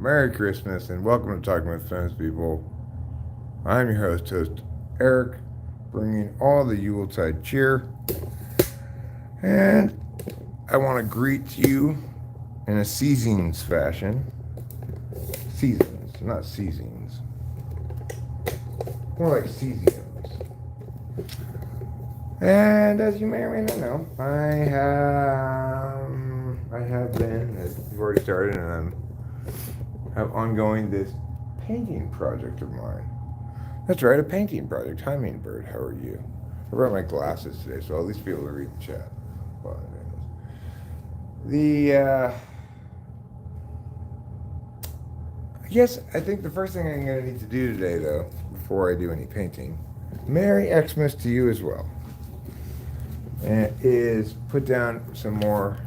Merry Christmas and welcome to Talking with Friends, people. I'm your host Eric, bringing all the Yuletide cheer. And I want to greet you in a seasons fashion. Seasons, not seasons. More like seasons. And as you may or may not know, I have been, as you've already started, and have ongoing this painting project of mine. That's right, a painting project. Hummingbird, how are you? I brought my glasses today, so I'll at least be able to read the chat. I think the first thing I'm going to need to do today, though, before I do any painting, Merry Xmas to you as well, and is put down some more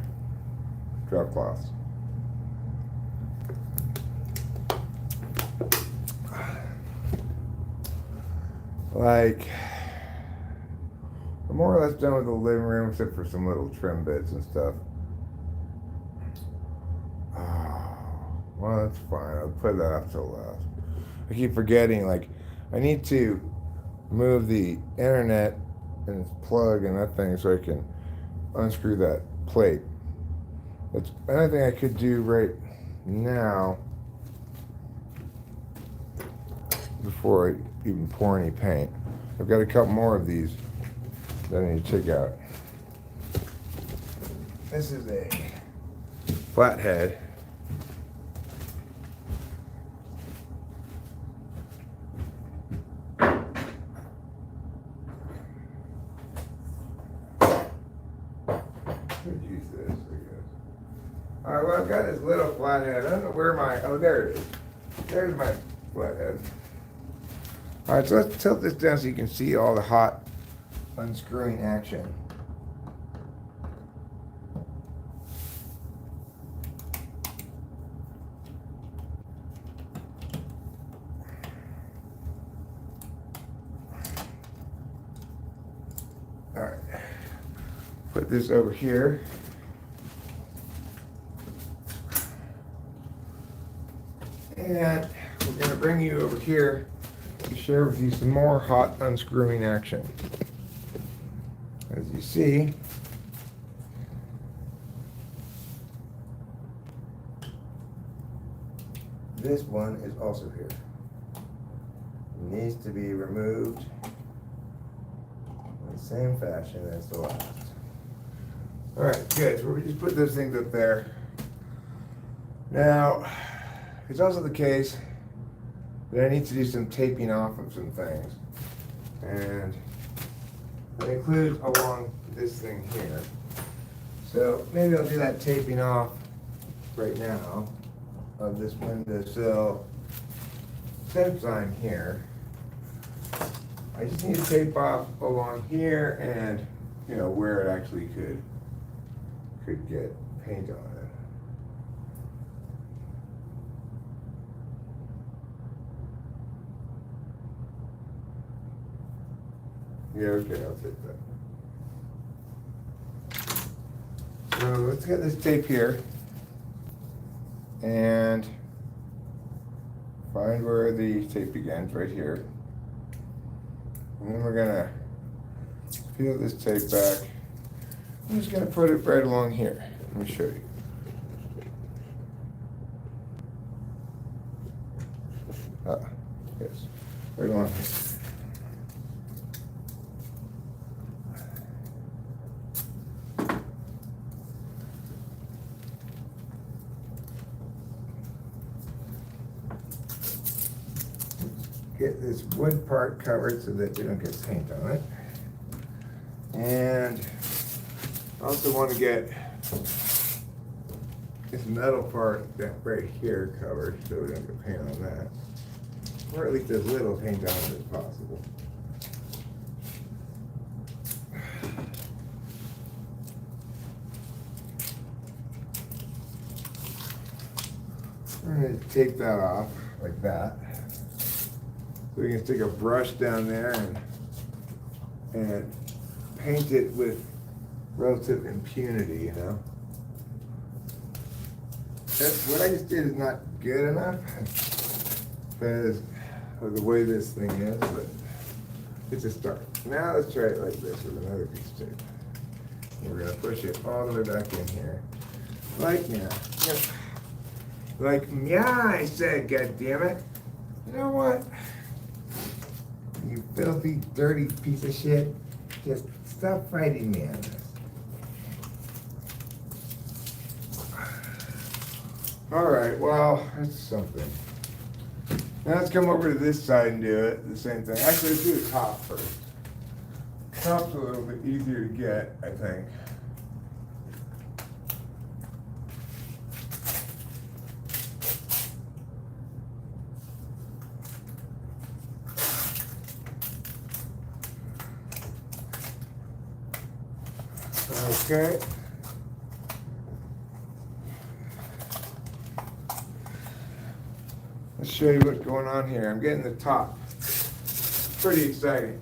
drop cloths. Like, I'm more or less done with the living room, except for some little trim bits and stuff. Oh, well, that's fine. I'll put that up till last. I keep forgetting, like, I need to move the internet and its plug and that thing so I can unscrew that plate. That's another thing I could do right now before I even pour any paint. I've got a couple more of these that I need to check out. This is a flathead. Could use this, I guess. Alright, well, I've got this little flathead. I don't know where oh, there it is. There's my flathead. Alright, so let's tilt this down so you can see all the hot unscrewing action. Alright, put this over here. And we're going to bring you over here to share with you some more hot unscrewing action. As you see, this one is also here. It needs to be removed in the same fashion as the last. Alright, good. So we just put those things up there. Now, it's also the case that I need to do some taping off of some things. And that includes along this thing here. So maybe I'll do that taping off right now of this windowsill step sign here. I just need to tape off along here and, you know, where it actually could get paint on it. Yeah, okay, I'll take that. So let's get this tape here and find where the tape begins, right here. And then we're gonna peel this tape back. I'm just gonna put it right along here. Let me show you. Yes, right along here. Get this wood part covered so that we don't get paint on it. And I also want to get this metal part right here covered so we don't get paint on that. Or at least as little paint on it as possible. We're going to take that off like that. So we can stick a brush down there and paint it with relative impunity, you know. That's what I just did is not good enough because of the way this thing is, but it's a start. Now let's try it like this with another piece of tape. We're gonna push it all the way back in here. Like meow. Yep. Like meow, I said, goddammit. You know what? You filthy, dirty piece of shit. Just stop fighting me on this. Alright, well, that's something. Now let's come over to this side and do it. The same thing. Actually, let's do the top first. Top's a little bit easier to get, I think. Okay. Let's show you what's going on here. I'm getting the top. Pretty exciting.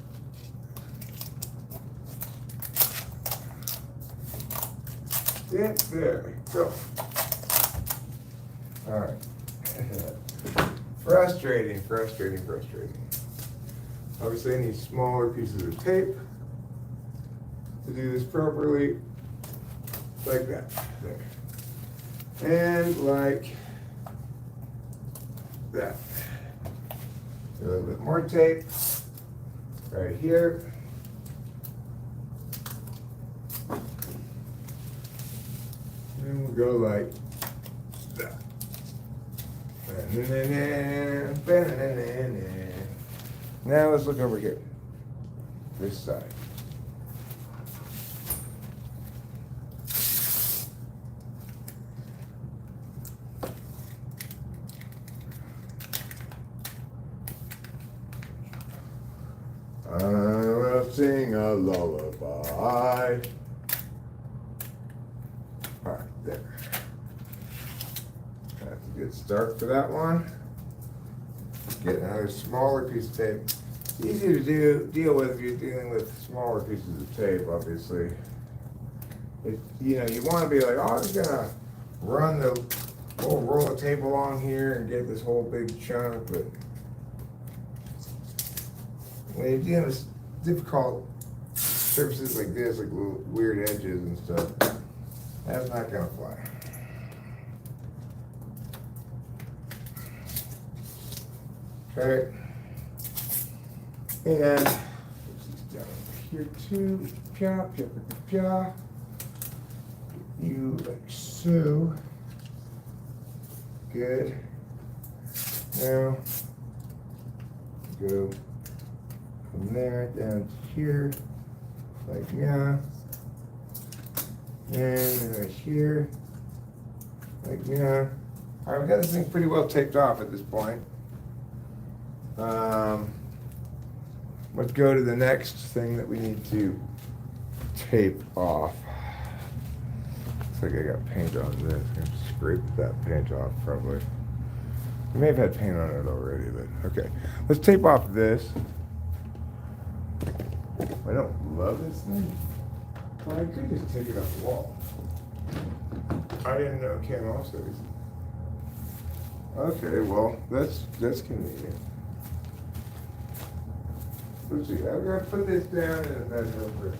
Yeah, there we go. All right. Frustrating. Obviously, I need smaller pieces of tape to do this properly. Like that. There. And like that. A little bit more tape right here. And we'll go like that. Now let's look over here. This side. I will sing a lullaby. All right, there. That's a good start for that one. Get another smaller piece of tape. It's easier to deal with if you're dealing with smaller pieces of tape, obviously. You want to be like, oh, I'm just gonna run the whole roll of tape along here and get this whole big chunk, but when you're dealing with difficult surfaces like this, like little weird edges and stuff, that's not gonna fly. Okay. And down here too. Pia, pia, pia, pia. You like so. Good. Now go from there down to here, like yeah, and right here, like yeah. All right, we got this thing pretty well taped off at this point. Let's go to the next thing that we need to tape off. Looks like I got paint on this. I'm gonna scrape that paint off probably. I may have had paint on it already, but okay. Let's tape off this. I don't love this thing. Well, I could just take it off the wall. I didn't know it came off so easy. Okay, well, that's convenient. Let's see, I'm gonna put this down in a bed real quick.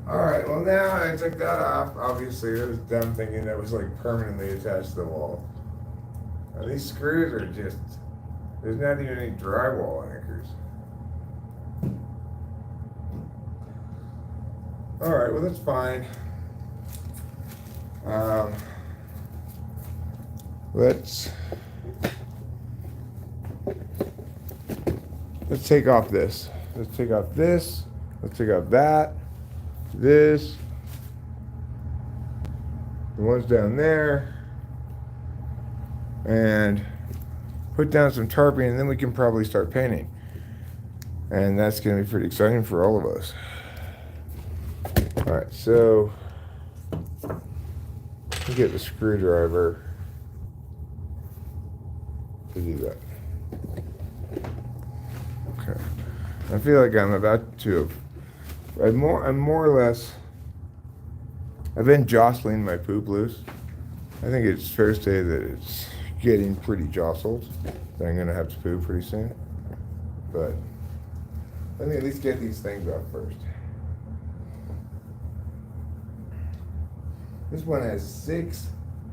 Alright, well now I took that off. Obviously, it was dumb thinking that was like permanently attached to the wall. Now, these screws are just, there's not even any drywall anchors. Alright, well that's fine. Let's take off this. Let's take off this. Let's take off that. This. The ones down there. And put down some tarping, and then we can probably start painting. And that's going to be pretty exciting for all of us. Alright, so get the screwdriver to do that. Okay. I feel like I'm about to I'm more or less, I've been jostling my poop loose. I think it's fair to say that it's getting pretty jostled. That I'm gonna have to poop pretty soon. But let me at least get these things off first. This one has 6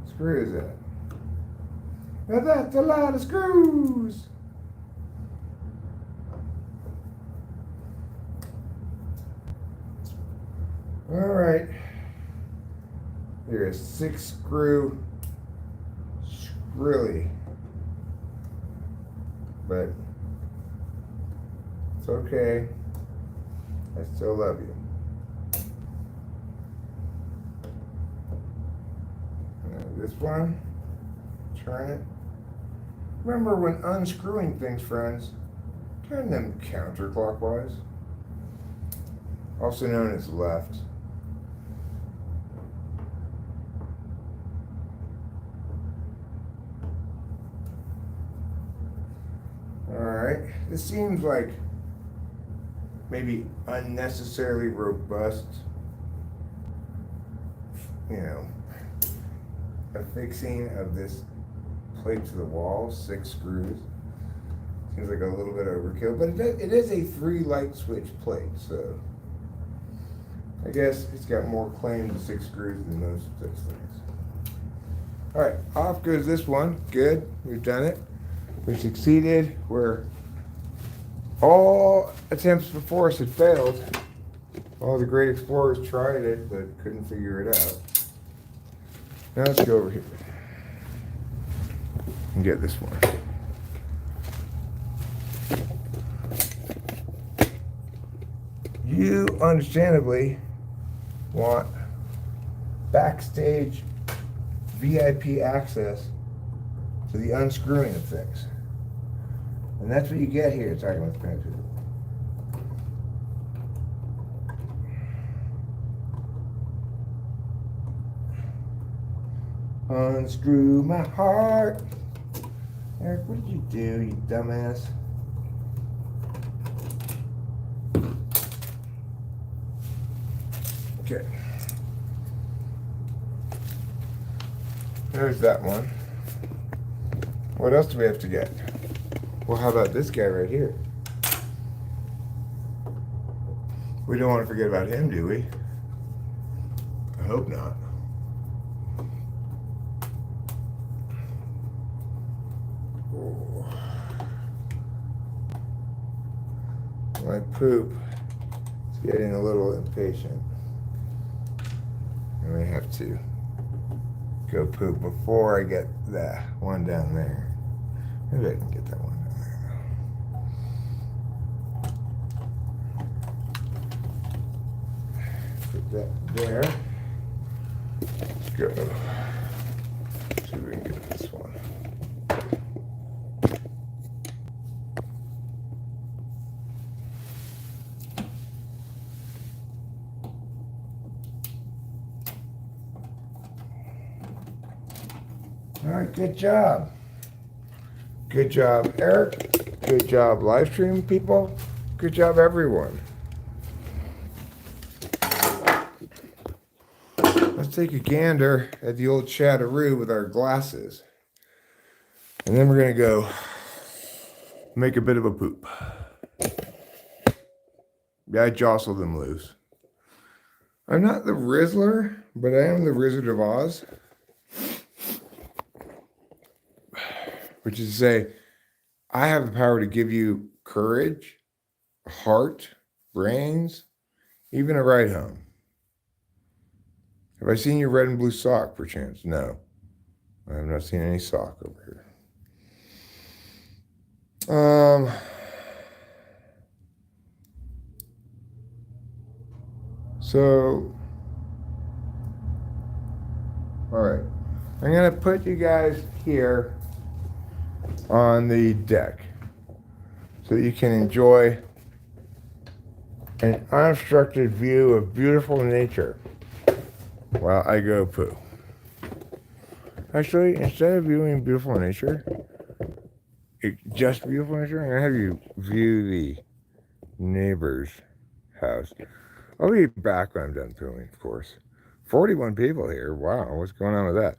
screws in it. Now that's a lot of screws. All right. Here is 6 screw screwy. But it's okay. I still love you. And this one, turn it. Remember when unscrewing things, friends, turn them counterclockwise, also known as left. Alright, this seems like maybe unnecessarily robust, affixing of this plate to the wall, 6 screws. Seems like a little bit overkill, but it is a 3 light switch plate, so I guess it's got more claim to 6 screws than most such things. Alright, off goes this one. Good, we've done it. We succeeded where all attempts before us had failed. All the great explorers tried it, but couldn't figure it out. Now let's go over here and get this one. You understandably want backstage VIP access to the unscrewing of things. And that's what you get here talking about the pantry. Unscrew my heart. Eric, what did you do, you dumbass? Okay. There's that one. What else do we have to get? Well, how about this guy right here? We don't want to forget about him, do we? I hope not. Oh. My poop is getting a little impatient. I may have to go poop before I get that one down there. Maybe I can get that one down there. Put that there. Let's go. See if we can get this one. All right, good job. Good job, Eric. Good job, live stream people. Good job, everyone. Let's take a gander at the old Chatteroo with our glasses. And then we're going to go make a bit of a poop. Yeah, I jostled them loose. I'm not the Rizzler, but I am the Wizard of Oz. Which is to say, I have the power to give you courage, heart, brains, even a ride home. Have I seen your red and blue sock, perchance? No. I have not seen any sock over here. So, all right. I'm going to put you guys here on the deck so that you can enjoy an unobstructed view of beautiful nature while I go poo. Actually, instead of viewing beautiful nature, just beautiful nature, I'm going to have you view the neighbor's house. I'll be back when I'm done filming, of course. 41 people here. Wow, what's going on with that?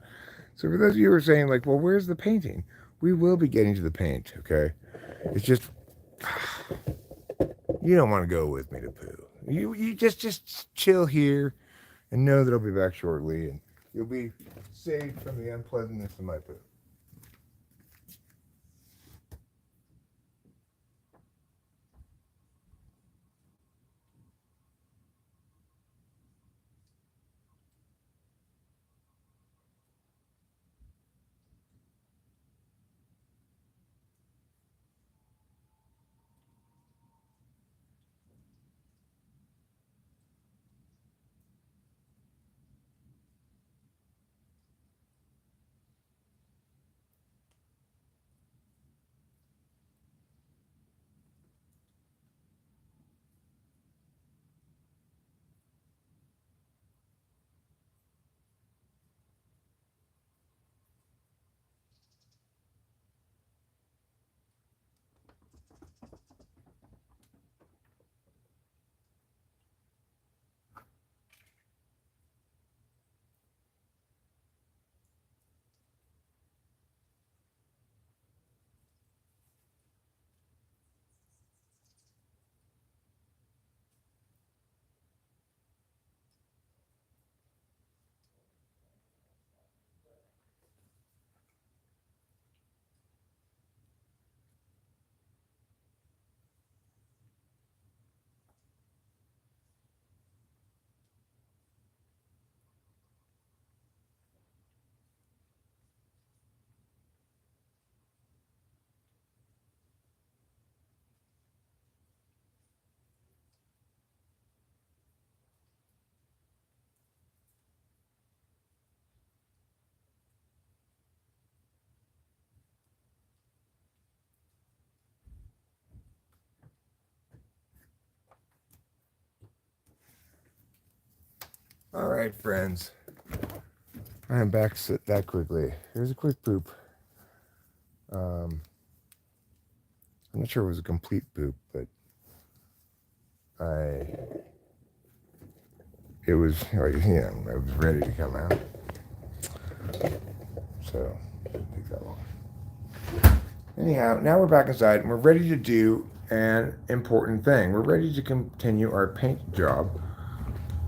So for those of you who are saying, like, well, where's the painting? We will be getting to the paint, okay? It's just, you don't want to go with me to poo. You just chill here and know that I'll be back shortly, and you'll be saved from the unpleasantness of my poo. All right, friends. I'm back that quickly. Here's a quick poop. I'm not sure it was a complete poop, but it was, I was ready to come out. So, it didn't take that long. Anyhow, now we're back inside and we're ready to do an important thing. We're ready to continue our paint job.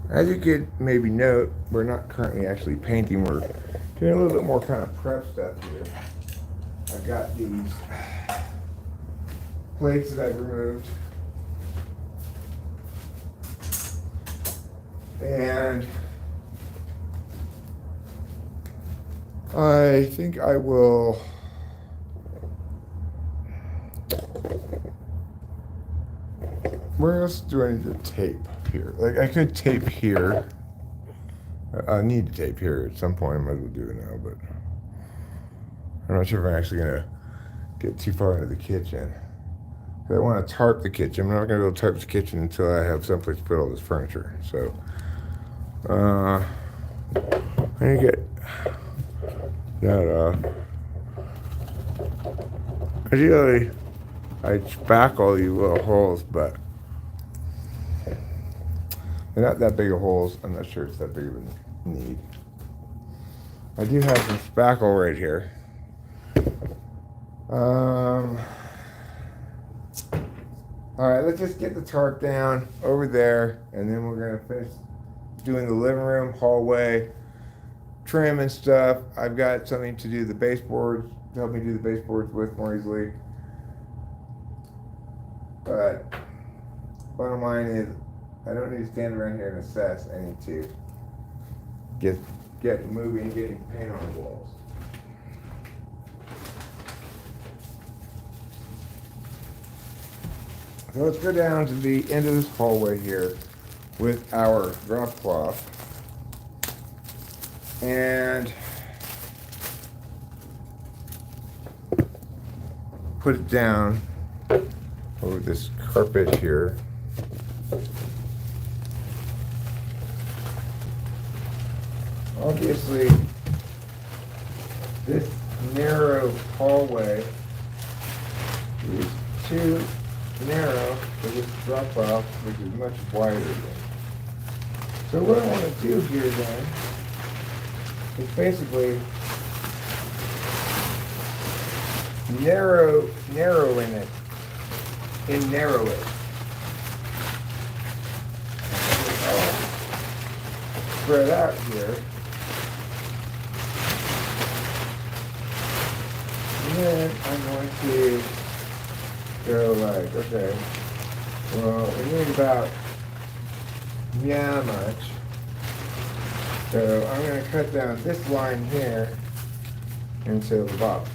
As you could maybe note, we're not currently actually painting. We're doing a little bit more kind of prep stuff here. I've got these plates that I've removed. And I think I will where else do I need to tape here? Like I could tape here. I need to tape here at some point. I might as well do it now, but I'm not sure if I'm actually gonna get too far into the kitchen. I want to tarp the kitchen. I'm not gonna go tarp the kitchen until I have someplace to put all this furniture. So I need to get that off. Ideally, I'd spackle these little holes, but they're not that big of holes. I'm not sure it's that big of a need. I do have some spackle right here. All right, let's just get the tarp down over there, and then we're gonna finish doing the living room, hallway, trim and stuff. I've got something to do the baseboards, to help me do the baseboards with more easily. But bottom line is, I don't need to stand around here and assess. I need to get moving, getting paint on the walls. So let's go down to the end of this hallway here with our drop cloth and put it down over this carpet here. Obviously, this narrow hallway is too narrow for this drop off, which is much wider than. So what I want to do here then is basically narrow it and narrow it. Spread out here. And then I'm going to go like, okay, well, we need about much. So I'm going to cut down this line here until the bottom.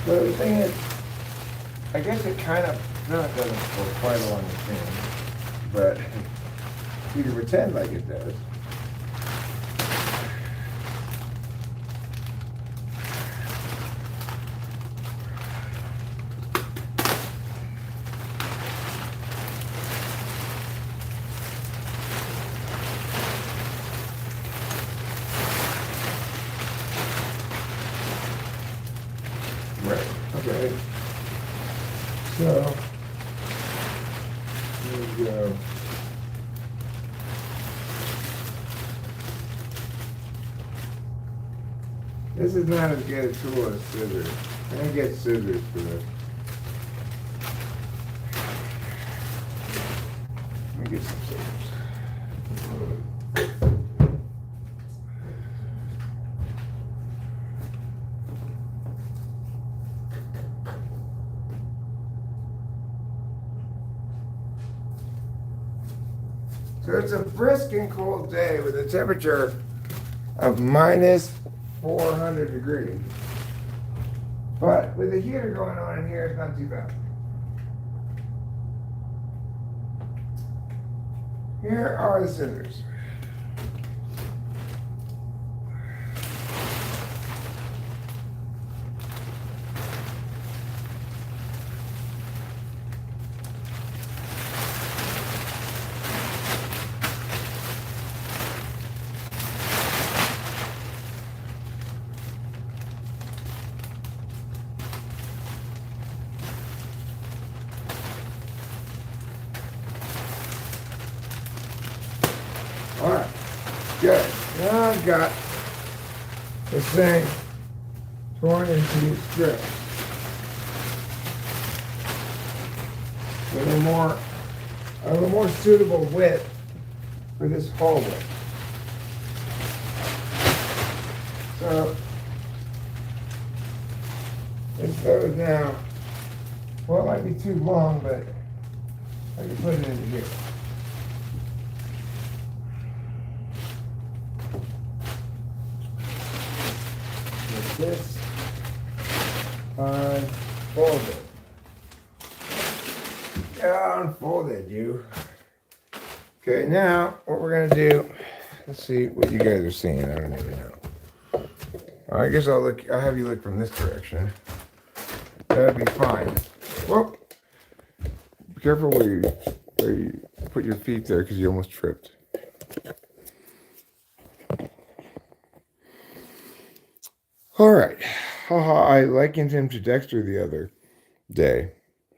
So the thing is, I guess it kind of, no, it doesn't go quite along the same, but you can pretend like it does. Right, okay. So, here we go. This is not as good a tool as scissors. I'm going to get scissors for this. Let me get some scissors. So it's a brisk and cold day with a temperature of minus 400 degrees. But with the heater going on in here, it's not too bad. Here are the scissors. All right, good. Now I've got this thing torn into strips. With a more suitable width for this hallway. So this goes now. Well, it might be too long, but I can put it into here. This unfolded. Unfolded, you. Okay, now what we're gonna do, let's see what you guys are seeing. I don't even know. I guess I'll have you look from this direction. That'd be fine. Whoa. Be careful where you put your feet there because you almost tripped. All right. Haha, I likened him to Dexter the other day.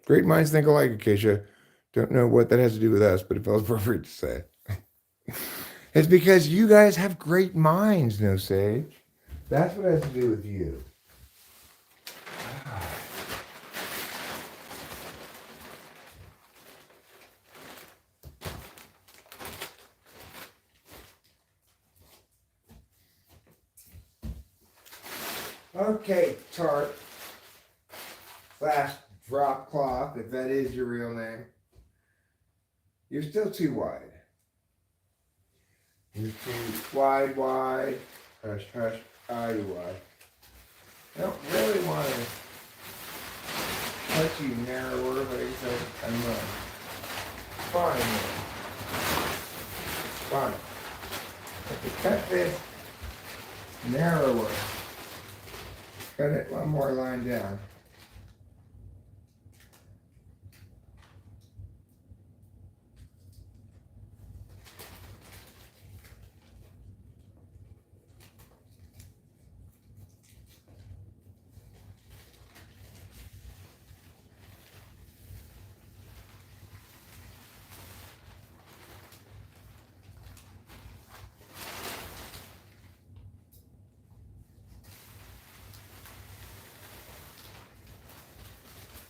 Great minds think alike, Acacia. Don't know what that has to do with us, but it felt appropriate to say. It's because you guys have great minds, no Sage. That's what it has to do with you. Okay, Tarp / drop cloth, if that is your real name. You're still too wide. You're too wide. Hush, hush, wide. I don't really want to cut you narrower, but I guess I'm fine. Fine. If you cut this narrower. Cut it one more line down.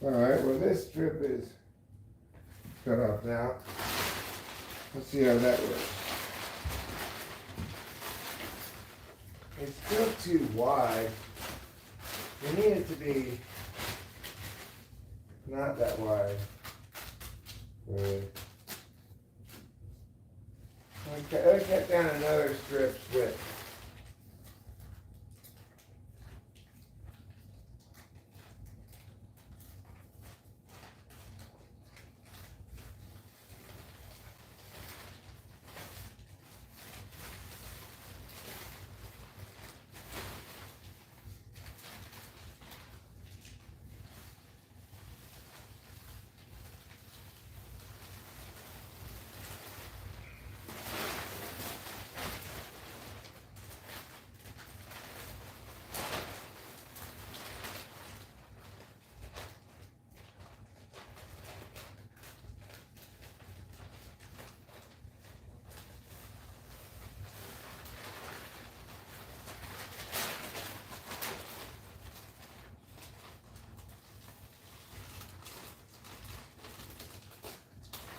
Alright, well this strip is cut off now. Let's see how that works. It's still too wide. We need it to be not that wide. Really. Okay, let's cut down another strip's width.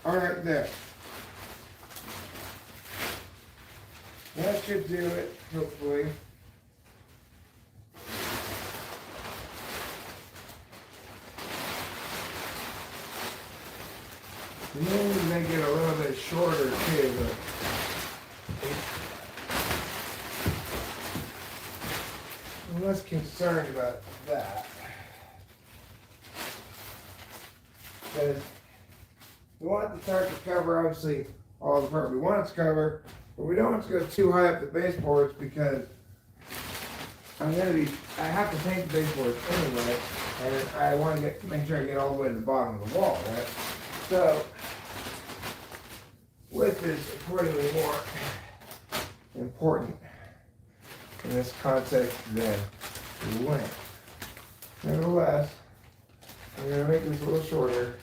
All right, there. That should do it, hopefully. And then we make it a little bit shorter too, but I'm less concerned about that. Because we want the tarp to cover, obviously, all the part we want it to cover, but we don't want it to go too high up the baseboards because I have to paint the baseboards anyway, and I want to make sure I get all the way to the bottom of the wall, right? So, width is accordingly more important in this context than length. Nevertheless, I'm going to make this a little shorter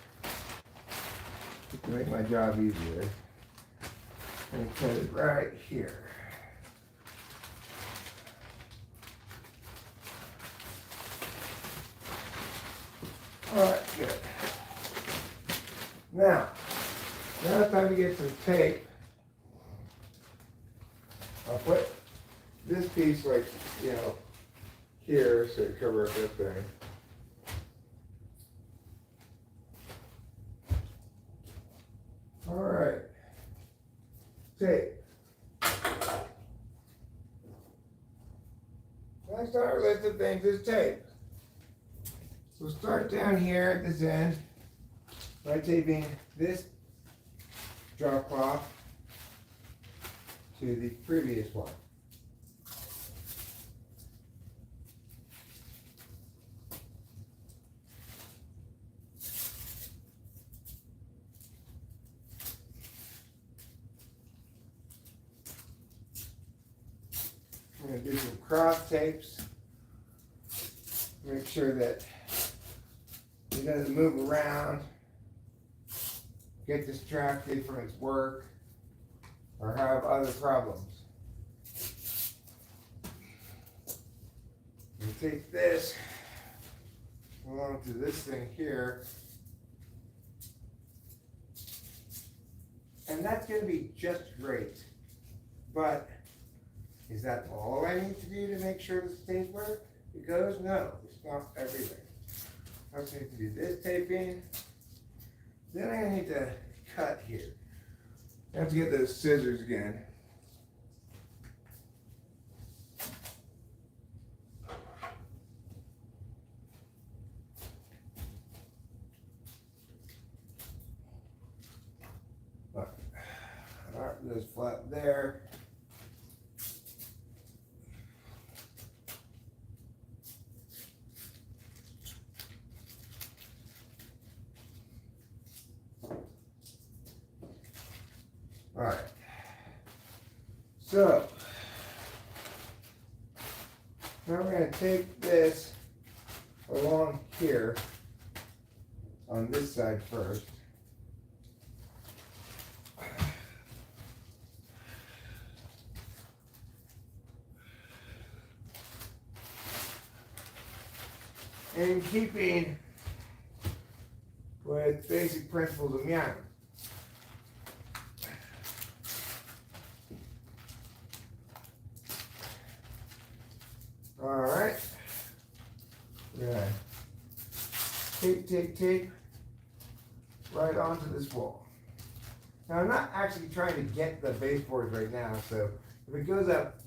to make my job easier. And cut it right here. Alright, good. Now it's time to get some tape. I'll put this piece like, here so it covers up that thing. Alright. Tape. Next on our list of things is tape. So start down here at this end by taping this drop cloth to the previous one. I'm going to do some cross tapes. Make sure that it doesn't move around, get distracted from its work, or have other problems. And take this along to this thing here, and that's going to be just great. But is that all I need to do to make sure this stays where it goes? No, it's not everything. I also need to do this taping. Then I need to cut here. I have to get those scissors again. Alright, goes flat there. Alright. So, now we're going to take this along here on this side first. In keeping with basic principles of meowing. Alright. We're gonna tape right onto this wall. Now I'm not actually trying to get the baseboards right now, so if it goes up,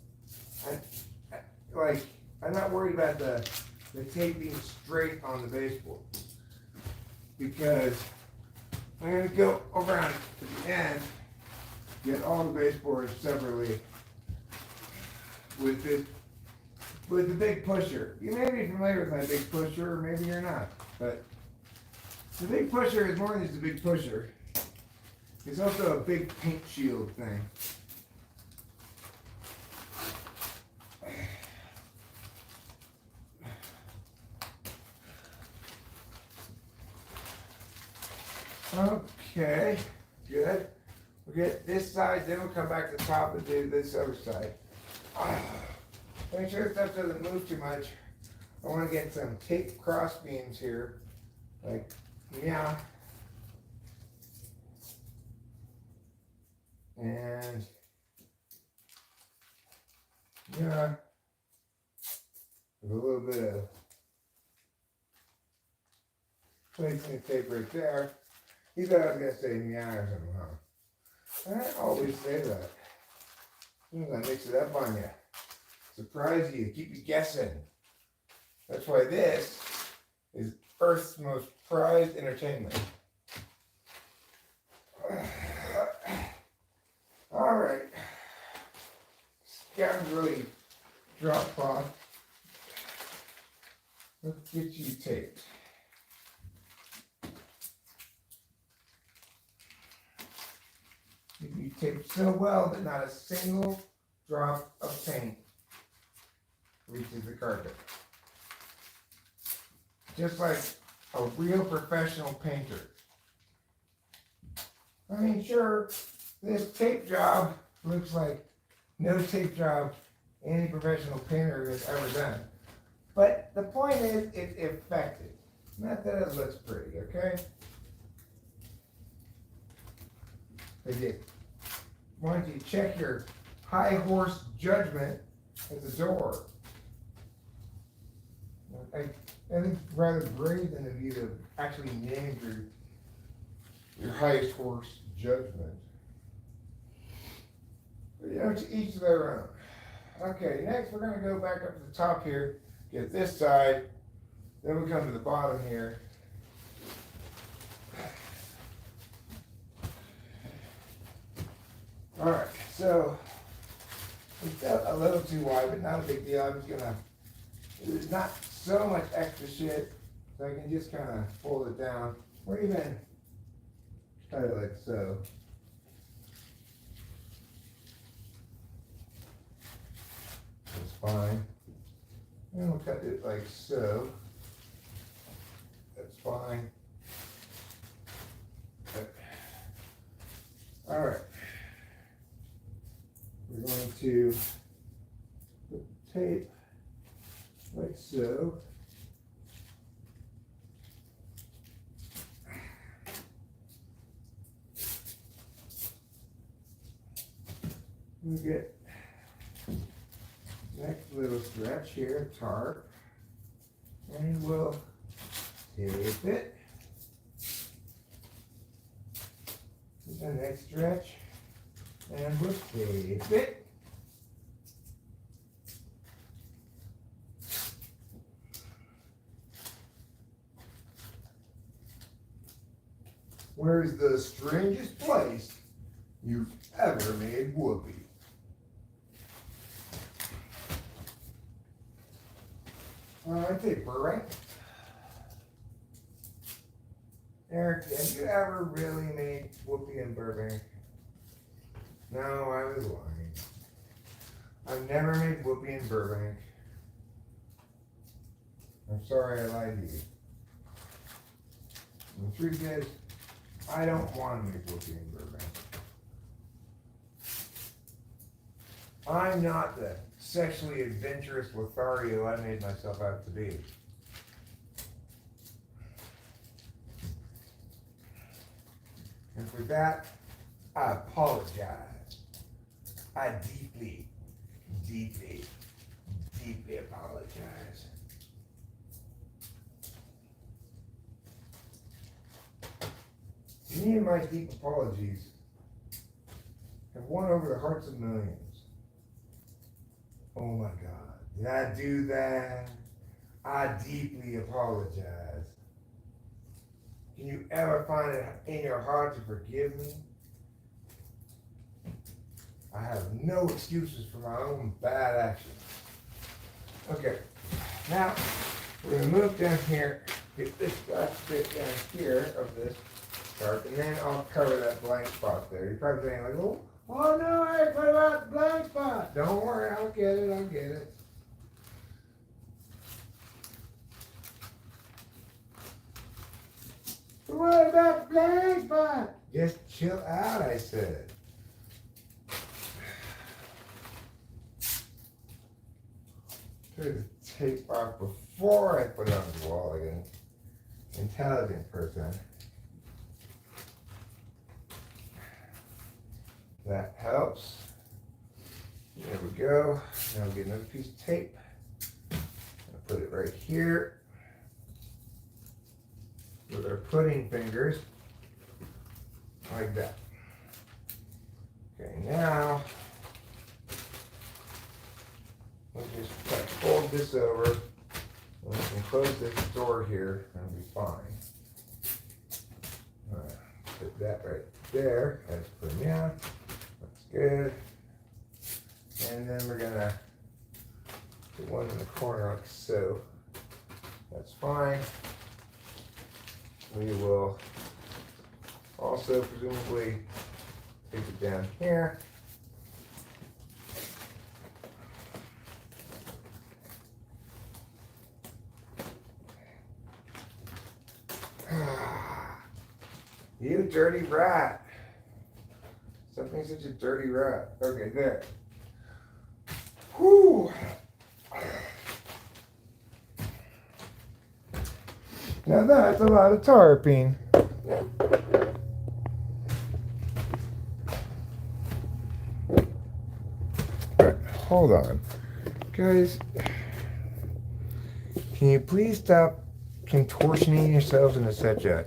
I'm not worried about the taping straight on the baseboard, because I'm going to go around to the end, get all the baseboards separately with the big pusher. You may be familiar with my big pusher, or maybe you're not, but the big pusher is more than just a big pusher. It's also a big paint shield thing. Okay, good. We'll get this side, then we'll come back to the top and do this other side. Make sure stuff doesn't move too much. I want to get some tape cross beams here, like, yeah. And, yeah, with a little bit of placing tape right there. He thought I was going to say meow or something, huh? I always say that. I'm going to mix it up on you. Surprise you, keep you guessing. That's why this is Earth's most prized entertainment. Alright. This guy's really drop off. Let's get you taped. You taped so well that not a single drop of paint reaches the carpet. Just like a real professional painter. I mean, sure, this tape job looks like no tape job any professional painter has ever done. But the point is, it's effective. Not that it looks pretty, okay? They did. Why don't you check your high horse judgment at the door? I think it's rather brave than of you to actually name your highest horse judgment. But you know, to each their own. Okay, next we're going to go back up to the top here, get this side, then we come to the bottom here. Alright, so it's a little too wide, but not a big deal. I'm just gonna, there's not so much extra shit, so I can just kind of fold it down, or even cut it like so. That's fine. And we'll cut it like so. That's fine. Alright. We're going to put tape like so. We get next little stretch here, tarp, and we'll tape it. The next stretch, and we'll tape it. Where's the strangest place you've ever made whoopee? I think right. Eric, have you ever really made whoopee in Burbank? No, I was lying. I've never made whoopie in Burbank. I'm sorry I lied to you. And the truth is, I don't want to make whoopie in Burbank. I'm not the sexually adventurous Lothario I made myself out to be. And for that, I apologize. I deeply, deeply, deeply apologize. Many of my deep apologies have won over the hearts of millions. Oh my God, did I do that? I deeply apologize. Can you ever find it in your heart to forgive me? I have no excuses for my own bad actions. Okay, now we're going to move down here, get this last bit down here of this part, and then I'll cover that blank spot there. You're probably saying like, oh no, hey, what about the blank spot? Don't worry, I'll get it. What about the blank spot? Just chill out, I said. Turn the tape off before I put it on the wall again. Intelligent person. That helps. There we go. Now we'll get another piece of tape. I'll put it right here with our pudding fingers, like that. Okay, now we'll just fold this over, and we can close this door here, and it'll be fine. All right, put that right there as per now. That's good. And then we're gonna put one in the corner like so. That's fine. We will also presumably take it down here. You dirty rat. Stop being such a dirty rat. Okay, there. Whew. Now that's a lot of tarping. Right, hold on. Guys, can you please stop contortioning yourselves into such a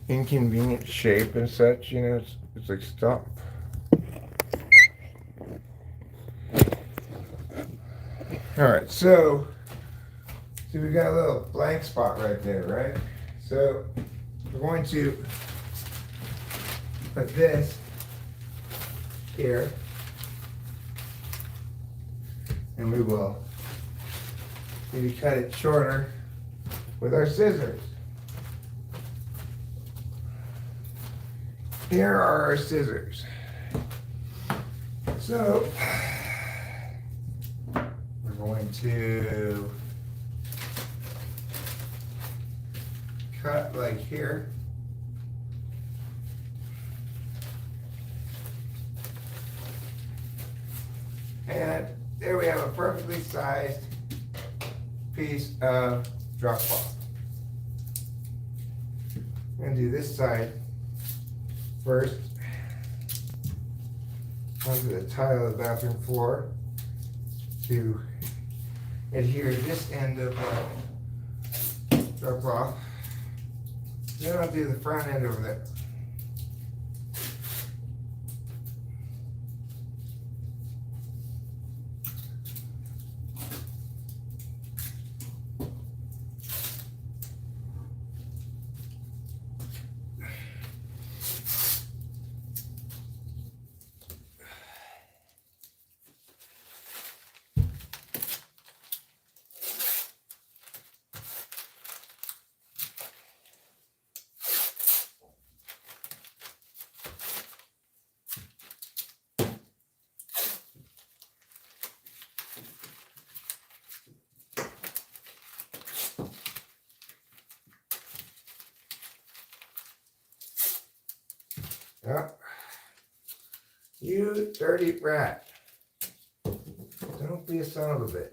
inconvenient shape and such, you know, it's like stop. Alright, so we got a little blank spot right there, right? So we're going to put this here, and we will maybe cut it shorter with our scissors. Here are our scissors. So we're going to cut like here. And there we have a perfectly sized piece of drop cloth. I'm going to do this side first onto the tile of the bathroom floor to adhere this end of the drop cloth. Then I'll do the front end over there. Oh, you dirty rat. Don't be a son of a bitch.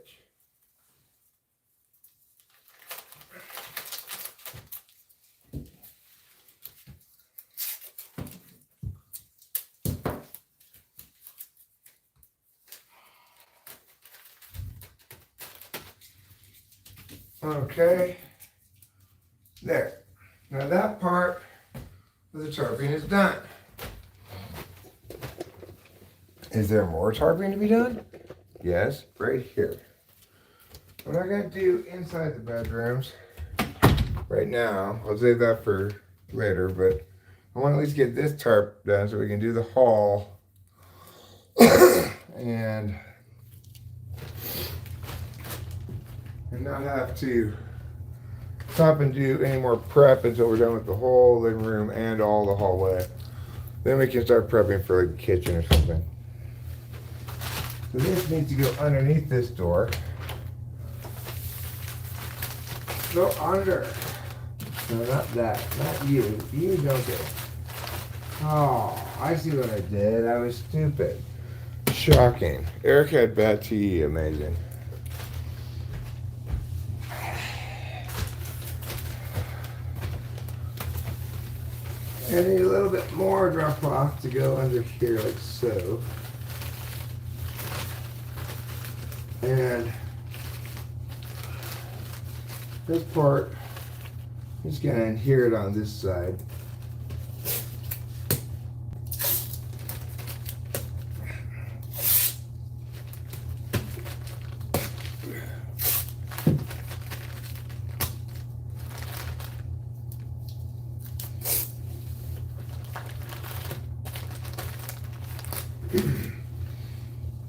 Okay. There. Now that part of the tarping is done. Is there more tarping to be done? Yes, right here. What I'm going to do inside the bedrooms right now, I'll save that for later, but I want to at least get this tarp done so we can do the hall and not have to stop and do any more prep until we're done with the whole living room and all the hallway. Then we can start prepping for like a kitchen or something. So this needs to go underneath this door. Go under. No, not that. Not you. You don't do it. Oh, I see what I did. I was stupid. Shocking. Eric had bad tea. Amazing. I need a little bit more drop off to go under here like so. And this part, I'm just gonna adhere it on this side.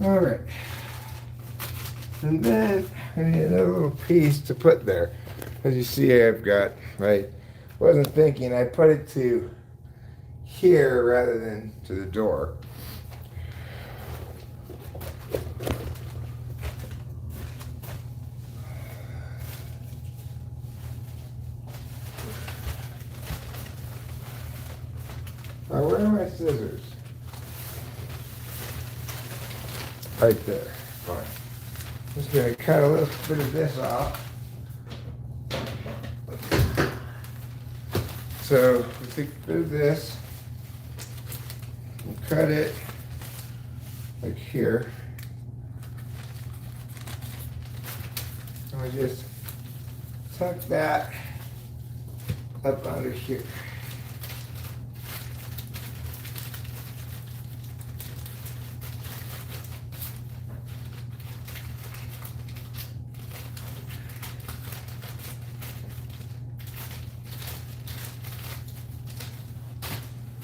All right. And then I need another little piece to put there. As you see, I've got, right, wasn't thinking, I put it to here rather than to the door. Now, where are my scissors? Right there. Fine. I'm just going to cut a little bit of this off. So we take through this and cut it like here. And we just tuck that up under here.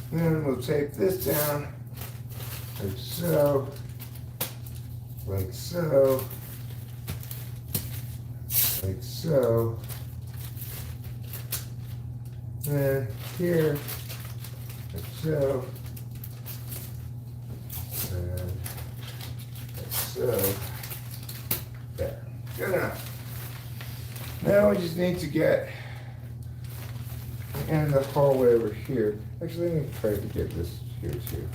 Then we'll tape this down, like so, like so, like so, and here, like so, and like so, there, good enough. Now we just need to get in the hallway over here. Actually, let me try to get this here too.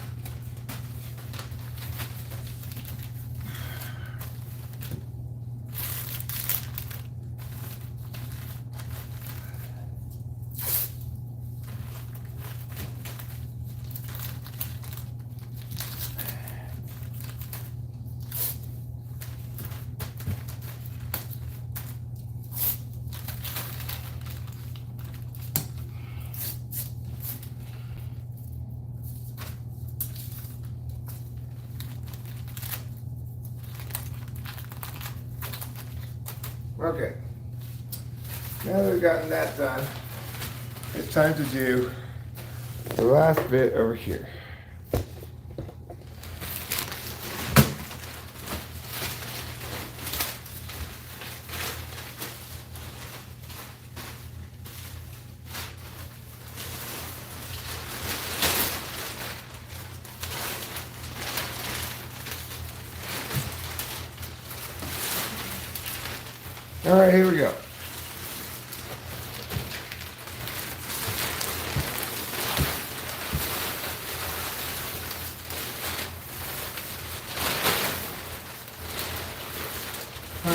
Okay, now that we've gotten that done, it's time to do the last bit over here. All right, here we go.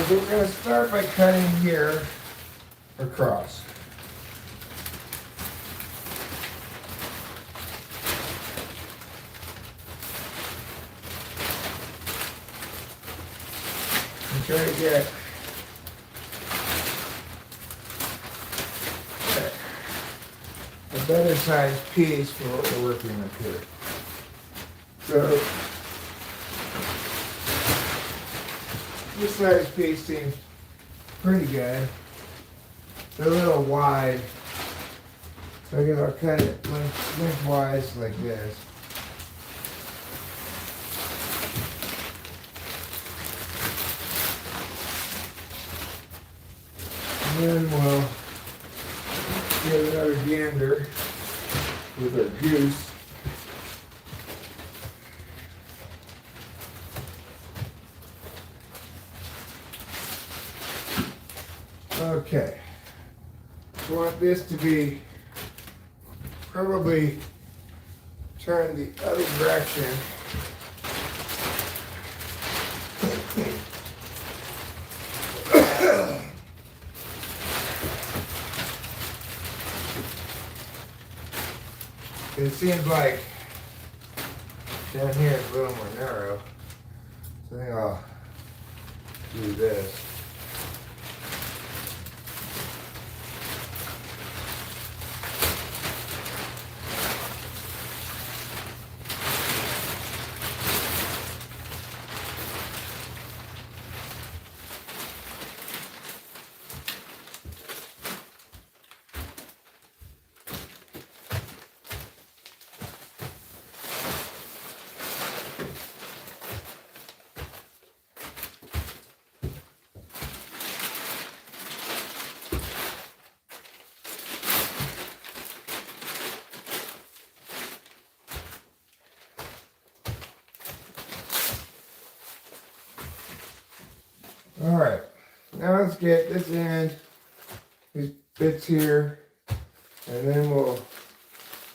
So we're going to start by cutting here across. And try to get a better sized piece for what we're working with here. So this size piece seems pretty good. It's a little wide, so I guess I'll cut it lengthwise like this. And then we'll get another gander with our goose. Okay, we want this to be probably turned the other direction. It seems like down here it's a little more narrow, so I think I'll do this. All right, now let's get this end, these bits here, and then we'll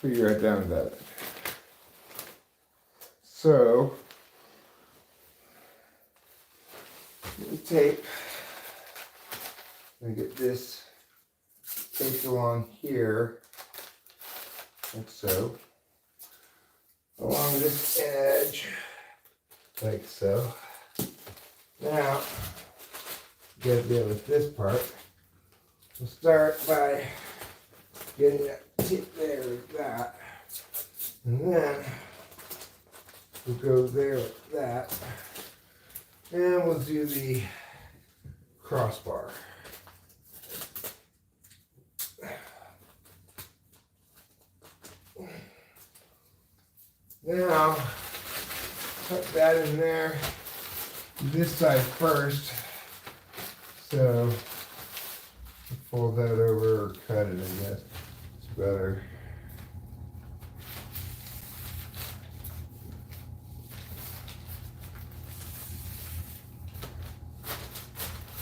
figure it down that. So, the tape, we get this taped along here, like so, along this edge, like so. Now, get to deal with this part. We'll start by getting that tip there like that. And then we'll go there like that. And we'll do the crossbar. Now, put that in there. This side first. So, fold that over or cut it, I guess. It's better.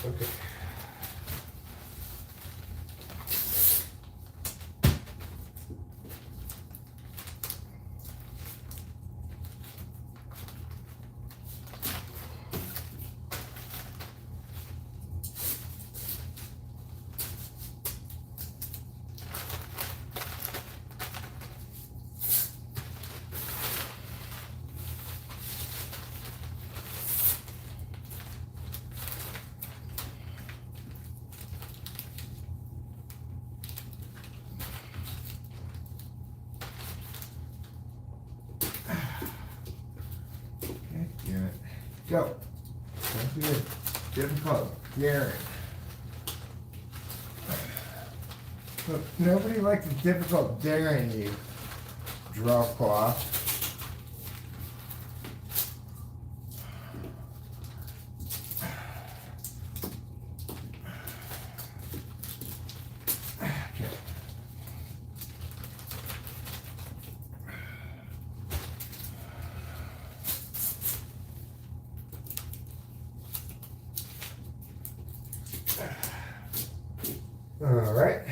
Okay. Go. That's good. Difficult. Daring. Look, nobody likes the difficult daring you draw cloth. All right.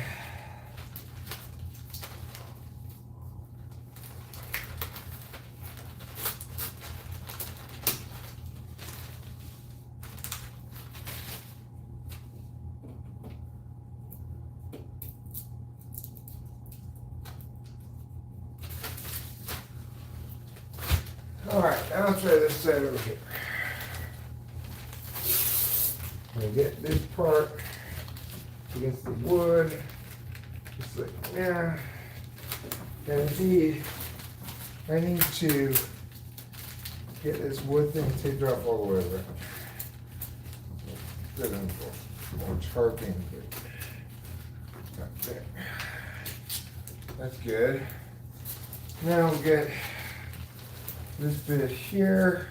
Alright, now I'll try this side over here. I'm gonna get this part against the wood. Just like, yeah. And indeed, I need to get this wood thing taped off all the way around. Put in more tarping. Up there. That's good. Now we'll get this bit here.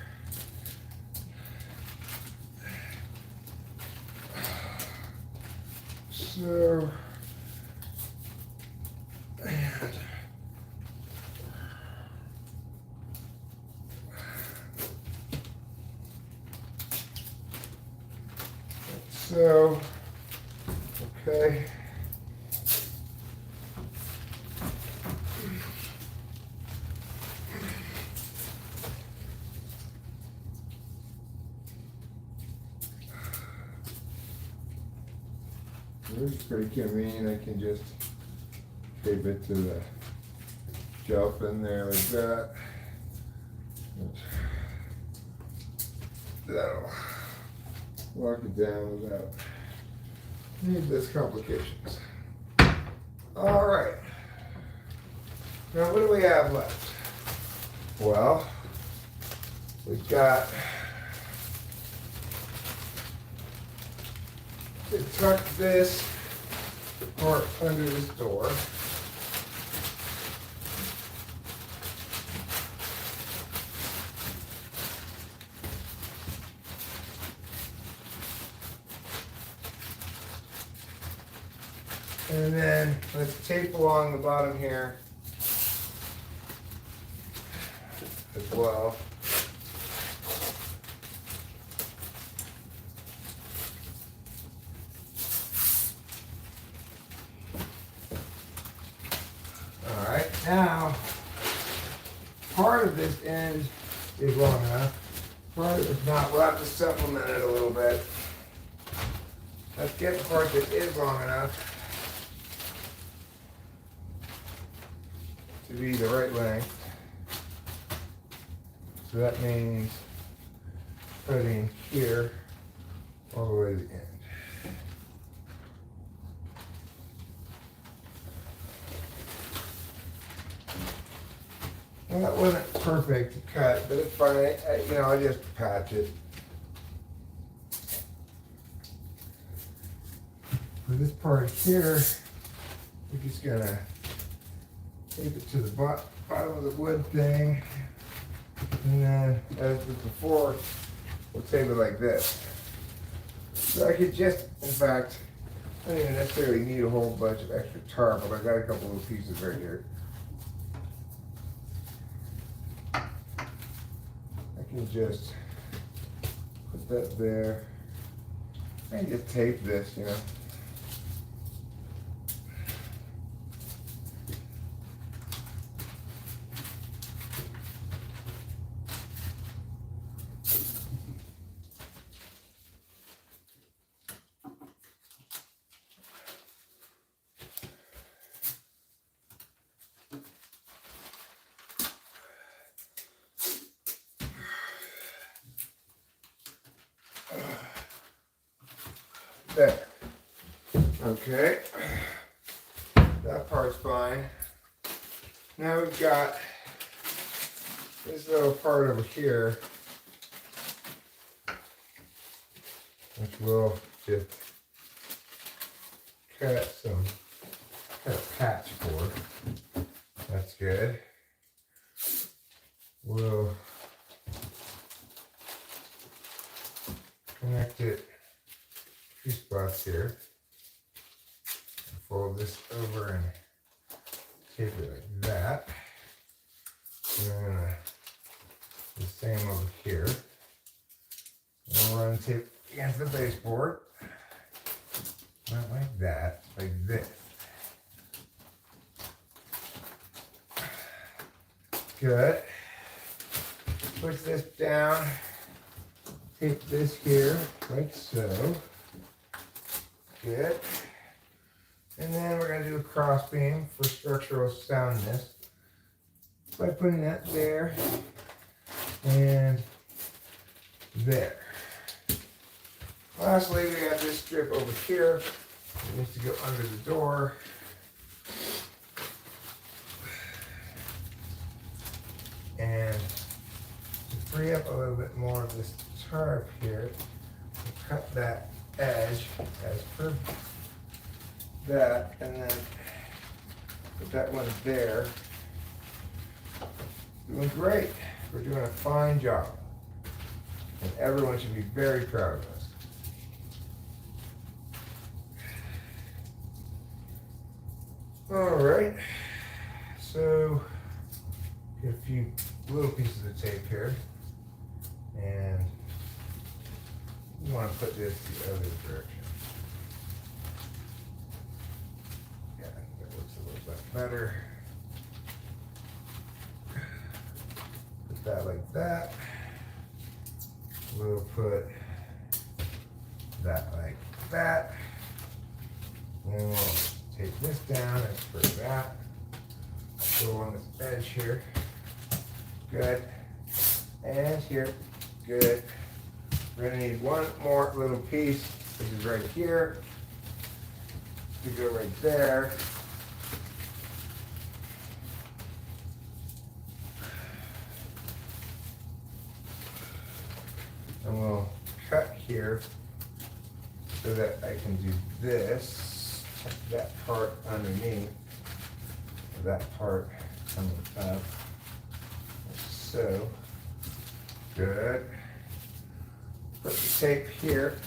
So, and so, okay. This is pretty convenient. I can just tape it to the shelf in there like that. That'll lock it down without needless complications. All right. Now what do we have left? Well, we've got to tuck this part under this door. And then let's tape along the bottom here as well. All right, now part of this end is long enough. Part of it's not. We'll have to supplement it a little bit. Let's get the part that is long enough to be the right length. So that means putting here all the way to the end. Well, that wasn't perfect to cut, but it's fine. I just patch it. For this part here, we're just gonna tape it to the bottom of the wood thing, and then, as with before, we'll tape it like this. So I could just, in fact, I don't even necessarily need a whole bunch of extra tarp, but I got a couple of pieces right here. I can just put that there and just tape this, you know. There. Okay. That part's fine. Now we've got this little part over here, which we'll just cut a patch for. That's good. We'll connect it two spots here. Fold this over and tape it like that. And then I'm gonna do the same over here. And we'll run tape against the baseboard. Not like that, like this. Good. Push this down. Tape this here, like so. Good. And then we're going to do a cross beam for structural soundness by putting that there. And there. Lastly, we have this strip over here. It needs to go under the door. And to free up a little bit more of this tarp here, we'll cut that edge as per that, and then put that one there. Doing great. We're doing a fine job. And everyone should be very proud of us. All right. So, get a few little pieces of tape here. And we want to put this the other direction. Yeah, that looks a little bit better. Put that like that. We'll put that like that. And we'll take this down and put that. Go on this edge here. Good. And here. Good. We're going to need one more little piece, which is right here, to go right there. And we'll cut here so that I can do this, tuck that part underneath, that part coming up, like so. Good. Put the tape here,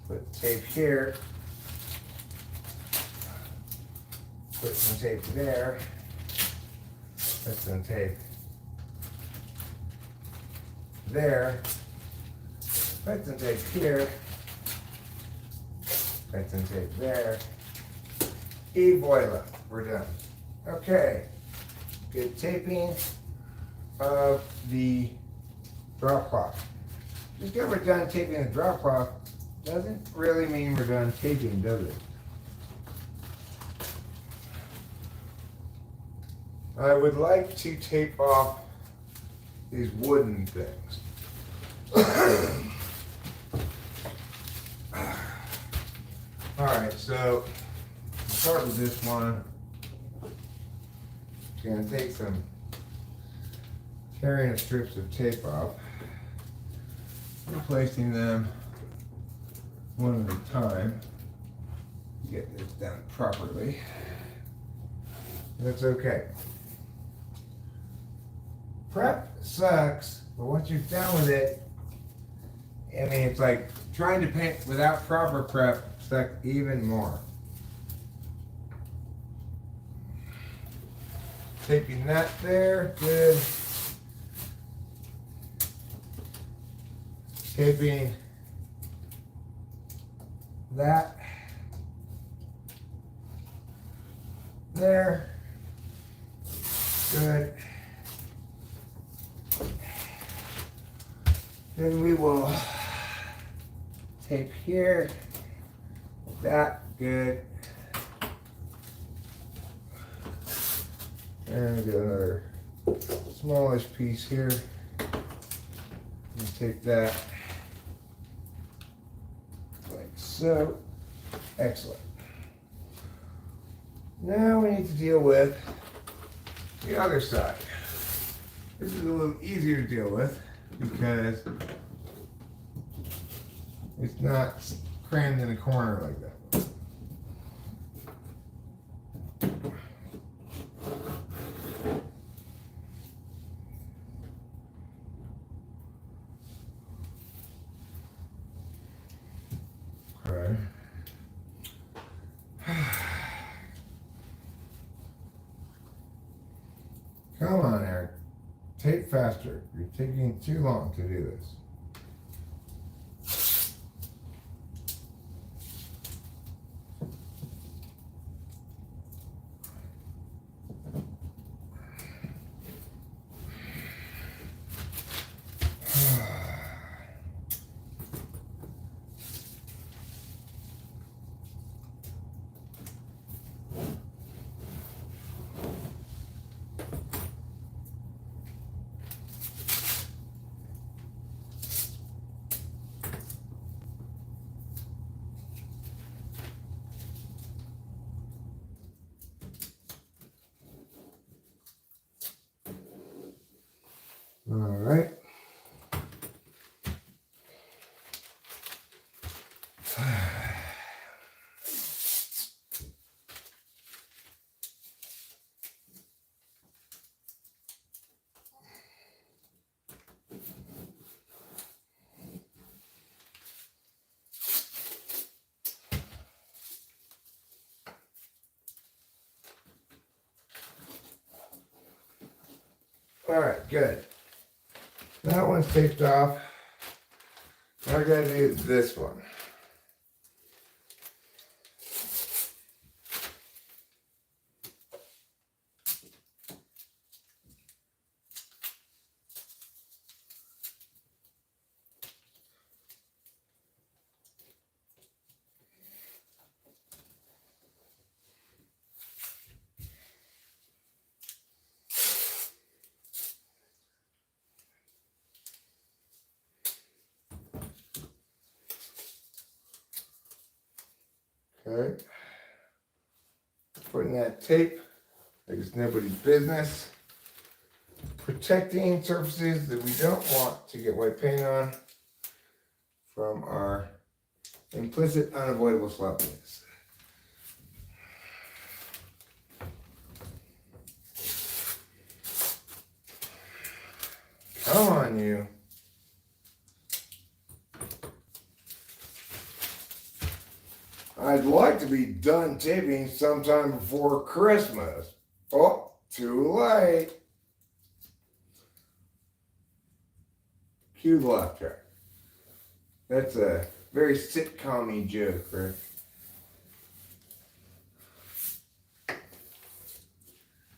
put tape here, put some tape there, put some tape there, put some tape here, put some tape there. Et voila, we're done. Okay, good taping of the drop cloth. Just because we're done taping the drop cloth doesn't really mean we're done taping, does it? I would like to tape off these wooden things. Alright, so to start with this one, I'm going to take some carrying strips of tape off, replacing them one at a time to get this done properly. That's okay. Prep sucks, but once you're done with it, I mean, it's like trying to paint without proper prep sucks even more. Taping that there, good. Taping that there, good. Then we will tape here, that, good. And we get another smallish piece here. And take that like so. Excellent. Now we need to deal with the other side. This is a little easier to deal with because it's not crammed in a corner like that. Okay. Come on, Eric. Tape faster. You're taking too long to do this. All right. All right, good. That one's taped off. Now I gotta do this one. Okay. Putting that tape like it's nobody's business. Protecting surfaces that we don't want to get white paint on from our implicit unavoidable sloppiness. Come on, you. I'd like to be done taping sometime before Christmas. Oh, too late. Cue the laugh track. That's a very sitcom-y joke, right?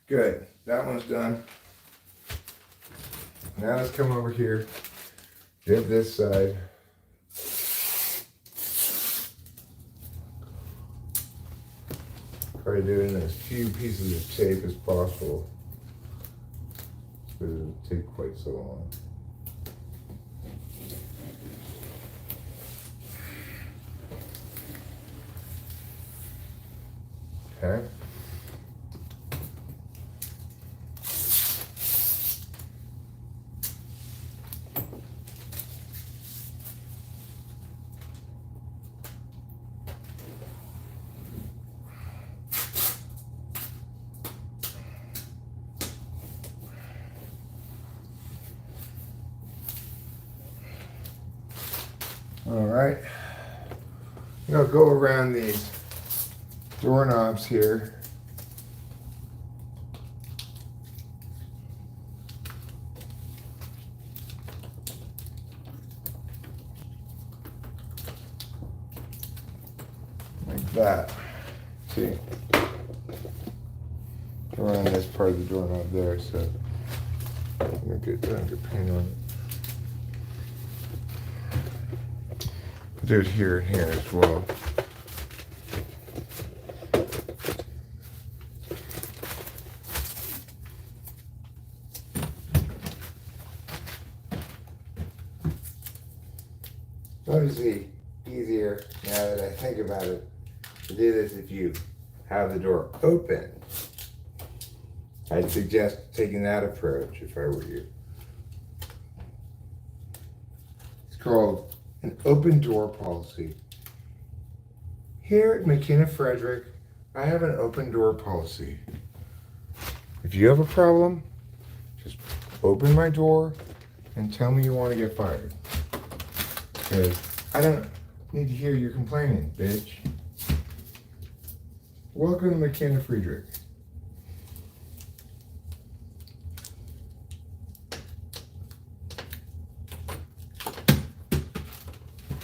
Good. That one's done. Now let's come over here. Get this side. Try doing as few pieces of tape as possible. Because it'll take quite so long. Okay. All right. I'll go around these doorknobs here. Like that. See? Around this part of the doorknob there, so I'm gonna get paint on it. Do it here and here as well. Obviously easier now that I think about it to do this if you have the door open. I'd suggest taking that approach if I were you. It's called an open door policy. Here at McKenna Frederick, I have an open door policy. If you have a problem, just open my door and tell me you want to get fired. Because I don't need to hear you complaining, bitch. Welcome to McKenna Frederick.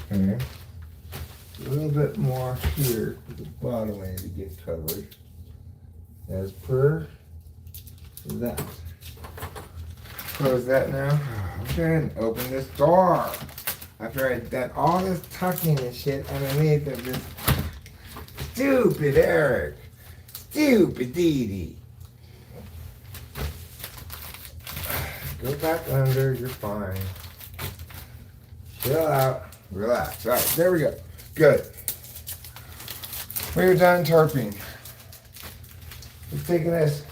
Okay. A little bit more here at the bottom end to get covered. As per that. Close that now. Okay, and open this door. After I've done all this tucking and shit underneath of this stupid Eric. Stupid Dee Dee. Go back under, you're fine. Chill out. Relax. All right, there we go. Good. We're done tarping. It's taken us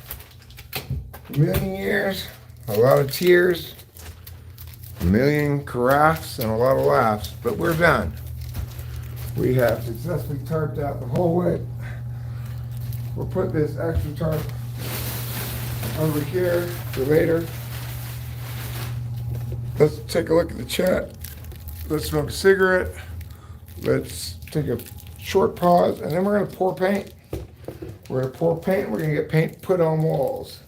a million years, a lot of tears, a million carafes and a lot of laughs, but we're done. We have successfully tarped out the whole way. We'll put this extra tarp over here for later. Let's take a look at the chat. Let's smoke a cigarette. Let's take a short pause, and then we're going to pour paint. We're going to pour paint. We're going to get paint put on walls.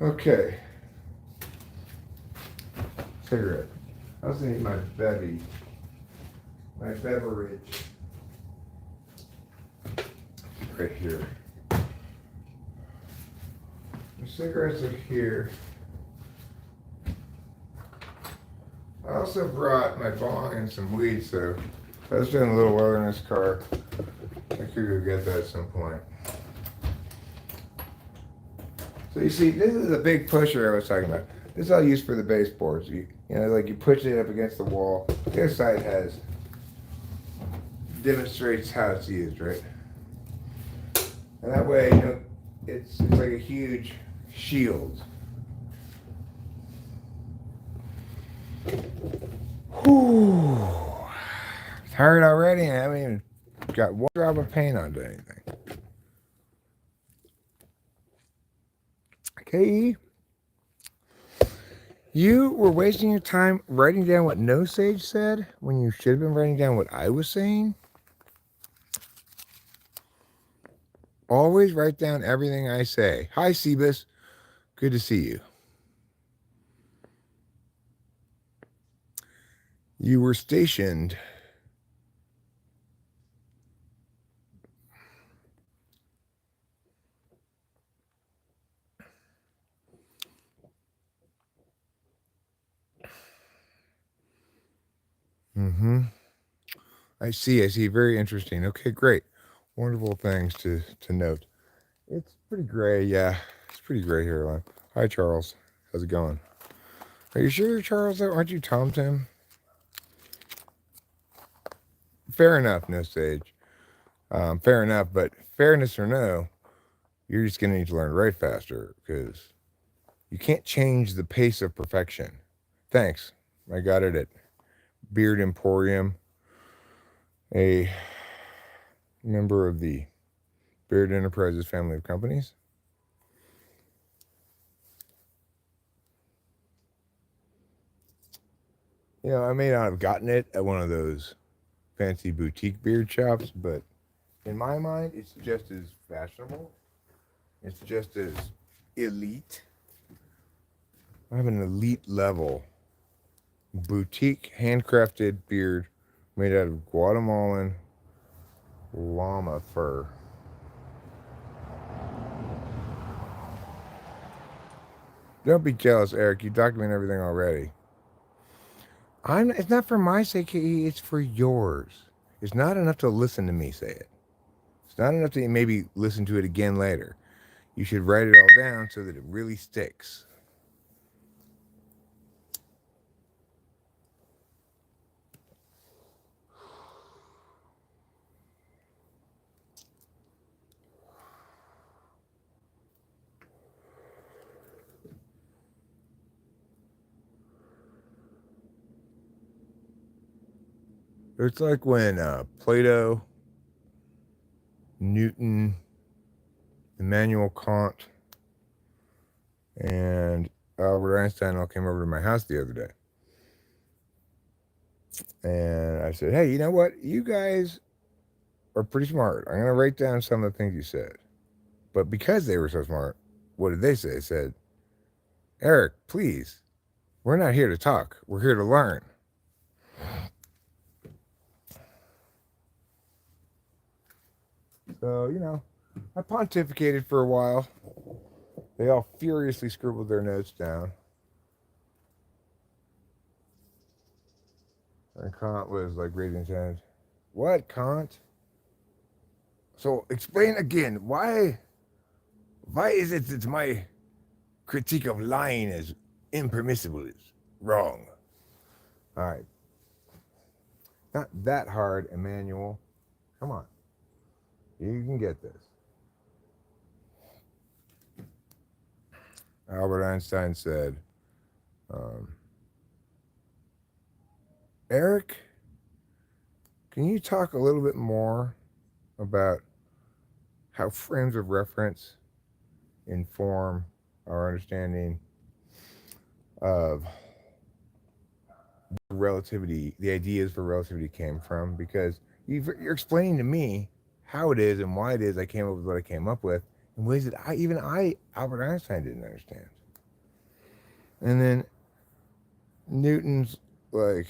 Okay. Cigarette. I also need my beverage. Right here. The cigarettes are here. I also brought my bong and some weed, so I was doing a little weather in this car. I could go get that at some point. So you see, this is a big pusher I was talking about. This is all used for the baseboards. You know, like you push it up against the wall. The other side demonstrates how it's used, right? And that way, you know, it's like a huge shield. Whew. Tired already, and I haven't even got one drop of paint onto anything. Okay. You were wasting your time writing down what No Sage said when you should have been writing down what I was saying. Always write down everything I say. Hi, Cebus. Good to see you. You were stationed. I see. Very interesting. Okay, great. Wonderful things to note. It's pretty gray, yeah. It's pretty gray here. Hi, Charles. How's it going? Are you sure, Charles? Aren't you Tom Tim? Fair enough, No Sage. Fair enough, but fairness or no, you're just going to need to learn to write faster because you can't change the pace of perfection. Thanks. I got it at Beard Emporium, a member of the Beard Enterprises family of companies. You know, I may not have gotten it at one of those fancy boutique beard shops, but in my mind, it's just as fashionable. It's just as elite. I have an elite level boutique handcrafted beard made out of Guatemalan llama fur. Don't be jealous, Eric. You document everything already. It's not for my sake, it's for yours. It's not enough to listen to me say it. It's not enough to maybe listen to it again later. You should write it all down so that it really sticks. It's like when Plato, Newton, Immanuel Kant, and Albert Einstein all came over to my house the other day. And I said, hey, you know what? You guys are pretty smart. I'm going to write down some of the things you said. But because they were so smart, what did they say? They said, Eric, please, we're not here to talk. We're here to learn. So, you know, I pontificated for a while. They all furiously scribbled their notes down. And Kant was like raising his hand. What, Kant? So explain again, why is it that my critique of lying is impermissible, is wrong? All right. Not that hard, Emmanuel. Come on. You can get this. Albert Einstein said, um, Eric, can you talk a little bit more about how frames of reference inform our understanding of relativity, the ideas for relativity came from? Because you're explaining to me how it is and why it is I came up with what I came up with in ways that Albert Einstein, didn't understand. And then Newton's like,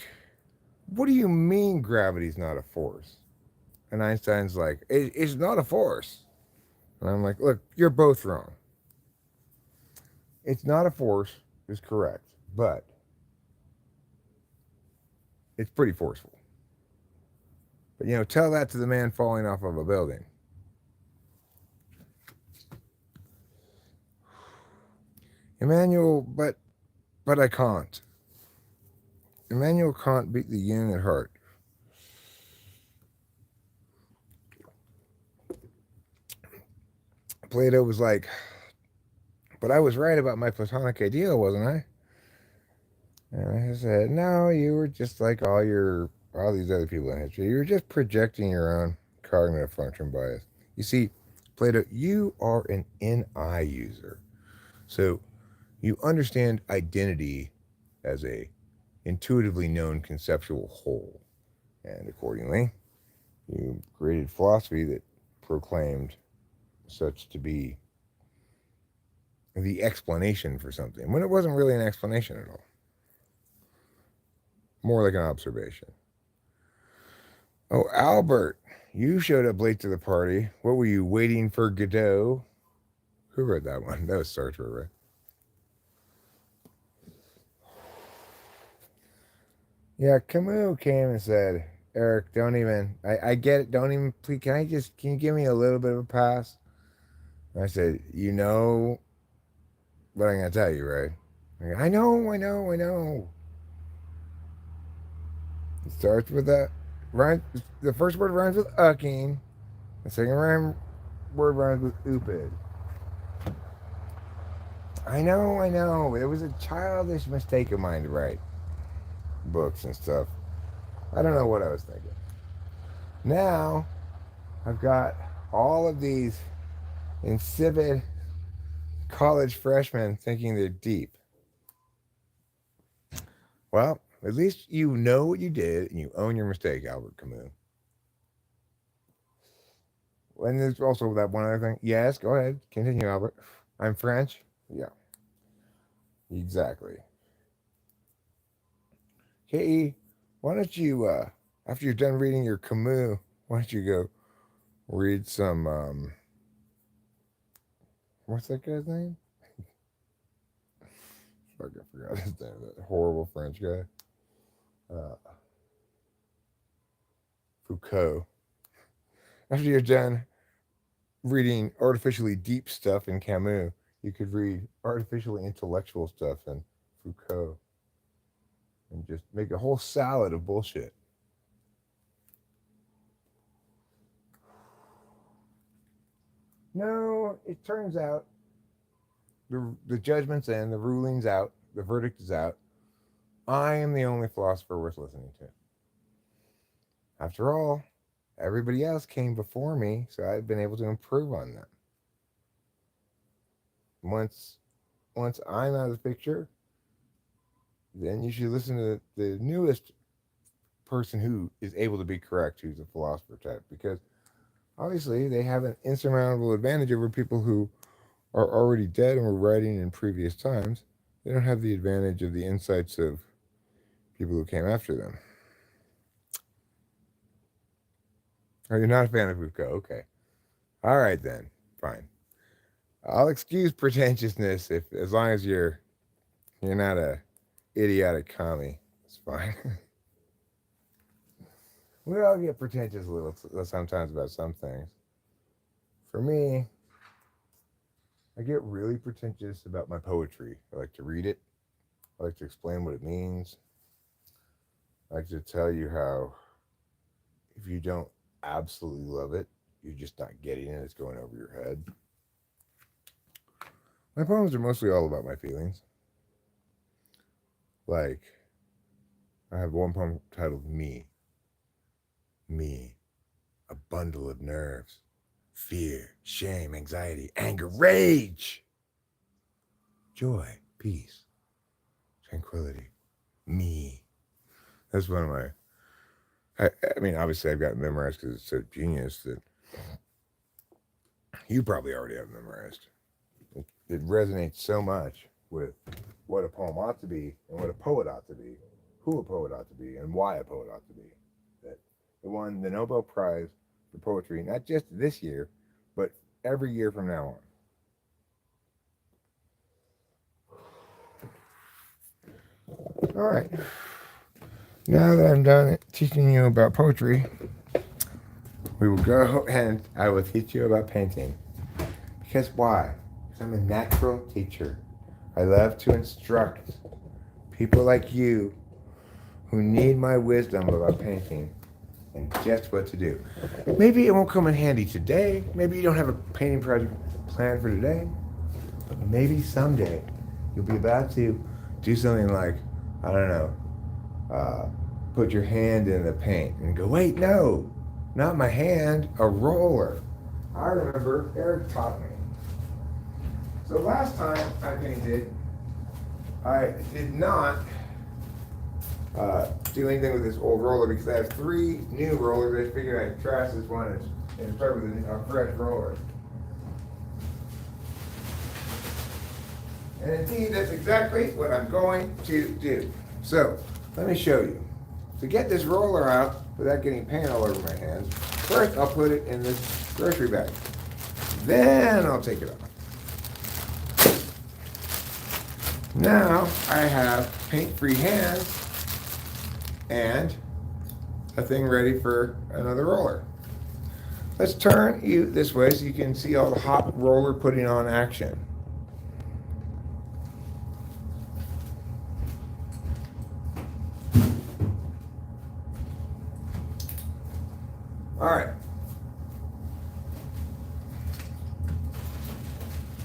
what do you mean gravity's not a force? And Einstein's like, it's not a force. And I'm like, look, you're both wrong. It's not a force is correct, but it's pretty forceful. But tell that to the man falling off of a building. Emmanuel, but I can't. Immanuel Kant beat the Jung at heart. Plato was like, but I was right about my Platonic ideal, wasn't I? And I said, no, you were just like all these other people in history. You were just projecting your own cognitive function bias. You see, Plato, you are an NI user. So you understand identity as a intuitively known conceptual whole. And accordingly, you created philosophy that proclaimed such to be the explanation for something, when it wasn't really an explanation at all. More like an observation. Oh, Albert, you showed up late to the party. What were you, waiting for Godot? Who wrote that one? That was Sartre, right? Yeah, Camus came and said, Eric, don't even, I get it, don't even, please, can you give me a little bit of a pass? And I said, you know what I'm going to tell you, right? I know. It starts with that, rhymes, the first word rhymes with ucking, the second word rhymes with upid. I know. It was a childish mistake of mine to write books and stuff. I don't know what I was thinking. Now, I've got all of these insipid college freshmen thinking they're deep. Well, at least you know what you did and you own your mistake, Albert Camus. And there's also that one other thing. Yes, go ahead. Continue, Albert. I'm French. Yeah, exactly. Hey, why don't you, after you're done reading your Camus, why don't you go read some, what's that guy's name? Fuck, I forgot his name. That horrible French guy. Uh, Foucault. After you're done reading artificially deep stuff in Camus, you could read artificially intellectual stuff in Foucault and just make a whole salad of bullshit. No, it turns out the judgment's in, the ruling's out, the verdict is out. I am the only philosopher worth listening to. After all, everybody else came before me, so I've been able to improve on them. Once once I'm out of the picture, then you should listen to the newest person who is able to be correct, who's a philosopher type, because obviously they have an insurmountable advantage over people who are already dead and were writing in previous times. They don't have the advantage of the insights of people who came after them. Oh, you're not a fan of Foucault? Okay. All right then. Fine. I'll excuse pretentiousness if as long as you're not a idiotic commie. It's fine. We all get pretentious a little sometimes about some things. For me, I get really pretentious about my poetry. I like to read it. I like to explain what it means. I like to tell you how if you don't absolutely love it, you're just not getting it. It's going over your head. My poems are mostly all about my feelings. Like, I have one poem titled Me. Me, a bundle of nerves, fear, shame, anxiety, anger, rage, joy, peace, tranquility. Me. That's one of my. I mean, obviously, I've got it memorized because it's so genius that you probably already have memorized. It resonates so much with what a poem ought to be and what a poet ought to be, who a poet ought to be, and why a poet ought to be. That it won the Nobel Prize for poetry, not just this year, but every year from now on. All right. Now that I'm done teaching you about poetry, we will go and I will teach you about painting. Because why? Because I'm a natural teacher. I love to instruct people like you who need my wisdom about painting and just what to do. Maybe it won't come in handy today. Maybe you don't have a painting project planned for today. But maybe someday you'll be about to do something like, I don't know, put your hand in the paint and go, wait, no, not my hand, a roller. I remember Eric taught me. So last time I painted, I did not do anything with this old roller because I have 3 new rollers. I figured I'd trash this one and start with a fresh roller. And indeed, that's exactly what I'm going to do. So, let me show you. To get this roller out without getting paint all over my hands, first I'll put it in this grocery bag. Then I'll take it off. Now I have paint-free hands and a thing ready for another roller. Let's turn you this way so you can see all the hot roller putting on action. All right.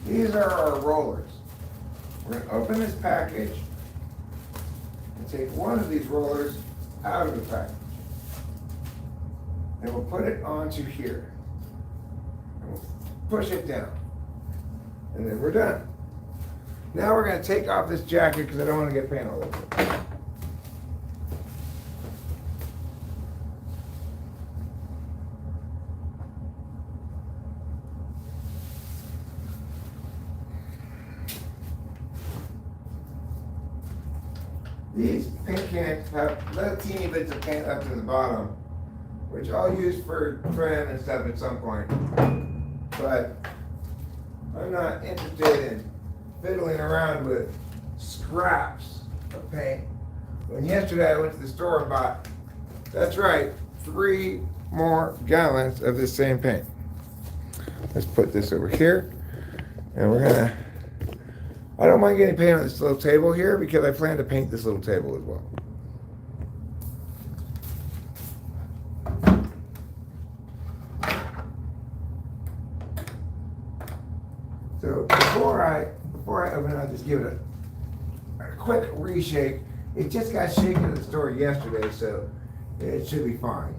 These are our rollers. We're going to open this package and take one of these rollers out of the package. And we'll put it onto here. And we'll push it down. And then we're done. Now we're going to take off this jacket because I don't want to get paint all over it. These paint cans have little teeny bits of paint up to the bottom, which I'll use for trim and stuff at some point. But I'm not interested in fiddling around with scraps of paint. When yesterday I went to the store and bought, that's right, 3 more gallons of this same paint. Let's put this over here, and we're gonna, I don't mind getting paint on this little table here because I plan to paint this little table as well. So before I open it, I'll just give it a quick reshake. It just got shaken at the store yesterday, so it should be fine.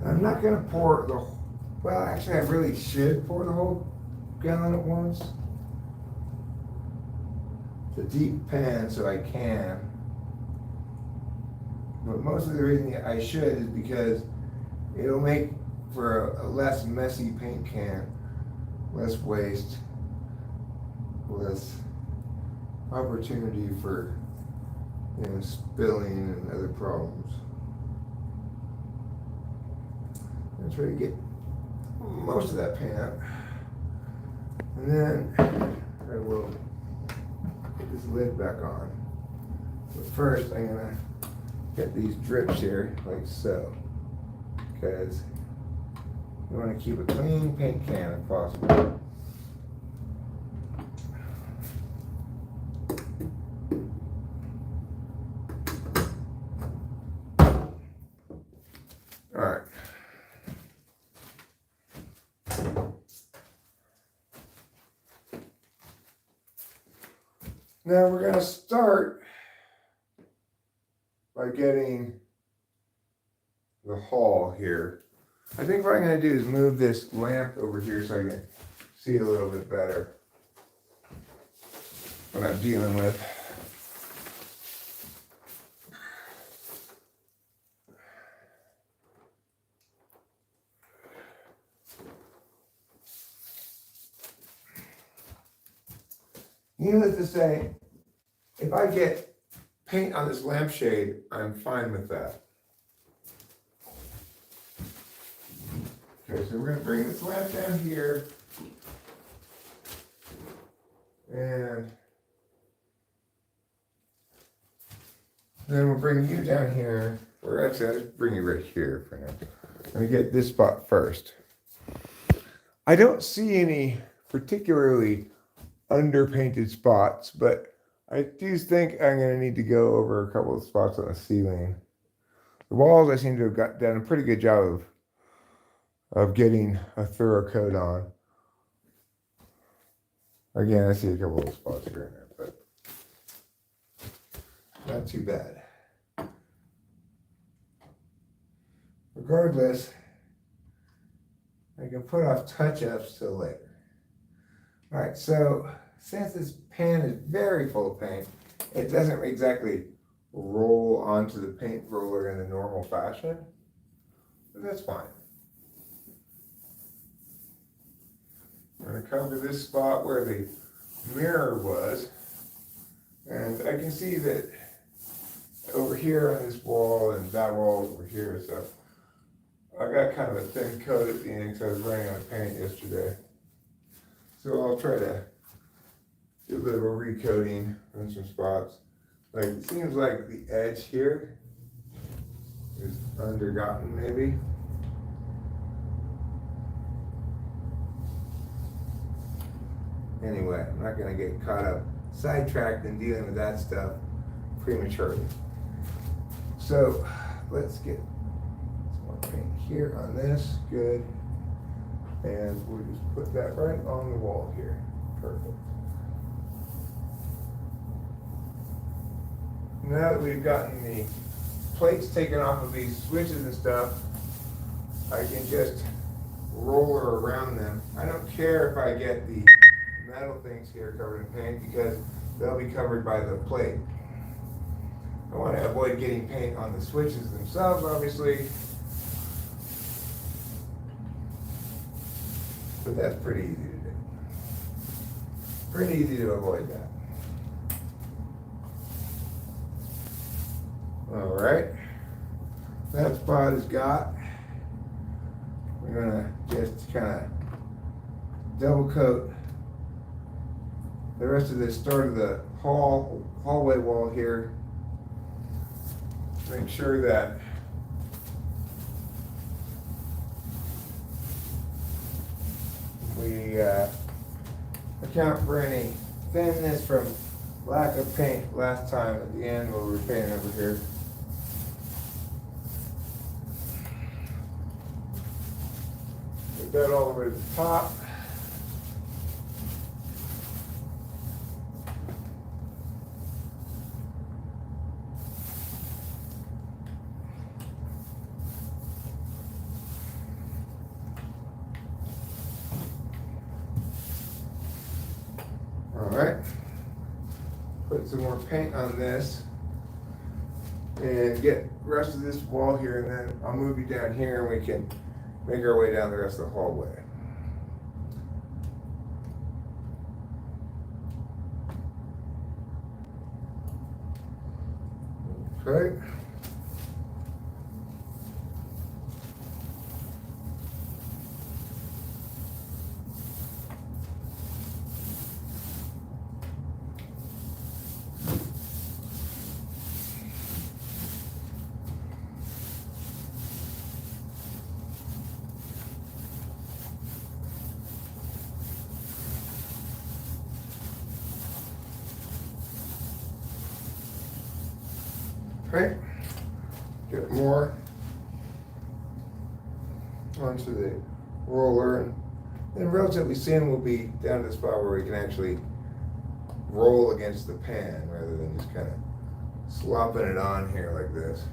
I'm not going to pour the, well, actually I really should pour the whole gallon at once. It's a deep pan, so I can. But most of the reason I should is because it'll make for a less messy paint can, less waste, less opportunity for, spilling and other problems. I'm try to get most of that paint out. And then I will put this lid back on. But first I'm gonna get these drips here, like so. Because You want to keep a clean paint can if possible. Alright. Now we're going to start by getting the hall here. I think what I'm going to do is move this lamp over here so I can see a little bit better what I'm dealing with. Needless to say, if I get paint on this lampshade, I'm fine with that. Okay, so we're going to bring this lamp down here. And then we'll bring you down here. Or actually, I'll just bring you right here for now. Let me get this spot first. I don't see any particularly underpainted spots, but I do think I'm going to need to go over a couple of spots on the ceiling. The walls I seem to have done a pretty good job of getting a thorough coat on. Again, I see a couple of spots here and there, but not too bad. Regardless, I can put off touch-ups till later. All right, so since this pan is very full of paint, it doesn't exactly roll onto the paint roller in the normal fashion, but that's fine. I'm going to cover this spot where the mirror was, and I can see that over here on this wall and that wall over here, so I got kind of a thin coat at the end because I was running out of paint yesterday. So I'll try to do a bit of a recoating on some spots. Like, it seems like the edge here is undergotten maybe. Anyway, I'm not going to get caught up, sidetracked in dealing with that stuff prematurely. So let's get some more paint here on this. Good. And we'll just put that right on the wall here. Perfect. Now that we've gotten the plates taken off of these switches and stuff, I can just roller around them. I don't care if I get the metal things here covered in paint because they'll be covered by the plate. I want to avoid getting paint on the switches themselves, obviously. But that's pretty easy to do. Pretty easy to avoid that. All right. That spot is got. We're gonna just kind of double coat the rest of this start of the hallway wall here. Make sure that we account for any thinness from lack of paint last time at the end when we were painting over here. Get that all the way to the top. Alright, put some more paint on this and get the rest of this wall here, and then I'll move you down here and we can make our way down the rest of the hallway. Okay. Okay, get more onto the roller, and then relatively soon we'll be down to the spot where we can actually roll against the pan rather than just kind of slopping it on here like this.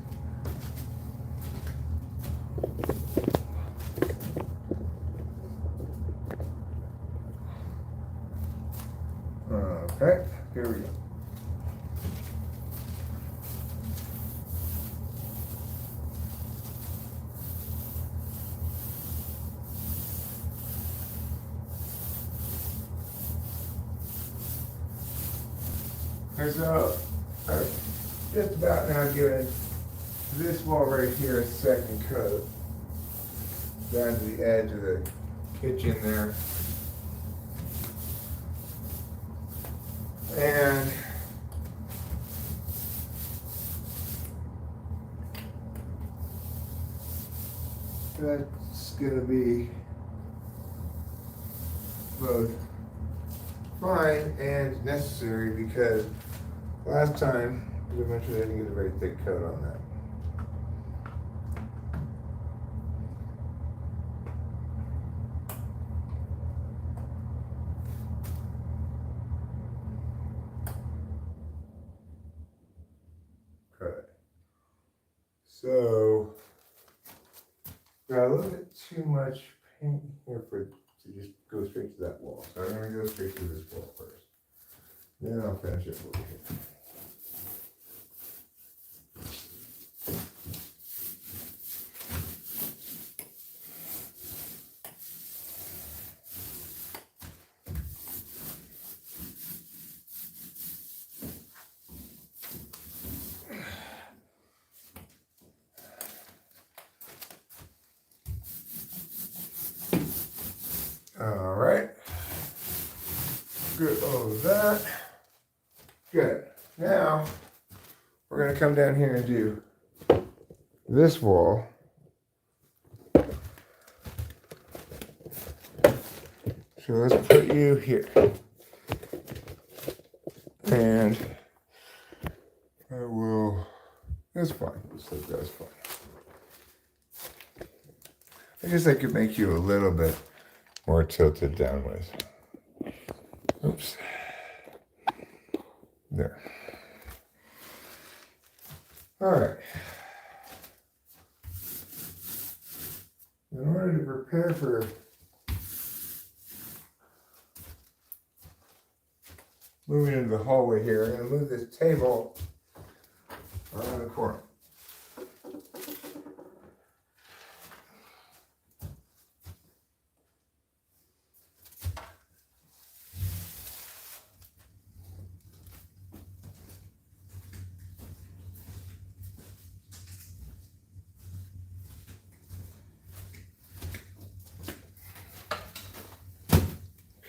Okay, here we go. And so I've just about now given this wall right here a second coat down to the edge of the kitchen there. And that's gonna be both fine and necessary because last time, as I mentioned, I didn't get a very thick coat on that. Okay. So, got a little bit too much paint here to just go straight to that wall. So I'm gonna go straight to this wall first. Then I'll finish it over here. All right. Good. All of that. Good. Now we're going to come down here and do this wall. So let's put you here. And I will. That's fine. Just like that's fine. I guess I could make you a little bit more tilted downwards. Oops. There. All right. In order to prepare for moving into the hallway here, I'm going to move this table around the corner.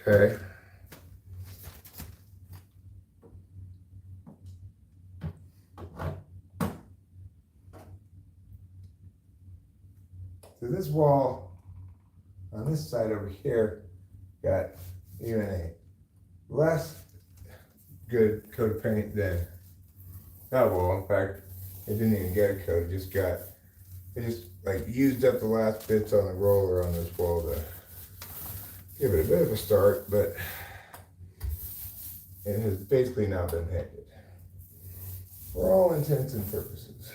Okay. So this wall on this side over here got even a less good coat of paint than that wall. In fact, it didn't even get a coat. It just like used up the last bits on the roller on this wall to give it a bit of a start, but it has basically not been painted for all intents and purposes.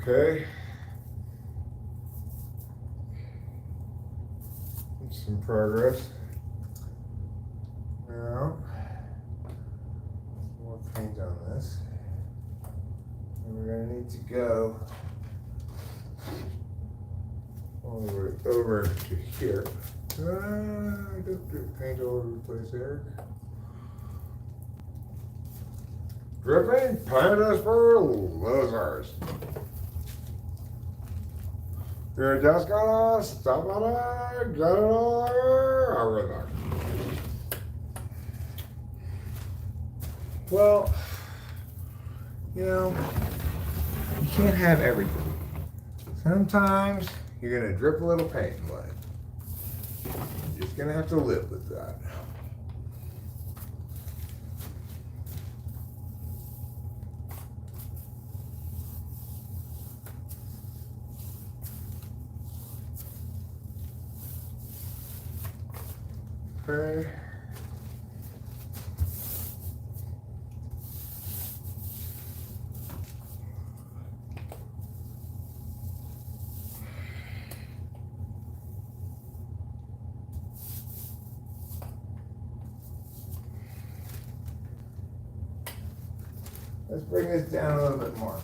Okay. Some progress. Now, more paint on this. And we're going to need to go all the way over to here. Don't get paint all over the place, Eric. Dripping pandas for losers. You're just gonna stop on it, get it all over there. Well, you know, you can't have everything. Sometimes you're gonna drip a little paint in mud. You're just gonna have to live with that. Okay. Let's bring this down a little bit more.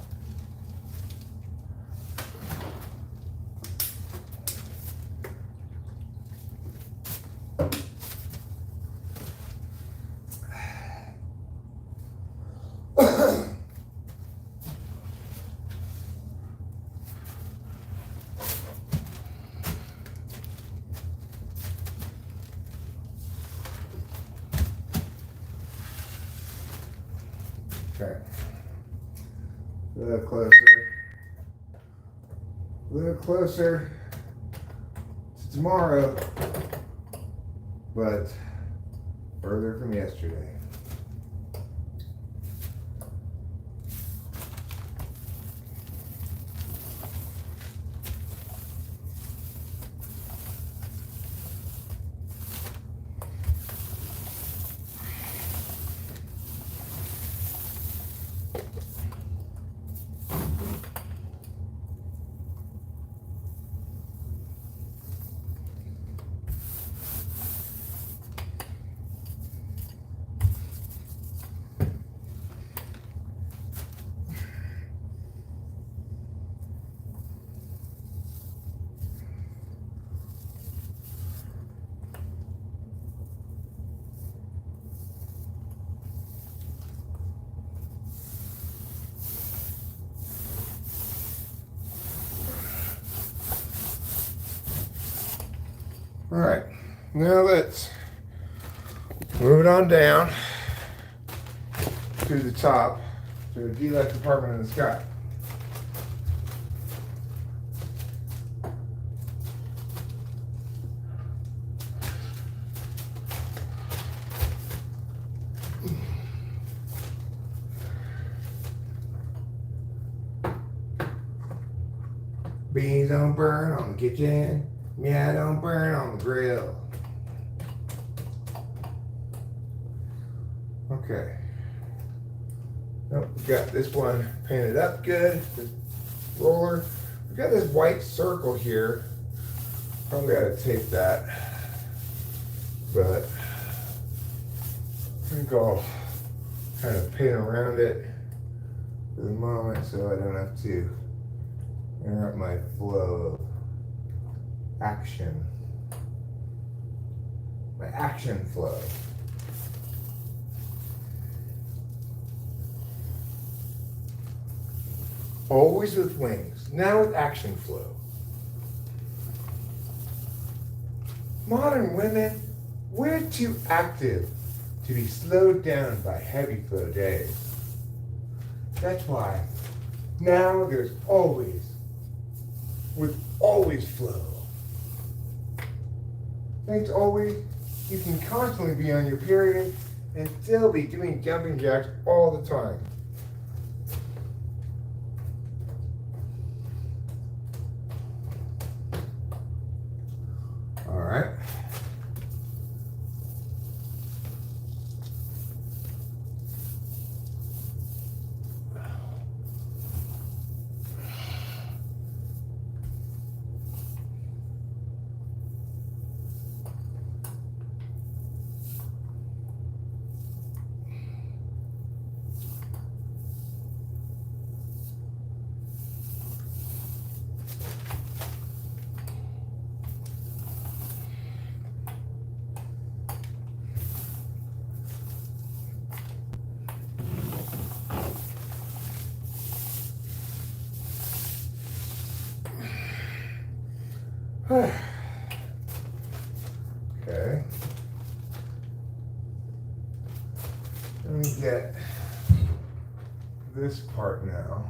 Okay. A little closer. A little closer to tomorrow, but further from yesterday. All right, now let's move it on down to the top, to the deluxe apartment in the sky. Beans don't burn on the kitchen. Yeah, don't burn on the grill. Okay. Nope, we got this one painted up good. This roller. We got this white circle here. Probably gotta tape that. But I think I'll kind of paint around it for the moment so I don't have to interrupt my flow of action. My action flow. Always with wings, now with action flow. Modern women, we're too active to be slowed down by heavy flow days. That's why now there's always, with always flow. Thanks always, you can constantly be on your period and still be doing jumping jacks all the time. All right. Okay. Let me get this part now.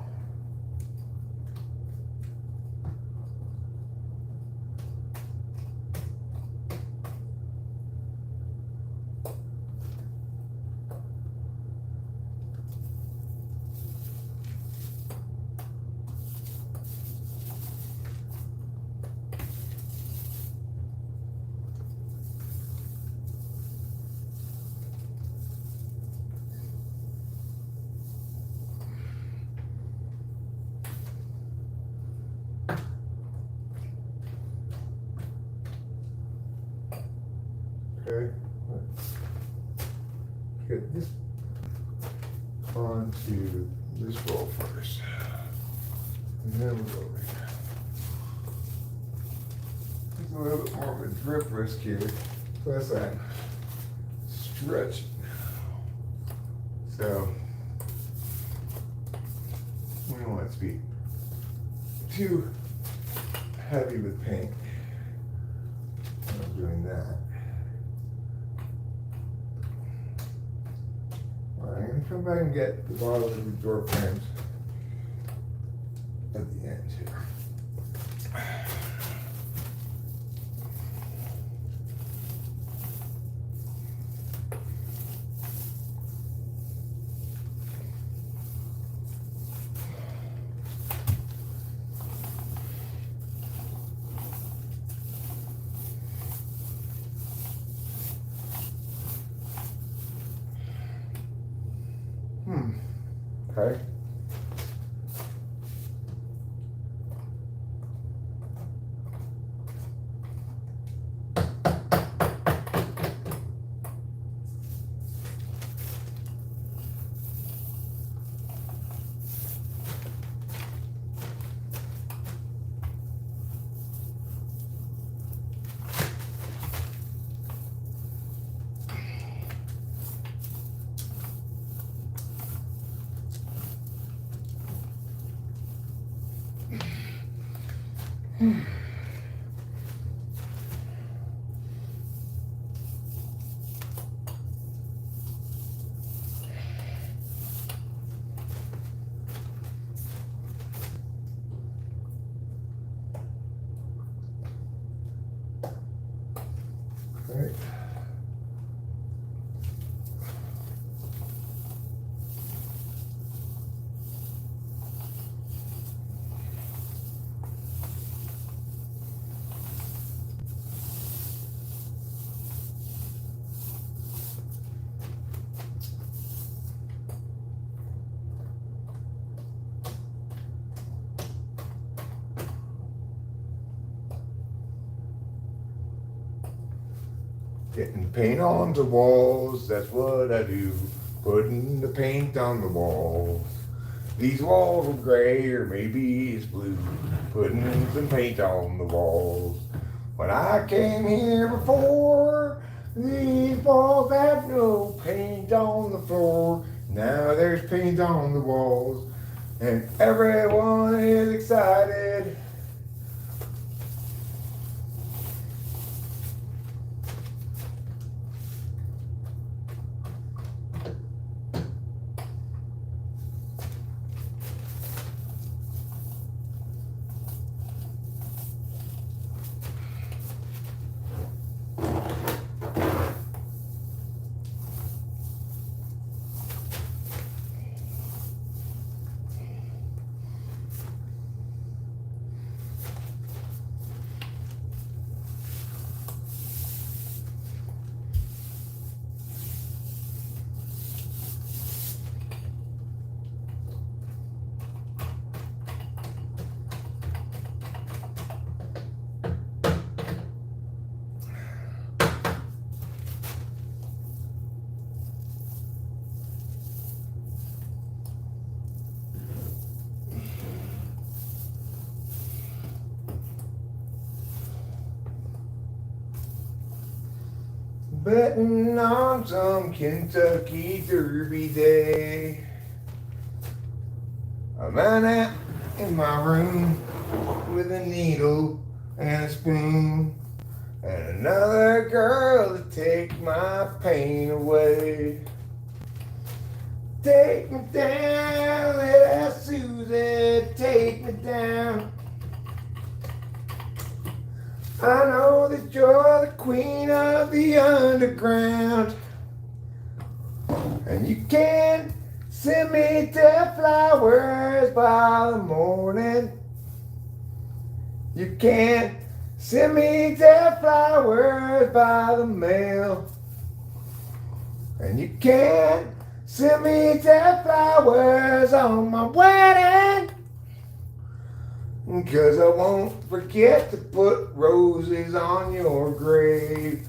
Okay, let's get this onto this roll first. And then we'll go over here. There's a little bit more of a drip risk here. Plus I'm stretching. So we don't want it to be too heavy with paint. I'm doing that. I'm going to come back and get the bottom of the door frames at the end here. Okay. Right. Getting paint on the walls, that's what I do. Putting the paint on the walls. These walls are gray or maybe it's blue. Putting some paint on the walls. When I came here before, these walls had no paint on the floor. Now there's paint on the walls, and everyone is excited. Betting on some Kentucky Derby day. I'm out in my room with a needle and a spoon, and another girl to take my pain away. Take me down, little Susie, take me down. I know that you're the queen of the underground, and you can send me to flowers by the morning. You can send me to flowers by the mail, and you can send me to flowers on my wedding, 'cause I won't forget to put roses on your grave.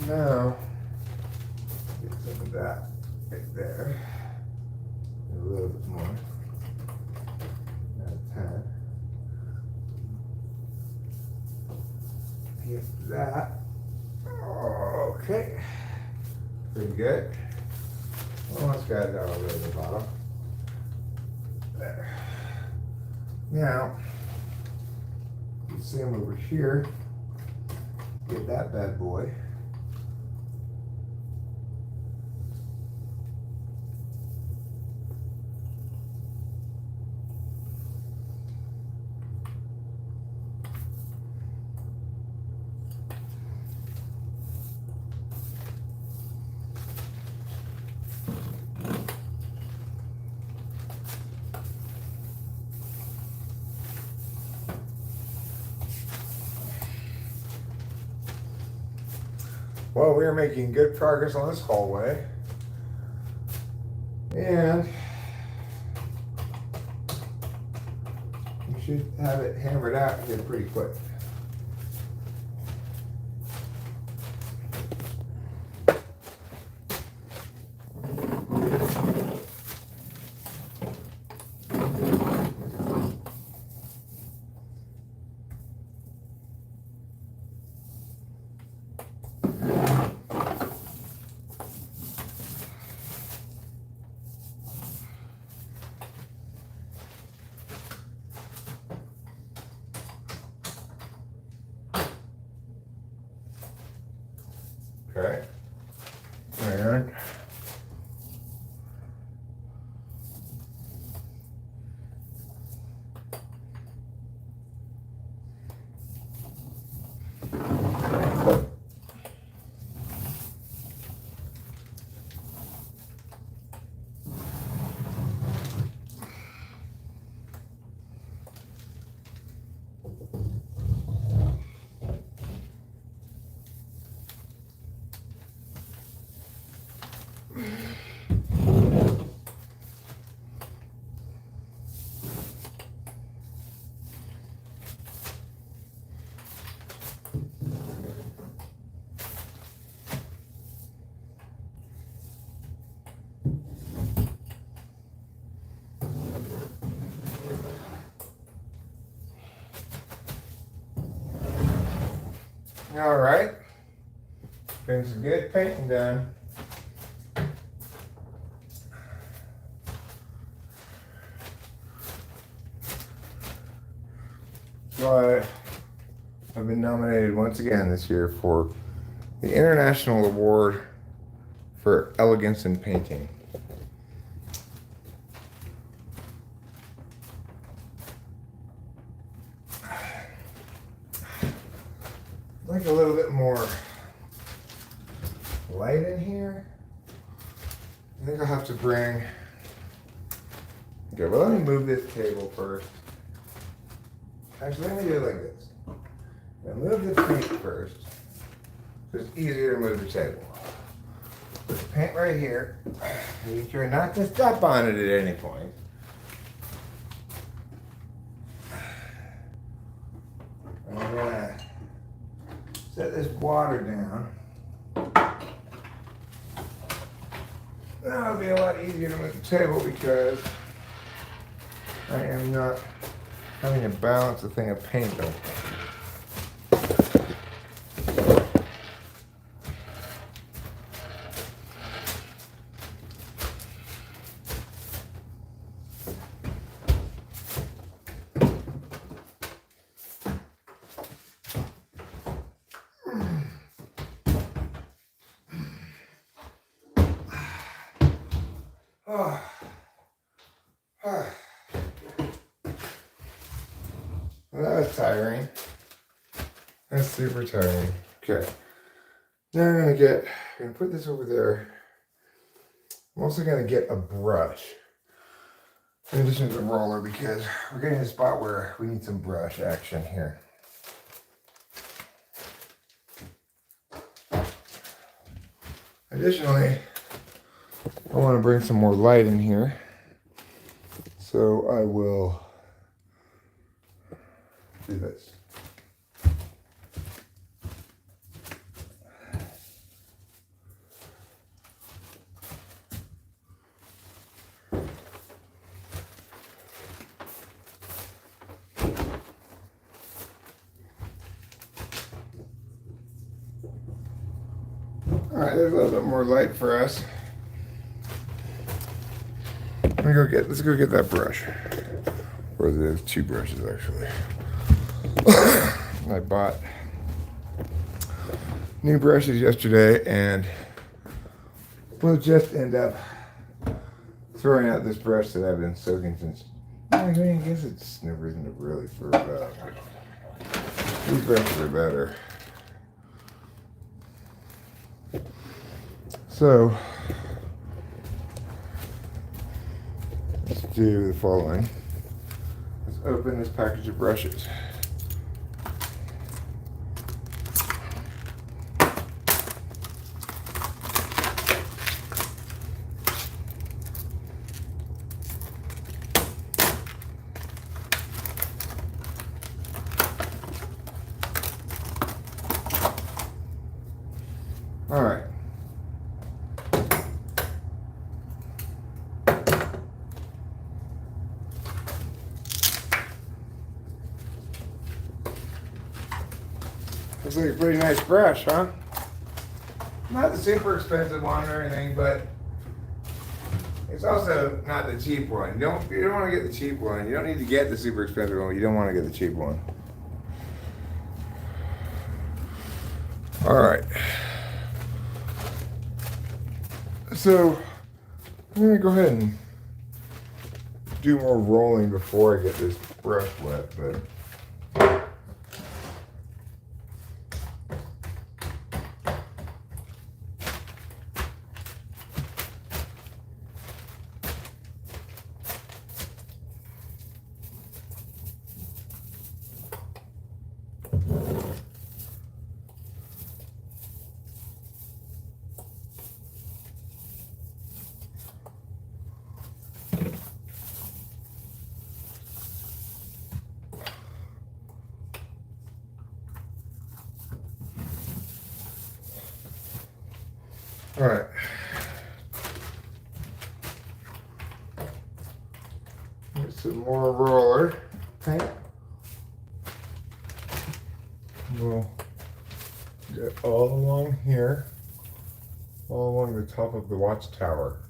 Now, get some of that right there. A little bit more. That's 10. Get that. Okay. Pretty good. Almost got it all the way to the bottom. There. Now, you see him over here. Get that bad boy. Well, we are making good progress on this hallway, and you should have it hammered out here pretty quick. Okay. And all right, getting some good painting done. So I've been nominated once again this year for the International Award for Elegance in Painting. I'd like a little bit more light in here. I think I'll have to bring. Okay, well, let me move this table first. Actually, let me do it like this. Now move this paint first. It's easier to move the table. Put the paint right here. Make sure not to step on it at any point. I'm gonna set this water down. That'll be a lot easier to move the table because I am not having to balance a thing of paint over. Oh. Well, that was tiring. That's super tiring. Okay. Now I'm gonna put this over there. I'm also gonna get a brush in addition to the roller because we're getting to a spot where we need some brush action here. Additionally, I want to bring some more light in here, so I will do this. All right, there's a little bit more light for us. Let's go get that brush. Or there's two brushes actually. I bought new brushes yesterday and we'll just end up throwing out this brush that I've been soaking since. I guess it's no reason to really throw it out. These brushes are better. So let's do the following. Let's open this package of brushes. All right. Looks like a pretty nice brush, huh? Not the super expensive one or anything, but it's also not the cheap one. You don't want to get the cheap one. You don't need to get the super expensive one, but you don't want to get the cheap one. All right. So I'm gonna go ahead and do more rolling before I get this brush wet, but all right. Get some more roller paint. We'll get all along here, all along the top of the watchtower.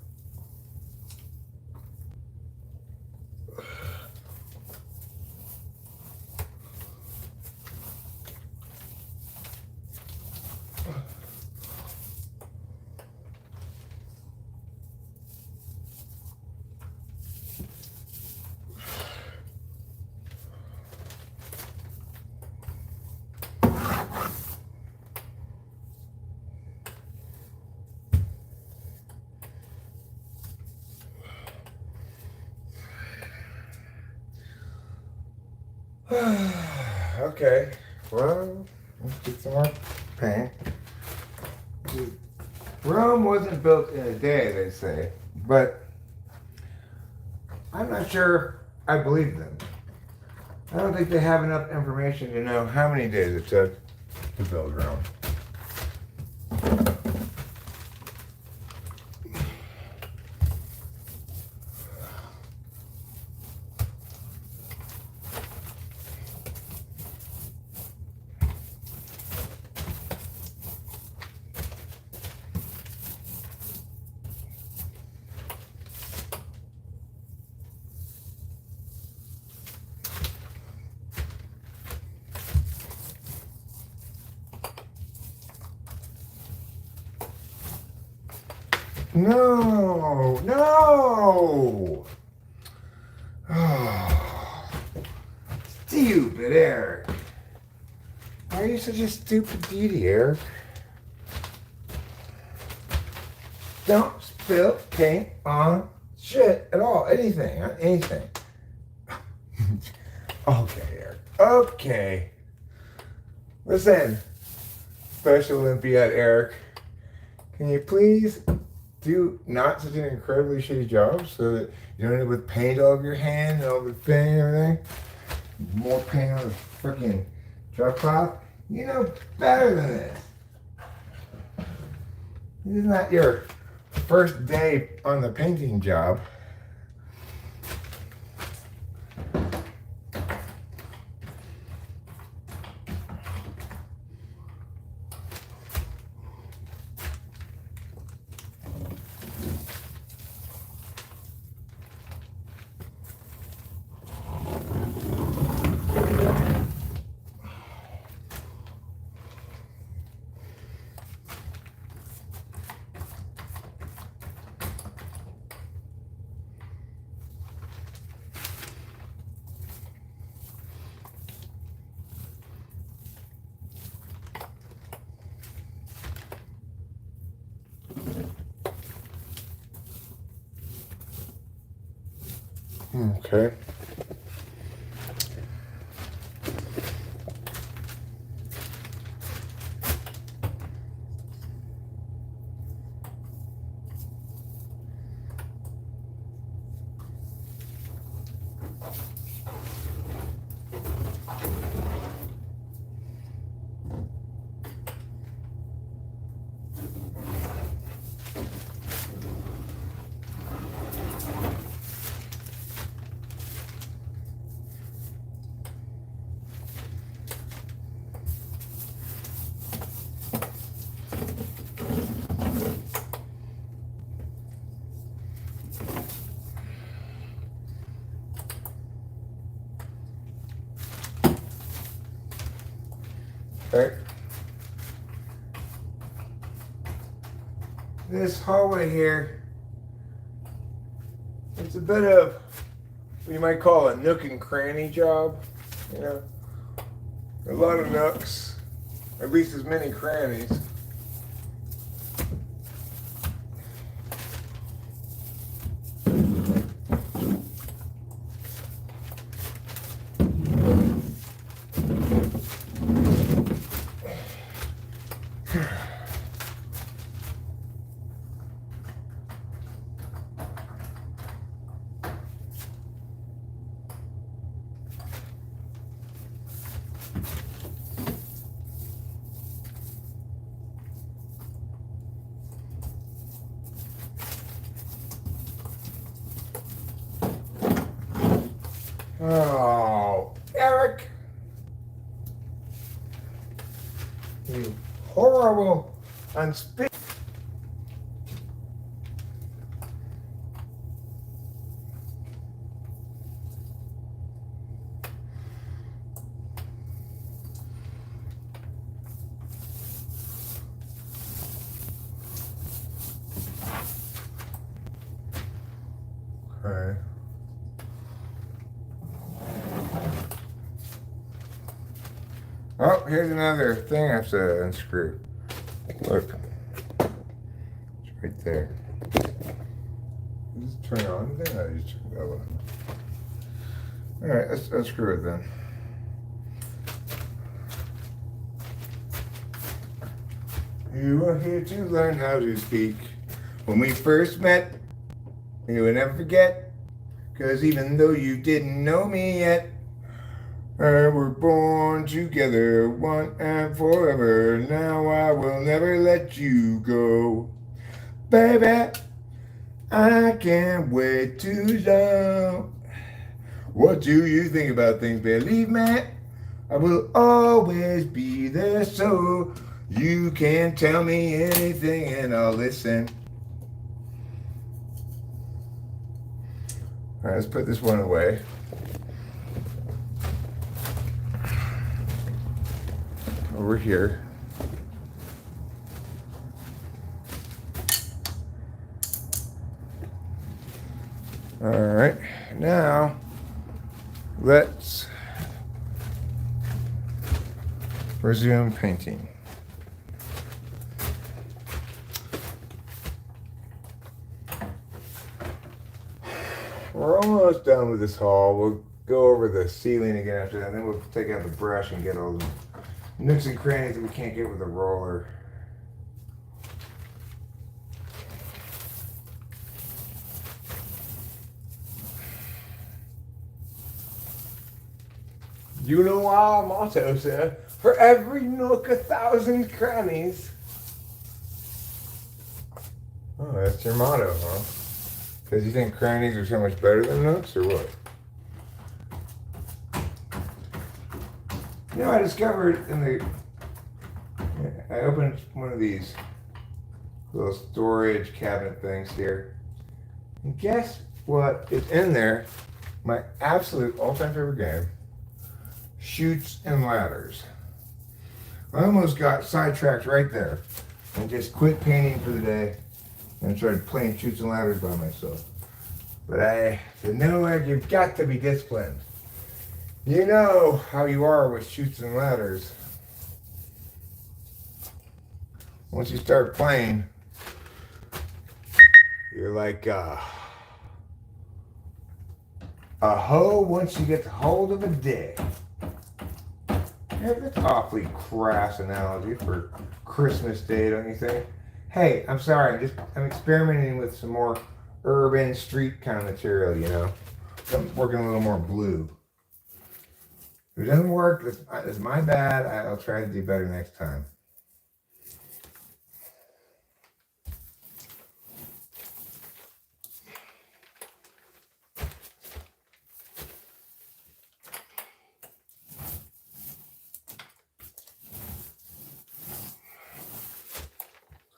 Okay, well, let's get some more paint. Rome wasn't built in a day, they say, but I'm not sure I believe them. I don't think they have enough information to know how many days it took to build Rome. No, no! Oh, stupid Eric. Why are you such a stupid beauty, Eric? Don't spill paint on shit at all. Anything, anything. Okay, Eric. Okay. Listen, Special Olympiad Eric, can you please do not such an incredibly shitty job so that you don't end up with paint all over your hand and all the thing and everything? More paint on the freaking drop cloth? You know better than this. This is not your first day on the painting job. Okay. Okay. This hallway here, it's a bit of what you might call a nook and cranny job, you know. A lot of nooks, at least as many crannies. Oh, Eric! You horrible, unspeakable. Okay. Oh, here's another thing I have to unscrew. Look. It's right there. Does it turn on then? I just turned that on. Alright, let's unscrew it then. You are here to learn how to speak. When we first met, you will never forget. 'Cause even though you didn't know me yet, we're born together, one and forever. Now I will never let you go. Baby, I can't wait to know. What do you think about things? Believe me, I will always be there, so you can tell me anything and I'll listen. All right, let's put this one away. Over here. All right, now let's resume painting. We're almost done with this hall. We'll go over the ceiling again after that, and then we'll take out the brush and get all the nooks and crannies that we can't get with a roller. You know our motto, sir. For every nook, 1,000 crannies. Oh, that's your motto, huh? Because you think crannies are so much better than nooks, or what? You know, I discovered I opened one of these little storage cabinet things here. And guess what is in there? My absolute all-time favorite game. Chutes and Ladders. I almost got sidetracked right there and just quit painting for the day and started playing Chutes and Ladders by myself. But I said, no, Ed, you've got to be disciplined. You know how you are with Chutes and Ladders. Once you start playing, you're like a hoe once you get hold of a dick. Yeah, that's an awfully crass analogy for Christmas Day, don't you think? Hey, I'm sorry, I'm experimenting with some more urban street kind of material, you know. I'm working a little more blue. If it doesn't work, it's my bad. I'll try to do better next time.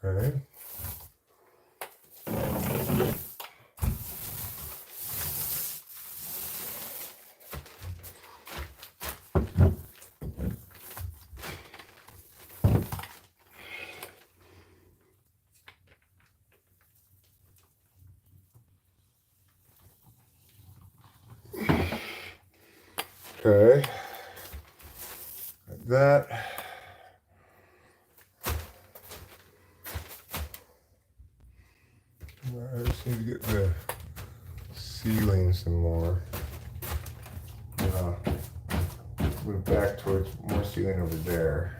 Okay. Okay. Like that. I just need to get the ceiling some more. Move back towards more ceiling over there.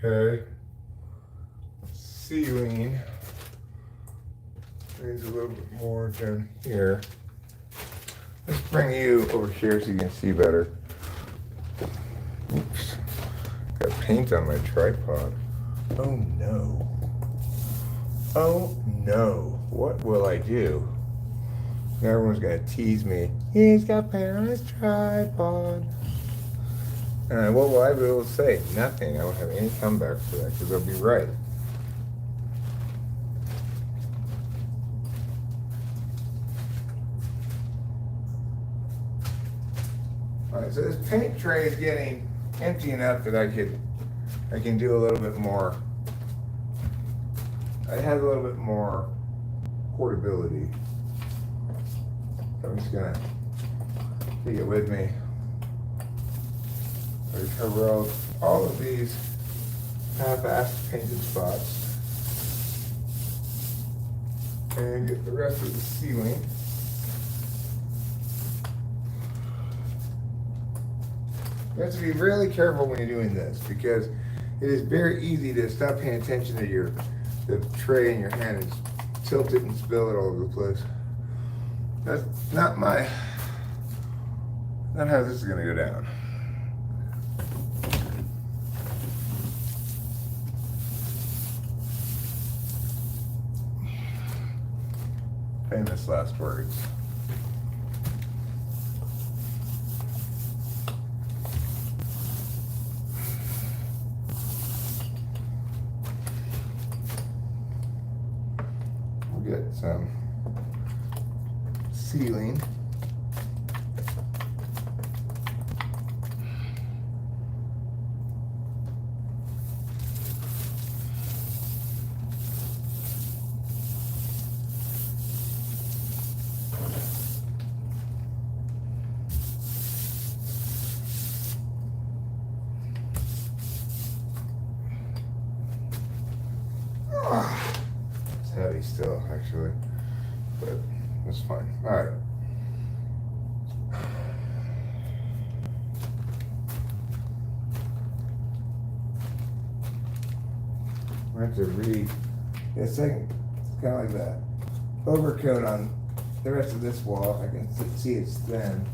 Okay, ceiling needs a little bit more down here. Let's bring you over here so you can see better. Oops, got paint on my tripod. Oh no. Oh no, what will I do? Everyone's gonna tease me. He's got paint on his tripod. And what will I be able to say? Nothing. I won't have any comebacks for that because they'll be right. Alright, so this paint tray is getting empty enough that I can do a little bit more. I have a little bit more portability. So I'm just gonna take it with me. I cover all of these half-assed painted spots and get the rest of the ceiling. You have to be really careful when you're doing this because it is very easy to stop paying attention to the tray in your hand and tilt it and spill it all over the place. That's not how this is gonna go down. Famous last words. We'll get some ceiling. It's heavy still, actually, but it's fine. All right. We have to it's kind of like that overcoat on the rest of this wall. I can see it's thin.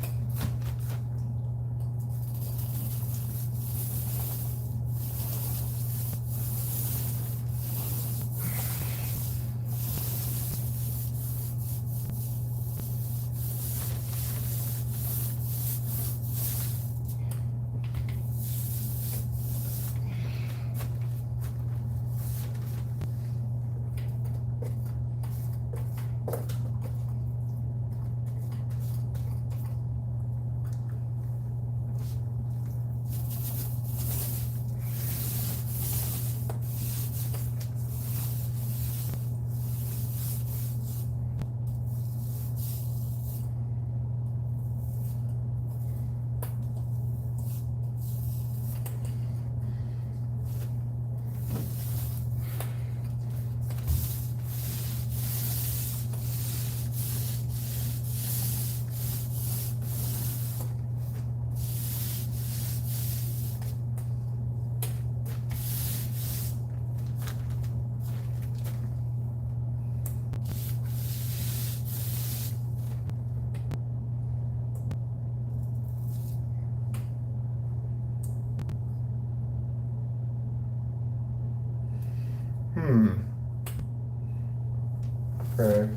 Okay.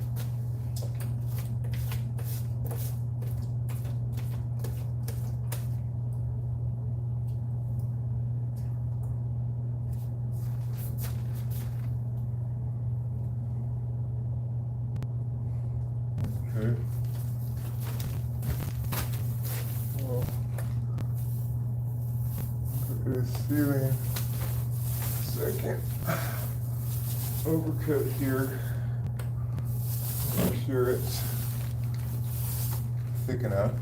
Okay. Well, look at the ceiling. Second overcoat here. Make sure it's thick enough.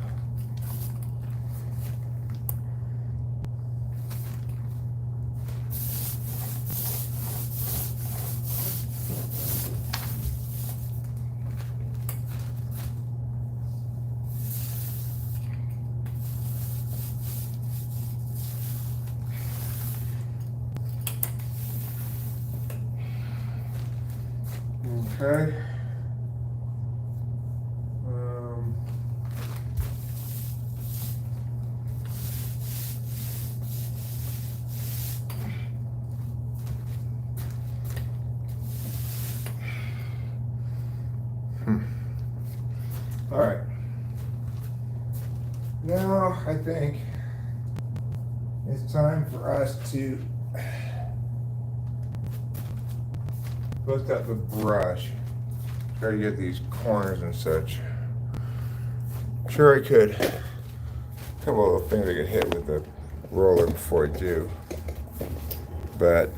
Okay. All right. Now I think it's time for us to bust up the brush. Try to get these corners and such. Sure, I could. A couple of things I could hit with the roller before I do, but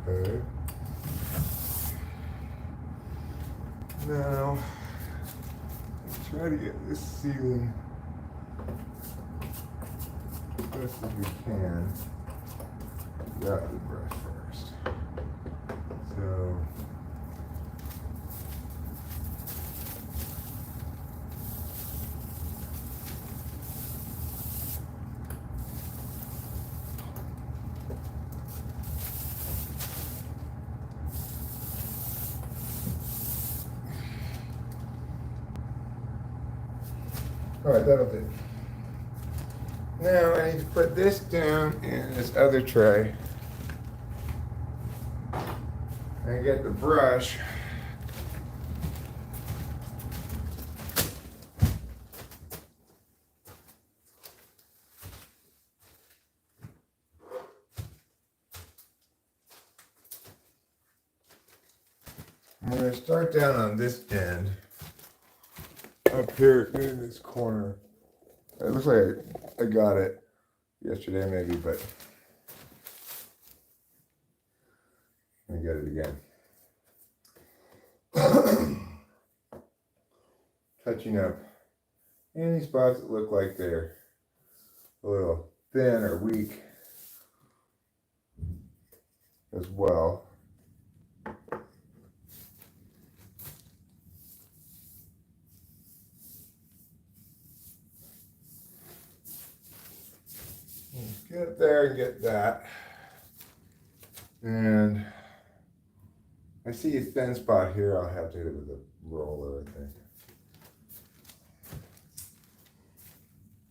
okay. Now, try to get this ceiling as best as we can. Got the brush first. So, all right, that'll do. Now I need to put this down in this other tray and get the brush. I'm going to start down on this end. Up here in this corner. It looks like I got it yesterday maybe, but let me get it again. Touching up any spots that look like they're a little thin or weak as well. Get up there and get that. And I see a thin spot here. I'll have to hit it with a roller, I think.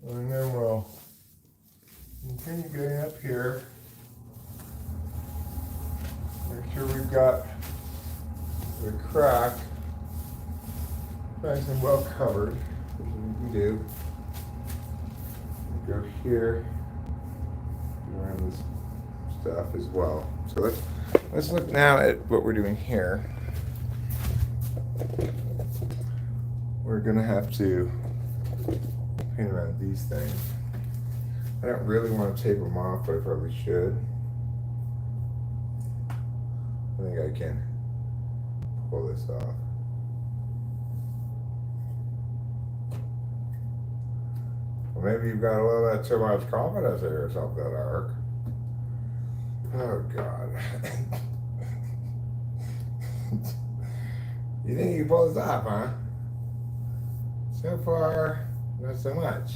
And then we'll continue getting up here. Make sure we've got the crack nice and well covered, which we can do. Go here. Around this stuff as well. So let's look now at what we're doing here. We're gonna have to paint around these things. I don't really want to tape them off, but I probably should. I think I can pull this off. Maybe you've got a little of that too much confidence in yourself, that arc. Oh, God. You think you can pull this off, huh? So far, not so much.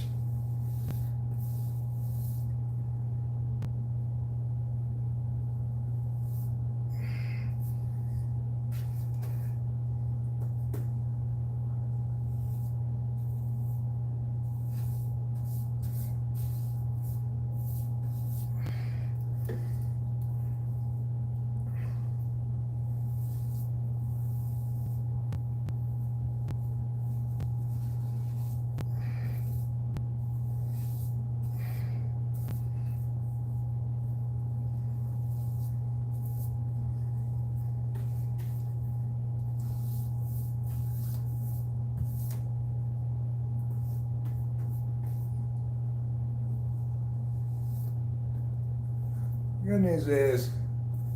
The good news is,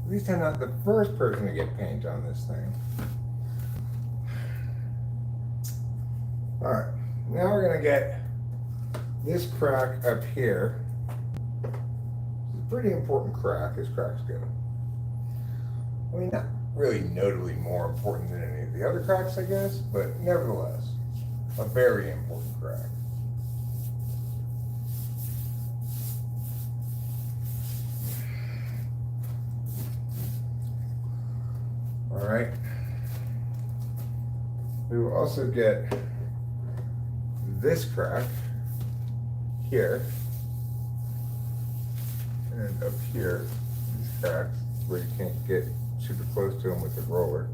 at least I'm not the first person to get paint on this thing. Alright, now we're going to get this crack up here is a pretty important crack as cracks go. I mean, not really notably more important than any of the other cracks, I guess, but nevertheless, a very important crack. All right. We will also get this crack here and up here, these cracks where you can't get super close to them with the roller.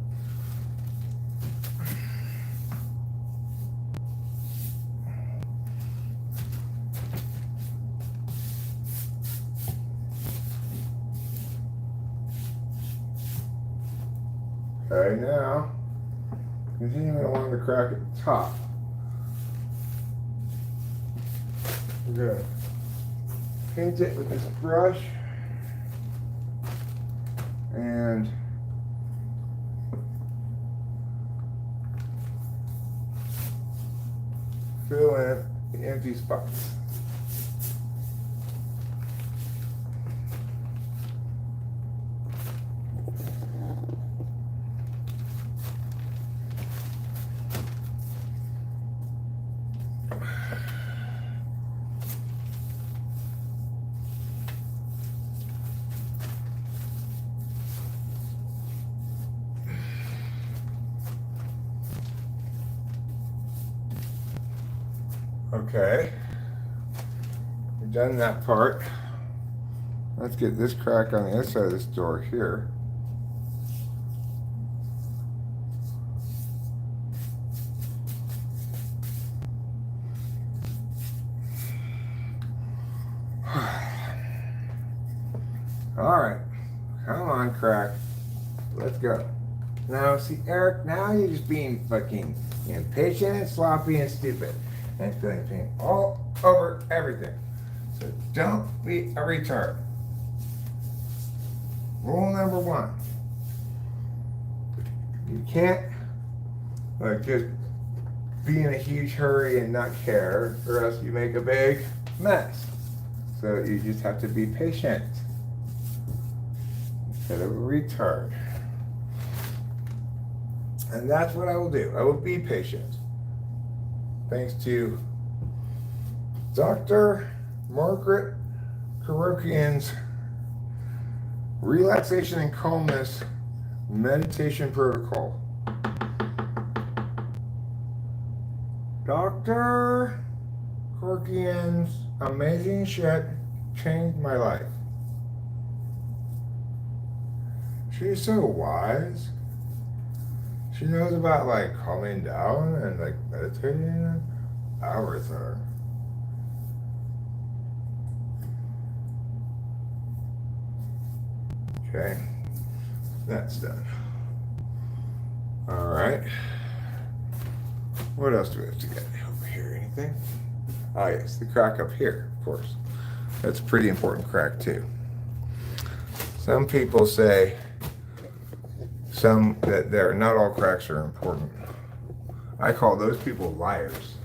Okay, now continuing along the crack at the top. We're gonna paint it with this brush and fill in the empty spots. Okay, we've done that part. Let's get this crack on the other side of this door here. All right, come on, crack. Let's go. Now, see, Eric, now you're just being fucking impatient and sloppy and stupid. And spilling paint all over everything. So don't be a retard. Rule number 1. You can't just be in a huge hurry and not care, or else you make a big mess. So you just have to be patient instead of a retard. And that's what I will do. I will be patient. Thanks to Dr. Margaret Kerokian's Relaxation and Calmness Meditation Protocol. Dr. Kerokian's amazing shit changed my life. She's so wise. She knows about like calming down and like meditating. Everything. Okay, that's done. All right. What else do we have to get over here? Anything? Ah, yes, the crack up here, of course. That's a pretty important crack too. Some people say that not all cracks are important. I call those people liars.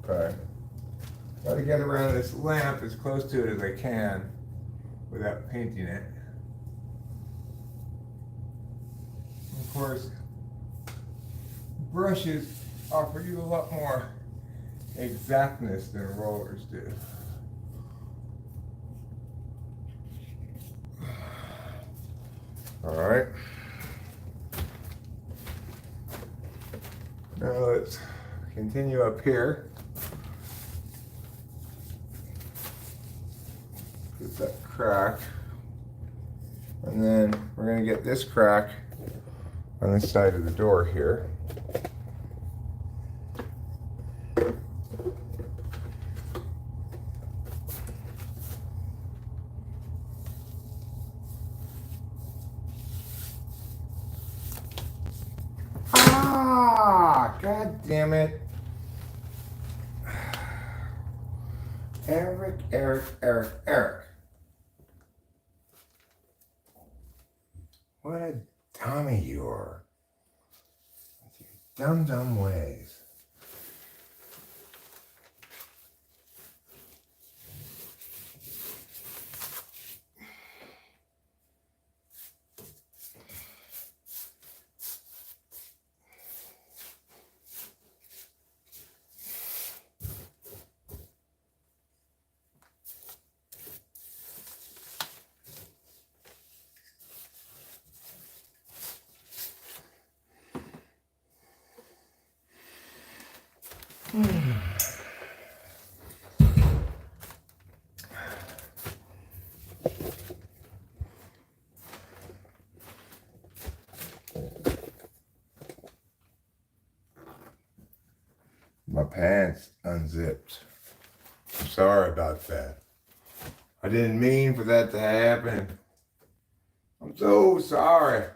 Okay. Try to get around this lamp as close to it as I can without painting it. Of course, brushes offer you a lot more exactness than rollers do. All right. Now let's continue up here. get that crack. And then we're going to get this crack on this side of the door here. Ah, God damn it. Eric. What a dummy you are. With your dumb ways. My pants unzipped. I'm sorry about that. I didn't mean for that to happen. I'm so sorry.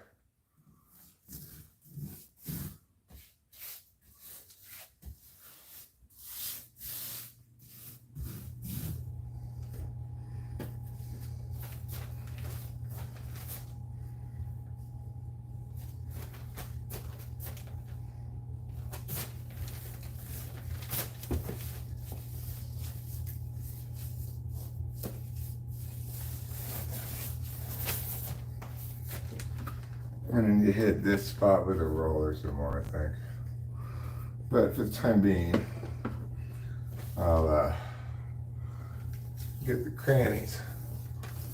I need to hit this spot with a roller some more, I think. But for the time being, I'll get the crannies.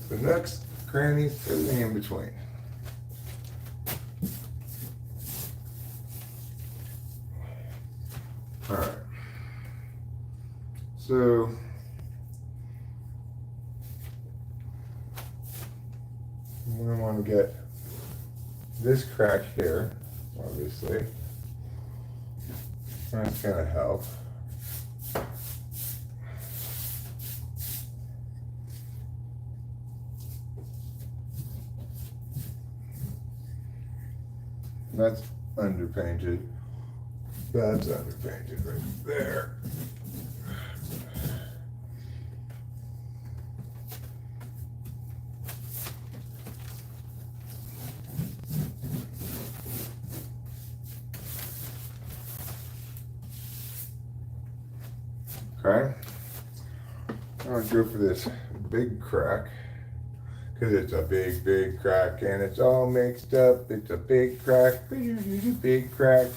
The nooks, crannies, everything in between. Alright. So, I'm going to want to get this crack here, obviously. That's going to help. That's underpainted. That's underpainted right there. Okay, I'm gonna go for this big crack because it's a big crack and it's all mixed up. It's a big crack, big crack.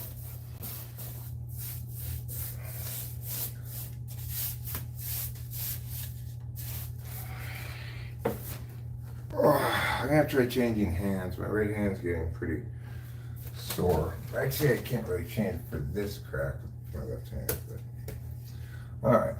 Oh, I'm gonna try changing hands. My right hand's getting pretty sore. Actually, I can't really change for this crack with my left hand. But all right.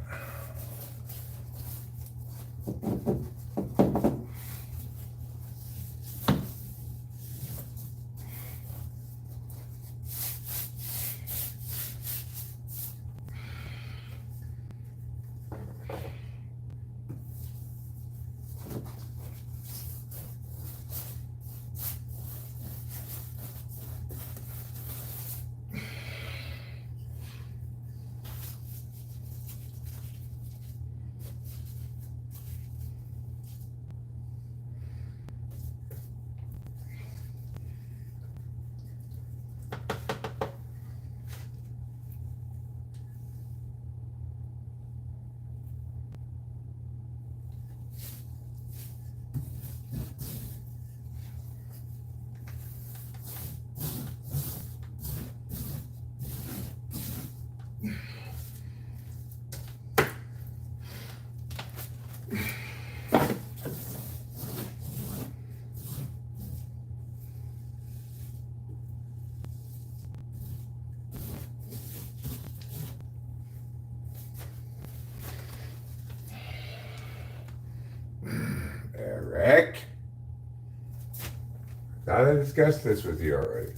Thought I discussed this with you already.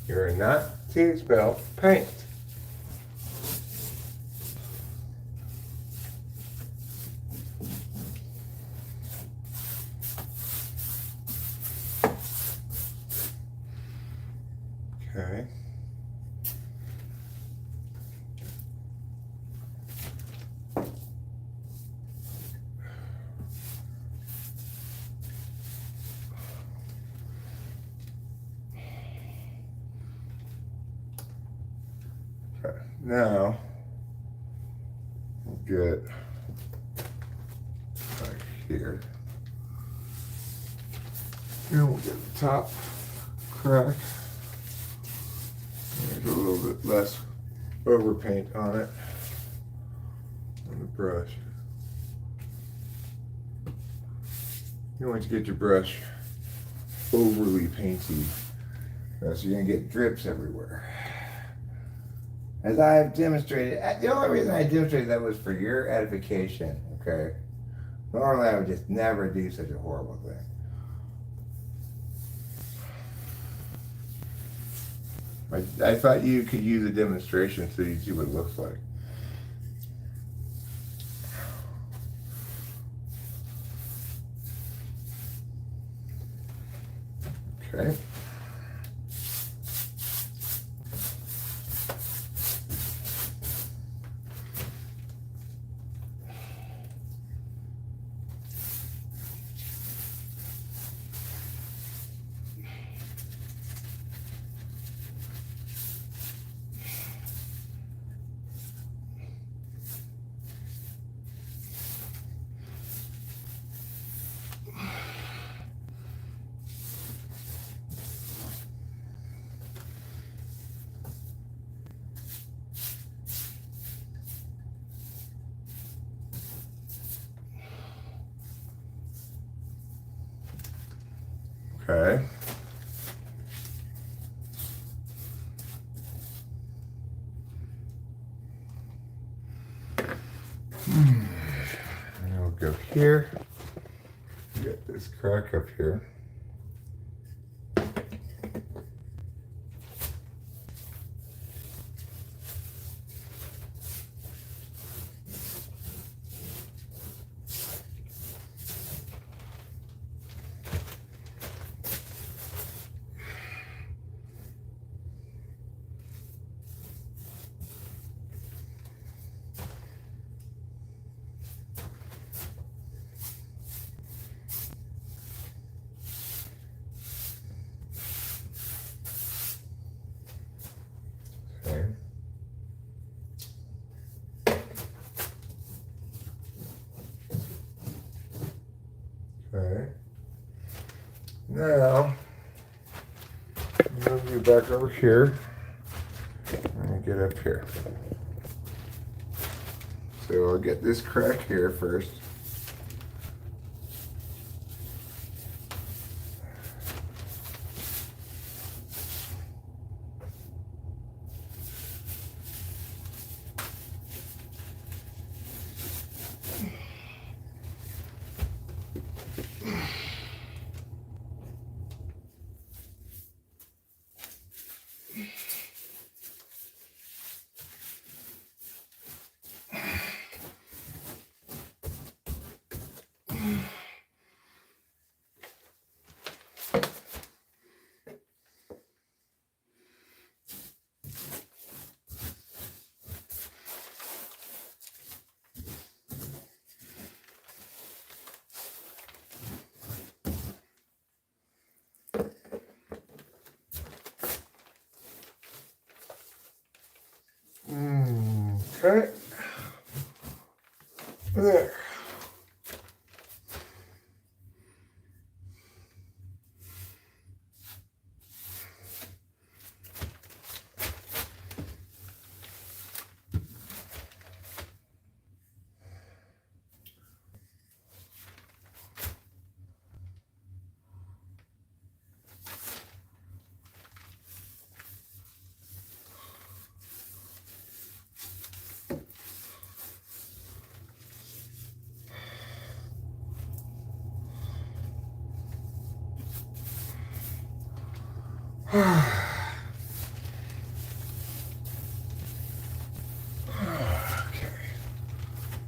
You're not to spell paint. Okay. Now, we'll get right here. And we'll get the top crack. There's a little bit less overpaint on it on the brush. You don't want to get your brush overly painty, or else you're going to get drips everywhere. As I've demonstrated, the only reason I demonstrated that was for your edification, okay? Normally I would just never do such a horrible thing. I thought you could use a demonstration so you see what it looks like. Okay. Okay. And we'll go here. Get this crack up here. Okay. Okay. Now, move you back over here and get up here. So I'll get this crack here first. Okay. There.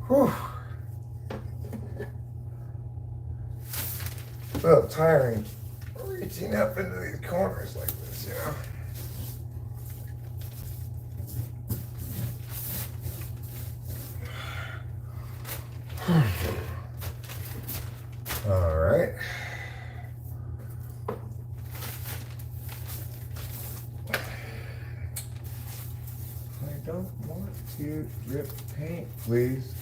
Whew. A little tiring reaching up into these corners like this, you know. All right. I don't want to drip paint, please.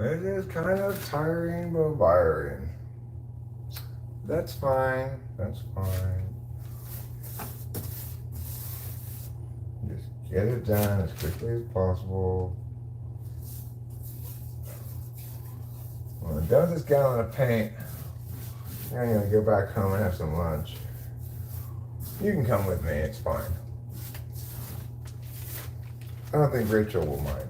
It is kind of tiring but wiring. That's fine. That's fine. Just get it done as quickly as possible. When I'm done with this gallon of paint, I'm gonna go back home and have some lunch. You can come with me, it's fine. I don't think Rachel will mind.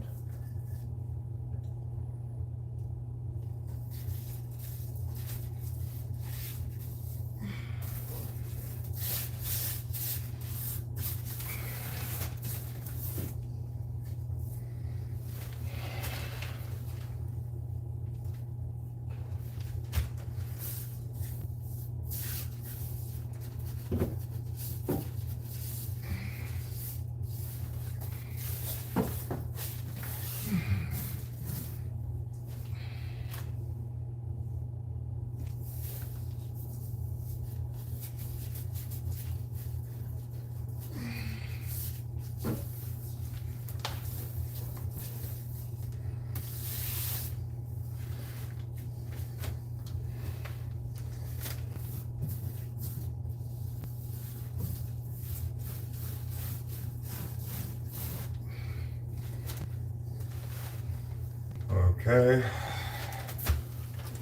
Okay,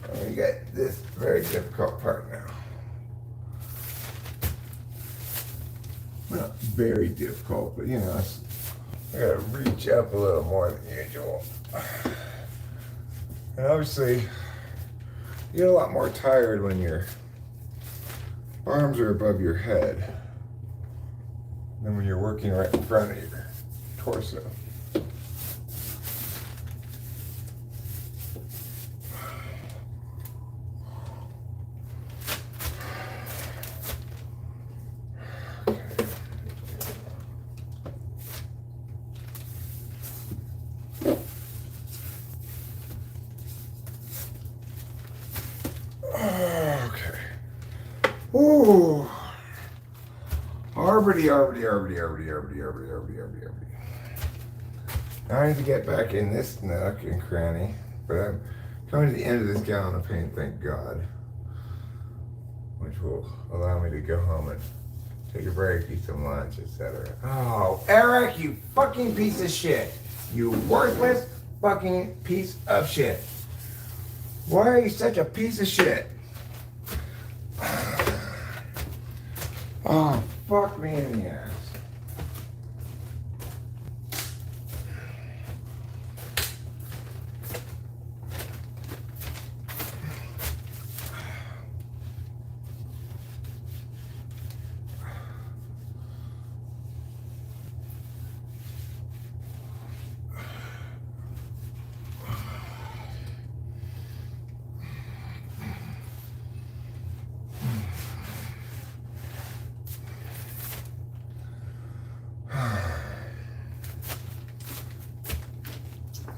let me get this very difficult part now. Not very difficult, but you know, I gotta reach up a little more than usual. And obviously, you get a lot more tired when your arms are above your head than when you're working right in front of your torso. Ooh. Arbity. I need to get back in this nook and cranny, but I'm coming to the end of this gallon of paint, thank God, which will allow me to go home and take a break, eat some lunch, etc. Oh, Eric, you fucking piece of shit. You worthless fucking piece of shit. Why are you such a piece of shit? Oh, fuck me in the ass.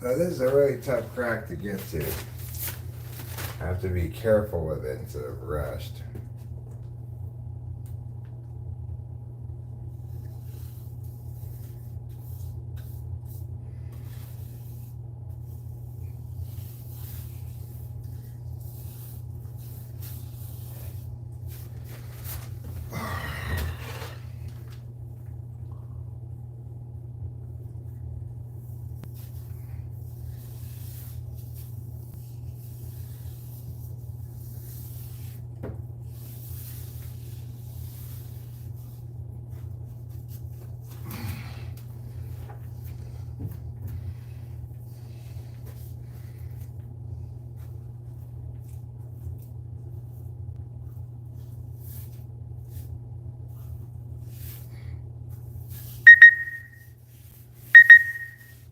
Now this is a really tough crack to get to. I have to be careful with it instead of rushed.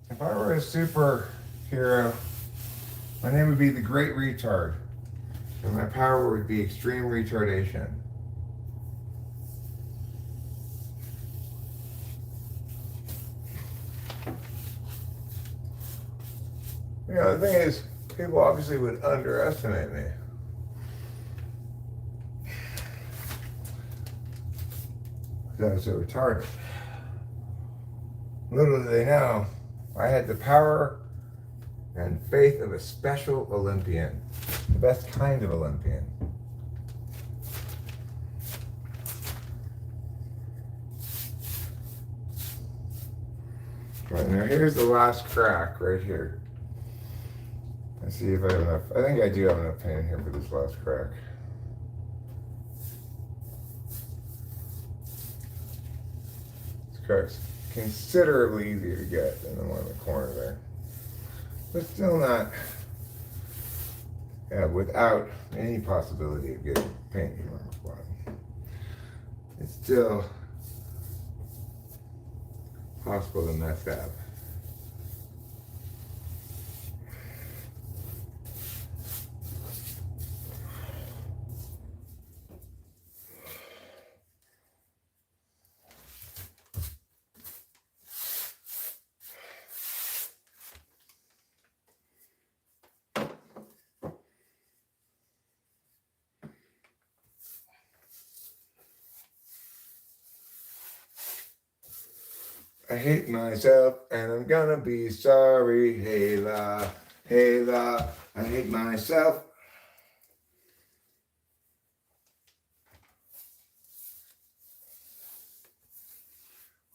If I were a superhero, my name would be the Great Retard, and my power would be extreme retardation. You know, the thing is, people obviously would underestimate me. Because I was so retarded. Little do they know, I had the power and faith of a special Olympian. The best kind of Olympian. Right, now here's the last crack right here. Let's see if I have enough. I think I do have enough paint here for this last crack. This crack's considerably easier to get than the one in the corner there. But still not, without any possibility of getting paint here on the bottom. It's still possible to mess up. I hate myself and I'm gonna be sorry. Hey la, hey la, I hate myself.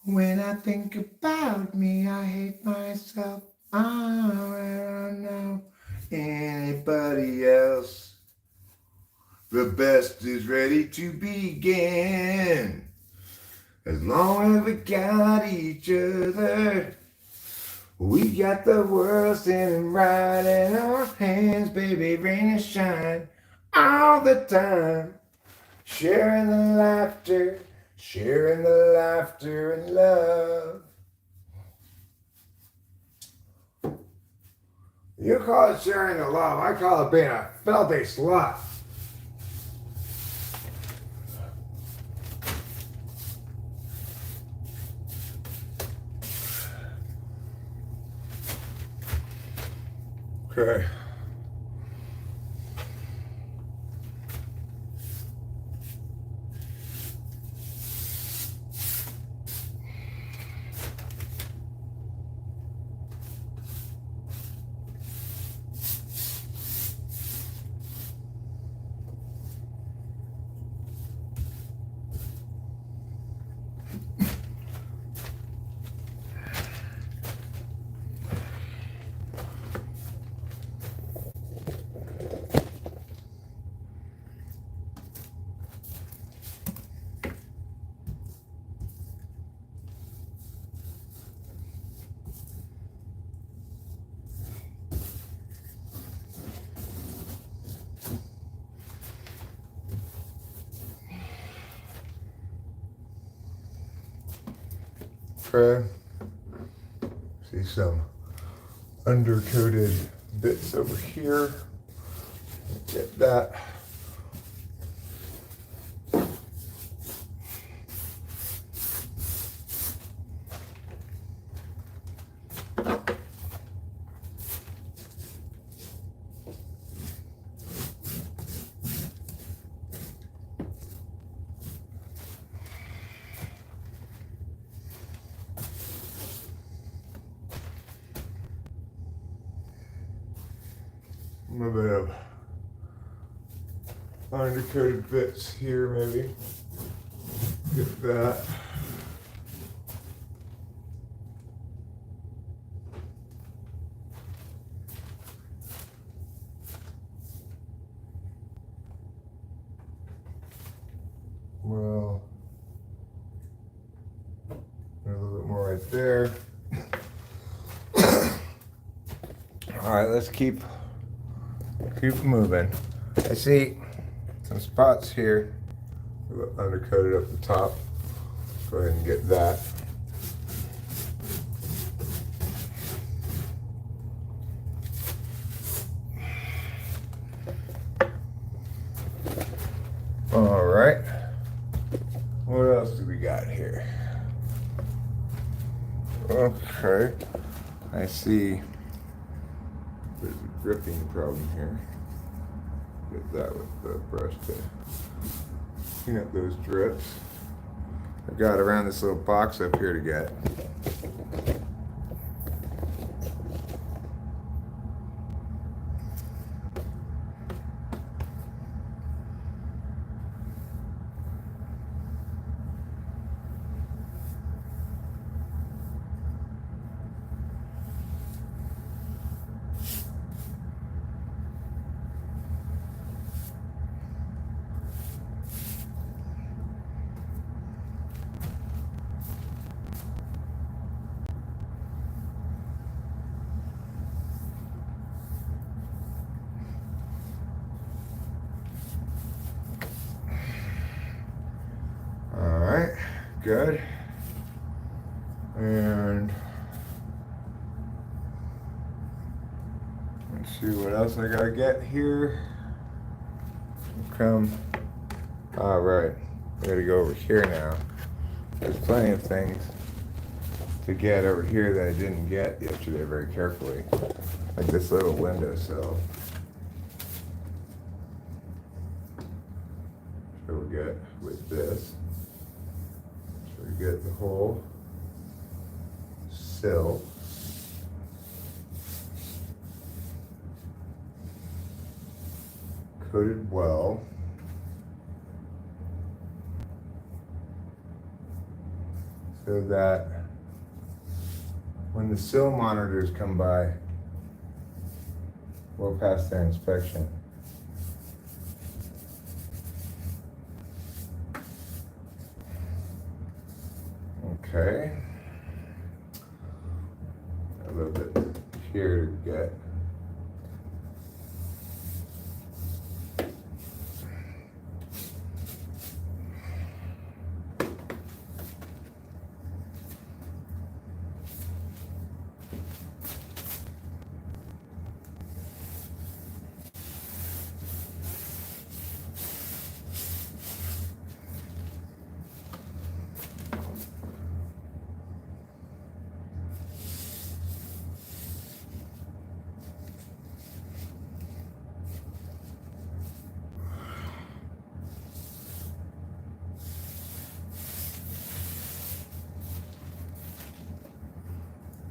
When I think about me, I hate myself. I don't know anybody else. The best is ready to begin. As long as we got each other, we got the world standing right in our hands, baby, rain and shine all the time. Sharing the laughter and love. You call it sharing the love, I call it being a filthy slut. Okay. Okay. See some undercoated bits over here. Get that. A little bit of undercoated bits here, maybe. Get that. Well, a little bit more right there. All right, let's keep moving. I see some spots here, a little undercoated up the top. Go ahead and get that. All right. What else do we got here? Okay. I see there's a dripping problem here. Get that with the brush to clean up those drips. I've got around this little box up here to get. Alright, good. And let's see what else I gotta get here. Come. Alright, I gotta go over here now. There's plenty of things to get over here that I didn't get yesterday very carefully. Like this little windowsill. So we get with this. So we get the whole sill. Coated well. So that when the sill monitors come by, we'll pass their inspection. Okay. A little bit here to get.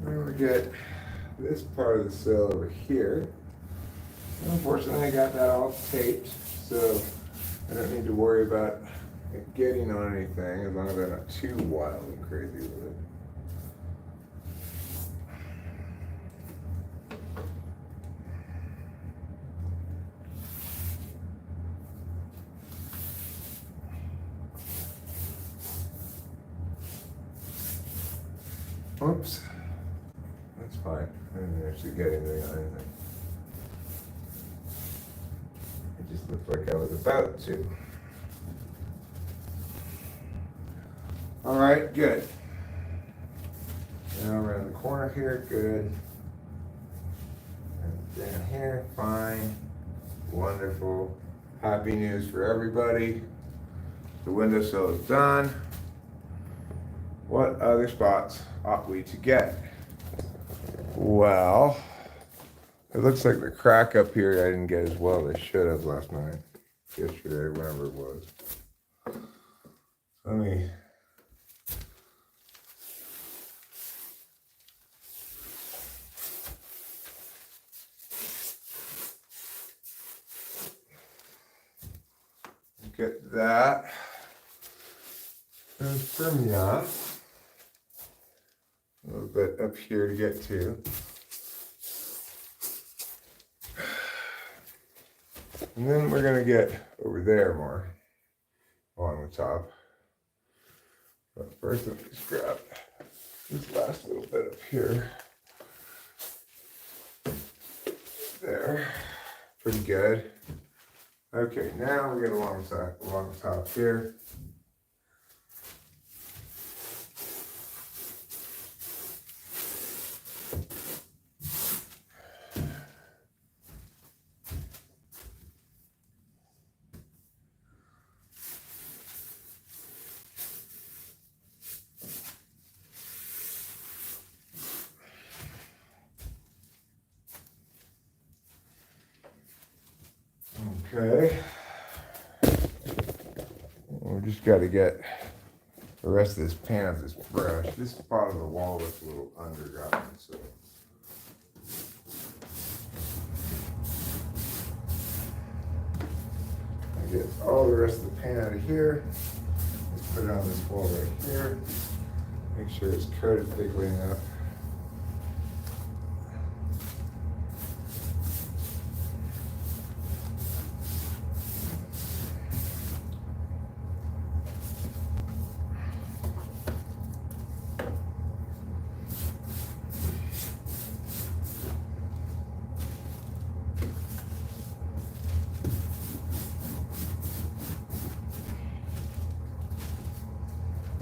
Then we get this part of the sill over here. Unfortunately, I got that all taped, so I don't need to worry about it getting on anything as long as I'm not too wild and crazy with it. Oops. That's fine. I didn't actually get anything on anything. It just looked like I was about to. All right, good. Now around the corner here, good. And down here, fine. Wonderful. Happy news for everybody. The windowsill is done. What other spots ought we to get? Well, it looks like the crack up here I didn't get as well as I should have last night. Yesterday, whenever it was. Let me get that. And from ya. A little bit up here to get to. And then we're gonna get over there more along the top. But first, let me just grab this last little bit up here. There, pretty good. Okay, now we get along the top here. Okay. We just got to get the rest of this pan of this brush. This spot of the wall looks a little underground, so. I get all the rest of the pan out of here. Let's put it on this wall right here. Make sure it's coated thickly enough.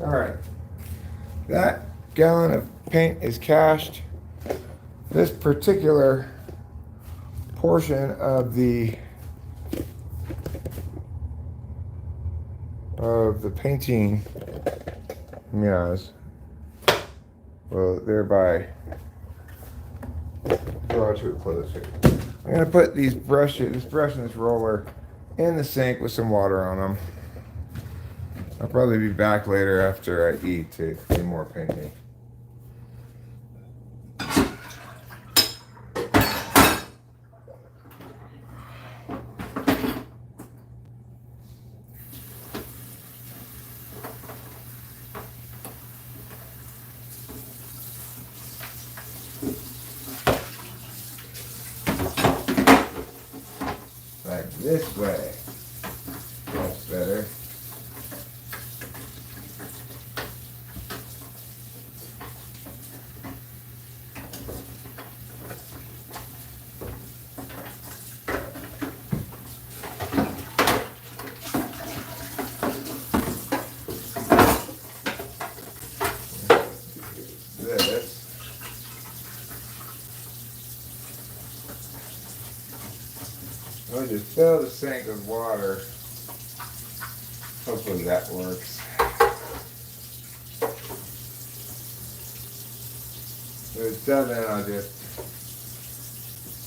All right, that gallon of paint is cached. This particular portion of the painting mirrors will thereby draw to a close here. I'm gonna put this brush and this roller in the sink with some water on them. I'll probably be back later after I eat to do more painting. Like this way. That's better. I'll just fill the sink with water. Hopefully that works. If it doesn't, I'll just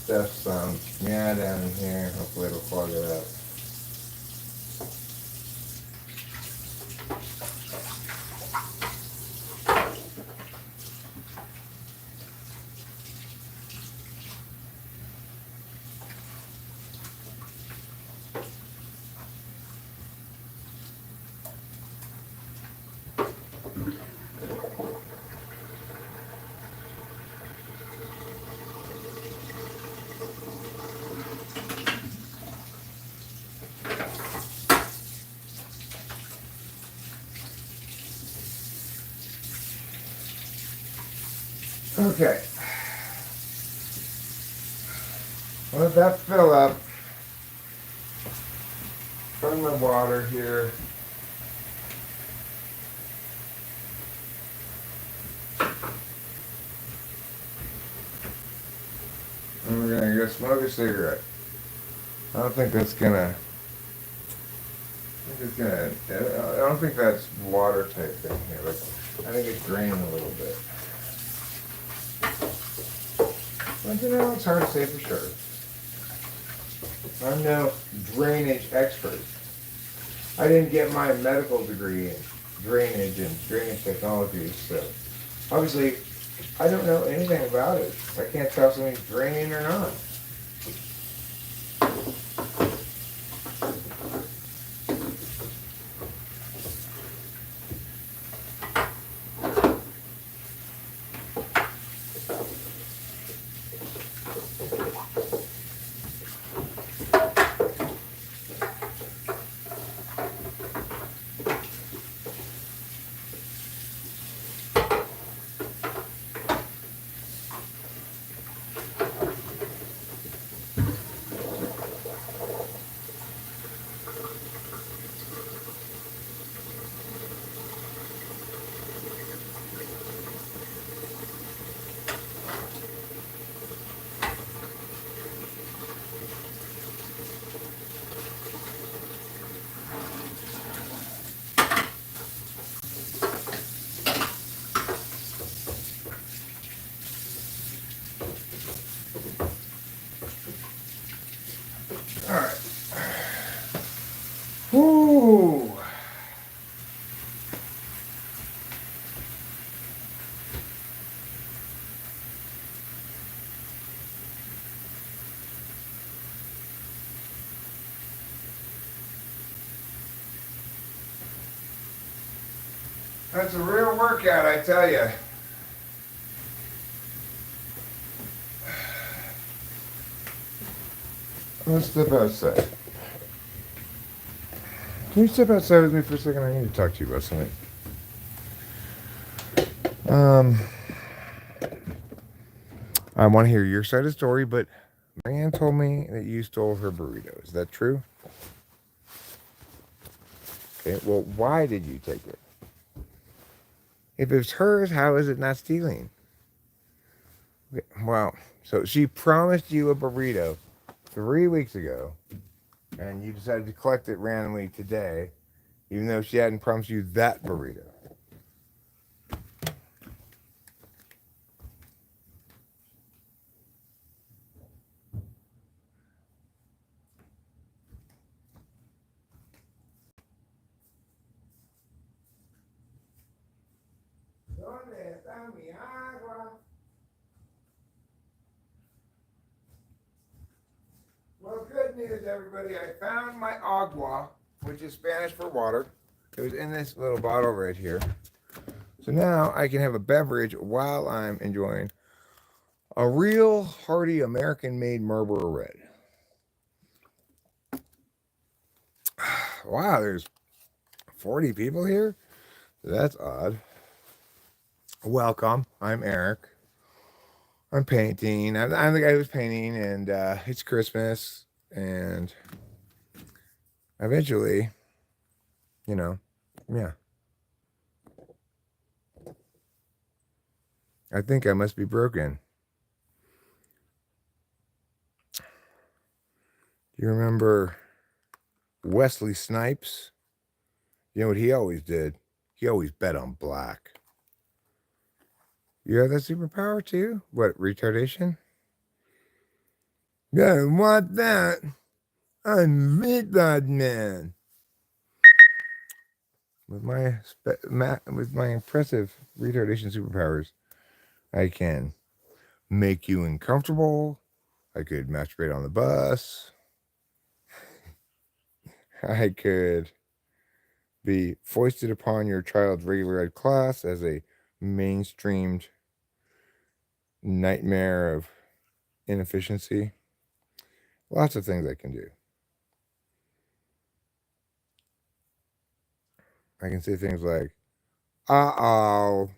stuff some down in here. Hopefully it'll plug it up. Okay. Let that fill up. Turn my water here. And we're gonna go smoke a cigarette. I don't think that's gonna. I don't think that's water type thing here. Like, I think it's draining a little bit. But you know, it's hard to say for sure. I'm no drainage expert. I didn't get my medical degree in drainage and drainage technologies, so obviously I don't know anything about it. I can't tell if something's draining or not. That's a real workout, I tell you. Let's step outside. Can you step outside with me for a second? I need to talk to you about something. I want to hear your side of the story, but Marianne told me that you stole her burrito. Is that true? Okay, well, why did you take it? If it's hers, how is it not stealing? Okay, well, so she promised you a burrito 3 weeks ago, and you decided to collect it randomly today, even though she hadn't promised you that burrito. Well, good news, everybody. I found my agua, which is Spanish for water. It was in this little bottle right here. So now I can have a beverage while I'm enjoying a real hearty American-made Marlboro Red. Wow, there's 40 people here? That's odd. Welcome. I'm Eric. I'm painting. I'm the guy who's painting, and it's Christmas, and eventually, yeah. I think I must be broken. Do you remember Wesley Snipes? You know what he always did? He always bet on black. You have that superpower too? What, retardation? Yeah, I want that. I'm retard man. With my impressive retardation superpowers, I can make you uncomfortable. I could masturbate on the bus. I could be foisted upon your child's regular ed class as a mainstreamed nightmare of inefficiency. Lots of things I can do. I can say things like, uh-oh,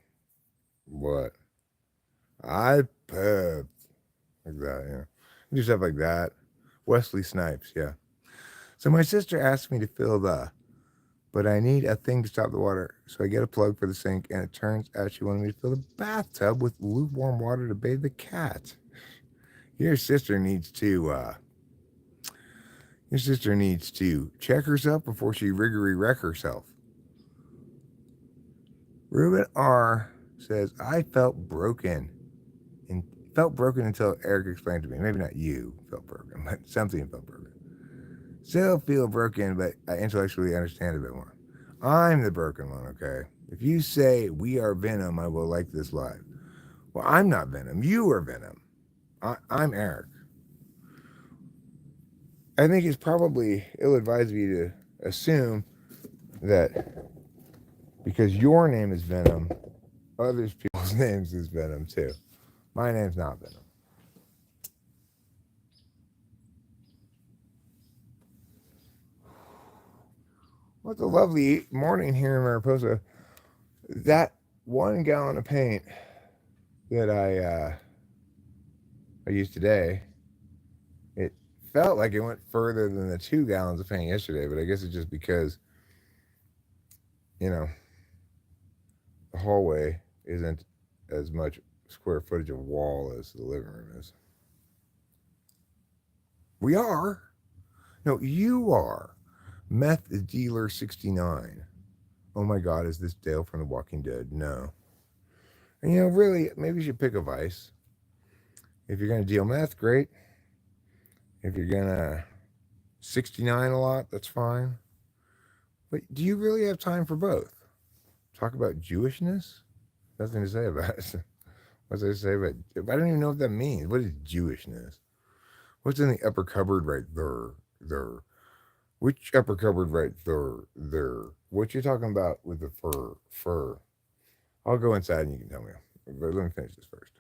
what? I pooped. Like that, yeah. Do stuff like that. Wesley Snipes, yeah. So my sister asked me to fill but I need a thing to stop the water. So I get a plug for the sink, and it turns out she wanted me to fill the bathtub with lukewarm water to bathe the cat. Your sister needs to check herself before she riggery wreck herself. Ruben R says, I felt broken. And felt broken until Eric explained to me. Maybe not you felt broken, but something felt broken. Still feel broken, but I intellectually understand a bit more. I'm the broken one, okay? If you say we are Venom, I will like this live. Well, I'm not Venom. You are Venom. I'm Eric. I think it's probably ill-advised of you to assume that because your name is Venom, other people's names is Venom too. My name's not Venom. What a lovely morning here in Mariposa. That 1 gallon of paint that I used today, it felt like it went further than the 2 gallons of paint yesterday, but I guess it's just because, the hallway isn't as much square footage of wall as the living room is. We are. No, you are. Meth dealer 69. Oh my God, is this Dale from The Walking Dead? No. And really, maybe you should pick a vice. If you're going to deal meth, great. If you're going to 69 a lot, that's fine. But do you really have time for both? Talk about Jewishness? Nothing to say about it. What's there to say about it? I don't even know what that means. What is Jewishness? What's in the upper cupboard right there? Which upper cupboard right there? What you talking about with the fur? I'll go inside and you can tell me. But let me finish this first.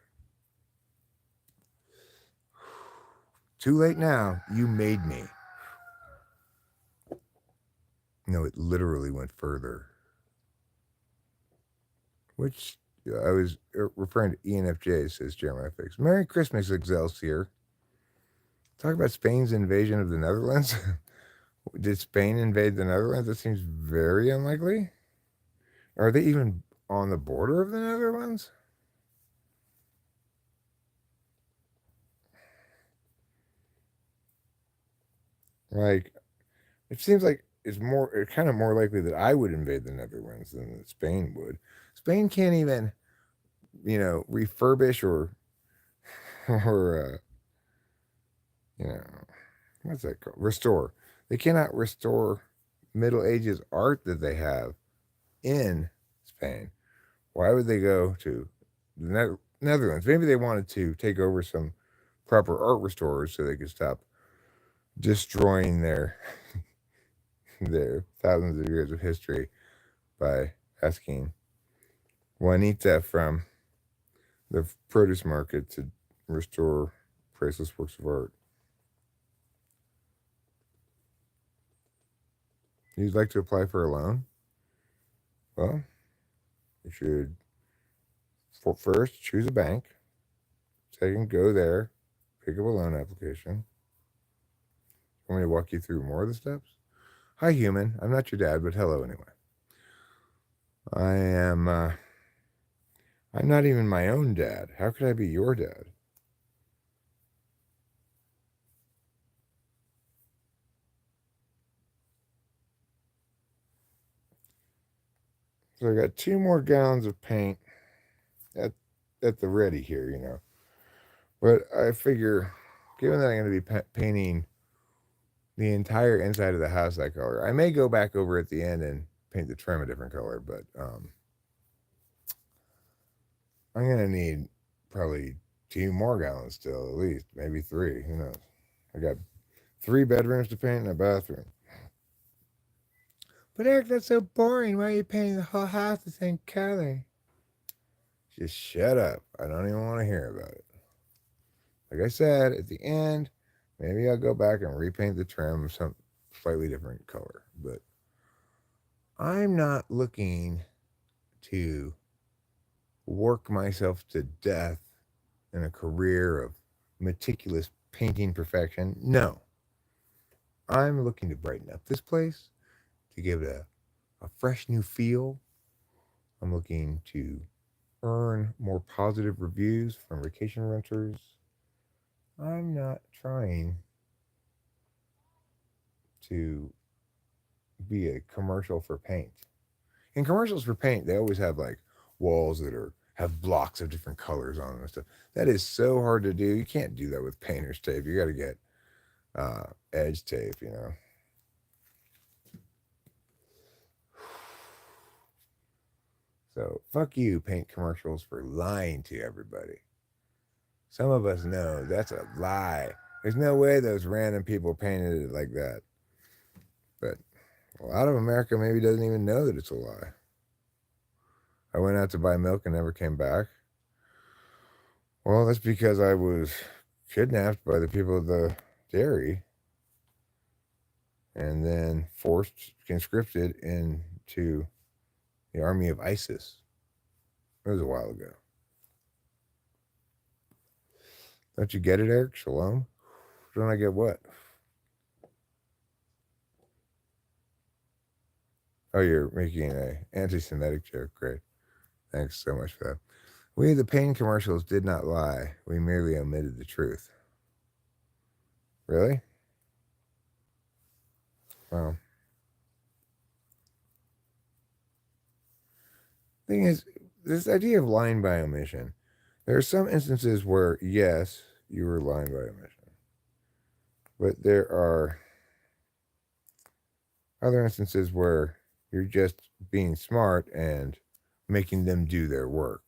Too late now. You made me. No, it literally went further. Which I was referring to ENFJ, says Jeremiah Fix. Merry Christmas, Excelsior. Talk about Spain's invasion of the Netherlands. Did Spain invade the Netherlands? That seems very unlikely. Are they even on the border of the Netherlands? Like, it seems like it's kind of more likely that I would invade the Netherlands than that Spain would. Spain can't even, refurbish or you know, what's that called? Restore. They cannot restore Middle Ages art that they have in Spain. Why would they go to the Netherlands? Maybe they wanted to take over some proper art restorers so they could stop destroying their thousands of years of history by asking Juanita from the produce market to restore priceless works of art. You'd like to apply for a loan? Well, you should first choose a bank. Second, go there, pick up a loan application. Want me to walk you through more of the steps? Hi, human. I'm not your dad, but hello anyway. I am. I'm not even my own dad. How could I be your dad? So I got 2 more gallons of paint at the ready here. But I figure, given that I'm going to be painting the entire inside of the house that color, I may go back over at the end and paint the trim a different color. But I'm going to need probably 2 more gallons still, at least, maybe 3. Who knows? I got 3 bedrooms to paint and a bathroom. But Eric, that's so boring. Why are you painting the whole house the same color? Just shut up. I don't even want to hear about it. Like I said, at the end, maybe I'll go back and repaint the trim some slightly different color. But I'm not looking to work myself to death in a career of meticulous painting perfection. No. I'm looking to brighten up this place, to give it a fresh new feel. I'm looking to earn more positive reviews from vacation renters. I'm not trying to be a commercial for paint. In commercials for paint, they always have like walls that have blocks of different colors on them and stuff. That is so hard to do. You can't do that with painter's tape. You got to get edge tape. So fuck you, paint commercials, for lying to everybody. Some of us know that's a lie. There's no way those random people painted it like that. But a lot of America maybe doesn't even know that it's a lie. I went out to buy milk and never came back. Well, that's because I was kidnapped by the people of the dairy and then conscripted into the army of ISIS. It was a while ago. Don't you get it, Eric? Shalom? Don't I get what? Oh, you're making an anti-Semitic joke. Great. Thanks so much for that. We, the pain commercials, did not lie. We merely omitted the truth. Really? Well, thing is, this idea of lying by omission, there are some instances where, yes, you were lying by omission. But there are other instances where you're just being smart and making them do their work.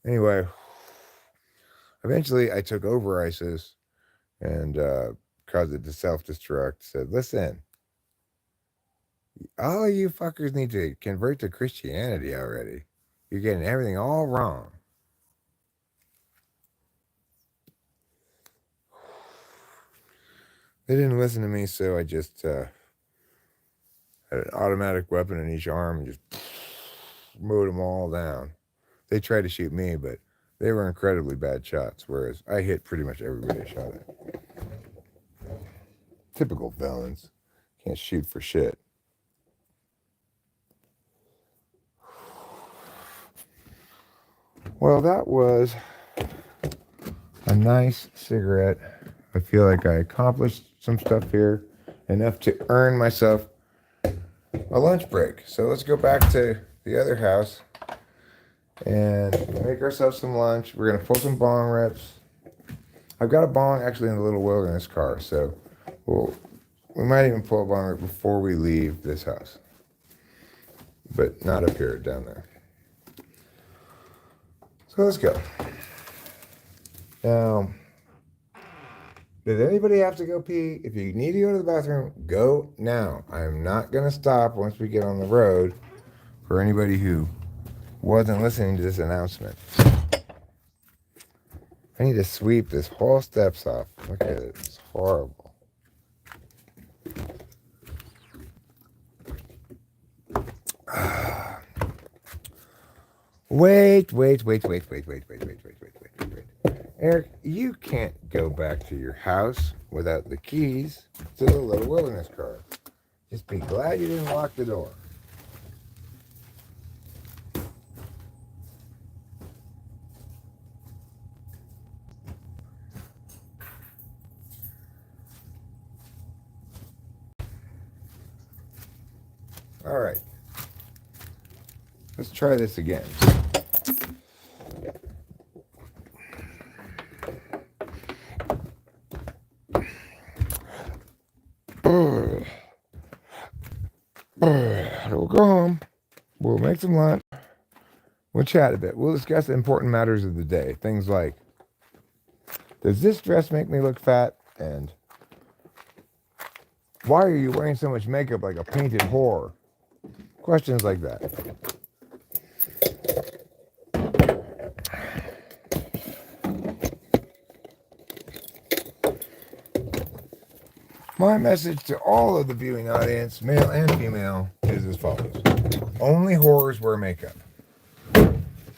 Anyway, eventually I took over ISIS and caused it to self-destruct, said, listen, all of you fuckers need to convert to Christianity already. You're getting everything all wrong. They didn't listen to me, so I just had an automatic weapon in each arm and just mowed them all down. They tried to shoot me, but they were incredibly bad shots, whereas I hit pretty much everybody I shot at. Typical villains. Can't shoot for shit. Well, that was a nice cigarette. I feel like I accomplished some stuff here, enough to earn myself a lunch break. So let's go back to the other house and make ourselves some lunch. We're going to pull some bong rips. I've got a bong actually in the little wilderness car, so we might even pull a bong rip before we leave this house. But not up here, down there. So let's go. Now, does anybody have to go pee? If you need to go to the bathroom, go now. I'm not going to stop once we get on the road for anybody who wasn't listening to this announcement. I need to sweep this whole steps off. Look at it. It's horrible. Wait. Eric, you can't go back to your house without the keys to the little wilderness car. Just be glad you didn't lock the door. All right. Let's try this again. We'll go home. We'll make some lunch. We'll chat a bit. We'll discuss the important matters of the day. Things like, does this dress make me look fat? And why are you wearing so much makeup like a painted whore? Questions like that. My message to all of the viewing audience, male and female, is as follows. Only whores wear makeup.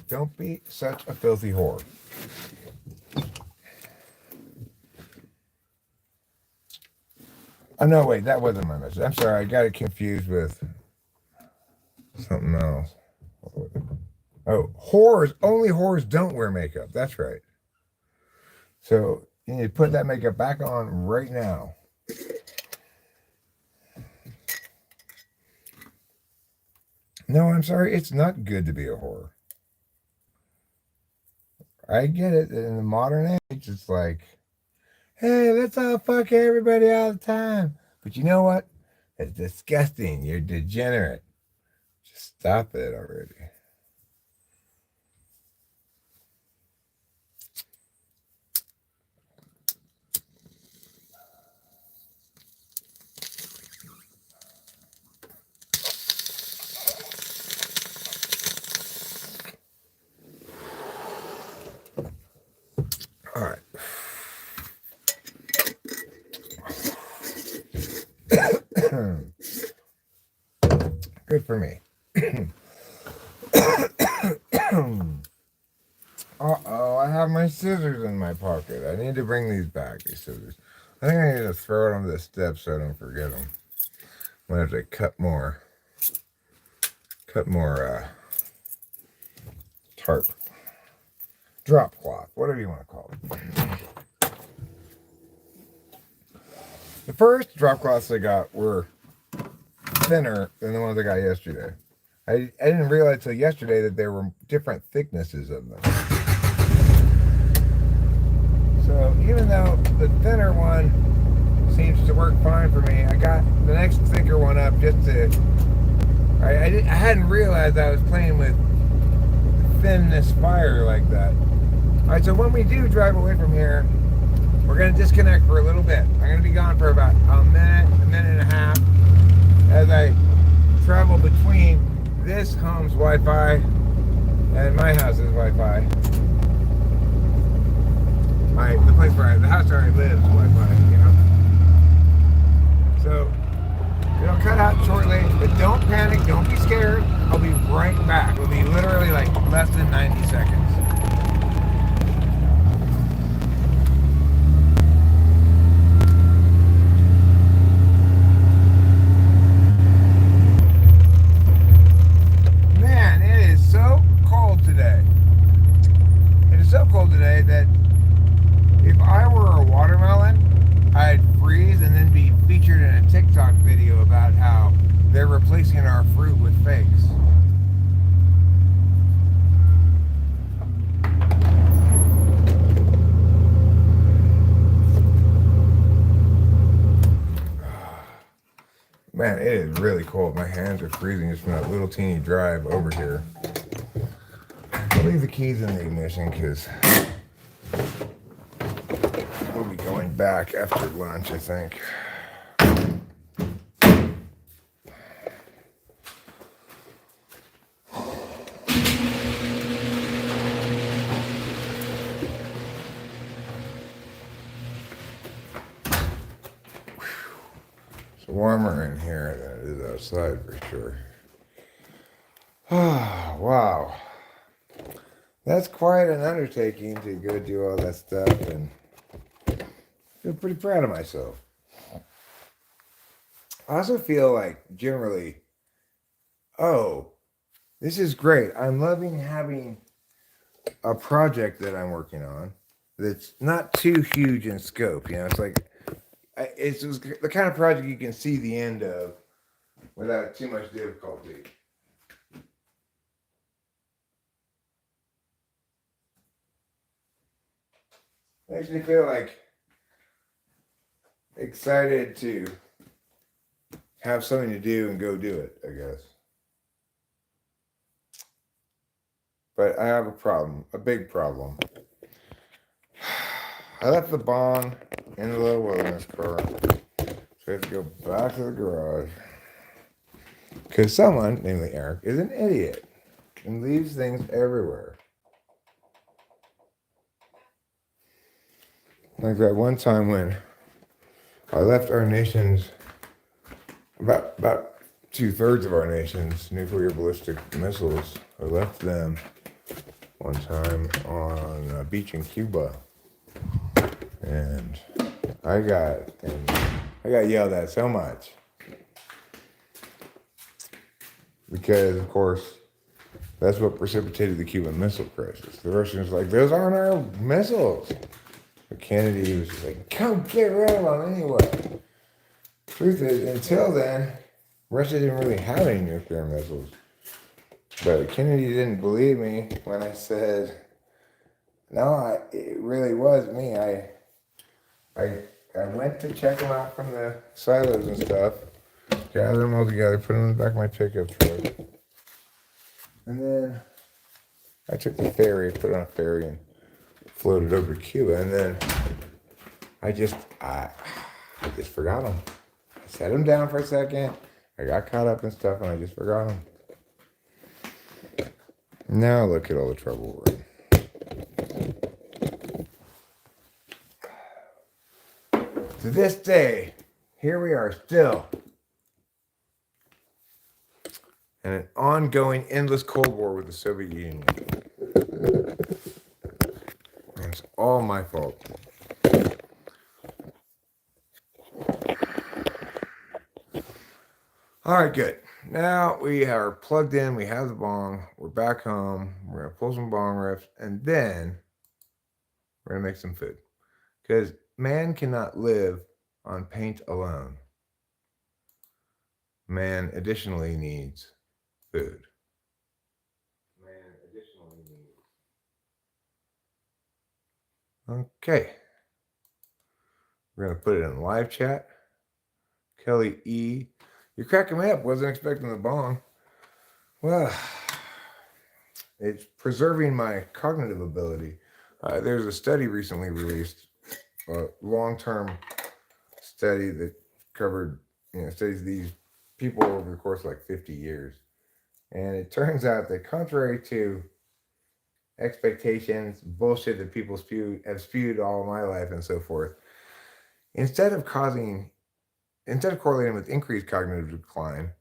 Don't be such a filthy whore. Oh, no, wait, that wasn't my message. I'm sorry, I got it confused with something else. Oh, whores, only whores don't wear makeup. That's right. So you need to put that makeup back on right now. No, I'm sorry, it's not good to be a whore. I get it. In the modern age, it's like, hey, let's all fuck everybody all the time. But you know what? It's disgusting. You're degenerate. Just stop it already. All right. Good for me. Uh-oh, I have my scissors in my pocket. I need to bring these back, these scissors. I think I need to throw it on the steps so I don't forget them. I'm going to have to cut more tarp. Drop cloth, whatever you want to call it. The first drop cloths I got were thinner than the ones I got yesterday. I didn't realize till yesterday that there were different thicknesses of them. So even though the thinner one seems to work fine for me, I got the next thicker one up just to... I hadn't realized I was playing with thinness fire like that. Alright, so when we do drive away from here, we're we're going to disconnect for a little bit. I'm going to be gone for about a minute and a half as I travel between this home's Wi-Fi and my house's Wi-Fi. The house where I live is Wi-Fi, you know. So it'll cut out shortly, but don't panic, don't be scared. I'll be right back. It'll be literally like less than 90 seconds. Man, it is so cold today. It is so cold today that if I were a watermelon, I'd freeze and then be featured in a TikTok video about how they're replacing our fruit with fakes. Man, it is really cold. My hands are freezing just from that little teeny drive over here. I'll leave the keys in the ignition because we'll be going back after lunch, I think. It's warmer in here than it is outside for sure. Oh, wow. That's quite an undertaking to go do all that stuff, and I feel pretty proud of myself. I also feel like generally, oh, this is great. I'm loving having a project that I'm working on that's not too huge in scope. You know, it's like, it's just the kind of project you can see the end of without too much difficulty. Makes me feel like excited to have something to do and go do it, I guess. But I have a problem, a big problem. I left the bong in the little wilderness car, so I have to go back to the garage. Because someone, namely Eric, is an idiot and leaves things everywhere. Like that one time when I left our nation's, about 2/3 of our nation's nuclear ballistic missiles. I left them one time on a beach in Cuba, and I got yelled at so much because, of course, that's what precipitated the Cuban Missile Crisis. The Russians were like, those aren't our missiles. But Kennedy was just like, come get rid of them anyway. Truth is, until then, Russia didn't really have any nuclear missiles. But Kennedy didn't believe me when I said, no, it really was me. I went to check them out from the silos and stuff, gather them all together, put them in the back of my pickup truck. And then I took the ferry, put it on a ferry, and floated over to Cuba. And then I just forgot them. I set them down for a second. I got caught up in stuff, and I just forgot them. Now look at all the trouble we're in. To this day, here we are still in an ongoing, endless Cold War with the Soviet Union. And it's all my fault. All right, good. Now we are plugged in. We have the bong. We're back home. We're going to pull some bong riffs, and then we're going to make some food. Because man cannot live on paint alone. Man additionally needs food. Okay. We're going to put it in live chat. Kelly E. You're cracking me up. Wasn't expecting the bong. Well, it's preserving my cognitive ability. There's a study recently released a long-term study that covered, studies these people over the course of like 50 years. And it turns out that contrary to expectations, bullshit that people have spewed all my life and so forth, instead of correlating with increased cognitive decline,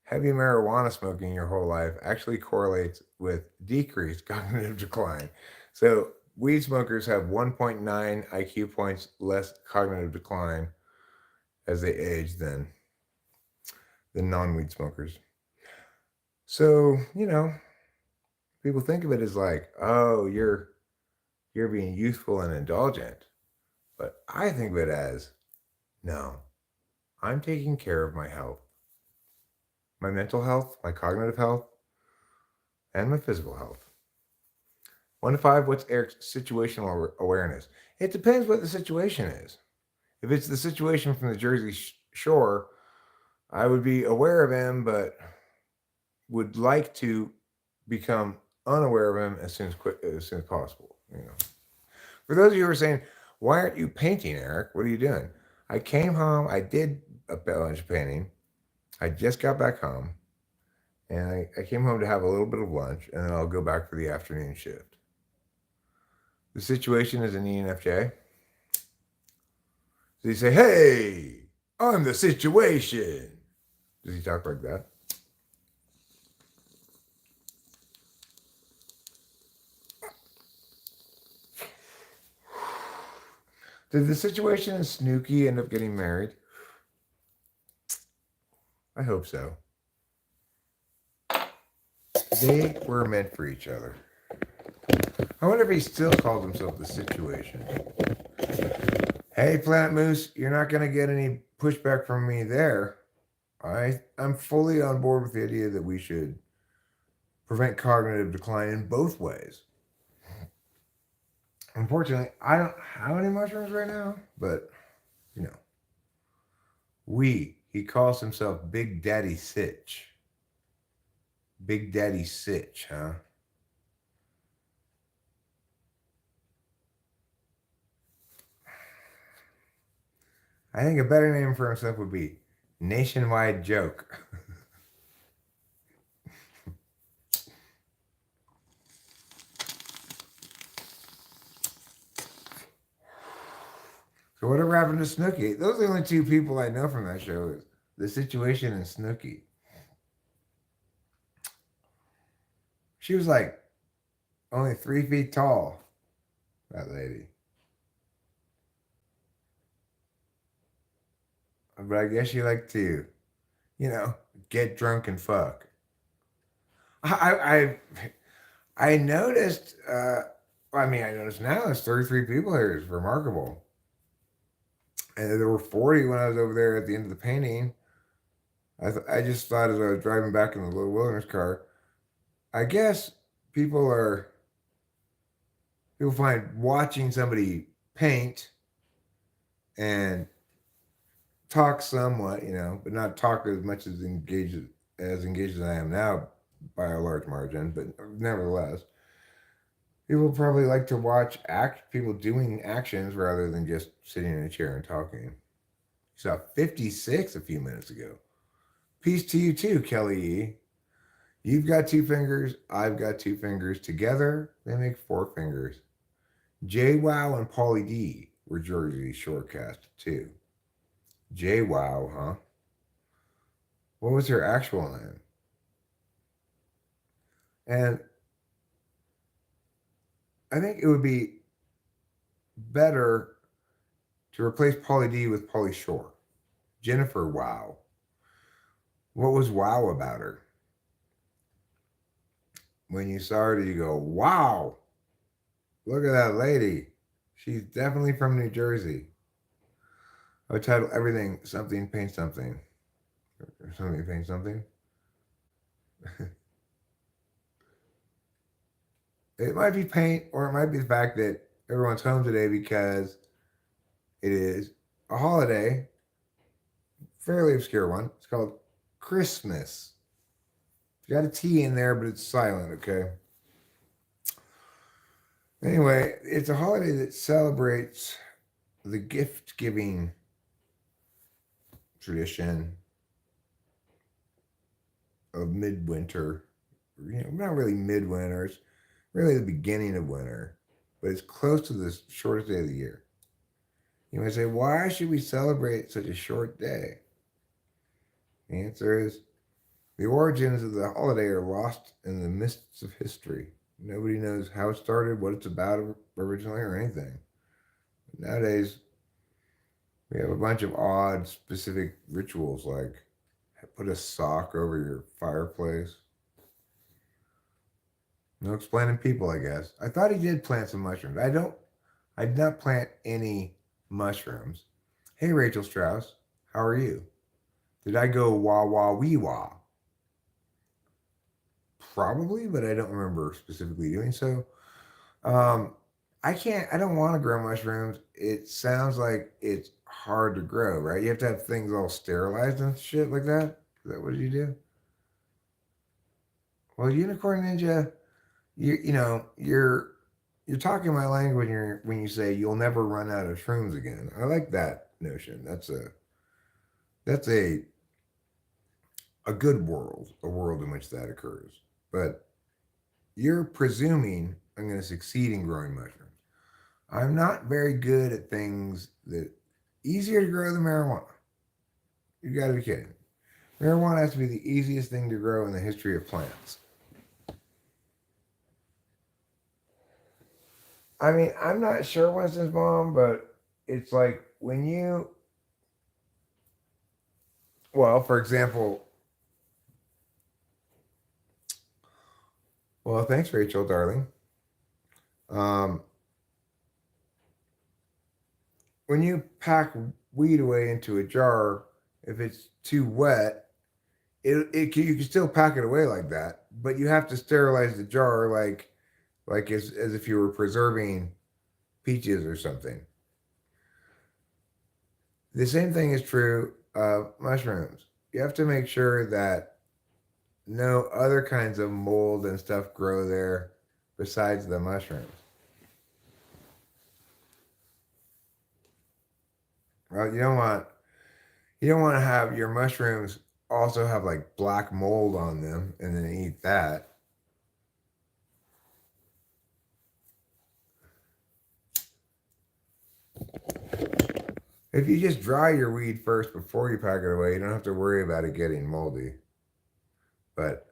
heavy marijuana smoking your whole life actually correlates with decreased cognitive decline. So weed smokers have 1.9 IQ points less cognitive decline as they age than non-weed smokers. So, people think of it as like, oh, you're being youthful and indulgent. But I think of it as, no, I'm taking care of my health, my mental health, my cognitive health, and my physical health. 1 to 5, what's Eric's situational awareness? It depends what the situation is. If it's the situation from the Jersey Shore, I would be aware of him, but would like to become unaware of him as soon as possible. For those of you who are saying, "Why aren't you painting, Eric? What are you doing?" I came home. I did a bunch of painting. I just got back home, and I came home to have a little bit of lunch, and then I'll go back for the afternoon shift. The situation is an ENFJ. So you say, "Hey, I'm the situation." Does he talk like that? Did the situation and Snooki end up getting married? I hope so. They were meant for each other. I wonder if he still calls himself the situation. Hey, Planet Moose, you're not going to get any pushback from me there. I'm fully on board with the idea that we should prevent cognitive decline in both ways. Unfortunately, I don't have any mushrooms right now, but, he calls himself Big Daddy Sitch. Big Daddy Sitch, huh? I think a better name for himself would be Nationwide Joke. So whatever happened to Snooki? Those are the only two people I know from that show is the situation and Snooki. She was like only 3 feet tall, that lady. But I guess she liked to, get drunk and fuck. I noticed. I noticed now there's 33 people here. It's remarkable. And there were 40 when I was over there at the end of the painting. I just thought as I was driving back in the little wilderness car, I guess people find watching somebody paint and talk somewhat, but not talk as much as engaged as I am now by a large margin, but nevertheless, people probably like to watch people doing actions rather than just sitting in a chair and talking. You saw 56 a few minutes ago. Peace to you too, Kelly E. You've got 2 fingers. I've got 2 fingers. Together, they make 4 fingers. JWoww and Pauly D were Jersey Shorecast too. JWoww, huh? What was her actual name? And I think it would be better to replace Pauly D with Pauly Shore. Jennifer Wow. What was wow about her? When you saw her, did you go, wow, look at that lady. She's definitely from New Jersey. I would title everything Something Paint Something. Or Something Paint Something. It might be paint, or it might be the fact that everyone's home today because it is a holiday, fairly obscure one. It's called Christmas. It's got a T in there, but it's silent, okay? Anyway, it's a holiday that celebrates the gift giving tradition of midwinter, not really midwinter, it's really the beginning of winter, but it's close to the shortest day of the year. You might say, why should we celebrate such a short day? The answer is the origins of the holiday are lost in the mists of history. Nobody knows how it started, what it's about originally, or anything. Nowadays, we have a bunch of odd, specific rituals like put a sock over your fireplace. No explaining people, I guess. I thought he did plant some mushrooms. I did not plant any mushrooms. Hey, Rachel Strauss, how are you? Did I go wah wah wee wah? Probably, but I don't remember specifically doing so. Um, I don't want to grow mushrooms. It sounds like it's hard to grow, right? You have to have things all sterilized and shit like that. Is that what you do? Well, Unicorn Ninja, you're talking my language when you say you'll never run out of shrooms again. I like that notion. That's a good world, a world in which that occurs. But you're presuming I'm going to succeed in growing mushrooms. I'm not very good at things that easier to grow than marijuana. You got to be kidding. Marijuana has to be the easiest thing to grow in the history of plants. I mean, I'm not sure Winston's mom, but it's like when well, for example, well, thanks, Rachel, darling. Um, when you pack weed away into a jar, if it's too wet, you can still pack it away like that, but you have to sterilize the jar like as if you were preserving peaches or something. The same thing is true of mushrooms. You have to make sure that no other kinds of mold and stuff grow there besides the mushrooms. Well, you don't want to have your mushrooms also have like black mold on them and then eat that. If you just dry your weed first before you pack it away, you don't have to worry about it getting moldy. But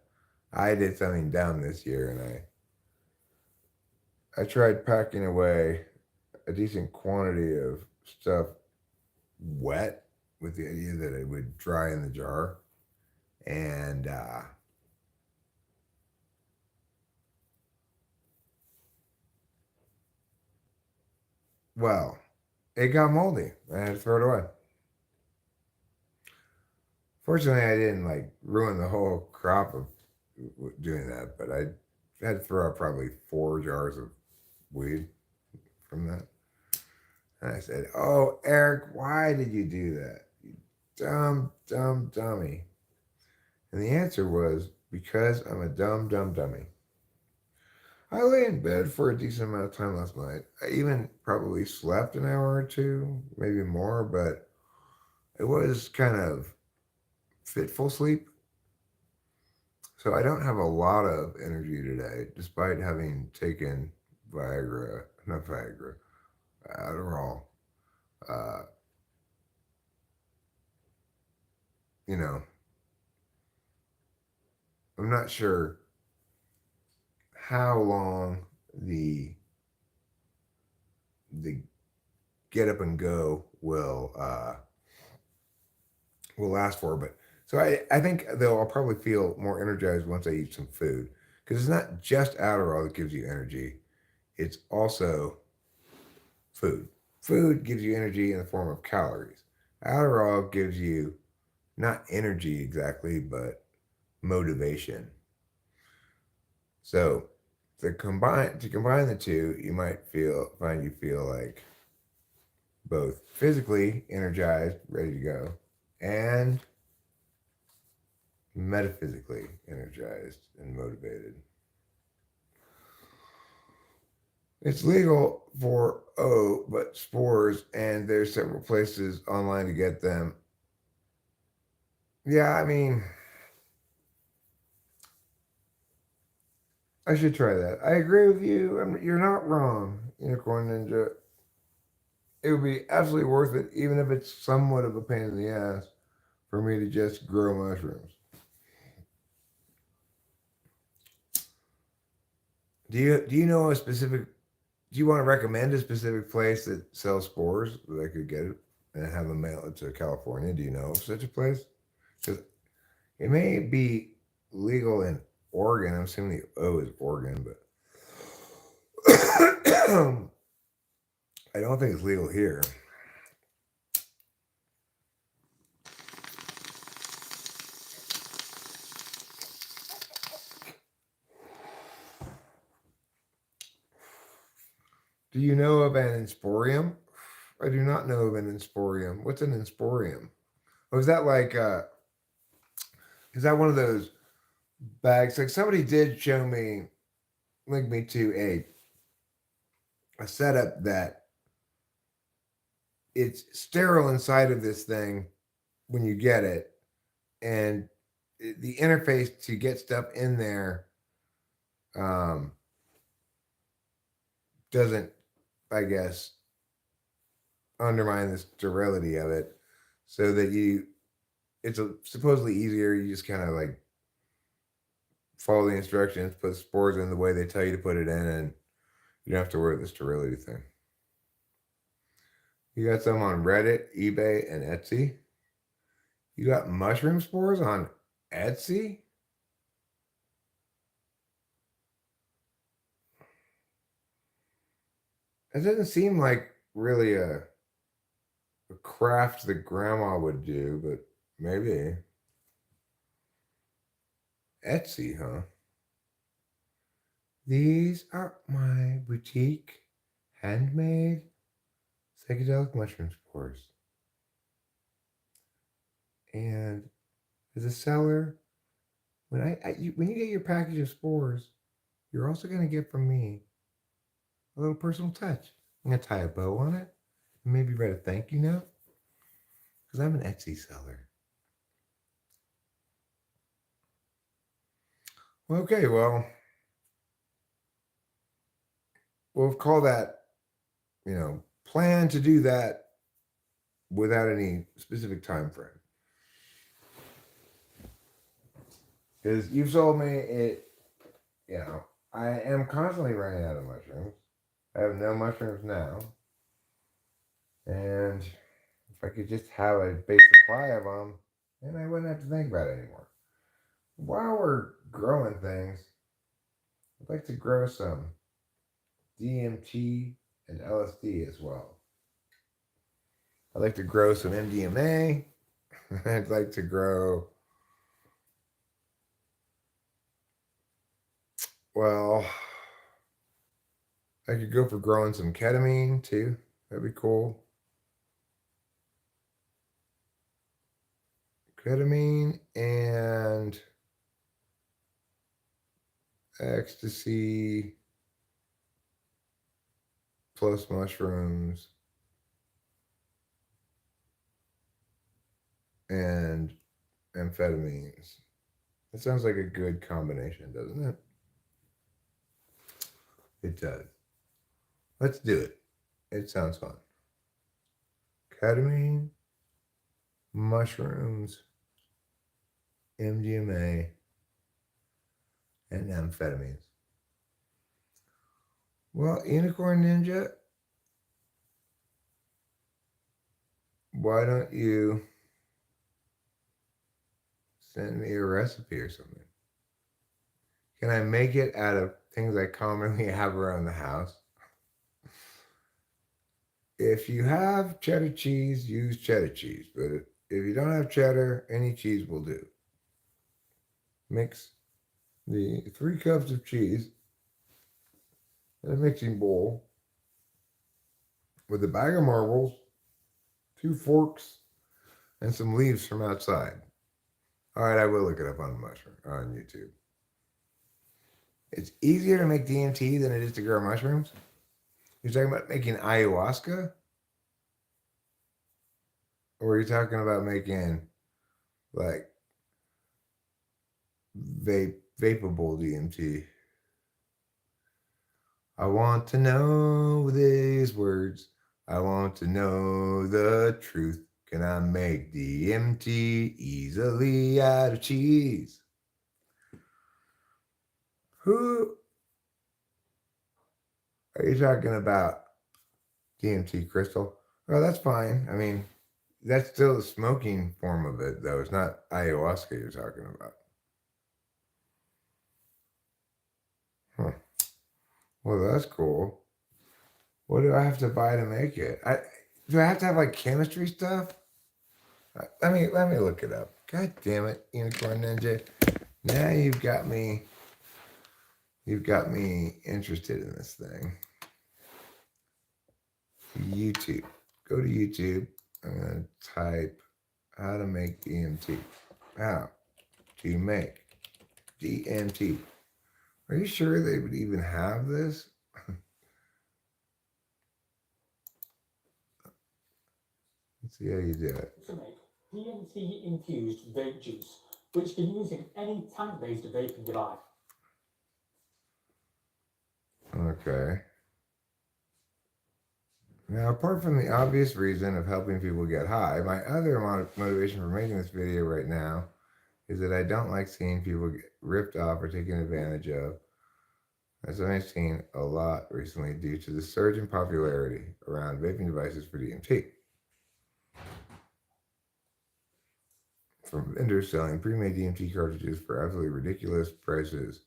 I did something dumb this year and I tried packing away a decent quantity of stuff wet with the idea that it would dry in the jar. And well, it got moldy. I had to throw it away. Fortunately, I didn't like ruin the whole crop of doing that, but I had to throw out probably 4 jars of weed from that. And I said, "Oh, Eric, why did you do that? You dumb, dumb dummy." And the answer was because I'm a dumb, dumb dummy. I lay in bed for a decent amount of time last night. I even probably slept an hour or two, maybe more, but it was kind of fitful sleep. So I don't have a lot of energy today, despite having taken not Viagra, Adderall. Uh, you know, I'm not sure how long the get up and go will last for, but so I think though I'll probably feel more energized once I eat some food because it's not just Adderall that gives you energy; it's also food. Food gives you energy in the form of calories. Adderall gives you not energy exactly, but motivation. So to combine the two, you might find you feel like both physically energized, ready to go, and metaphysically energized and motivated. It's legal for but spores, and there's several places online to get them. Yeah, I mean, I should try that. I agree with you. You're not wrong, Unicorn Ninja. It would be absolutely worth it, even if it's somewhat of a pain in the ass, for me to just grow mushrooms. Do you know a specific? Do you want to recommend a specific place that sells spores that I could get it and have them mail it to California? Do you know of such a place? Because it may be legal in Oregon. I'm assuming the O is Oregon, but I don't think it's legal here. Do you know of an insporium? I do not know of an insporium. What's an insporium? Oh, is that like is that one of those bags? Like somebody did show me, link me to a setup that it's sterile inside of this thing when you get it, and the interface to get stuff in there um, doesn't, I guess, undermine the sterility of it, so that it's supposedly easier. You just kind of like follow the instructions, put spores in the way they tell you to put it in, and you don't have to worry about the sterility thing. You got some on Reddit, eBay, and Etsy. You got mushroom spores on Etsy? It doesn't seem like really a craft that grandma would do, but maybe. Etsy, huh? These are my boutique handmade psychedelic mushroom spores. And as a seller, when you get your package of spores, you're also going to get from me a little personal touch. I'm going to tie a bow on it and maybe write a thank you note because I'm an Etsy seller. Okay, well, we'll call that, plan to do that without any specific time frame. Because you've told me I am constantly running out of mushrooms. I have no mushrooms now. And if I could just have a base supply of them, then I wouldn't have to think about it anymore. While we're growing things, I'd like to grow some DMT and LSD as well. I'd like to grow some MDMA. I'd like to grow, well, I could go for growing some ketamine too. That'd be cool. Ketamine and ecstasy plus mushrooms and amphetamines. That sounds like a good combination, doesn't it? It does. Let's do it. It sounds fun. Ketamine, mushrooms, MDMA, and amphetamines. Well, Unicorn Ninja, why don't you send me a recipe or something? Can I make it out of things I commonly have around the house? If you have cheddar cheese, use cheddar cheese. But if you don't have cheddar, any cheese will do. Mix the 3 cups of cheese in a mixing bowl with a bag of marbles, 2 forks, and some leaves from outside. All right, I will look it up on YouTube. It's easier to make DMT than it is to grow mushrooms. You're talking about making ayahuasca? Or are you talking about making like vapable DMT? I want to know these words. I want to know the truth. Can I make DMT easily out of cheese? Who are you talking about? DMT crystal? Oh, that's fine. I mean, that's still the smoking form of it, though. It's not ayahuasca you're talking about. Huh. Well, that's cool. What do I have to buy to make it? Do I have to have like chemistry stuff? Let me look it up. God damn it, Unicorn Ninja. Now you've got me interested in this thing. YouTube. Go to YouTube. I'm gonna type how to make DMT. How to make DMT. Are you sure they would even have this? Let's see how you do it. To make DMT infused vape juice, which can use in any tank-based vaping device. Okay. Now, apart from the obvious reason of helping people get high, my other motivation for making this video right now is that I don't like seeing people get ripped off or taken advantage of, as I've seen a lot recently due to the surge in popularity around vaping devices for DMT. From vendors selling pre-made DMT cartridges for absolutely ridiculous prices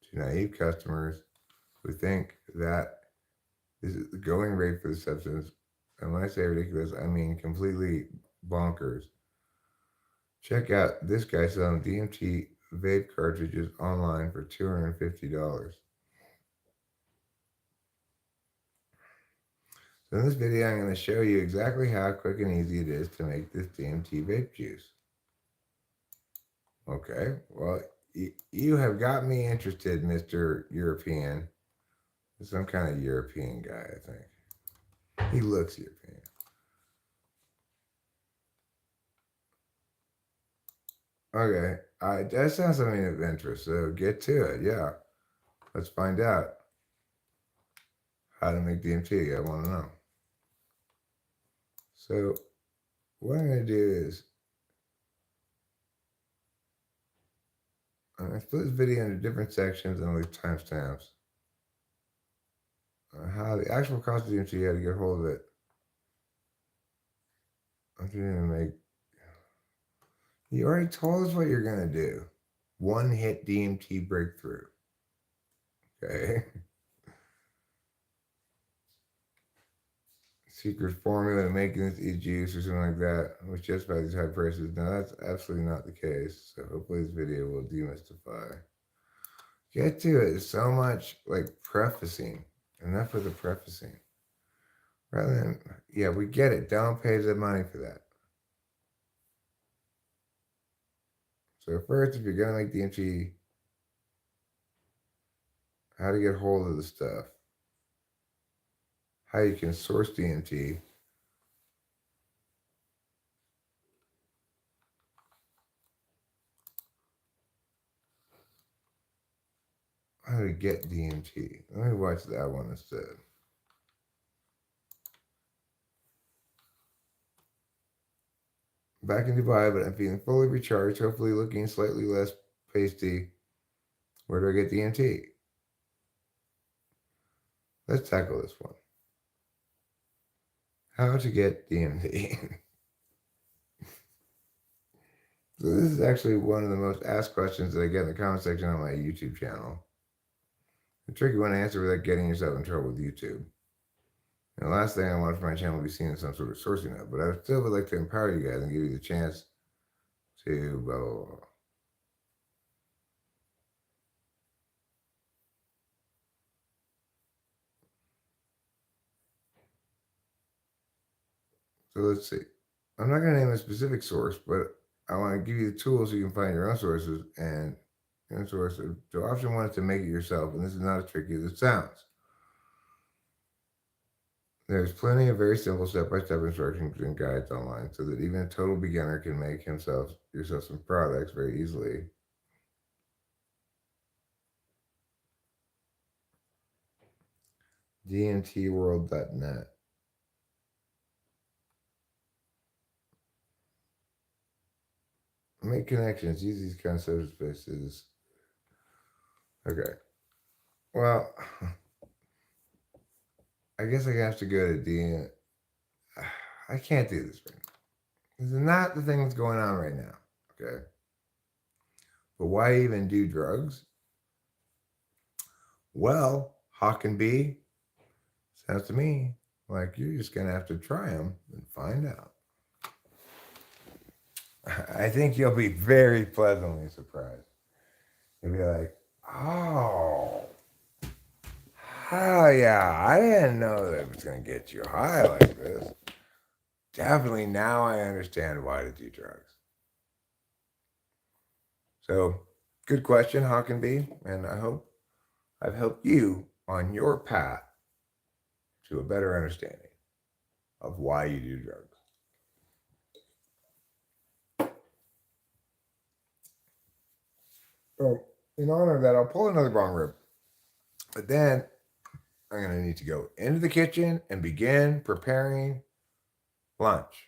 to naive customers who think that this is the going rate for the substance. And when I say ridiculous, I mean completely bonkers. Check out this guy selling DMT vape cartridges online for $250. So in this video, I'm going to show you exactly how quick and easy it is to make this DMT vape juice. Okay, well, you have got me interested, Mr. European. Some kind of European guy, I think. He looks European. Okay, that sounds something of interest, so get to it, yeah. Let's find out how to make DMT. I want to know. So what I'm going to do is I'm going to split this video into different sections and I'll leave timestamps. How the actual cost of DMT, how to get hold of it. I'm going to make. You already told us what you're going to do. One hit DMT breakthrough. Okay. Secret formula to making this juice or something like that, which justify these high prices. Now that's absolutely not the case. So hopefully this video will demystify. Get to it. It's so much like prefacing. Enough with the prefacing. Rather than, yeah, we get it. Don't pay the money for that. So first, if you're gonna make DMT, how to get hold of the stuff, how you can source DMT, how to get DMT. Let me watch that one instead. Back in Dubai, but I'm feeling fully recharged, hopefully looking slightly less pasty. Where do I get DMT? Let's tackle this one. How to get DMT. So this is actually one of the most asked questions that I get in the comment section on my YouTube channel. A tricky one to answer without getting yourself in trouble with YouTube. And the last thing I want for my channel to be seen in some sort of sourcing of, but I still would like to empower you guys and give you the chance to blah, blah, blah. So let's see. I'm not going to name a specific source, but I want to give you the tools so you can find your own sources and sources. So option one is to make it yourself, and this is not as tricky as it sounds. There's plenty of very simple step-by-step instructions and guides online so that even a total beginner can make yourself some products very easily. dntworld.net. Make connections. Use these kind of social spaces. Okay. Well, I guess I have to go to DN. I can't do this right now. This is not the thing that's going on right now. Okay. But why even do drugs? Well, Hawk and B sounds to me like you're just going to have to try them and find out. I think you'll be very pleasantly surprised. You'll be like, oh yeah, I didn't know that it was going to get you high like this. Definitely now I understand why to do drugs. So, good question, Hawk and B, and I hope I've helped you on your path to a better understanding of why you do drugs. So, in honor of that, I'll pull another bong rib. But then I'm going to need to go into the kitchen and begin preparing lunch.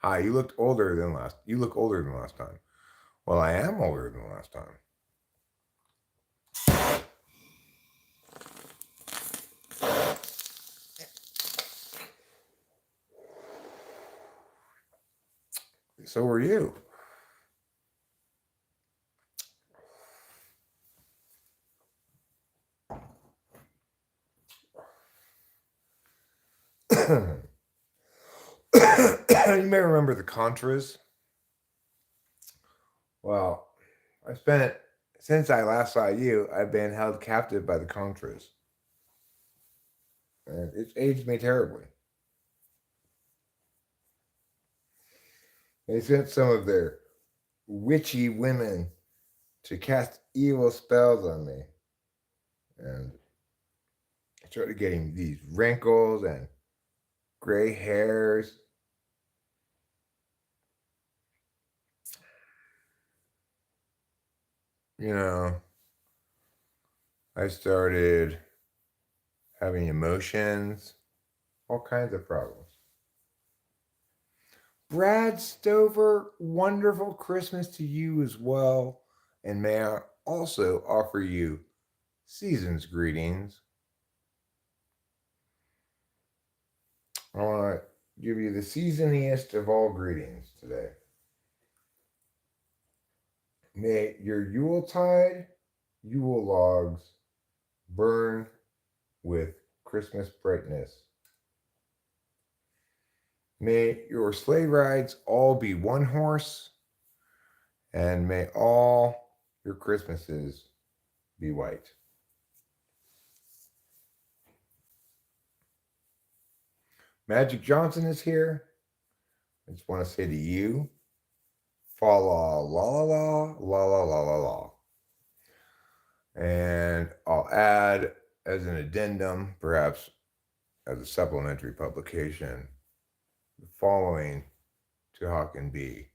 Hi, you look older than last time. Well, I am older than last time. So were you. You may remember the Contras. Well, since I last saw you, I've been held captive by the Contras. And it's aged me terribly. They sent some of their witchy women to cast evil spells on me. And I started getting these wrinkles and gray hairs. You know, I started having emotions, all kinds of problems. Brad Stover, wonderful Christmas to you as well. And may I also offer you season's greetings. I want to give you the seasoniest of all greetings today. May your Yuletide Yule logs burn with Christmas brightness. May your sleigh rides all be one horse, and may all your Christmases be white. Magic Johnson is here. I just want to say to you, fa la la la la la la la la. And I'll add as an addendum, perhaps as a supplementary publication, the following to Hawk and B.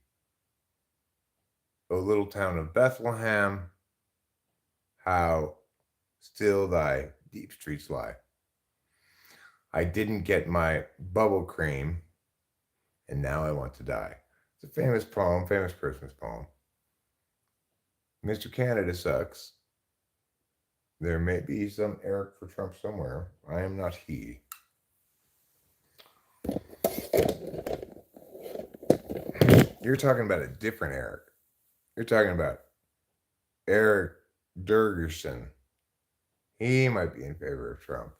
O little town of Bethlehem, how still thy deep streets lie. I didn't get my bubble cream, and now I want to die. It's a famous poem, famous Christmas poem. Mr. Canada sucks. There may be some Eric for Trump somewhere. I am not he. You're talking about a different Eric. You're talking about Eric Durgerson. He might be in favor of Trump.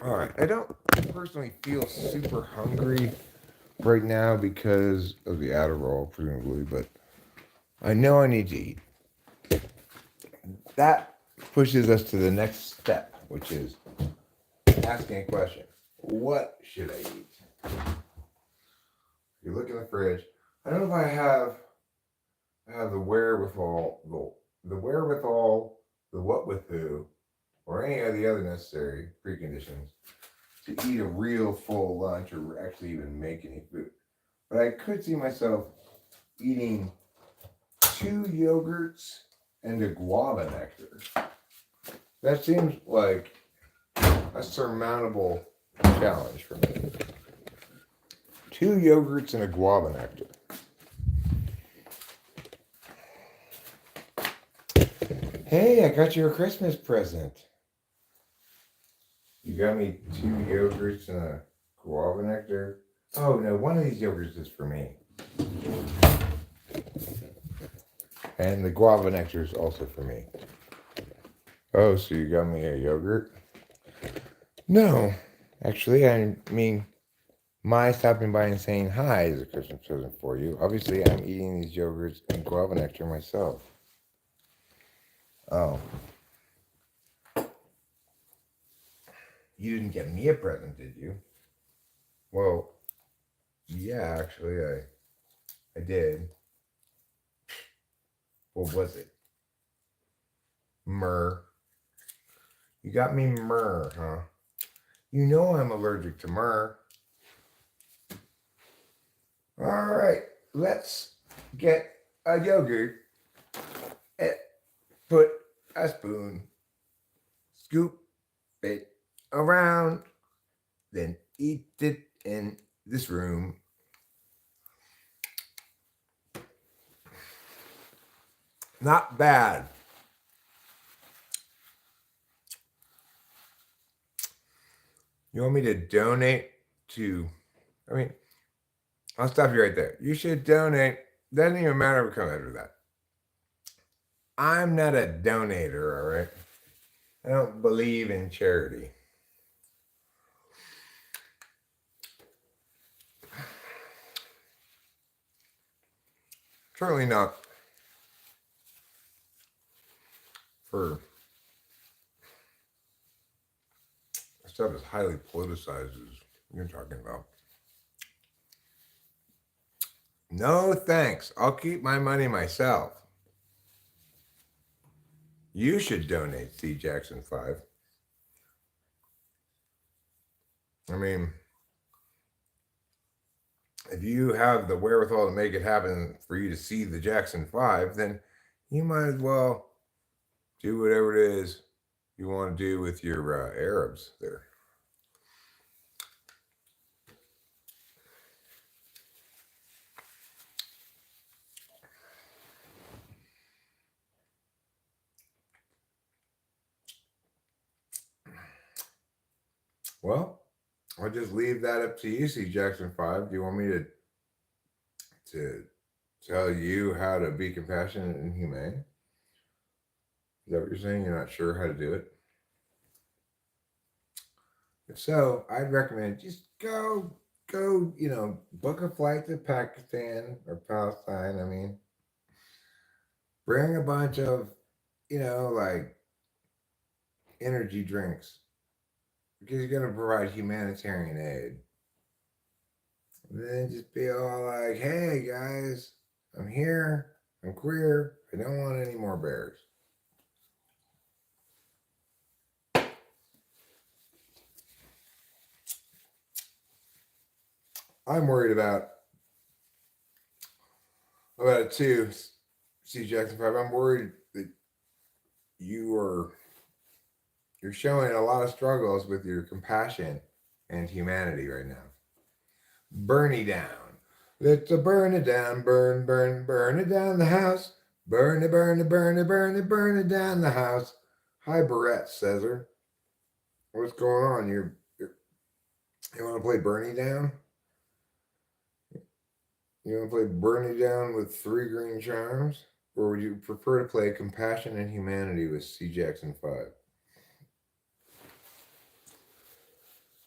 All right, I don't personally feel super hungry right now because of the Adderall, presumably, but I know I need to eat. That pushes us to the next step, which is asking a question. What should I eat? you look in the fridge. I don't know if I have the wherewithal, the what with who, or any of the other necessary preconditions to eat a real full lunch or actually even make any food. But I could see myself eating 2 yogurts and a guava nectar. That seems like a surmountable challenge for me. 2 yogurts and a guava nectar. Hey, I got you a Christmas present. You got me 2 yogurts and a guava nectar. Oh no, one of these yogurts is for me. And the guava nectar is also for me. Oh, so you got me a yogurt? No, actually, I mean, my stopping by and saying hi is a Christmas present for you. Obviously, I'm eating these yogurts and guava nectar myself. Oh. You didn't get me a present, did you? Well, yeah, actually, I did. What was it? Myrrh. You got me myrrh, huh? You know I'm allergic to myrrh. All right, let's get a yogurt and put a spoon, scoop it around, then eat it in this room. Not bad. You want me to donate to, I'll stop you right there. You should donate. Doesn't even matter what comes after that. I'm not a donator, all right? I don't believe in charity. Certainly not for stuff as highly politicized as you're talking about. No thanks. I'll keep my money myself. You should donate, C. Jackson 5. I mean, if you have the wherewithal to make it happen for you to see the Jackson 5, then you might as well do whatever it is you want to do with your Arabs there. Well, I'll just leave that up to you, C. Jackson 5. Do you want me to tell you how to be compassionate and humane? Is that what you're saying? You're not sure how to do it? If so, I'd recommend just go, book a flight to Pakistan or Palestine. Bring a bunch of, energy drinks because you're going to provide humanitarian aid. And then just be all like, hey guys, I'm here, I'm queer, I don't want any more bears. I'm worried about it too, C. Jackson 5. I'm worried that you're showing a lot of struggles with your compassion and humanity right now. Bernie down. Let's burn it down, burn it down the house. Burn it down the house. Hi, Barrett Cesar. What's going on? You want to play Bernie down? You want to play Bernie down with 3 green charms? Or would you prefer to play Compassion and Humanity with C. Jackson 5?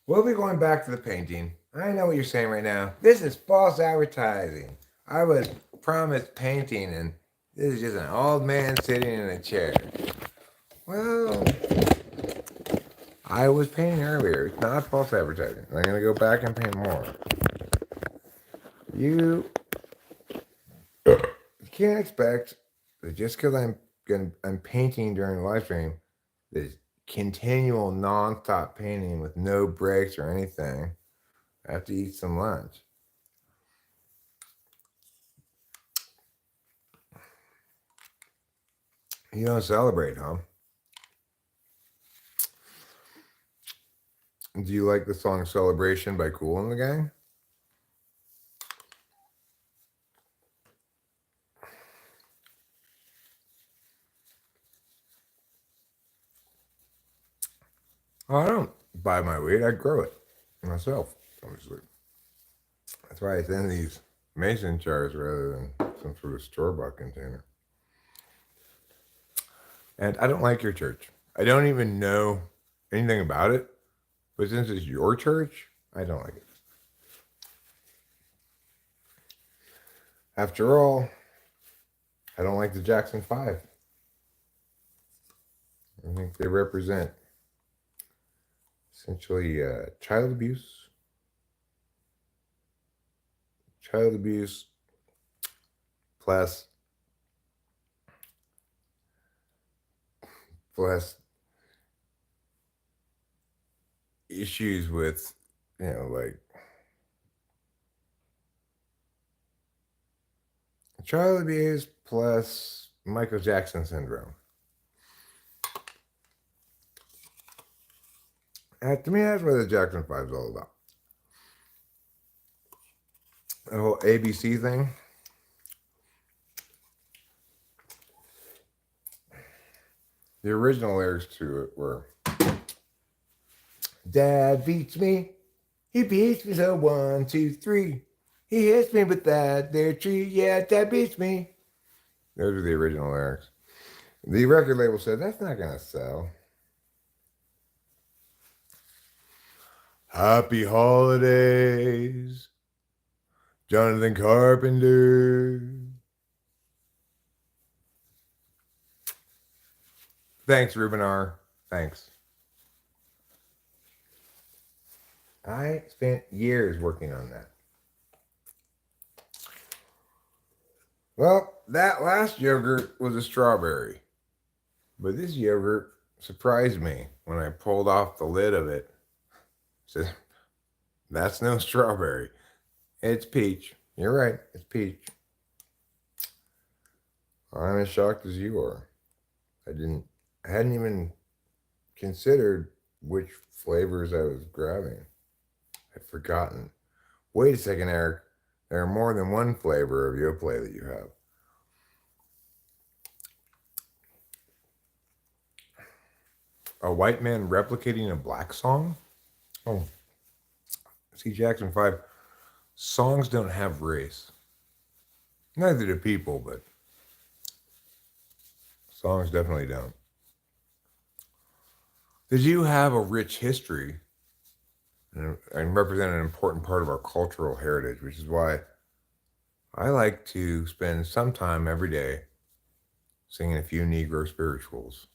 We'll be going back to the painting. I know what you're saying right now. This is false advertising. I was promised painting, and this is just an old man sitting in a chair. Well, I was painting earlier. It's not false advertising. I'm going to go back and paint more. You can't expect that just because I'm painting during the live stream, this continual non-stop painting with no breaks or anything. I have to eat some lunch. You don't celebrate, huh? Do you like the song Celebration by Kool and the Gang? Oh, I don't buy my weed. I grow it myself, obviously. That's why it's in these mason jars rather than some sort of store-bought container. And I don't like your church. I don't even know anything about it. But since it's your church, I don't like it. After all, I don't like the Jackson 5. I think they represent essentially child abuse plus issues with, like child abuse plus Michael Jackson syndrome. And to me, that's what the Jackson 5 is all about. The whole ABC thing. The original lyrics to it were, Dad beats me. He beats me so 1, 2, 3. He hits me with that there tree. Yeah, Dad beats me. Those are the original lyrics. The record label said, that's not going to sell. Happy holidays, Jonathan Carpenter. Thanks, Ruben R. Thanks. I spent years working on that. Well, that last yogurt was a strawberry. But this yogurt surprised me when I pulled off the lid of it. Said, that's no strawberry. It's peach. You're right, it's peach. I'm as shocked as you are. I hadn't even considered which flavors I was grabbing. I'd forgotten. Wait a second, Eric. There are more than one flavor of Yoplait that you have. A white man replicating a black song? Oh. See, Jackson 5, songs don't have race. Neither do people, but songs definitely don't. Did you have a rich history and represent an important part of our cultural heritage, which is why I like to spend some time every day singing a few Negro spirituals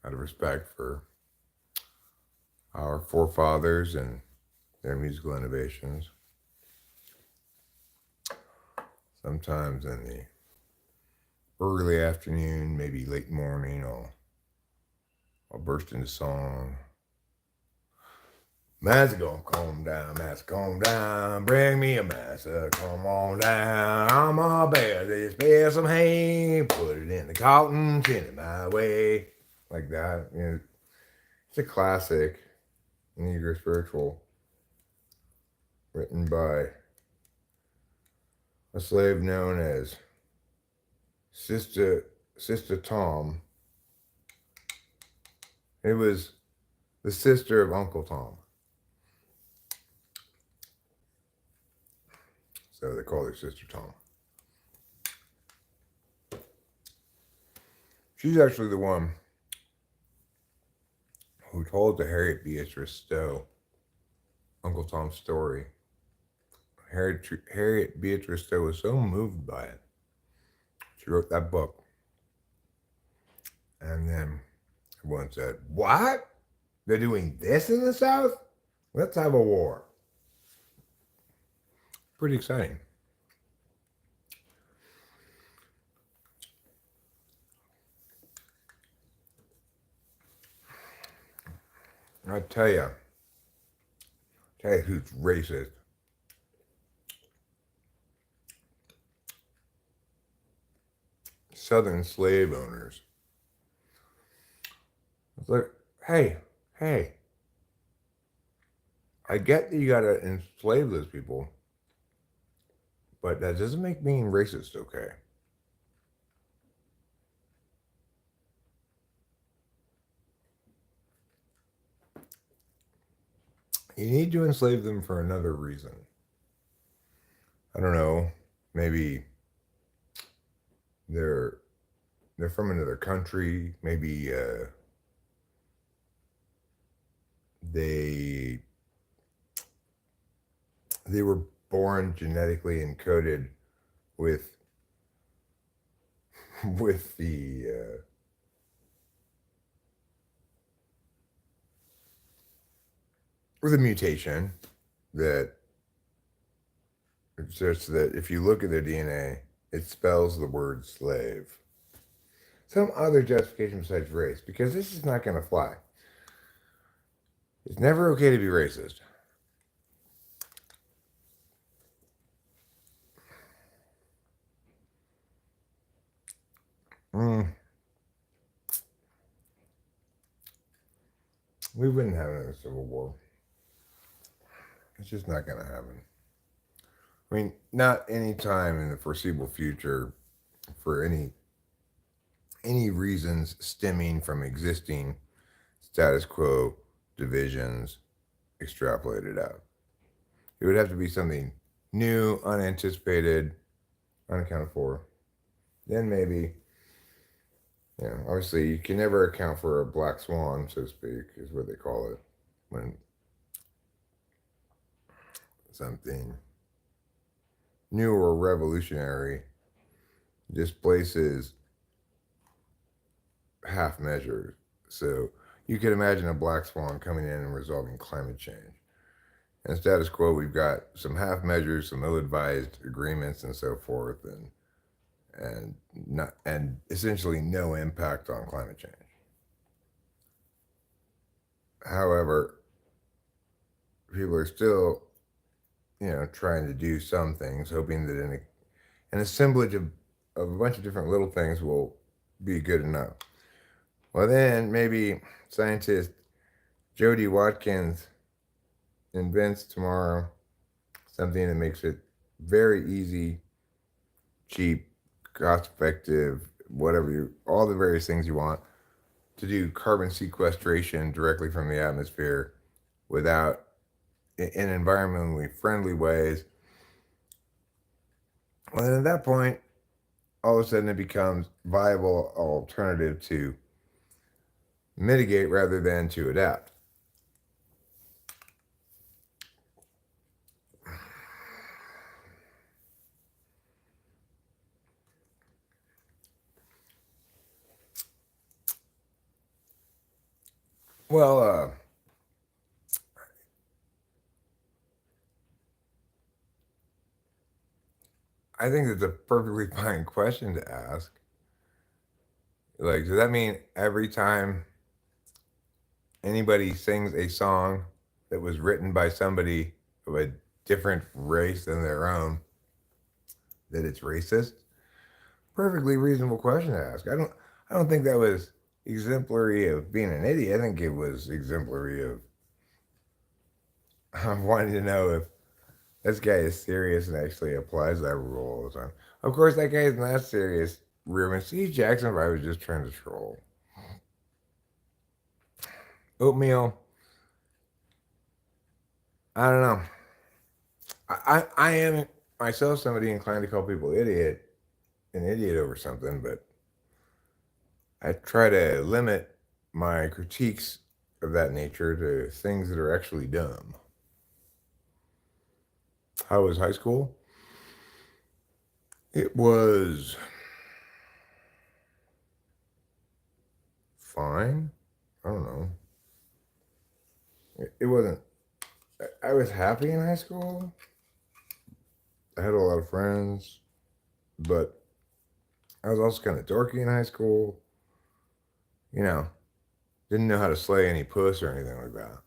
out of respect for our forefathers and their musical innovations. Sometimes in the early afternoon, maybe late morning, I'll burst into song. Massa gonna calm down, massa calm down, bring me a massa, come on down. I'm a bear, just bear some hay, put it in the cotton, send it my way. Like that. It's a classic Negro spiritual written by a slave known as Sister Tom. It was the sister of Uncle Tom. So they call her Sister Tom. She's actually the one who told the Harriet Beatrice Stowe Uncle Tom's story. Harriet Beatrice Stowe was so moved by it. She wrote that book. And then everyone said, what? They're doing this in the South? Let's have a war. pretty exciting. I'll tell you who's racist. Southern slave owners. It's like, hey, I get that you gotta enslave those people, but that doesn't make being racist okay. You need to enslave them for another reason. I don't know, maybe they're from another country, maybe they were born genetically encoded with the with a mutation that just that if you look at their DNA, it spells the word slave. Some other justification besides race, because this is not going to fly. It's never okay to be racist. We wouldn't have another civil war. It's just not going to happen. I mean, not any time in the foreseeable future for any reasons stemming from existing status quo divisions extrapolated out. It would have to be something new, unanticipated, unaccounted for. Then maybe, obviously you can never account for a black swan, so to speak, is what they call it, when something new or revolutionary displaces half measures. So you could imagine a black swan coming in and resolving climate change. In status quo, we've got some half measures, some ill-advised agreements, and so forth, and essentially no impact on climate change. However, people are still, trying to do some things, hoping that an assemblage of a bunch of different little things will be good enough. Well, then maybe scientist Jody Watkins invents tomorrow something that makes it very easy, cheap, cost-effective, all the various things you want to do carbon sequestration directly from the atmosphere without, in environmentally friendly ways. Well, then at that point, all of a sudden it becomes viable alternative to mitigate rather than to adapt. Well, I think it's a perfectly fine question to ask. Like, does that mean every time anybody sings a song that was written by somebody of a different race than their own, that it's racist? Perfectly reasonable question to ask. I don't think that was exemplary of being an idiot. I think it was exemplary of wanting to know if this guy is serious and actually applies that rule all the time. Of course, that guy is not serious. Reverend C. Jackson, if I was just trying to troll. Oatmeal. I don't know. I am myself somebody inclined to call people an idiot over something, but I try to limit my critiques of that nature to things that are actually dumb. How was high school? It was fine. I don't know. It wasn't. I was happy in high school. I had a lot of friends, but I was also kind of dorky in high school. You know, didn't know how to slay any puss or anything like that.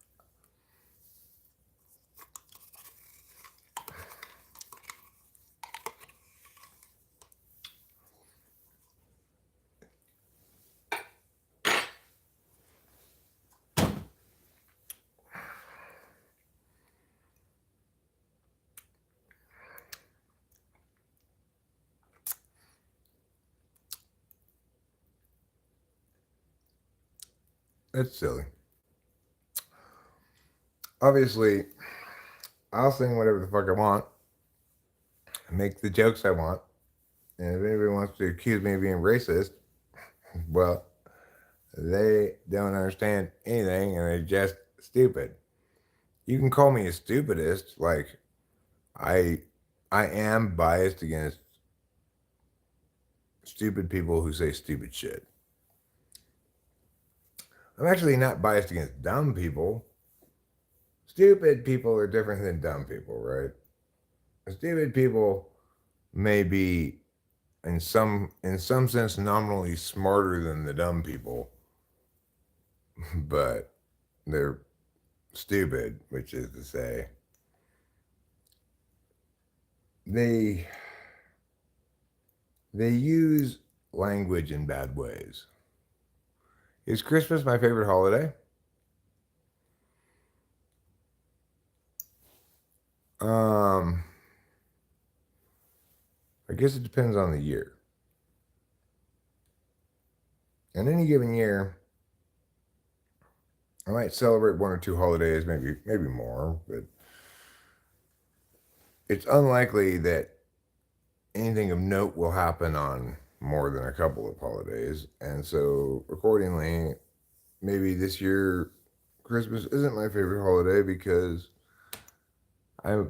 It's silly. Obviously, I'll sing whatever the fuck I want, make the jokes I want, and if anybody wants to accuse me of being racist, well, they don't understand anything and they're just stupid. You can call me a stupidist, like I I am biased against stupid people who say stupid shit. I'm actually not biased against dumb people. Stupid people are different than dumb people, right? Stupid people may be in some sense nominally smarter than the dumb people, but they're stupid, which is to say they they use language in bad ways. Is Christmas my favorite holiday? Um, I guess it depends on the year. In any given year, I might celebrate one or two holidays, maybe more, but it's unlikely that anything of note will happen on more than a couple of holidays. And so accordingly, maybe this year Christmas isn't my favorite holiday because I,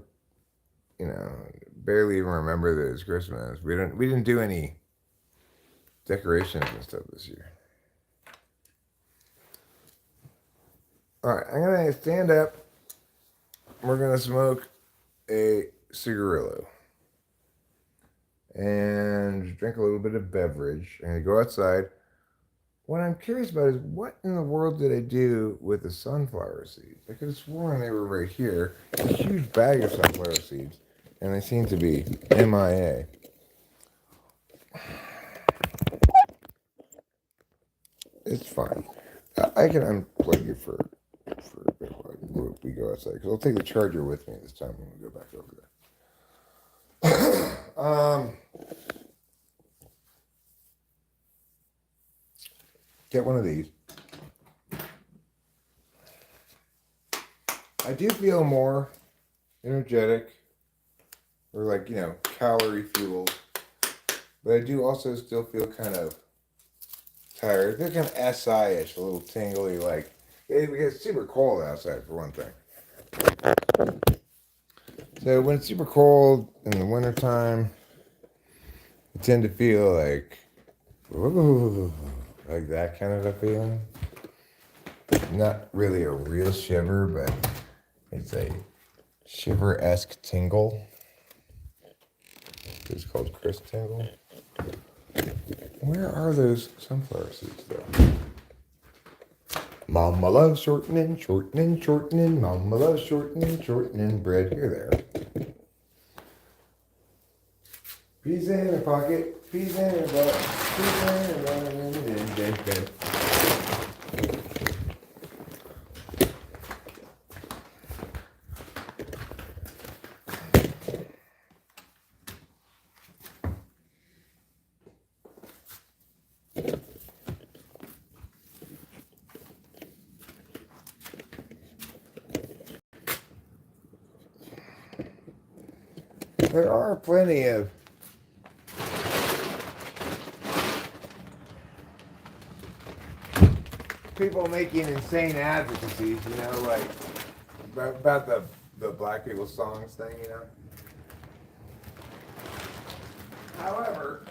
barely even remember that it's Christmas. We didn't do any decorations and stuff this year. All right, I'm gonna stand up. We're gonna smoke a cigarillo and drink a little bit of beverage. I'm gonna go outside. What I'm curious about is what in the world did I do with the sunflower seeds? I could have sworn they were right here. A huge bag of sunflower seeds, and they seem to be MIA. It's fine. I can unplug it for a bit while we go outside because I'll take the charger with me this time when we go back over there. Get one of these. I do feel more energetic or calorie fueled, but I do also still feel kind of tired. I feel kind of SI-ish, a little tingly, like it gets super cold outside for one thing. So when it's super cold in the wintertime, I tend to feel like, ooh, like that kind of a feeling. Not really a real shiver, but it's a shiver-esque tingle. It's called Chris Tingle. Where are those sunflower seeds, though? Mama loves shortening, shortening, shortening. Mama loves shortening, shortening bread. Here, there. Peas in her pocket, peas in her butt, peas in her bed. There are plenty of people making insane advocacies, like about the black people songs thing, However,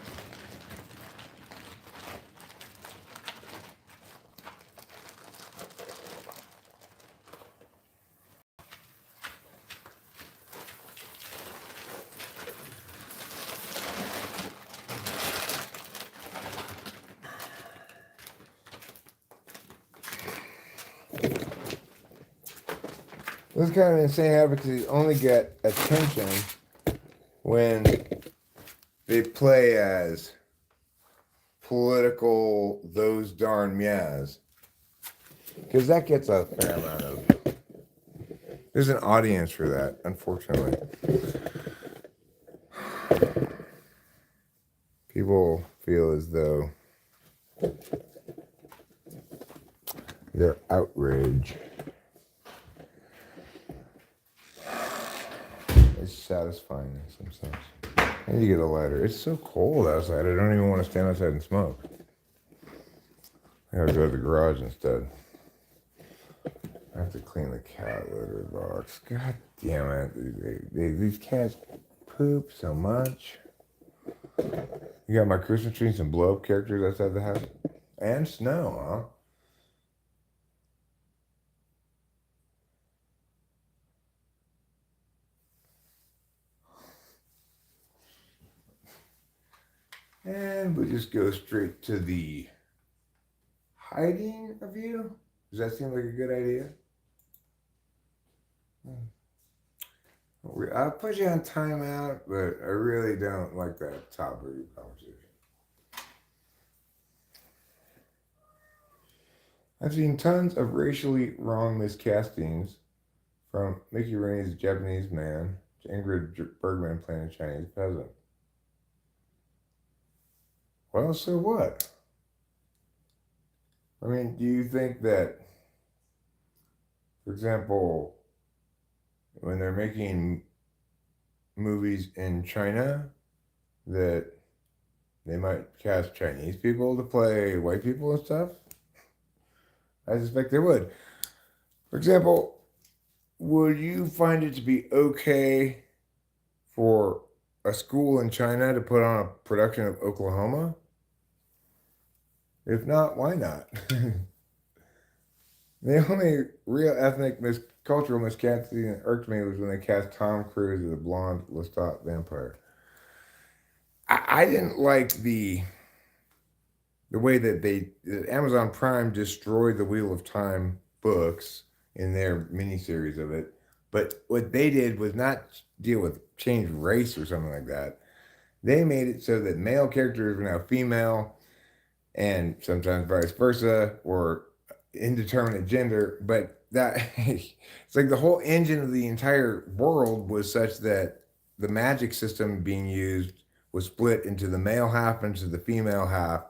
This kind of insane advocacy only get attention when they play as political those darn meows. Because that gets a fair amount of... There's an audience for that, unfortunately. People feel as though they're outraged. It's satisfying sometimes. I need to get a lighter. It's so cold outside. I don't even want to stand outside and smoke. I gotta go to the garage instead. I have to clean the cat litter box. God damn it. These cats poop so much. You got my Christmas tree and some blow up characters outside the house? And snow, huh? And we'll just go straight to the hiding of you. Does that seem like a good idea? I'll put you on timeout, but I really don't like that topic of conversation. I've seen tons of racially wrong miscastings, from Mickey Rooney's Japanese man to Ingrid Bergman playing a Chinese peasant. Well, so what? I mean, do you think that, for example, when they're making movies in China, that they might cast Chinese people to play white people and stuff? I suspect they would. For example, would you find it to be okay for a school in China to put on a production of Oklahoma? If not, why not? The only real ethnic cultural miscasting that irked me was when they cast Tom Cruise as a blonde Lestat vampire. I didn't like the way that Amazon Prime destroyed the Wheel of Time books in their miniseries of it. But what they did was not deal with change race or something like that. They made it so that male characters were now female, and sometimes vice versa, or indeterminate gender. But that it's like the whole engine of the entire world was such that the magic system being used was split into the male half and into the female half.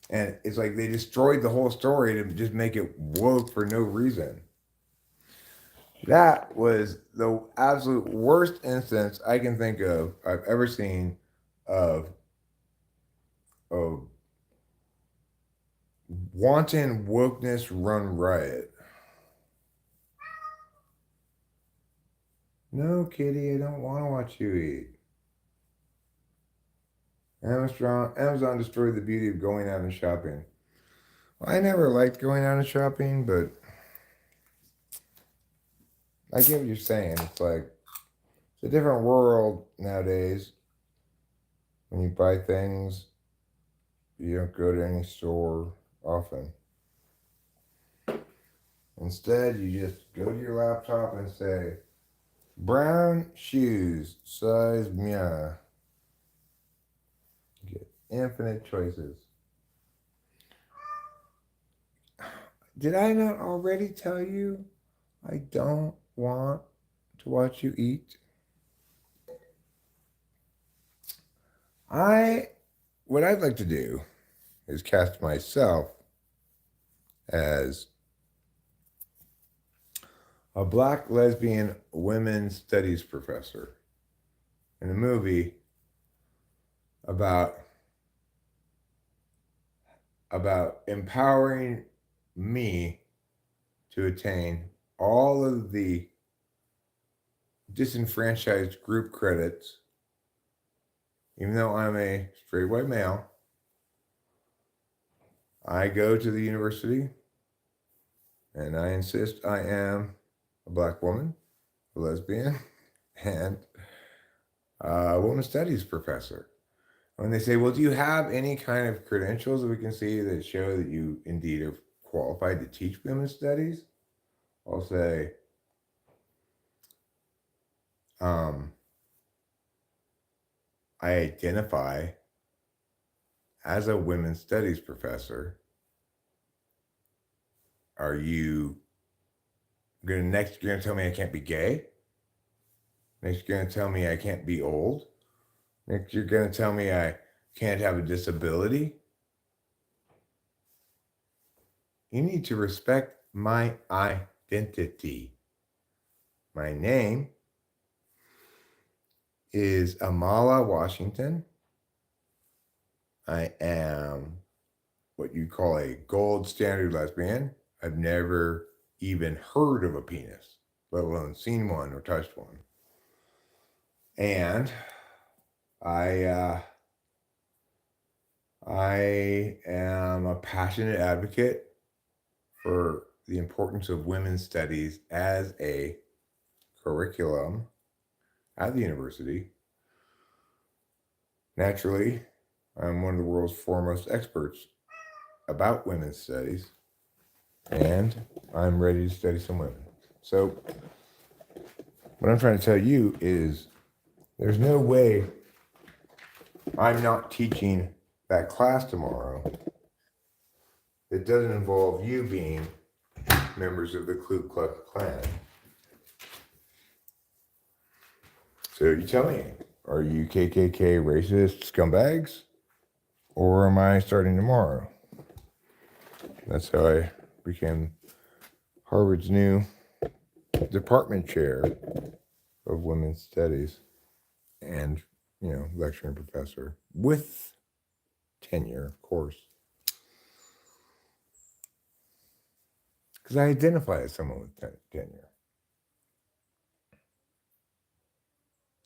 And it's like they destroyed the whole story to just make it woke for no reason. That was the absolute worst instance I can think of I've ever seen of wanton wokeness run riot. No, kitty, I don't want to watch you eat. Amazon destroyed the beauty of going out and shopping. Well, I never liked going out and shopping, but I get what you're saying. It's like, it's a different world nowadays. When you buy things, you don't go to any store often. Instead, you just go to your laptop and say, brown shoes, size mia. You get infinite choices. Did I not already tell you I don't want to watch you eat? What I'd like to do is cast myself as a black lesbian women's studies professor in a movie about empowering me to attain all of the disenfranchised group credits, even though I'm a straight white male. I go to the university and I insist I am a black woman, a lesbian, and a women's studies professor. When they say, well, do you have any kind of credentials that we can see that show that you indeed are qualified to teach women's studies? I'll say, I identify as a women's studies professor. Are you next you're gonna tell me I can't be gay? Next you're gonna tell me I can't be old? Next you're gonna tell me I can't have a disability? You need to respect my identity. My name is Amala Washington. I am what you call a gold standard lesbian. I've never even heard of a penis, let alone seen one or touched one. And I am a passionate advocate for the importance of women's studies as a curriculum at the university. Naturally, I'm one of the world's foremost experts about women's studies, and I'm ready to study some women. So, what I'm trying to tell you is there's no way I'm not teaching that class tomorrow that doesn't involve you being members of the Ku Klux Klan. So you tell me, are you KKK racist scumbags? Or am I starting tomorrow? That's how I became Harvard's new department chair of women's studies and, lecturing professor with tenure, of course. Because I identify as someone with tenure.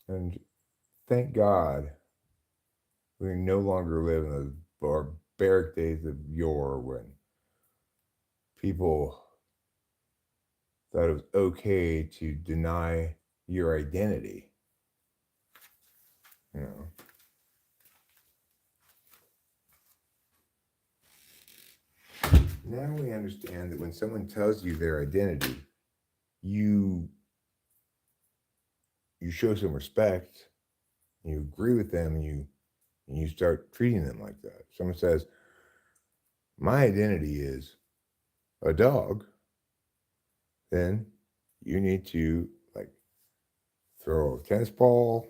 And thank God we no longer live in the barbaric days of yore when people thought it was okay to deny your identity. Now we understand that when someone tells you their identity, you show some respect, you agree with them, and you start treating them like that. Someone says, my identity is a dog, then you need to throw a tennis ball,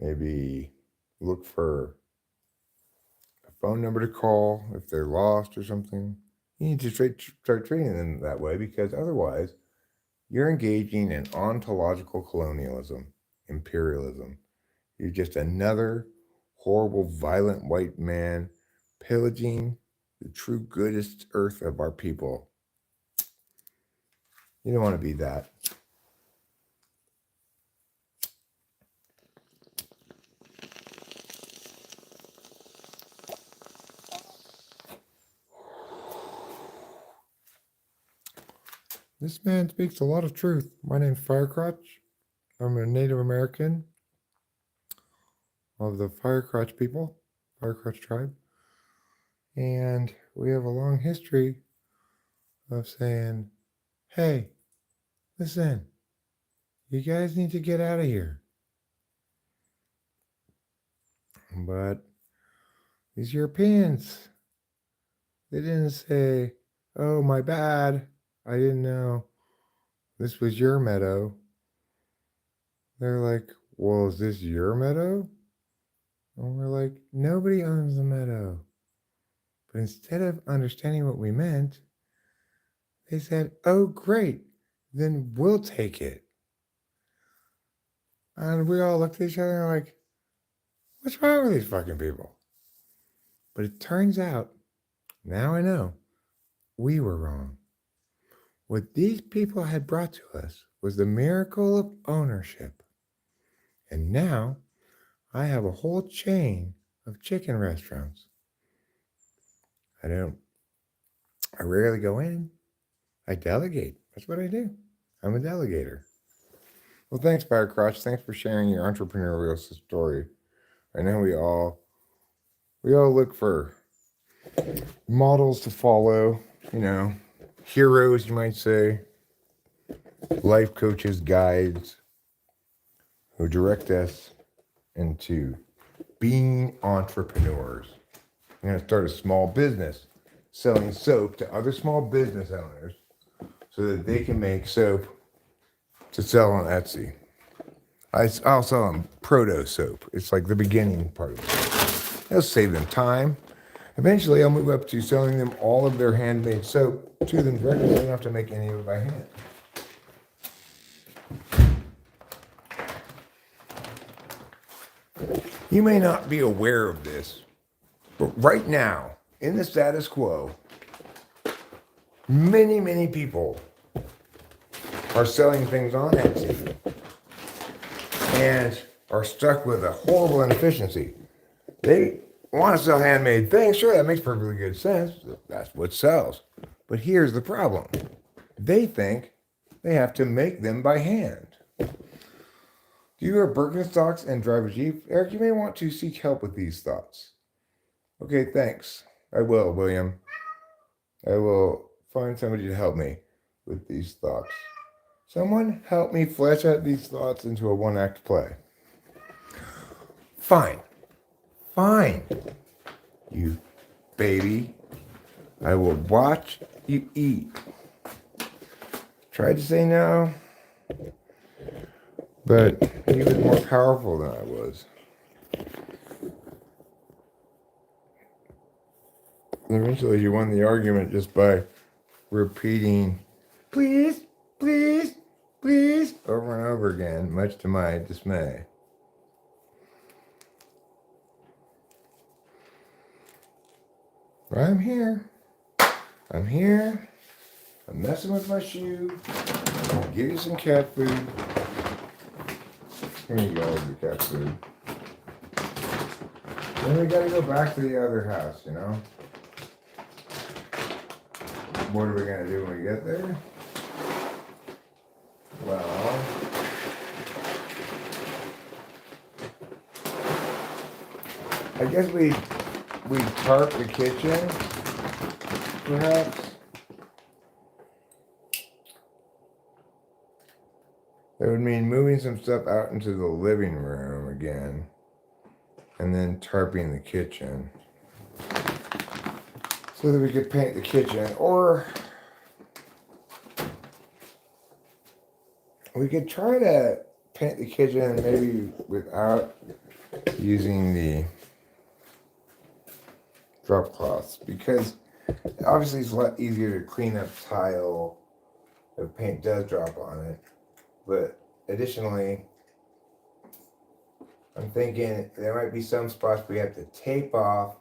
maybe look for a phone number to call if they're lost or something. You need to start treating them that way, because otherwise you're engaging in ontological colonialism, imperialism. You're just another horrible, violent white man pillaging the true goodest earth of our people. You don't want to be that. This man speaks a lot of truth. My name's Firecrotch. I'm a Native American of the Firecrotch people, Firecrotch tribe. And we have a long history of saying, hey, listen, you guys need to get out of here. But these Europeans, they didn't say, oh, my bad, I didn't know this was your meadow. They're like, well, is this your meadow? And we're like, nobody owns the meadow. But instead of understanding what we meant, they said, oh, great, then we'll take it. And we all looked at each other and like, what's wrong with these fucking people? But it turns out, now I know, we were wrong. What these people had brought to us was the miracle of ownership. And now I have a whole chain of chicken restaurants. I rarely go in. I delegate. That's what I do. I'm a delegator. Well, thanks, Firecrotch. Thanks for sharing your entrepreneurial story. I know we all look for models to follow, heroes, you might say. life coaches, guides who direct us into being entrepreneurs. I'm going to start a small business selling soap to other small business owners so that they can make soap to sell on Etsy. I'll sell them proto soap. It's like the beginning part of it. It'll save them time. Eventually, I'll move up to selling them all of their handmade soap to them directly. They don't have to make any of it by hand. You may not be aware of this, but right now, in the status quo, many people are selling things on Etsy and are stuck with a horrible inefficiency. They want to sell handmade things. Sure, that makes perfectly good sense. That's what sells. But here's the problem. They think they have to make them by hand. Do you wear Birkenstocks and drive a Jeep? Eric, you may want to seek help with these thoughts. Okay, thanks. I will, William. I will find somebody to help me with these thoughts. Someone help me flesh out these thoughts into a one-act play. Fine. You baby. I will watch you eat. Tried to say no, but he was more powerful than I was. And eventually you won the argument just by repeating, please, please, please, over and over again, much to my dismay. But I'm here. I'm messing with my shoe. I'll give you some cat food. Here you go, your cat food. Then we gotta go back to the other house, you know? What are we gonna do when we get there? Well, I guess we tarp the kitchen, perhaps. That would mean moving some stuff out into the living room again, and then tarping the kitchen, so that we could paint the kitchen, or we could try to paint the kitchen maybe without using the drop cloths, because obviously it's a lot easier to clean up tile if paint does drop on it. But additionally, I'm thinking there might be some spots we have to tape off,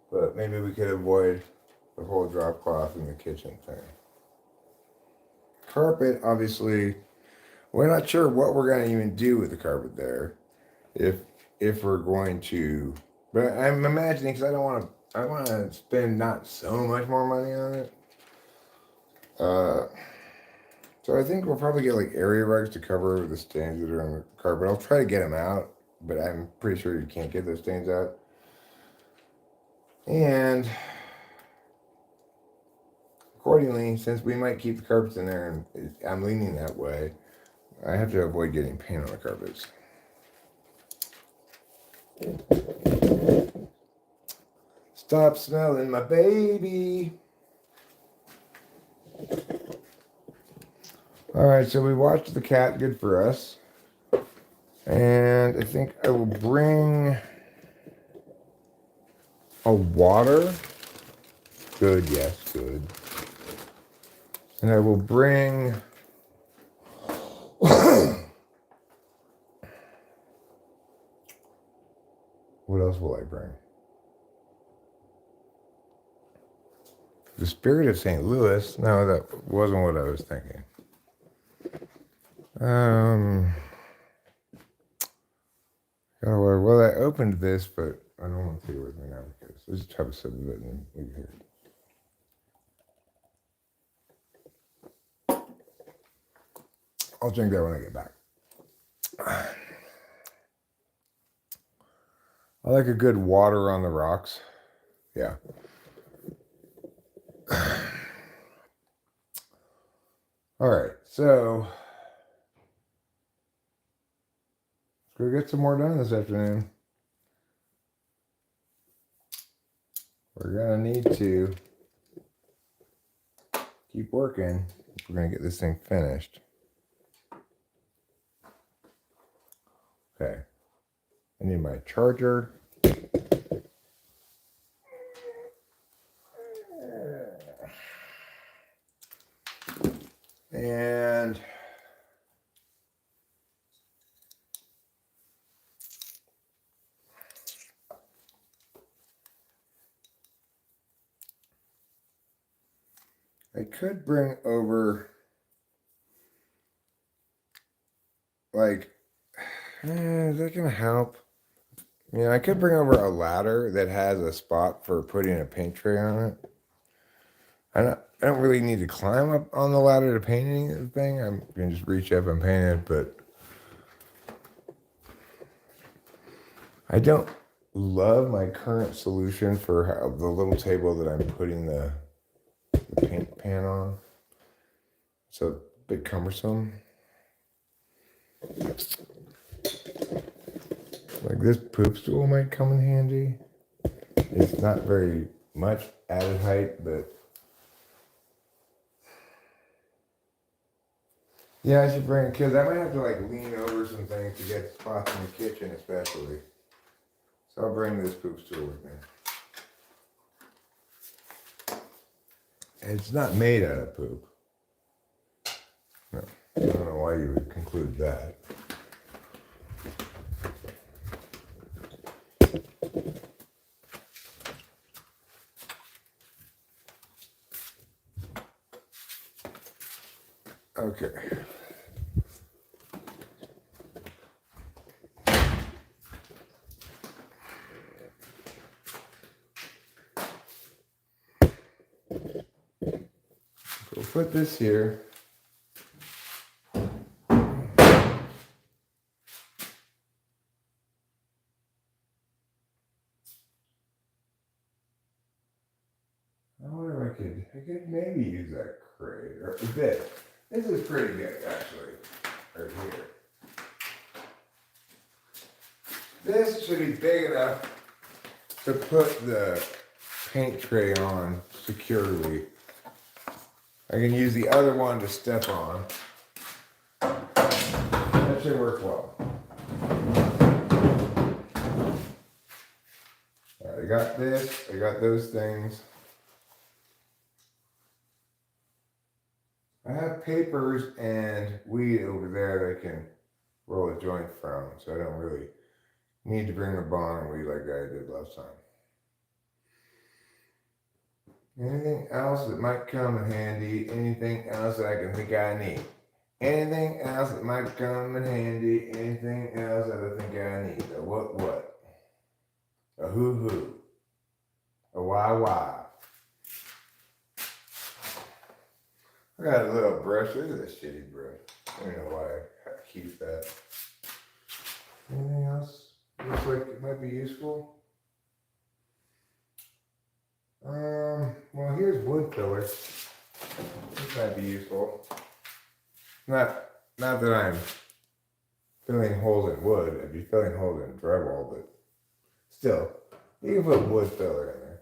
but maybe we could avoid the whole drop cloth in the kitchen thing. Carpet, obviously, we're not sure what we're going to even do with the carpet there, if we're going to. But I'm imagining, because I want to spend not so much more money on it. So I think we'll probably get like area rugs to cover over the stains that are on the carpet. I'll try to get them out, but I'm pretty sure you can't get those stains out. And accordingly, since we might keep the carpets in there, and I'm leaning that way, I have to avoid getting paint on the carpets. Stop smelling my baby. All right, so we watched the cat, good for us. And I think I will bring a water. Good, yes, good. And I will bring what else will I bring? The Spirit of St. Louis. No, that wasn't what I was thinking. Well, I opened this, but I don't want to take it with me now because let's just have a sip of it and we can hear it. I'll drink that when I get back. I like a good water on the rocks. Yeah. All right, so let's go get some more done this afternoon. We're gonna need to keep working if we're gonna get this thing finished. Okay, I need my charger. And I could bring over, like, is that gonna help? Yeah, I could bring over a ladder that has a spot for putting a paint tray on it. I don't really need to climb up on the ladder to paint anything. I'm gonna just reach up and paint it, but I don't love my current solution for how the little table that I'm putting the paint pan on. It's a bit cumbersome. Like this poop stool might come in handy. It's not very much added height, but yeah, I should bring it because I might have to like lean over some things to get spots in the kitchen, especially. So I'll bring this poop stool with me. It's not made out of poop. No, I don't know why you would conclude that. Okay. We'll put this here. I wonder if I could maybe use that crate or this. This is pretty good actually, right here. This should be big enough to put the paint tray on securely. I can use the other one to step on. That should work well. All right, I got this, I got those things. I have papers and weed over there that I can roll a joint from, so I don't really need to bring a bong and weed like I did last time. Anything else that might come in handy? Anything else that I can think I need? Anything else that might come in handy? Anything else that I think I need? A what? A who? A why? I got a little brush. Look at this shitty brush. I don't know why I keep that. Anything else looks like it might be useful? Well, here's wood filler. This might be useful. Not that I'm filling holes in wood. I'd be filling holes in drywall, but still, you can put wood filler in there.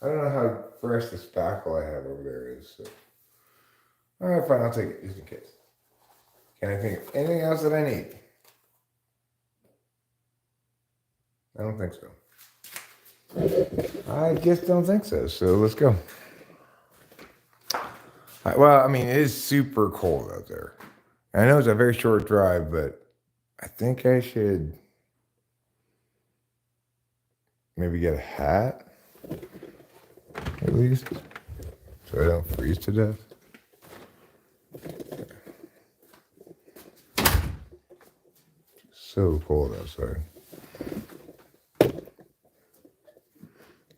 I don't know how fresh the spackle I have over there is. So. All right, fine. I'll take it just in case. Can I think of anything else that I need? I don't think so. I just don't think so. So let's go. Well, I mean, it is super cold out there. I know it's a very short drive, but I think I should maybe get a hat at least so I don't freeze to death. So cold outside.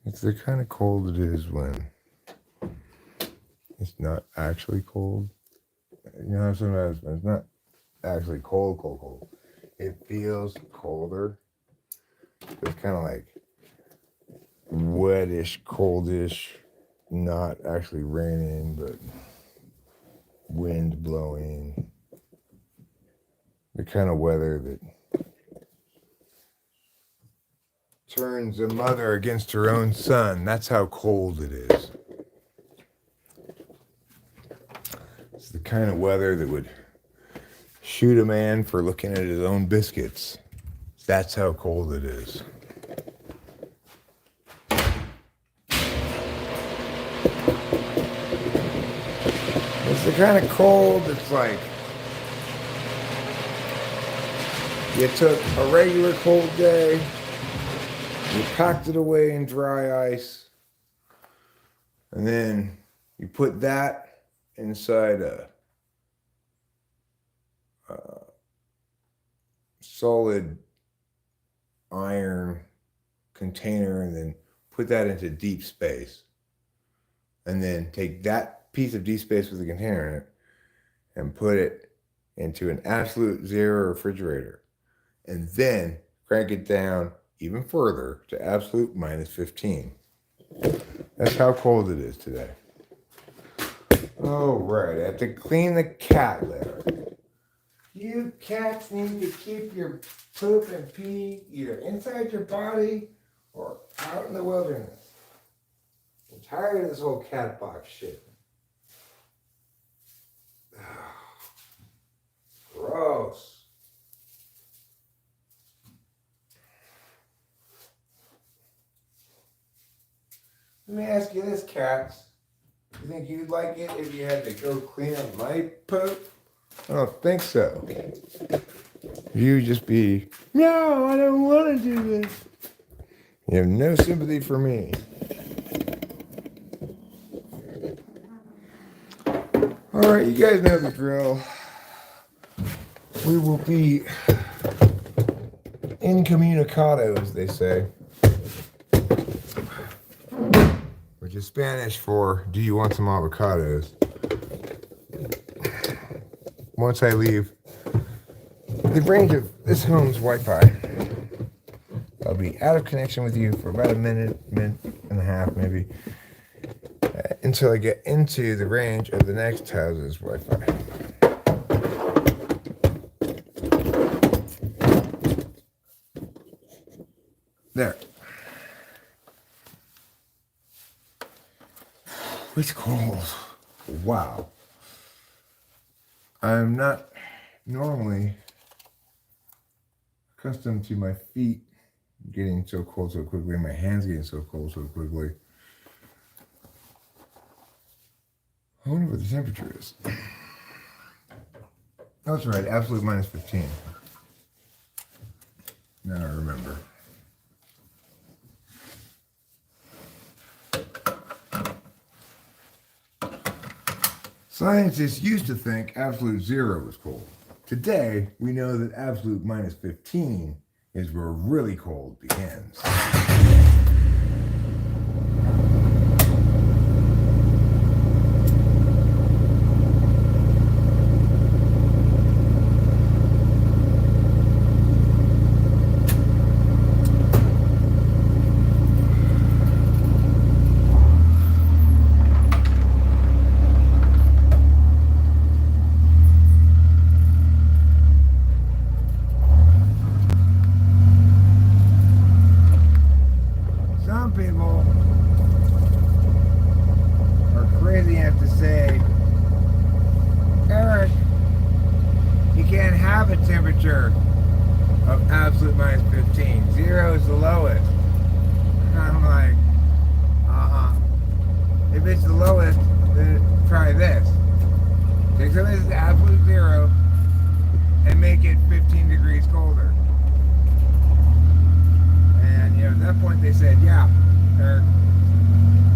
It's the kind of cold it is when it's not actually cold. You know, sometimes it's not actually cold. It feels colder. It's kind of like wettish, coldish, not actually raining, but wind blowing, the kind of weather that turns a mother against her own son. That's how cold it is. It's the kind of weather that would shoot a man for looking at his own biscuits. That's how cold it is. It's the kind of cold that's like you took a regular cold day, you packed it away in dry ice, and then you put that inside a solid iron container and then put that into deep space. And then take that piece of deep space with the container in it and put it into an absolute zero refrigerator. And then crank it down even further to absolute minus 15. That's how cold it is today. Oh, right. I have to clean the cat litter. You cats need to keep your poop and pee either inside your body or out in the wilderness. I'm tired of this whole cat box shit. Gross. Let me ask you this, cats. You think you'd like it if you had to go clean up my poop? I don't think so. You'd just be, no, I don't want to do this. You have no sympathy for me. All right, you guys know the drill. We will be incommunicado, as they say, which is Spanish for, do you want some avocados? Once I leave the range of this home's Wi-Fi, I'll be out of connection with you for about a minute and a half, maybe, until I get into the range of the next house's Wi-Fi. There. It's cold. Wow. I'm not normally accustomed to my feet getting so cold so quickly, my hands getting so cold so quickly. I wonder what the temperature is. That's right, absolute minus 15. Now I remember. Scientists used to think absolute zero was cold. Today, we know that absolute minus 15 is where really cold begins. Some people are crazy enough to say, Eric, you can't have a temperature of absolute minus 15. Zero is the lowest. And I'm like, if it's the lowest, then try this. Take something that's absolute zero and make it 15 degrees colder. And at that point they said, yeah, Eric,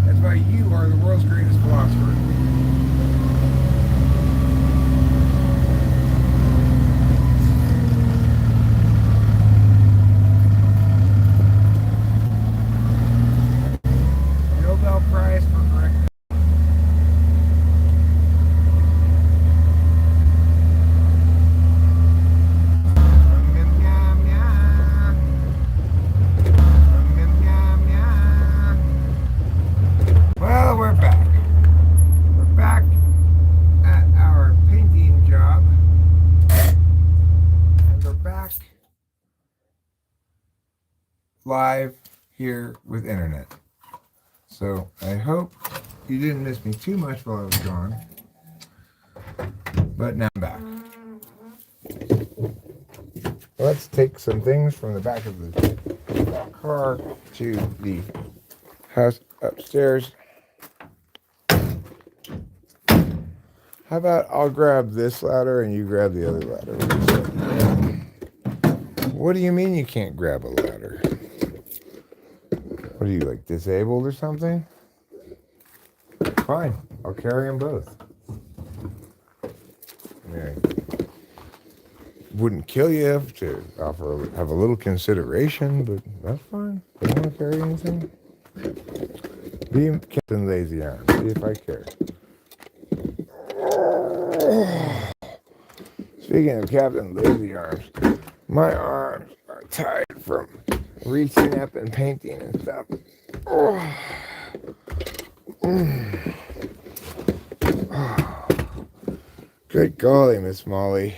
that's why you are the world's greatest philosopher. Nobel Prize for correctness. back live here with internet. So I hope you didn't miss me too much while I was gone. But now I'm back. Let's take some things from the back of the car to the house upstairs. How about I'll grab this ladder and you grab the other ladder? What do you mean you can't grab a ladder? What are you, like, disabled or something? Fine, I'll carry them both. Yeah. Wouldn't kill you to have a little consideration, but that's fine. You don't want to carry anything? Be Captain Lazy Arm. See if I care. Speaking of Captain Lazy Arms, my arms are tired from reaching up and painting and stuff. Good golly, Miss Molly.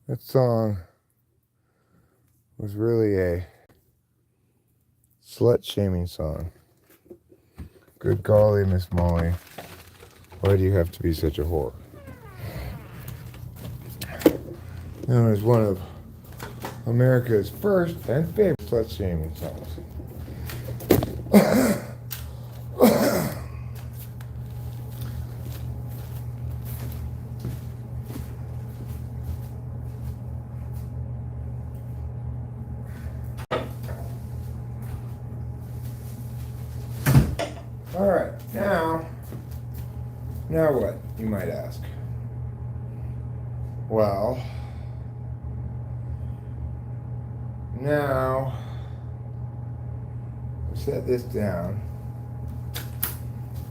That song was really a slut-shaming song. Good golly, Miss Molly. Why do you have to be such a whore? Known as one of America's first and favorite slut-shaming songs. All right, now what, you might ask? Well, now we set this down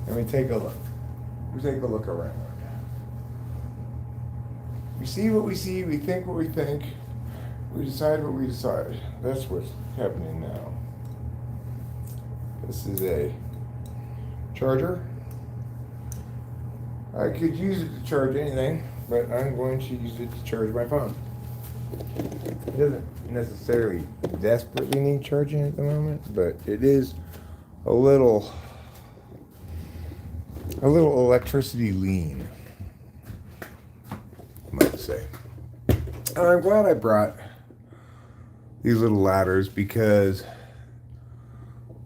and we take a look. We take a look around. We see what we see, we think what we think, we decide what we decide. That's what's happening now. This is a charger. I could use it to charge anything, but I'm going to use it to charge my phone. It doesn't necessarily desperately need charging at the moment, but it is a little electricity lean, I might say. And I'm glad I brought these little ladders because,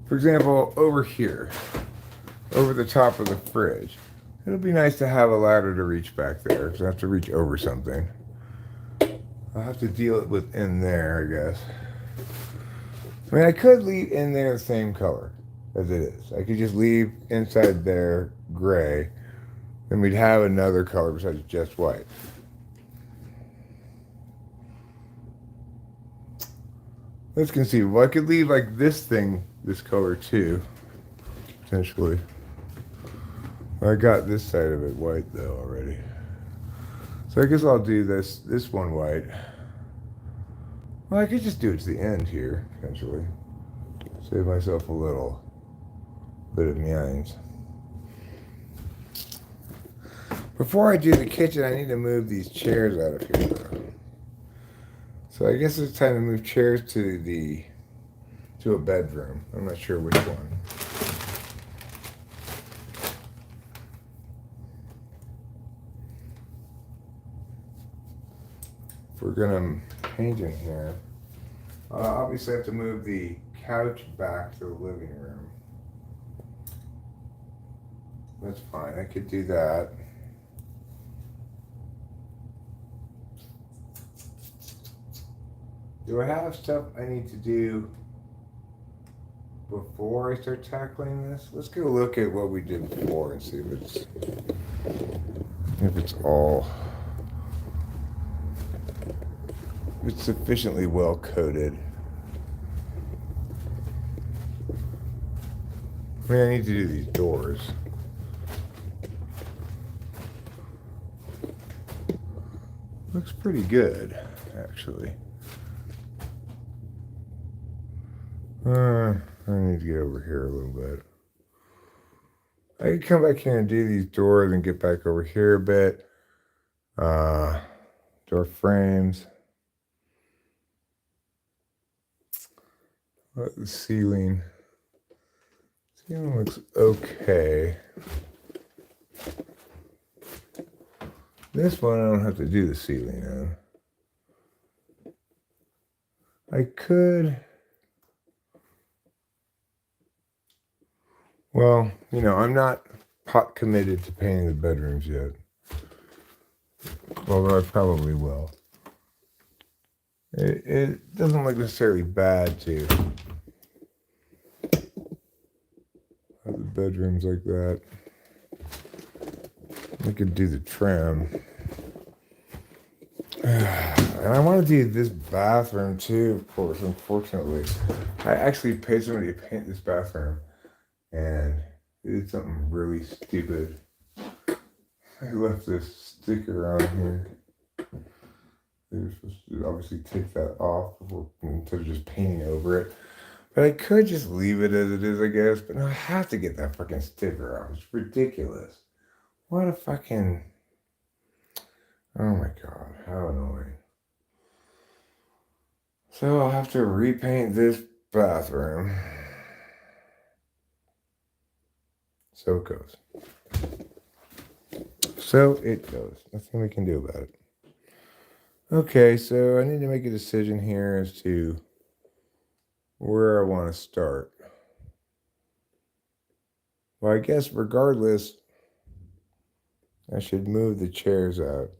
for example, over here, over the top of the fridge, it'll be nice to have a ladder to reach back there, because I have to reach over something. I'll have to deal with in there, I guess. I mean, I could leave in there the same color as it is. I could just leave inside there gray, and we'd have another color besides just white. Let's conceive. Well, I could leave like this thing, this color too, potentially. I got this side of it white though already. So I guess I'll do this one white. Well, I could just do it to the end here, potentially. Save myself a little bit of means. Before I do the kitchen, I need to move these chairs out of here though. So I guess it's time to move chairs to a bedroom. I'm not sure which one. If we're gonna paint in here, obviously I have to move the couch back to the living room. That's fine, I could do that. Do I have stuff I need to do before I start tackling this? Let's go look at what we did before and see if it's all it's sufficiently well coded. I mean, I need to do these doors. Looks pretty good, actually. I need to get over here a little bit. I can come back here and do these doors and get back over here a bit. Door frames. The ceiling. Ceiling looks okay. This one I don't have to do the ceiling on. I could. Well, you know, I'm not pot committed to painting the bedrooms yet. Although I probably will. It doesn't look necessarily bad to have the bedrooms like that. I could do the trim. And I want to do this bathroom too, of course, unfortunately. I actually paid somebody to paint this bathroom and they did something really stupid. I left this sticker on here. They were supposed to obviously take that off before, instead of just painting over it. But I could just leave it as it is, I guess. But no, I have to get that fucking sticker off. It's ridiculous. What a fucking... Oh my god, how annoying. So I'll have to repaint this bathroom. So it goes. So it goes. Nothing we can do about it. Okay, so I need to make a decision here as to where I want to start. Well, I guess regardless, I should move the chairs out.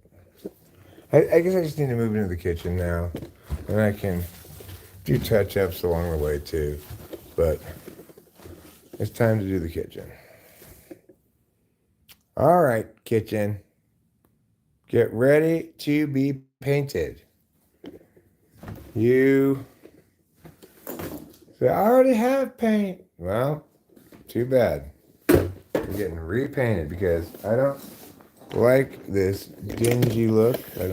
I guess I just need to move into the kitchen now. And I can do touch-ups along the way too. But it's time to do the kitchen. All right, kitchen. Get ready to be painted. You say, I already have paint. Well, too bad. You're getting repainted because I don't like this dingy look. I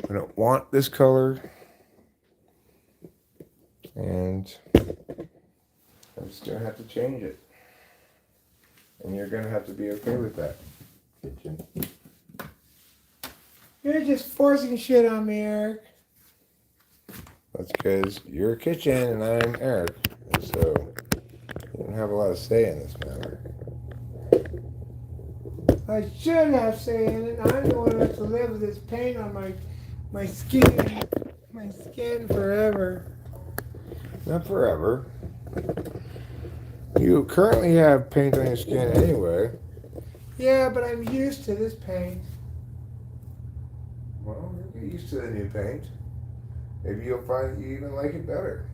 don't want this color. And I'm just gonna have to change it. And you're gonna have to be okay with that. Kitchen. You're just forcing shit on me, Eric. That's because you're kitchen and I'm Eric. And so you don't have a lot of say in this matter. I should have say in it. I'm the one who has to live with this pain on my skin. My skin forever. Not forever. You currently have paint on your skin anyway. Yeah, but I'm used to this paint. Well, you'll get used to the new paint. Maybe you'll find that you even like it better.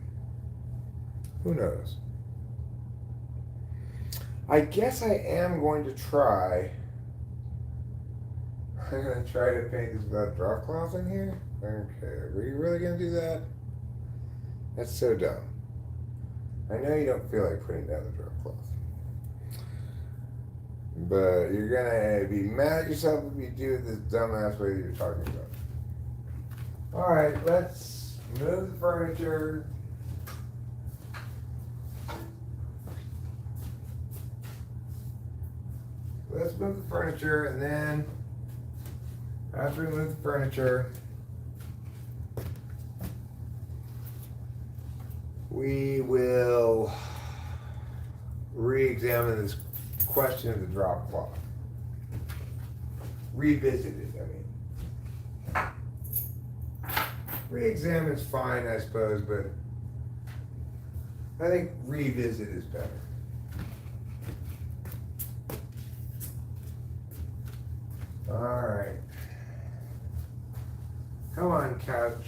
Who knows? I guess I am going to try. I'm going to try to paint this without drop cloth in here? Okay, are you really going to do that? That's so dumb. I know you don't feel like putting down the drop cloth. But you're going to be mad at yourself if you do it this dumbass way that you're talking about. Alright, let's move the furniture. Let's move the furniture, and then after we move the furniture, we will re-examine this question of the drop cloth. Revisit it, I mean. Re-examine is fine, I suppose, but I think revisit is better. All right. Come on, couch.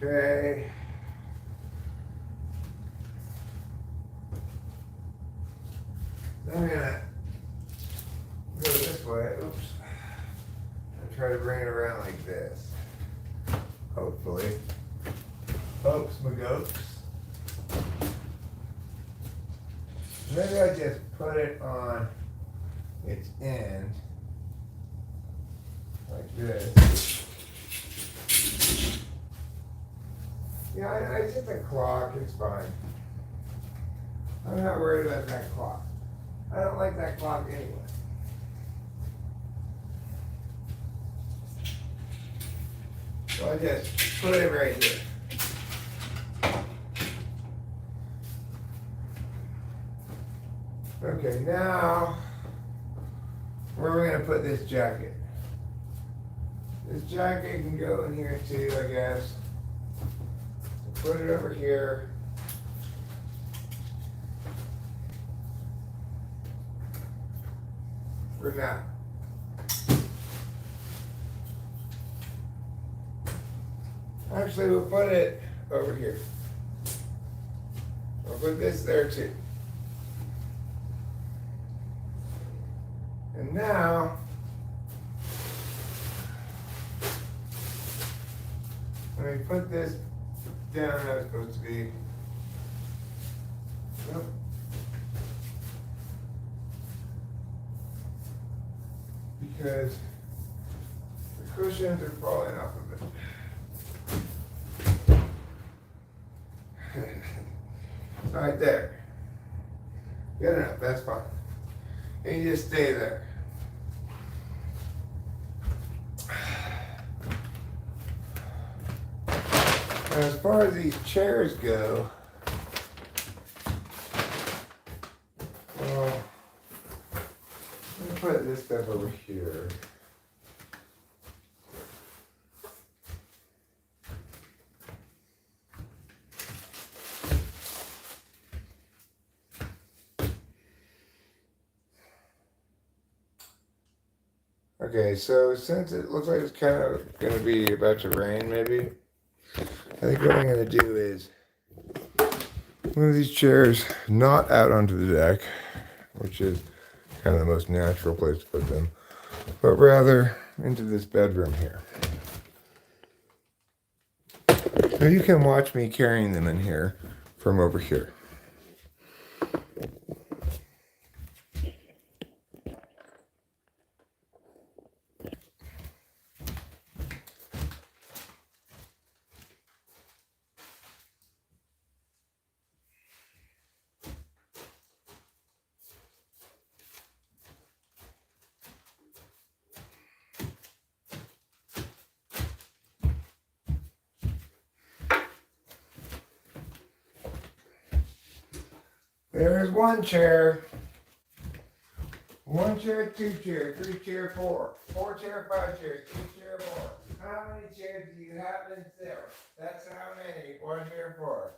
Okay. I'm gonna go this way. Oops. And try to bring it around like this. Hopefully. Hopes my goats. Maybe I just put it on its end like this. Yeah, it's just a clock, it's fine. I'm not worried about that clock. I don't like that clock anyway. So I just put it right here. Okay, now where are we gonna put this jacket? This jacket can go in here too, I guess. Put it over here. For now. Actually, we'll put it over here. I'll put this there too. And now, let me put this down how it's supposed to be. Nope. Because the cushions are falling off of it. Right there. Good enough, that's fine. And you just stay there. And as far as these chairs go, well, let me put this stuff over here. Okay, so since it looks like it's kind of going to be about to rain, maybe, I think what I'm going to do is move these chairs not out onto the deck, which is kind of the most natural place to put them, but rather into this bedroom here. So you can watch me carrying them in here from over here. There's one chair, 2 chair, 3 chair, 4 chair, 5 chairs, 2 chair, 4. How many chairs do you have in there? That's how many, 1 chair, 4.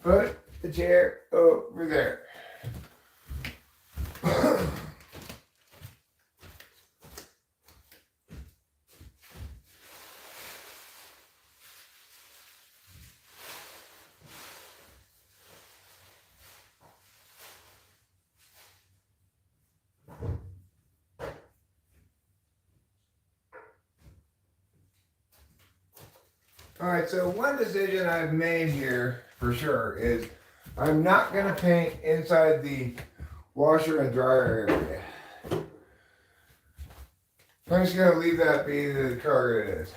Put the chair over there. Alright, so one decision I've made here for sure is I'm not going to paint inside the washer and dryer area. I'm just going to leave that be the color it is.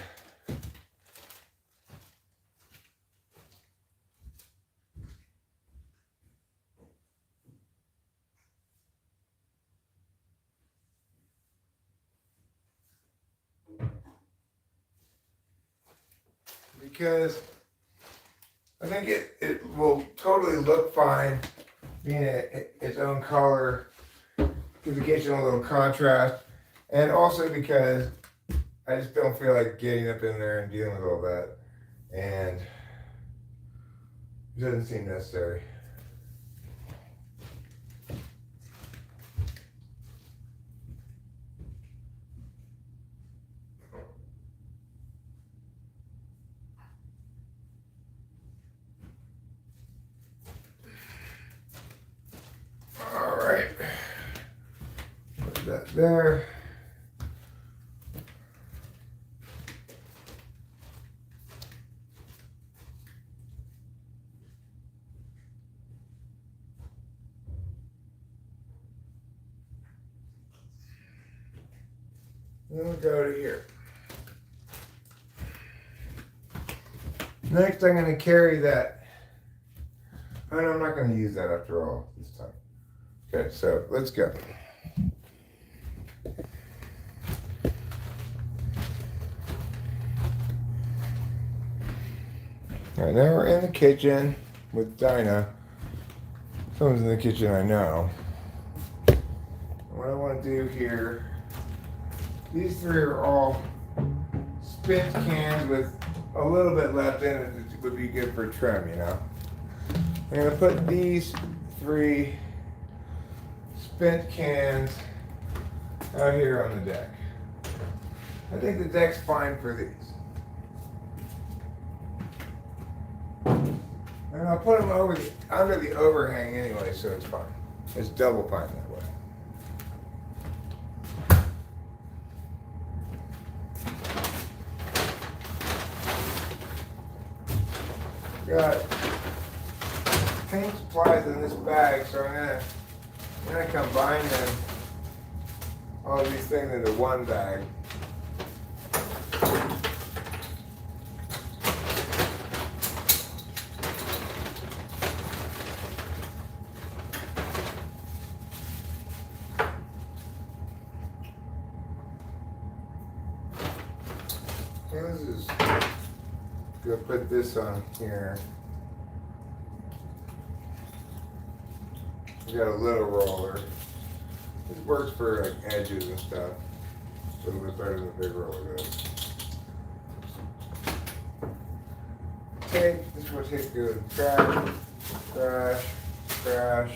Because I think it will totally look fine being its own color because it gives you a little contrast, and also because I just don't feel like getting up in there and dealing with all that, and it doesn't seem necessary. That there. Then we'll go to here. Next, I'm going to carry that. Oh, no, I'm not going to use that after all this time. Okay, so let's go. All right, now we're in the kitchen with Dinah. Someone's in the kitchen, I know. What I want to do here, these three are all spent cans with a little bit left in it that would be good for trim, you know. I'm going to put these three spent cans out here on the deck. I think the deck's fine for these. And I'll put them under the overhang anyway, so it's fine. It's double fine that way. Got paint supplies in this bag, so I'm gonna combine them, all these things into one bag. This is gonna put this on here. We got a little roller. This works for like edges and stuff. A little bit better than the big roller does. Tape. This will take good. Trash, trash, trash.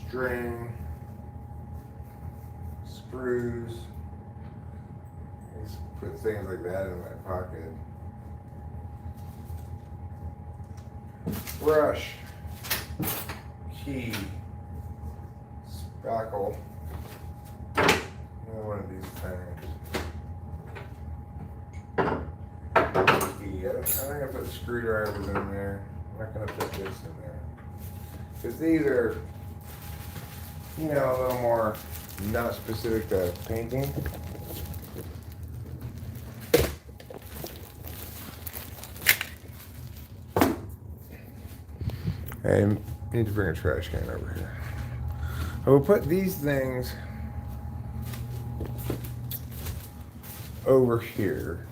String. Screws. Just put things like that in my pocket. Brush. Key. Spackle. Another one of these things. Key. I'm not going to put the screwdrivers in there. I'm not going to put this in there. Because these are, you know, a little more not specific to painting. I need to bring a trash can over here. I will put these things over here.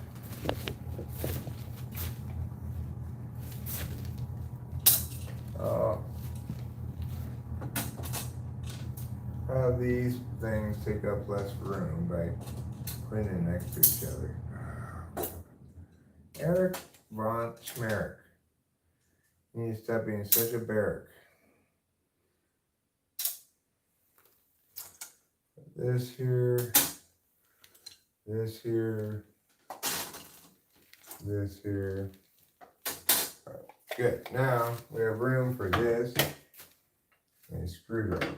These things take up less room by putting them next to each other. Eric von Schmerich. You need to stop being such a barrack. This here, this here, this here. All right, good. Now we have room for this and a screwdriver.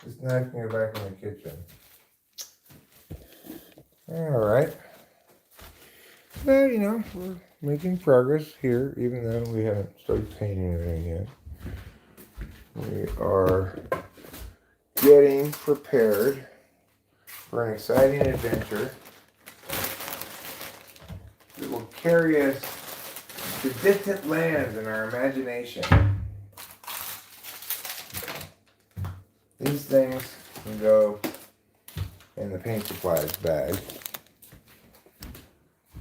This knife can go back in the kitchen. All right. Well, you know, we're making progress here, even though we haven't started painting anything yet. We are getting prepared for an exciting adventure that will carry us to distant lands in our imagination. These things can go in the paint supplies bag,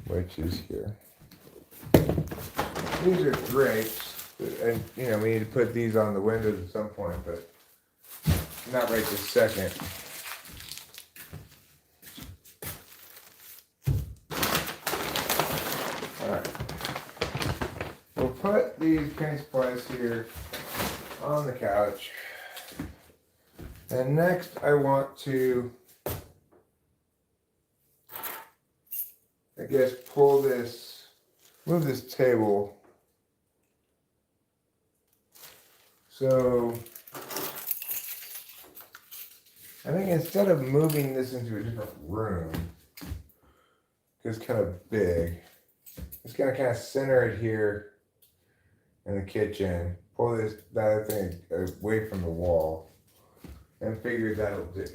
which is here. These are drapes, and you know we need to put these on the windows at some point, but not right this second. All right, we'll put these paint supplies here on the couch, and next I want to, I guess, move this table. So I think instead of moving this into a different room, it's kind of big, it's gonna kind of center it here in the kitchen. Pull that thing away from the wall. and figured that'll do.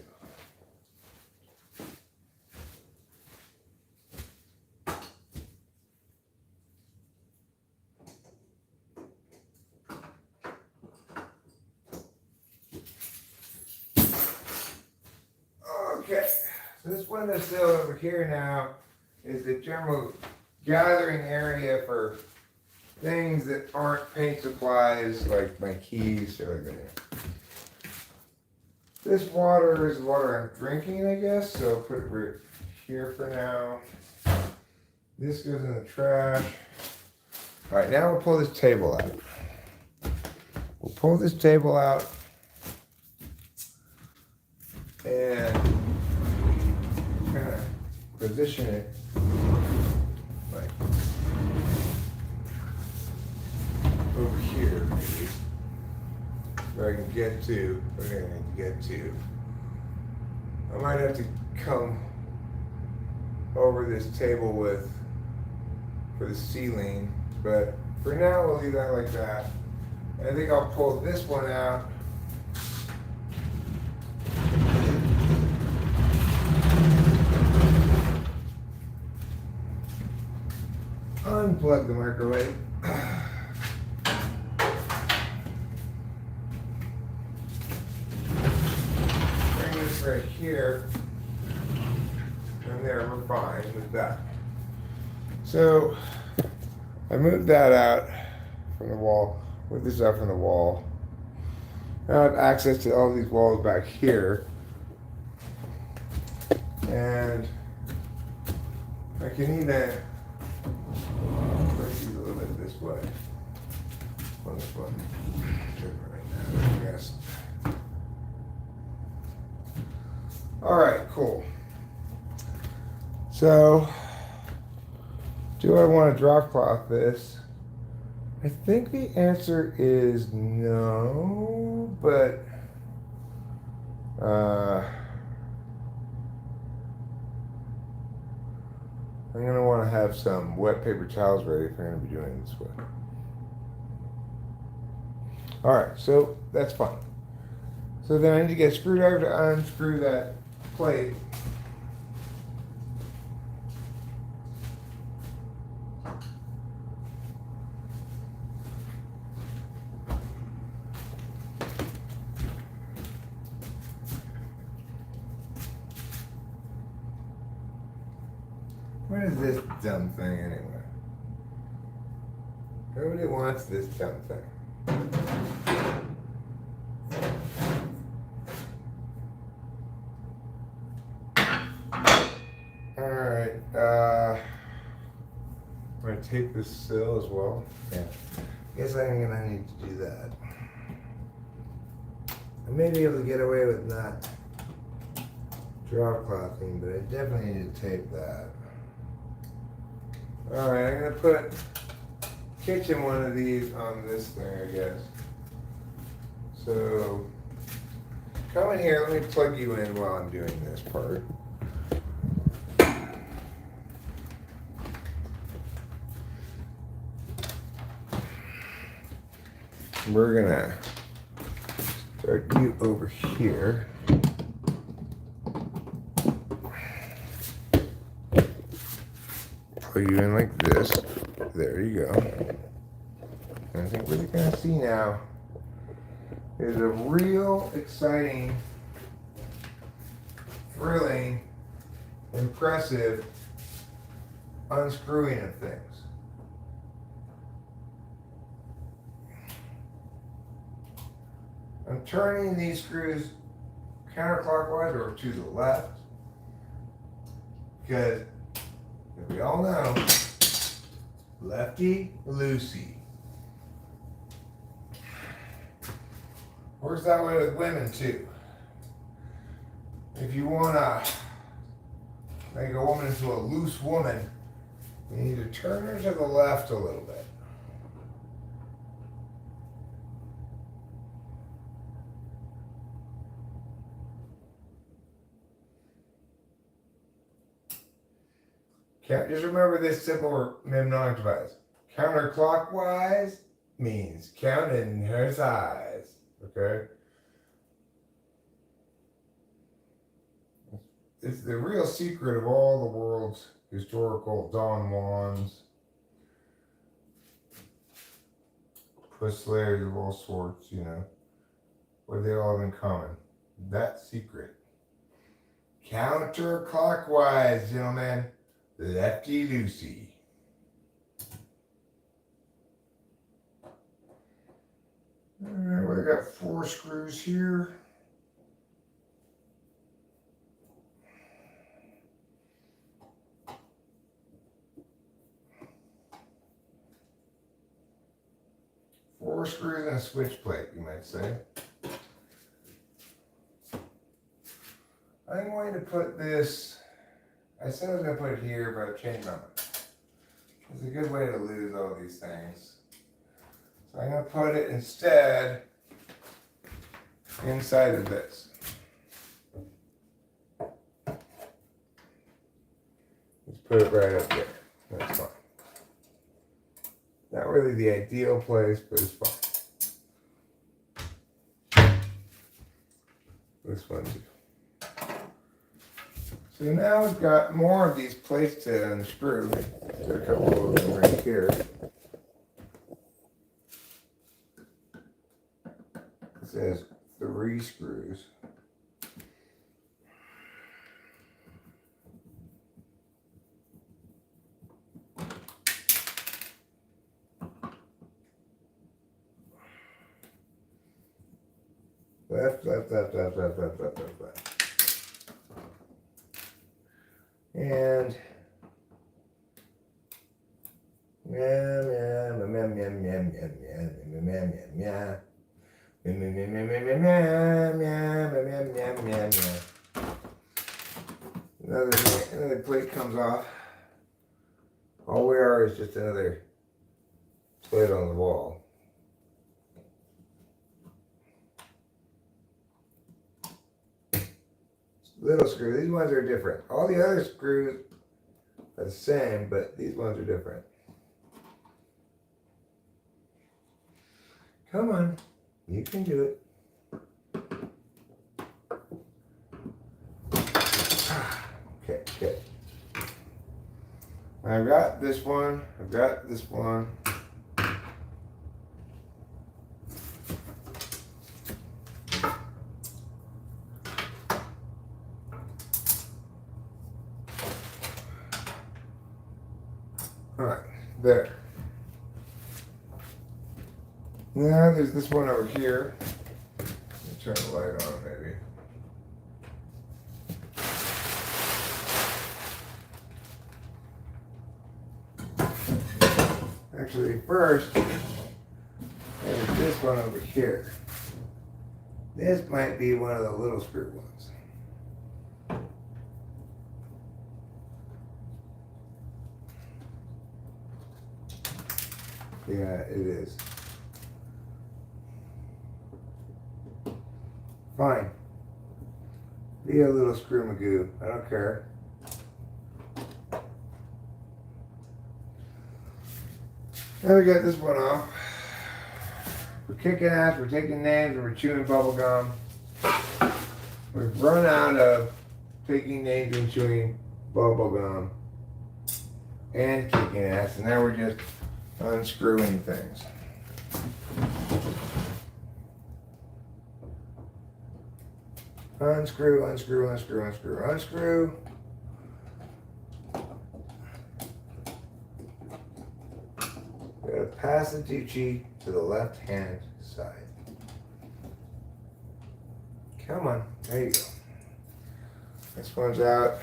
Okay, so this windowsill over here now is the general gathering area for things that aren't paint supplies, like my keys or everything. This water is water I'm drinking, I guess, so I'll put it right here for now. This goes in the trash. All right, now we'll pull this table out. We'll pull this table out and kind of position it like over here, maybe, where I can get to, where I need to get to. I might have to come over this table for the ceiling, but for now we'll leave that like that. And I think I'll pull this one out. Unplug the microwave. Bring this right here. And there, we're fine with that. So I moved that out from the wall, moved this out from the wall. Now I have access to all these walls back here. And I can even push these a little bit this way. On this one. Right now, I guess. Alright, cool. So, do I want to drop cloth this? I think the answer is no, but I'm going to want to have some wet paper towels ready if I'm going to be doing it this way. Alright, so that's fine. So then I need to get a screwdriver to unscrew that plate. What is this dumb thing anyway? Nobody wants this dumb thing. Alright, I'm gonna tape this sill as well. Yeah. Guess I'm gonna need to do that. I may be able to get away with not drop clothing, but I definitely need to tape that. Alright, I'm gonna put kitchen one of these on this thing, I guess. So, come in here, let me plug you in while I'm doing this part. We're gonna start you over here. Plug you in like this. There you go. And I think what you're gonna see now is a real exciting, thrilling, impressive unscrewing of things. I'm turning these screws counterclockwise or to the left because, as we all know, lefty loosey. Works that way with women too. If you want to make a woman into a loose woman, you need to turn her to the left a little bit. Just remember this simple mnemonic device. Counterclockwise means counting her size. Okay? it's the real secret of all the world's historical Don Juans, puss slayers of all sorts, you know. What do they all have in common? That secret. Counterclockwise, gentlemen. Lefty loosey. Alright, we got 4 screws here. Four screws and a switch plate, you might say. I'm going to put this, I said I was going to put it here, but I've changed my mind. It's a good way to lose all these things. So I'm going to put it instead inside of this. Let's put it right up there. That's fine. Not really the ideal place, but it's fine. This one too. So now we've got more of these plates to unscrew. Got a couple of them right here. It says 3 screws. Left, left, left, left, left, left, left, left, left. And another plate comes off. All we are is just another plate on the wall. Little screw. These ones are different. All the other screws are the same, but these ones are different. Come on. You can do it. Okay, good. I've got this one. I've got this one. Alright, there. Now there's this one over here. Let me turn the light on maybe. Actually, first, there's this one over here. This might be one of the little screw ones. Yeah, it is. Fine. Be a little screw magoo. I don't care. Now we got this one off. We're kicking ass, we're taking names, and we're chewing bubble gum. We've run out of taking names and chewing bubble gum and kicking ass, and now we're just unscrewing things. Unscrew, unscrew, unscrew, unscrew, unscrew. Gotta pass the Gucci to the left hand side. Come on, there you go. This one's out.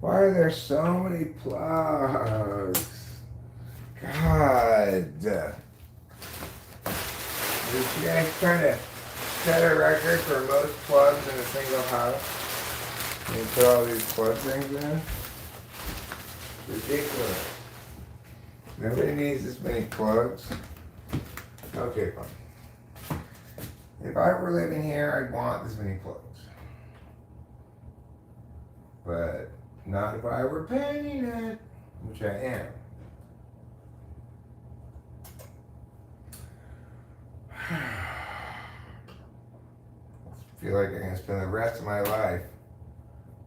Why are there so many plugs? God. Did you guys try to set a record for most plugs in a single house? And you put all these plug things in? Ridiculous. Nobody needs this many plugs. Okay, fine. If I were living here, I'd want this many plugs. But not if I were paying it, which I am. I feel like I'm going to spend the rest of my life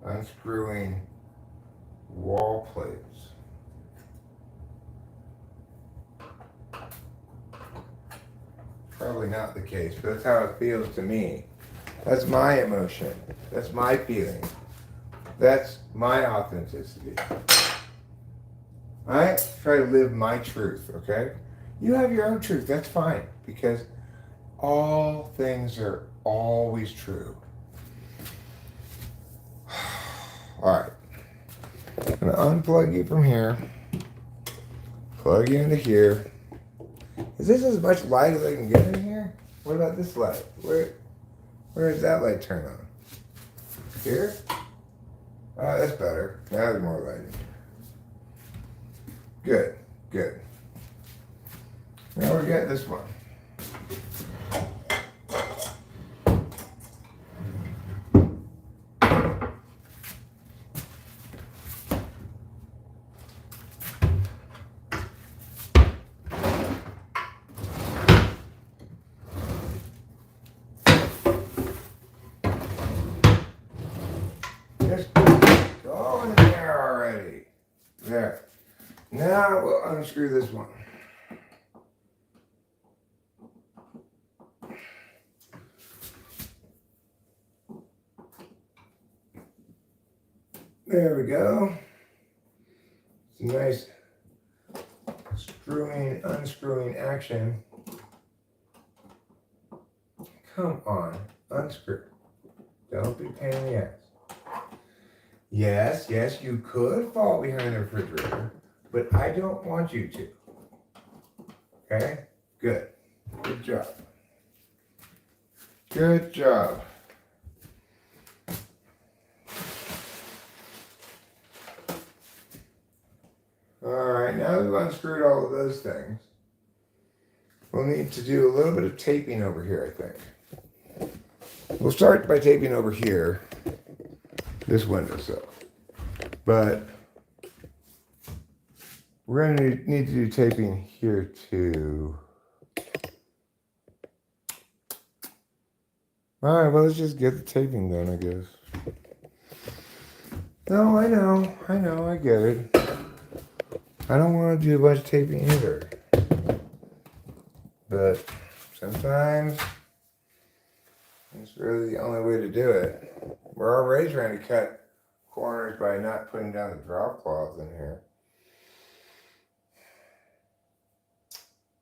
unscrewing wall plates. Probably not the case, but that's how it feels to me. That's my emotion. That's my feeling. That's my authenticity. I try to live my truth, okay? You have your own truth, that's fine, because all things are always true. Alright. I'm going to unplug you from here. Plug you into here. Is this as much light as I can get in here? What about this light? Where does that light turn on? Here? Oh, that's better. Now there's more light in here. Good, good. Now we got this one. Just go in there already. There. Now we'll unscrew this one. There we go. It's a nice screwing, unscrewing action. Come on, unscrew. Don't be a pain in the ass. Yes, yes, you could fall behind the refrigerator, but I don't want you to. Okay? Good. Good job. Good job. Alright, now that we've unscrewed all of those things, we'll need to do a little bit of taping over here, I think. We'll start by taping over here, this windowsill. But we're going to need to do taping here too. Alright, well, let's just get the taping done, I guess. No, I get it. I don't want to do a bunch of taping either. But sometimes it's really the only way to do it. We're already trying to cut corners by not putting down the drop cloth in here.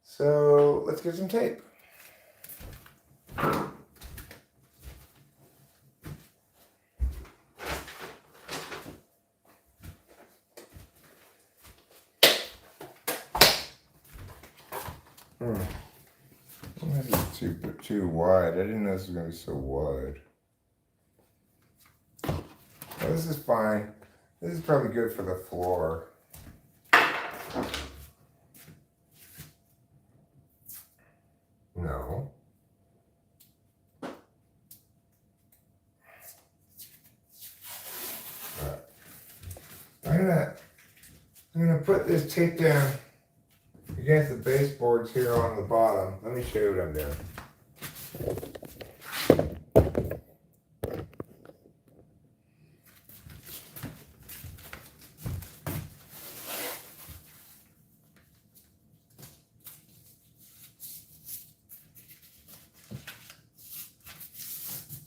So let's get some tape. This is too wide. I didn't know this was going to be so wide. Well, this is fine. This is probably good for the floor. No. Alright. I'm gonna put this tape down against the baseboards here on the bottom. Let me show you what I'm doing.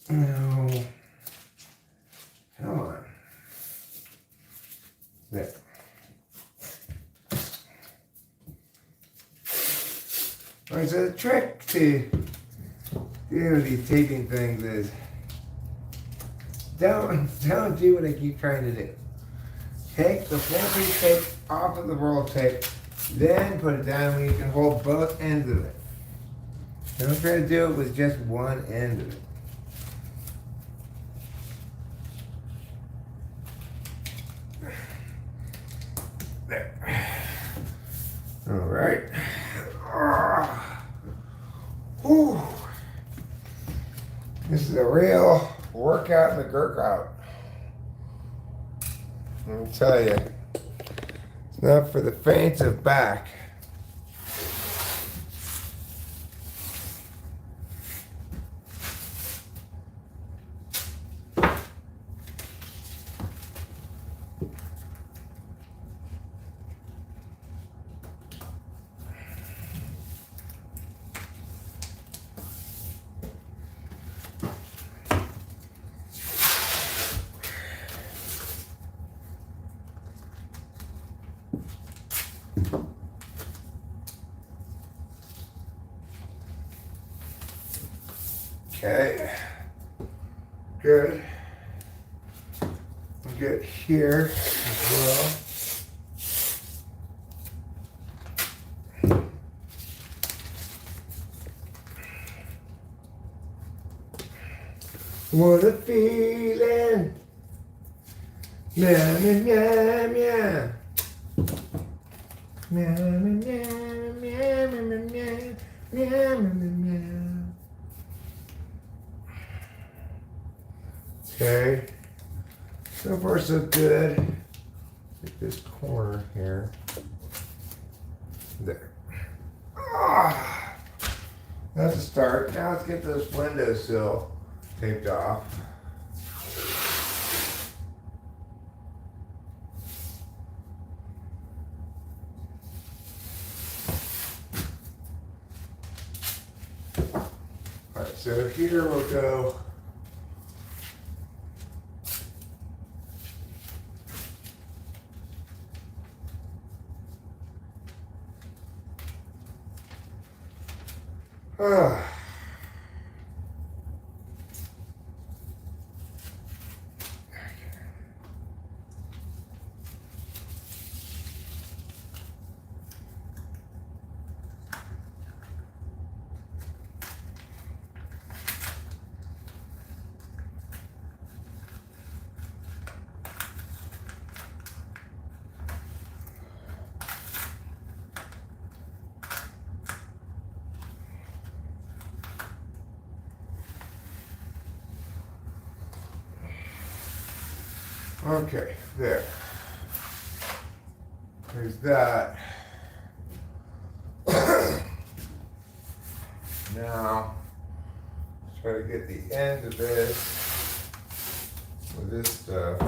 No. Come on. There. Alright, so the trick to these taping things is don't do what I keep trying to do. Take the full piece tape off of the roll tape, then put it down when you can hold both ends of it. Don't try to do it with just one end of it. There. All right. Whew. This is a real workout in the gurkout. Let me tell you, it's not for the faint of back. Okay, good. We'll get here as well. What a feeling. Meow, meow, meow, meow. Meow, meow, meow, meow, meow, meow, meow, meow, meow. Okay. So far so good. Get this corner here. There. Ah, that's a start. Now let's get this windowsill taped off. Alright, so here we'll go. Ah. Okay, there. There's that. Now, try to get the end of this with this stuff.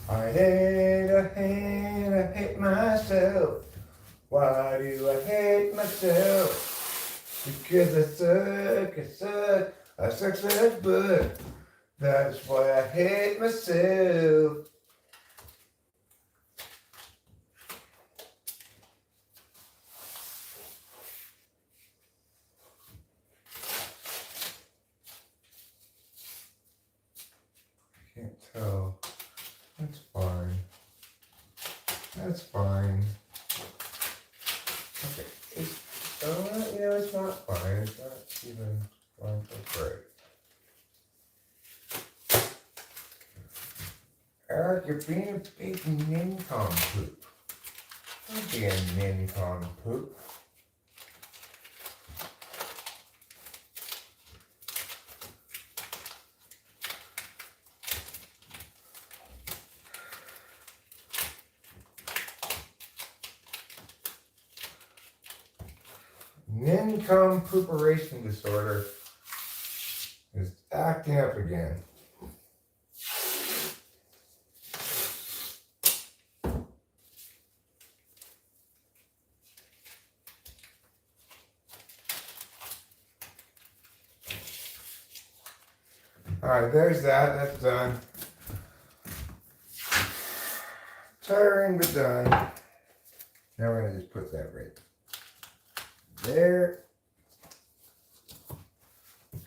I hate myself. Why do I hate myself? Because I suck, but that's why I hate myself. I can't tell. That's fine. That's fine. Okay. It's not fine. It's not even fine for great. Eric, you're being a big nincompoop. Don't be a nincompoop. Nincompoopation disorder is acting up again. Alright, there's that. That's done. Tiring but done. Now we're going to just put that right there.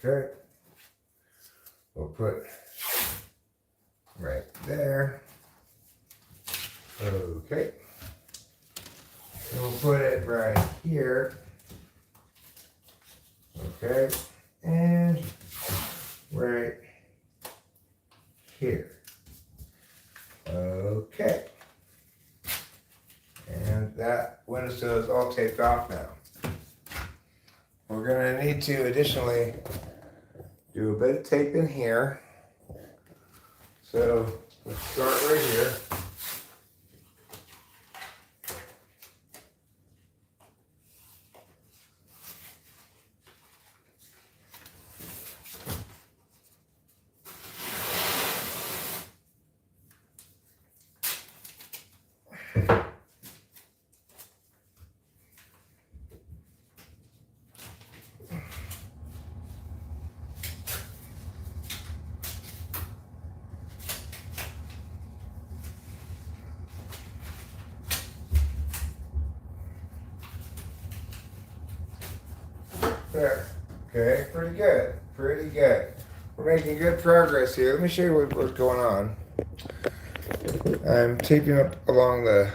Okay. We'll put right there. Okay. And we'll put it right here. Okay. And right here. Okay. And that windowsill is all taped off now. We're going to need to additionally do a bit of tape in here. So let's start right here. There. Okay, pretty good. Pretty good. We're making good progress here. Let me show you what's going on. I'm taping up along the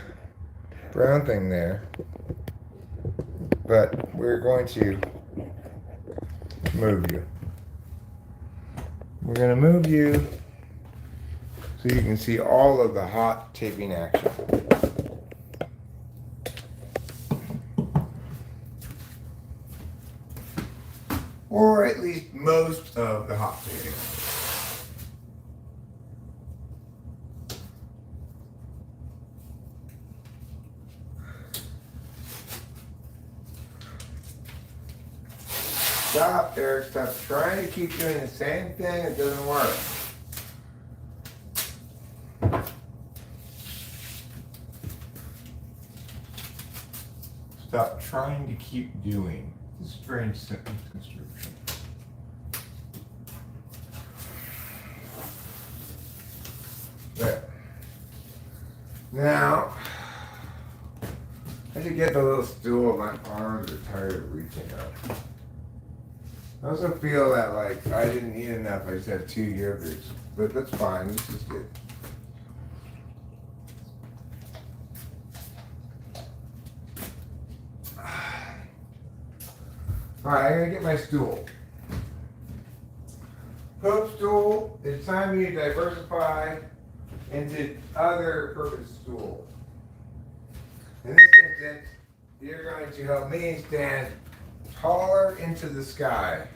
brown thing there. But we're going to move you. We're going to move you so you can see all of the hot taping action. Or at least most of the hot taping. Stop, Eric. Stop trying to keep doing the same thing. It doesn't work. Stop trying to keep doing. It's a strange sentence construction. There. Now, I should get the little stool. My arms are tired of reaching up. I also feel that like I didn't eat enough. I just had 2 yogurts, but that's fine. This is good. All right, I'm gonna get my stool. Pope stool. It's time for you to diversify into other purpose stool. In this instance, you're going to help me stand taller into the sky.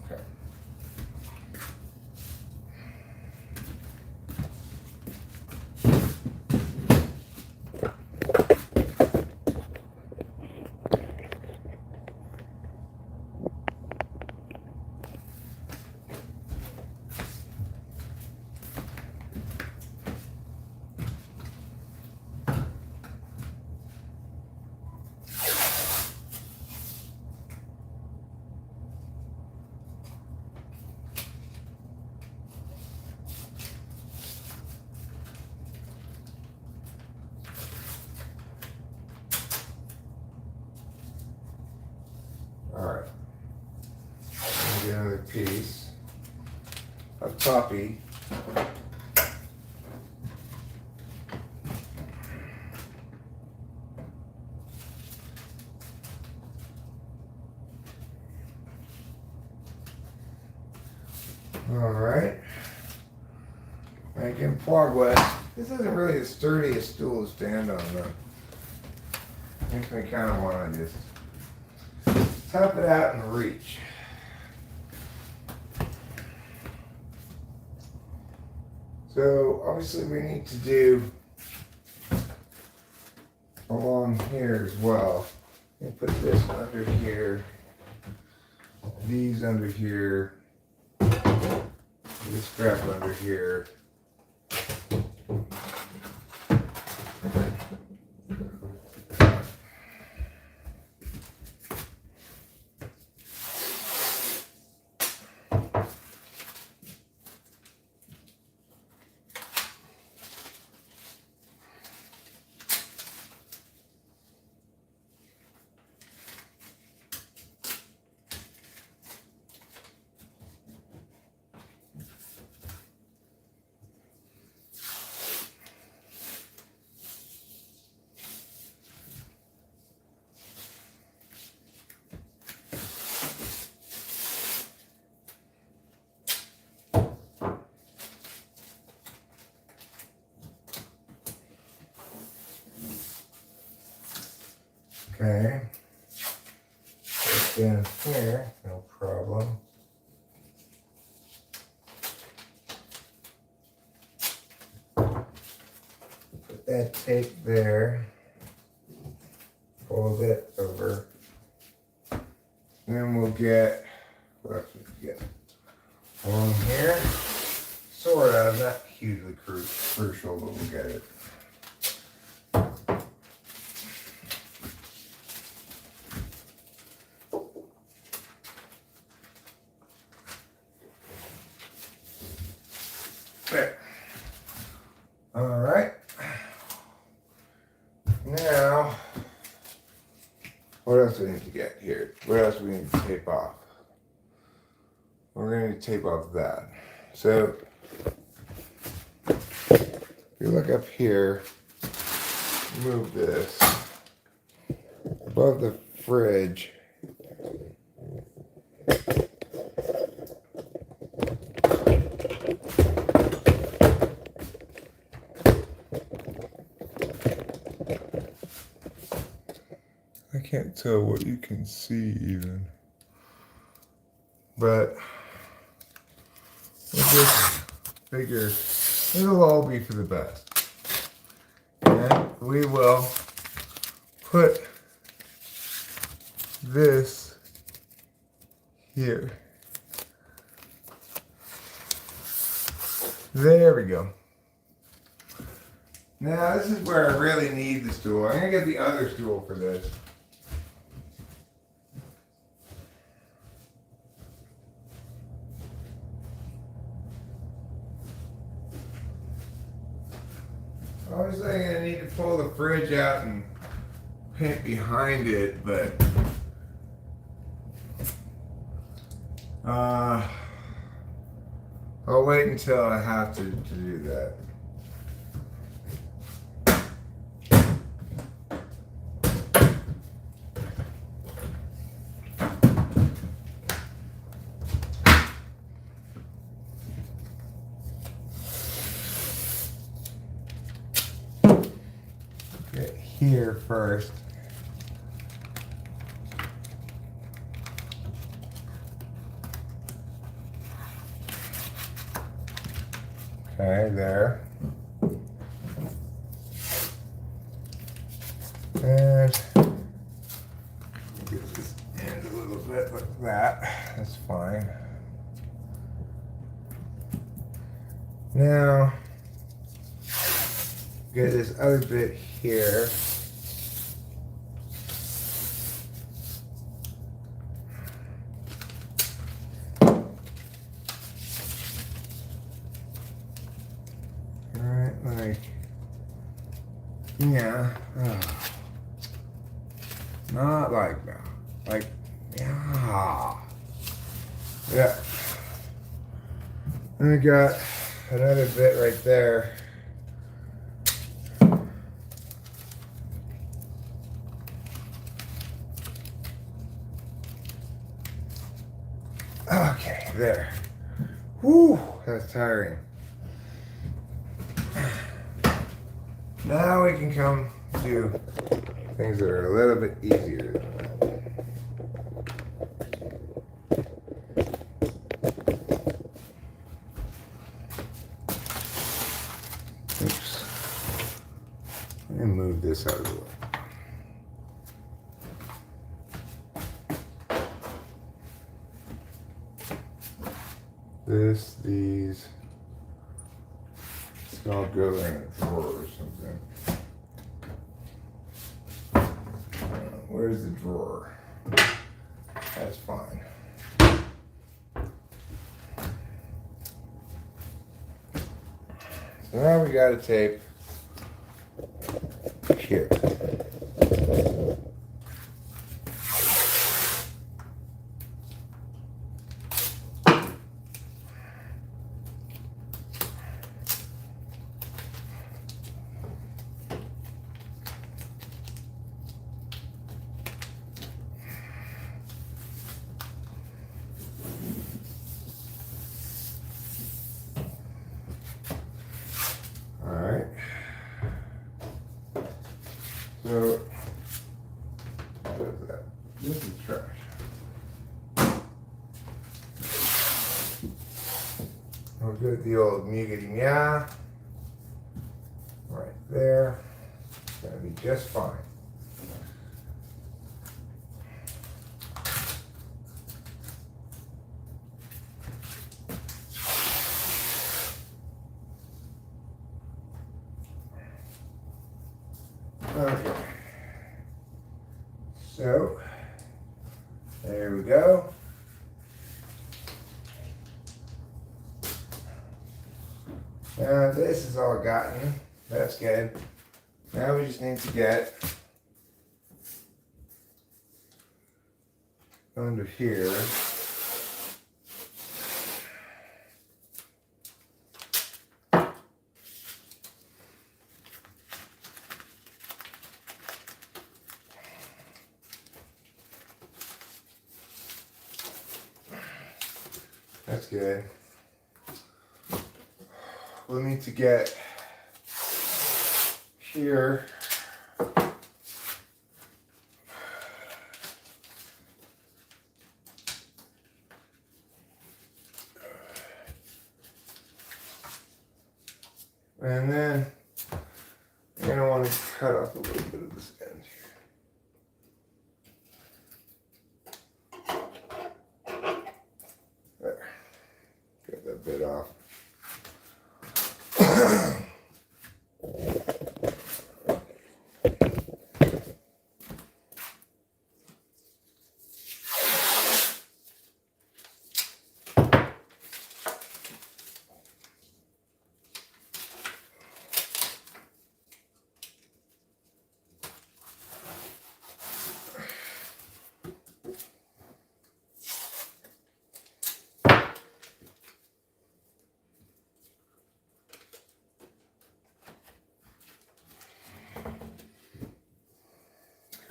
Okay. Alright, get another piece of puppy. Alright, making progress. This isn't really the sturdiest stool to stand on though. Makes me kind of want to just tough it out and reach. So obviously we need to do along here as well. And put this under here, these under here, this strap under here. Okay, put down here, no problem. Put that tape there, fold it over. Then we'll get, what else we get? Along here, sort of, not hugely crucial, but we'll get it. There. All right. else I need to get here? What else do we need to tape off? We're going to tape off that. So, if you look up here, move this above the fridge. I can't tell what you can see even, but we'll just figure it'll all be for the best. And we will put this here. There we go. Now this is where I really need the stool. I'm gonna get the other stool for this. Obviously, I'm gonna need to pull the fridge out and paint behind it, but I'll wait until I have to do that. Get here first. Okay, there. And get this end a little bit like that. That's fine. Now, get this other bit here. Right, like, yeah, not like that, like, yeah, yeah. And I got another bit right there. Okay, there. Whew, that's tiring. Now we can come to things that are a little bit easier. Oops. Let me move this out of the way. These all go in a drawer or something. Where's the drawer? That's fine. So now we got a tape here. So, what is that? This is trash. We'll get the old muggity meow right there. It's gonna be just fine. Okay. So, there we go. Now this is all gotten. That's good. Now we just need to get under here. That's good. We'll need to get here. And then you're going to want to cut off a little bit of this end here. There. Get that bit off.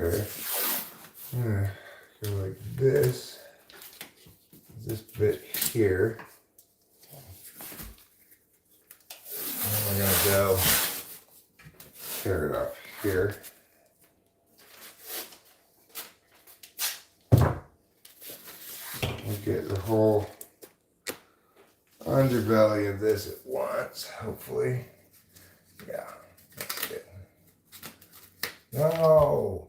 Okay, I'm gonna go like this bit here. And we're gonna go tear it off here. We'll get the whole underbelly of this at once, hopefully. Yeah, that's good. No!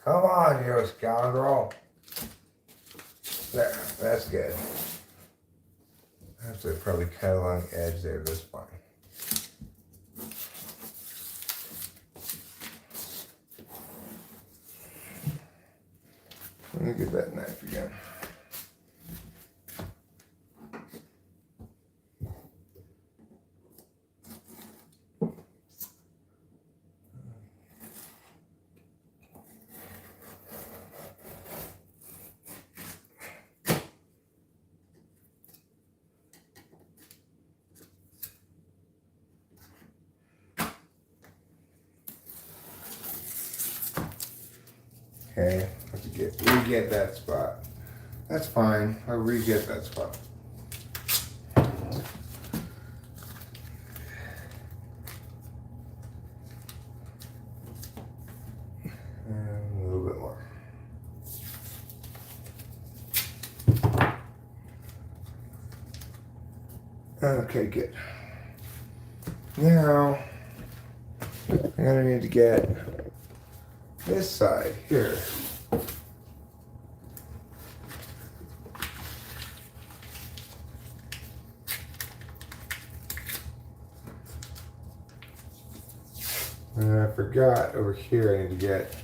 Come on, you scoundrel. There, that's good. I have to probably cut along the edge there, this one. Let me get that knife again. Okay, have to re-get that spot. That's fine, I'll re-get that spot. And a little bit more. Okay, good. Now, I'm gonna need to get this side here. And I forgot over here I need to get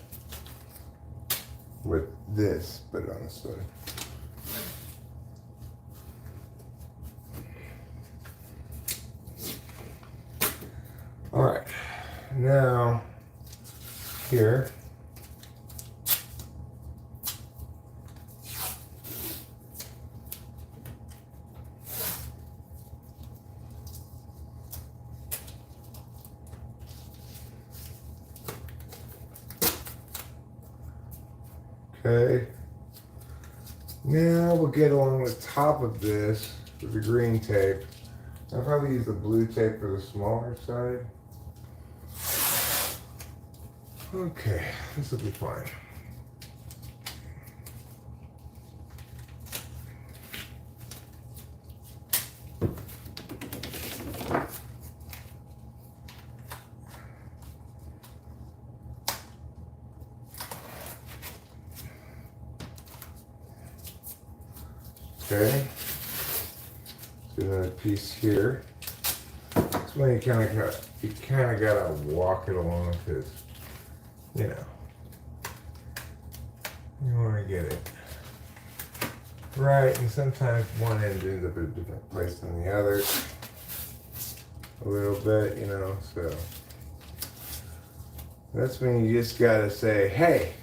with this, put it on this side. All right, now here. Okay, now we'll get along the top of this with the green tape. I'll probably use the blue tape for the smaller side. Okay, this will be fine. Okay, do another piece here. That's when you kind of gotta walk it along because, you know, you want to get it right, and sometimes one end ends up in a different place than the other. A little bit, you know, so That's when you just gotta say, hey,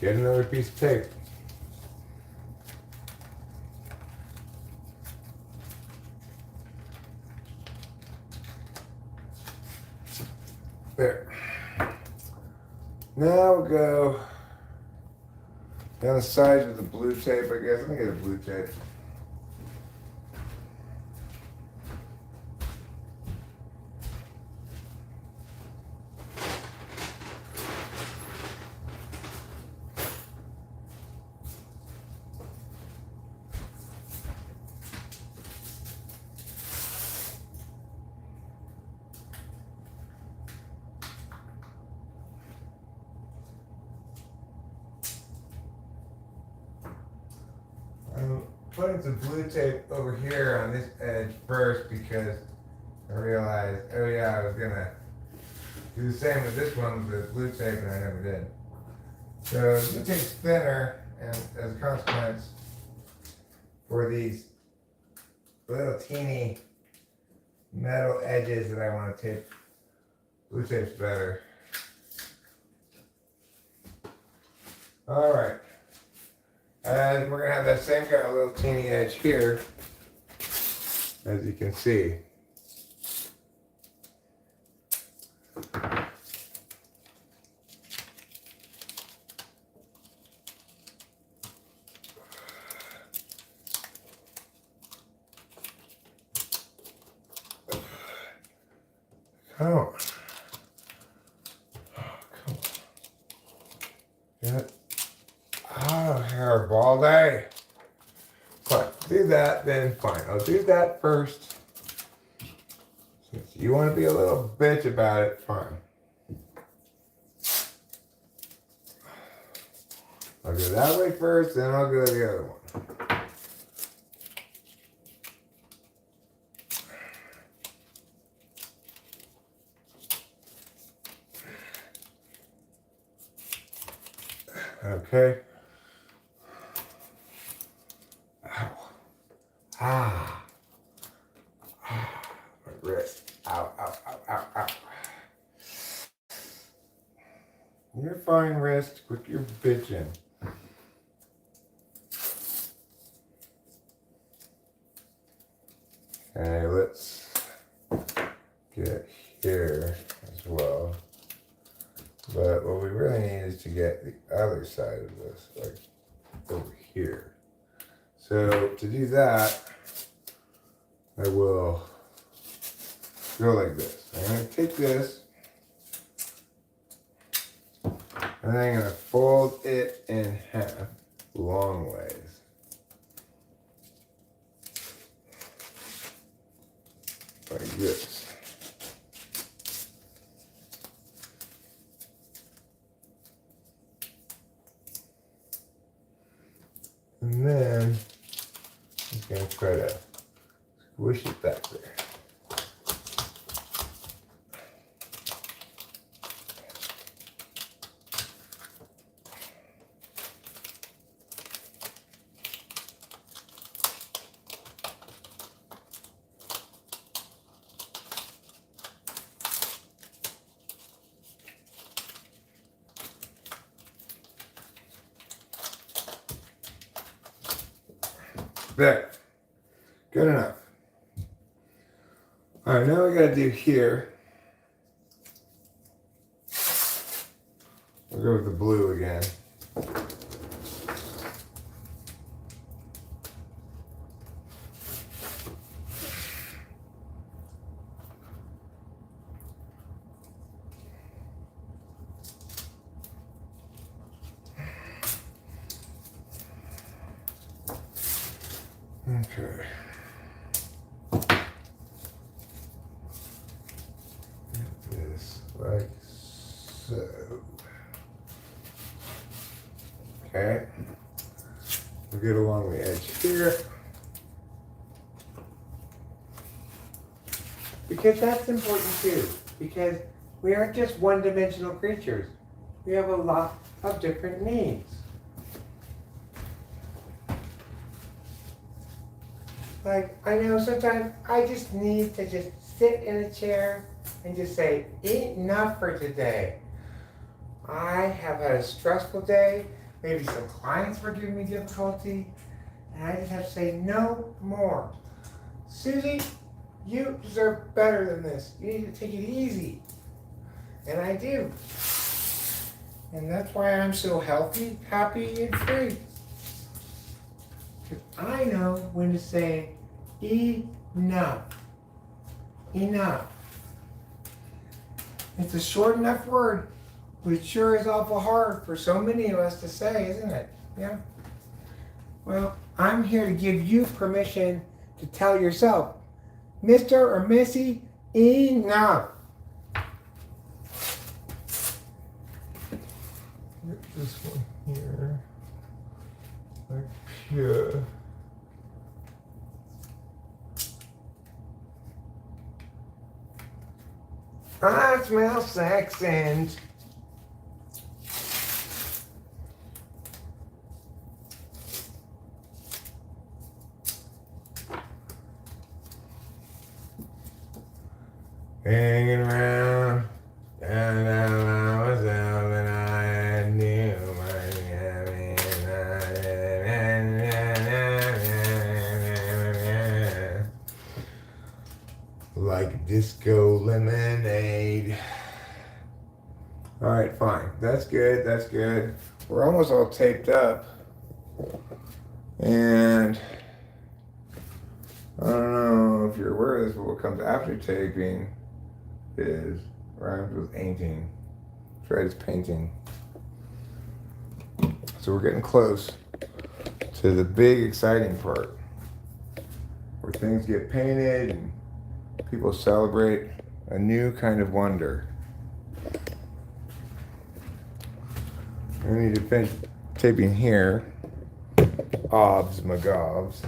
get another piece of tape. There. Now we'll go down the sides with the blue tape, I guess. Let me get a blue tape. I'm putting some blue tape over here on this edge first because I realized, oh yeah, I was gonna do the same with this one with the blue tape and I never did. So the blue tape's thinner, and as a consequence, for these little teeny metal edges that I want to tape, blue tape's better. All right. And we're gonna have that same kind of little teeny edge here, as you can see. Come on. Come on. Get out of here, Baldy. Fine, do that, then fine. I'll do that first. Since you want to be a little bitch about it, fine. I'll go that way first, then I'll go the other one. Okay. Ow. Ah. Ah. My wrist. Ow, ow, ow, ow, ow. You're fine, wrist. Quit your bitching. Okay, let's get here as well. But what we really need is to get the other side of this, like over here. So to do that, I will go like this. I'm going to take this, and then I'm going to fold it in half, long ways. Like this. And then I'm just going to try to squish it back there. There. Good enough. Alright, now we gotta do here. We'll go with the blue again. Okay. This like so. Okay. We'll get along the edge here. Because that's important too. Because we aren't just one-dimensional creatures. We have a lot of different needs. Like, I know sometimes I just need to just sit in a chair and just say, enough for today. I have had a stressful day. Maybe some clients were giving me difficulty. And I just have to say, no more. Susie, you deserve better than this. You need to take it easy. And I do. And that's why I'm so healthy, happy, and free. Because I know when to say, enough. Enough. It's a short enough word, but it sure is awful hard for so many of us to say, isn't it? Yeah. Well, I'm here to give you permission to tell yourself, Mr. or Missy, enough. Get this one here. Like here. I smell sex and hanging around, down myself, and I knew like disco lemonade. All right, fine. That's good. That's good. We're almost all taped up, and I don't know if you're aware of this, but what comes after taping is rhymes with ainting. That's right, it's painting. So we're getting close to the big exciting part where things get painted and people celebrate a new kind of wonder. I need to finish taping here. Obs magobs.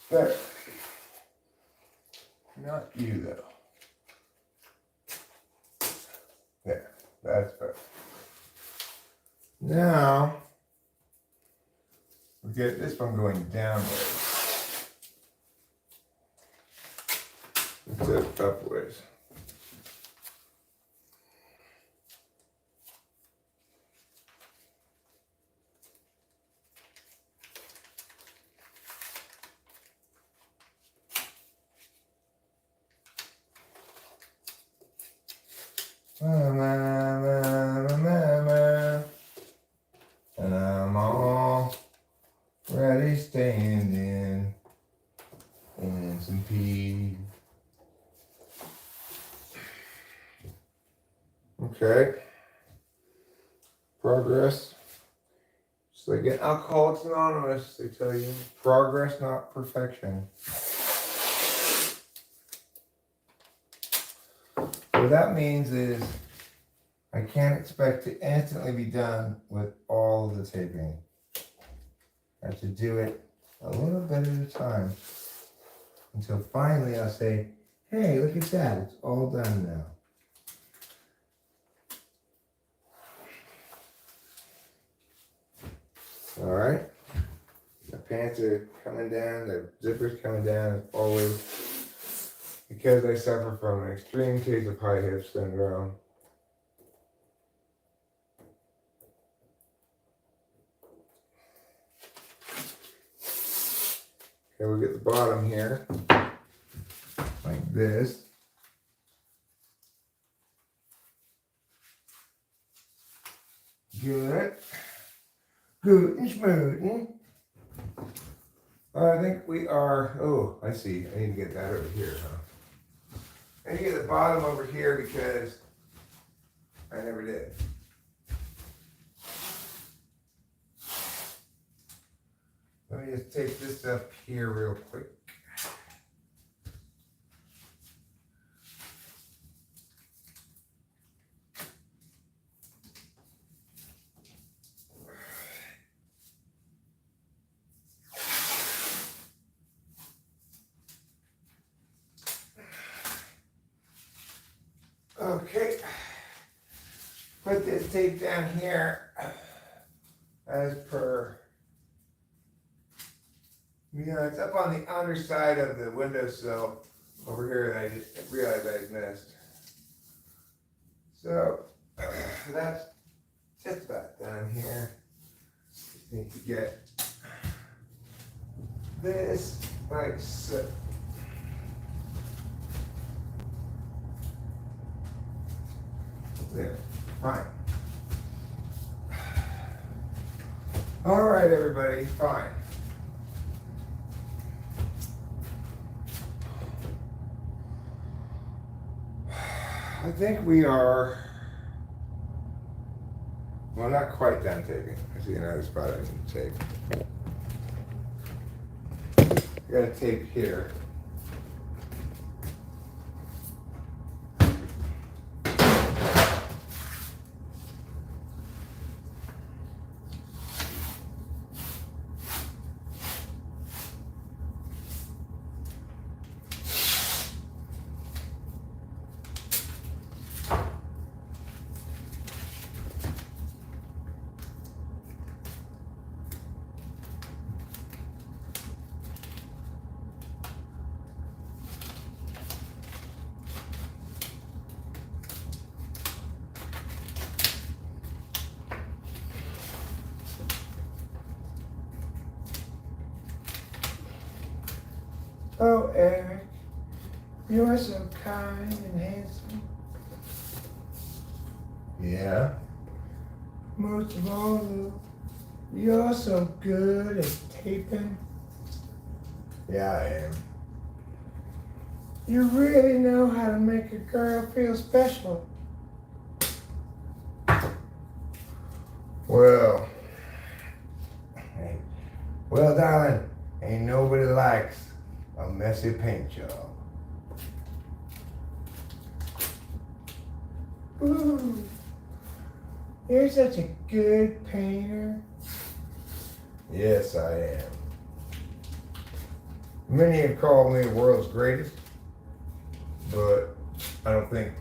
There. Not you, though. There. That's better. Now, we get this one going downwards instead of upwards. And I'm all ready standing in some pee. Okay. Progress. Just like in Alcoholics Anonymous, they tell you progress, not perfection. What that means is I can't expect to instantly be done with all of the taping. I have to do it a little bit at a time until finally I'll say, hey, look at that, it's all done now. All right, the pants are coming down, the zipper's coming down as always, because I suffer from an extreme case of high hip syndrome. Okay, we'll get the bottom here, like this. Good. Good and smooth. I think we are, oh, I see. I need to get that over here, huh? I need to get the bottom over here because I never did. Let me just take this up here real quick. put this tape down here as per, it's up on the underside of the windowsill over here that I just realized I missed. So that's just about done here. Just need to get this like so. There, fine. All right, everybody, fine. I think we are, well, not quite done taping. I see another spot I need to tape. I got a tape here. Oh, Eric, you're so kind and handsome. Yeah? Most of all, Lou, you're so good at taping. Yeah, I am. You really know how to make a girl feel special. Well, darling, ain't nobody likes a messy paint job. Ooh, you're such a good painter. Yes, I am. Many have called me the world's greatest, but I don't think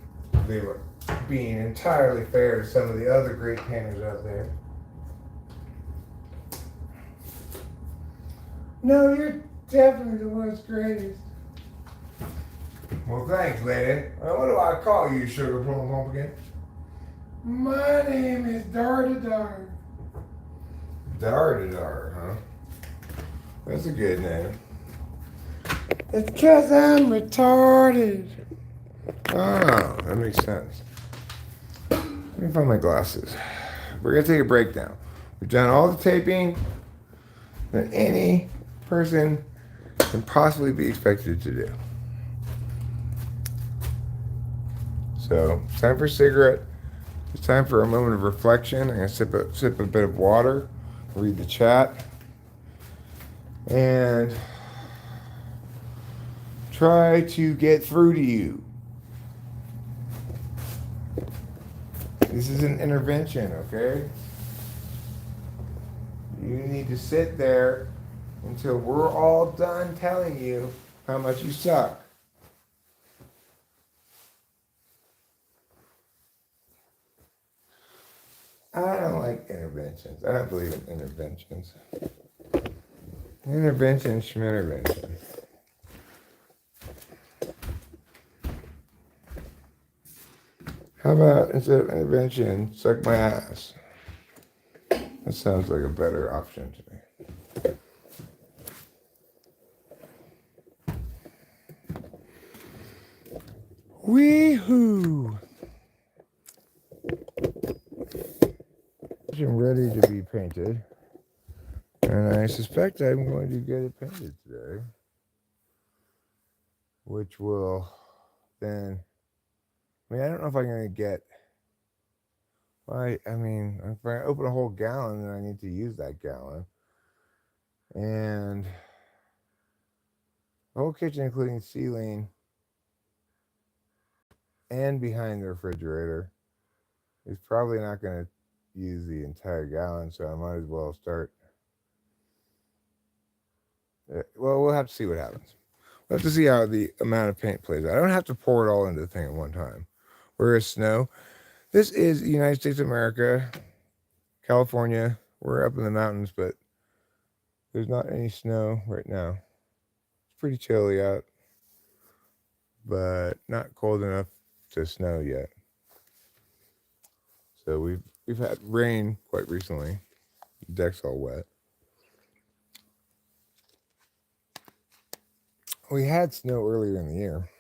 they were being entirely fair to some of the other great painters out there. No, you're definitely the world's greatest. Well, thanks, lady. What do I call you, sugar plum pumpkin? My name is Dar-da-Dar. Dar-da-Dar, huh? That's a good name. It's because I'm retarded. Oh, that makes sense. Let me find my glasses. We're going to take a break now. We've done all the taping that any person can possibly be expected to do. So, it's time for a cigarette. It's time for a moment of reflection. I'm going to sip a bit of water, read the chat, and try to get through to you. This is an intervention, okay? You need to sit there until we're all done telling you how much you suck. I don't like interventions. I don't believe in interventions. Intervention, schmintervention. How about, instead of intervention, suck my ass? That sounds like a better option to me. Wee-hoo! I'm ready to be painted, and I suspect I'm going to get it painted today, which will then, I don't know if I'm going to get, if I open a whole gallon, then I need to use that gallon, and the whole kitchen, including ceiling and behind the refrigerator, is probably not going to use the entire gallon, so I might as well start. Well, we'll have to see what happens. We'll have to see how the amount of paint plays out. I don't have to pour it all into the thing at one time. Whereas snow, This is the United States of America, California. We're up in the mountains, but there's not any snow right now. It's pretty chilly out, but not cold enough to snow yet. So we've had rain quite recently. The deck's all wet. We had snow earlier in the year,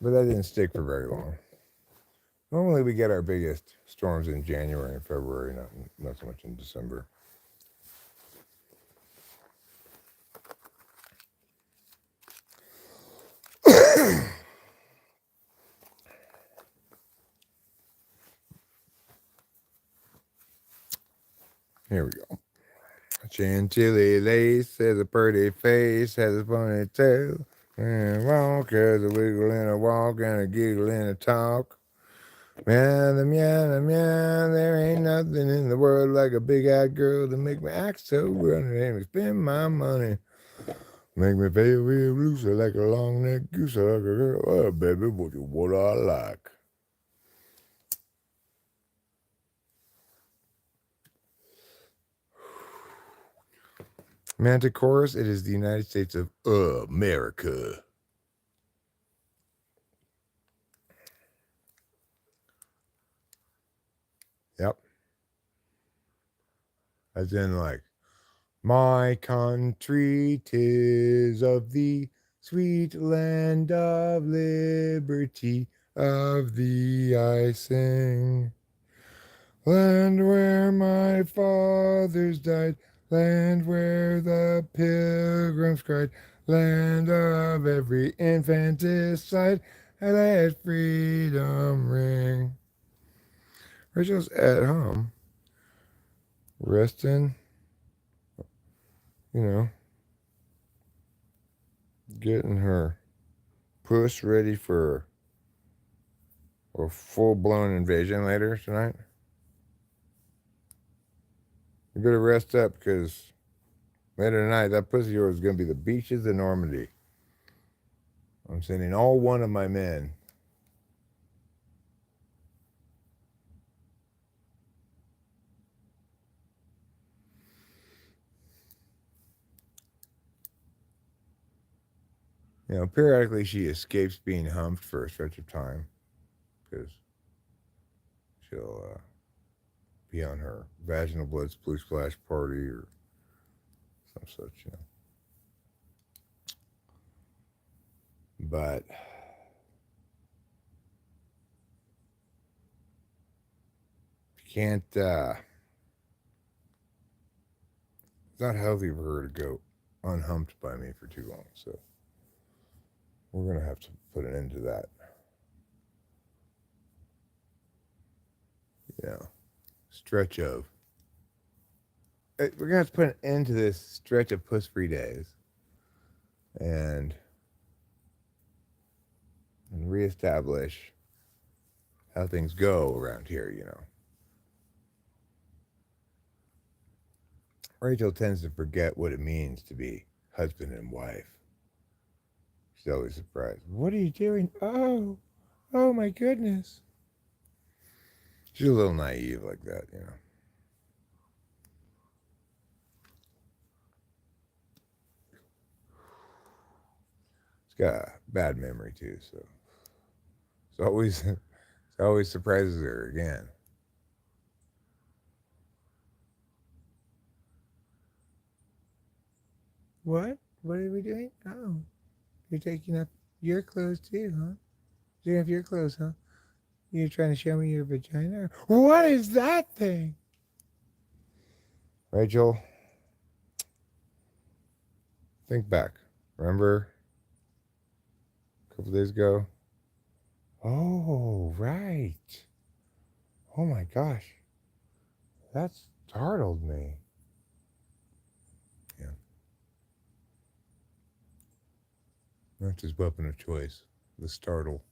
but that didn't stick for very long. Normally we get our biggest storms in January and February, not so much in December. Here we go. Chantilly lace has a pretty face, has a ponytail, and walk has a wiggle in a walk and a giggle in a talk. Meow, meow, meow, there ain't nothing in the world like a big-eyed girl to make me act so running and spend my money. Make me feel real loose like a long-necked goose, like a girl. Oh, baby, what I like. Manticoris, it is the United States of America. Yep. As in, like, my country 'tis of the sweet land of liberty, of thee I sing. Land where my fathers died, land where the pilgrims cried, land of every infanticide, and let freedom ring. Rachel's at home, resting, getting her puss ready for a full-blown invasion later tonight. You better rest up, because later tonight, that pussy of yours is going to be the beaches of Normandy. I'm sending all one of my men. Periodically she escapes being humped for a stretch of time, because she'll be on her vaginal blood blue splash party or some such, But you can't, it's not healthy for her to go unhumped by me for too long, so we're going to have to put an end to that. Stretch of. We're going to have to put an end to this stretch of puss-free days and reestablish how things go around here, Rachel tends to forget what it means to be husband and wife. She's always surprised. What are you doing? Oh my goodness. She's a little naive like that, She's got a bad memory too, so it always surprises her again. What? What are we doing? Oh, you're taking up your clothes too, huh? Taking off your clothes, huh? You're trying to show me your vagina? What is that thing? Rachel, think back. Remember a couple days ago? Oh, right. Oh my gosh. That startled me. Yeah. That's his weapon of choice, the startle.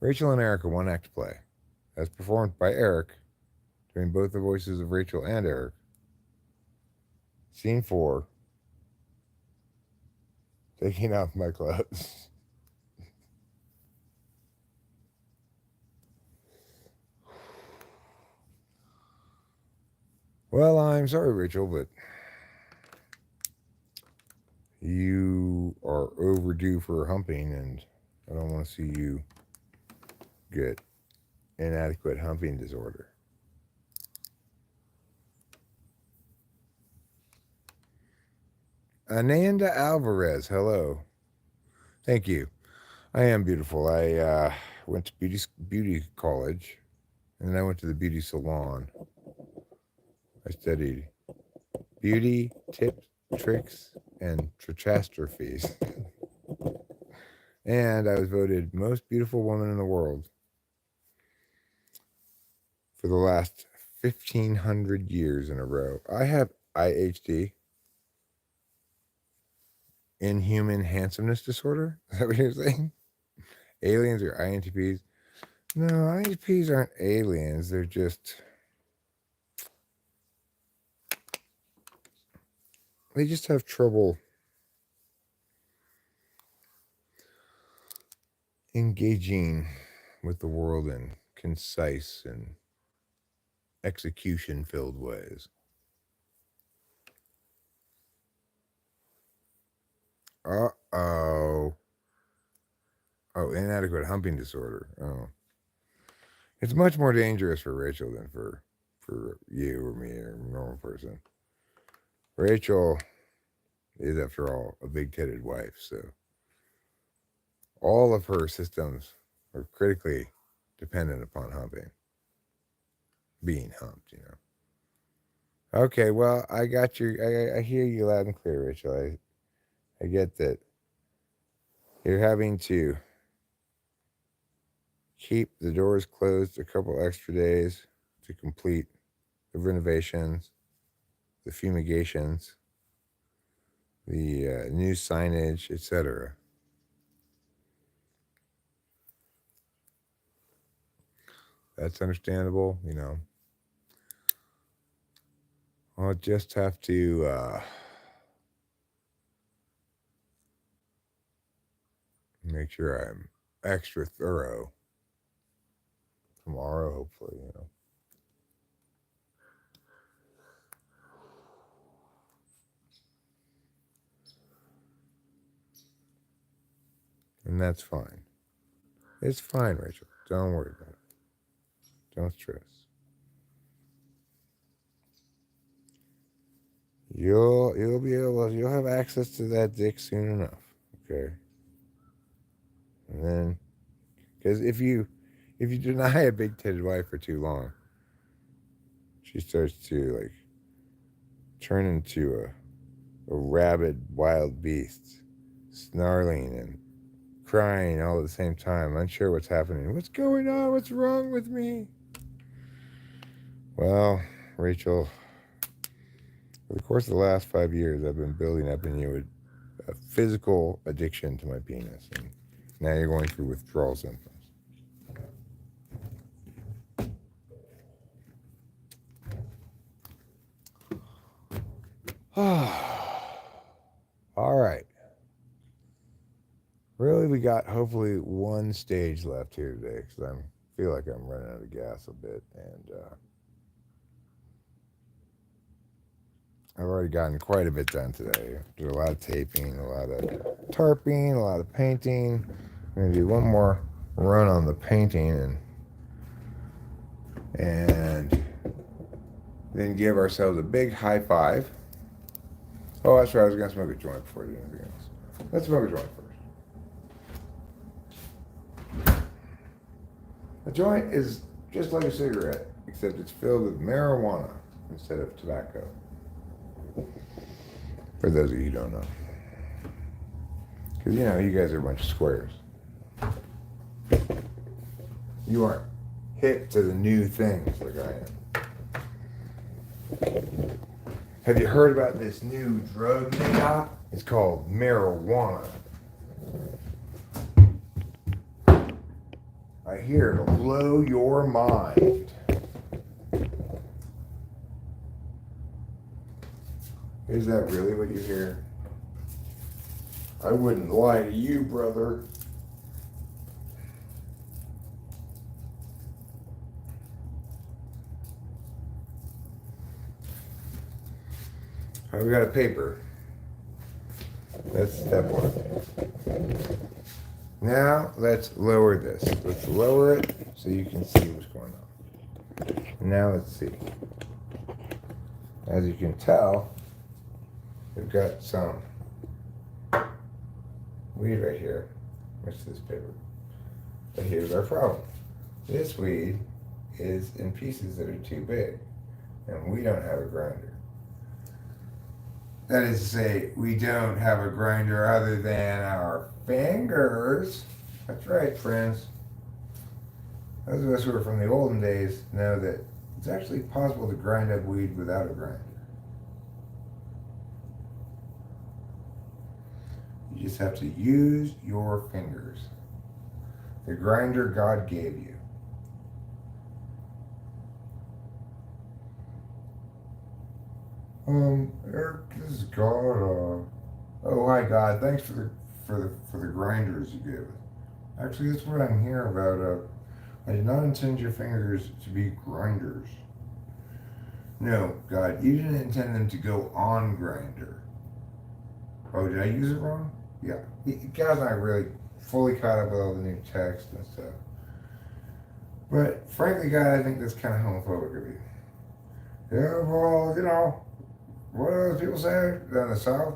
Rachel and Eric, a one-act play, as performed by Eric, doing both the voices of Rachel and Eric. Scene 4. taking off my clothes. Well, I'm sorry, Rachel, but you are overdue for humping, and I don't want to see you get inadequate humping disorder. Ananda Alvarez, hello. Thank you. I am beautiful. I went to beauty college, and then I went to the beauty salon. I studied beauty, tips, tricks, and catastrophes. And I was voted most beautiful woman in the world for the last 1,500 years in a row. I have IHD, inhuman handsomeness disorder. Is that what you're saying? Aliens or INTPs? No, INTPs aren't aliens. They're just... They just have trouble engaging with the world in concise and execution-filled ways. Uh-oh. Oh, inadequate humping disorder. Oh. It's much more dangerous for Rachel than for you or me or a normal person. Rachel is, after all, a big-titted wife, so all of her systems are critically dependent upon humping. Being humped, you know. Okay, well, I got you. I hear you loud and clear, Rachel. I get that you're having to keep the doors closed a couple extra days to complete the renovations, the fumigations, the new signage, etc. That's understandable, you know. I'll just have to make sure I'm extra thorough tomorrow, hopefully, you know. And that's fine. It's fine, Rachel. Don't worry about it. Don't stress. You'll be able to, you'll have access to that dick soon enough, okay? And then, because if you deny a big-titted wife for too long, she starts to like turn into a rabid wild beast, snarling and crying all at the same time, unsure what's happening. What's going on? What's wrong with me? Well, Rachel, for the course of the last 5 years, I've been building up in you a physical addiction to my penis, and now you're going through withdrawal symptoms. All right. Really, we got hopefully one stage left here today, because I feel like I'm running out of gas a bit, and I've already gotten quite a bit done today. Did a lot of taping, a lot of tarping, a lot of painting. I'm gonna do one more run on the painting, and then give ourselves a big high five. Oh, that's right. I was gonna smoke a joint before I do anything else. Let's smoke a joint first. A joint is just like a cigarette, except it's filled with marijuana instead of tobacco. For those of you who don't know. Because, you know, you guys are a bunch of squares. You aren't hip to the new things like I am. Have you heard about this new drug they got? It's called marijuana. I hear it'll blow your mind. Is that really what you hear? I wouldn't lie to you, brother. We got a paper. That's step one. Now let's lower this. Let's lower it so you can see what's going on. Now let's see. As you can tell, we've got some weed right here. What's this paper? But here's our problem. This weed is in pieces that are too big, and we don't have a grinder. That is to say, we don't have a grinder other than our fingers. That's right, friends. Those of us who are from the olden days know that it's actually possible to grind up weed without a grinder. You just have to use your fingers. The grinder God gave you. Eric, this is God. Oh, hi God. Thanks for the grinders you gave us. Actually, that's what I'm here about. I did not intend your fingers to be grinders. No, God, you didn't intend them to go on grinder. Oh, did I use it wrong? Yeah. God's not really fully caught up with all the new text and stuff. But frankly, God, I think that's kind of homophobic of you. Yeah, well, you know, what do those people say down the South?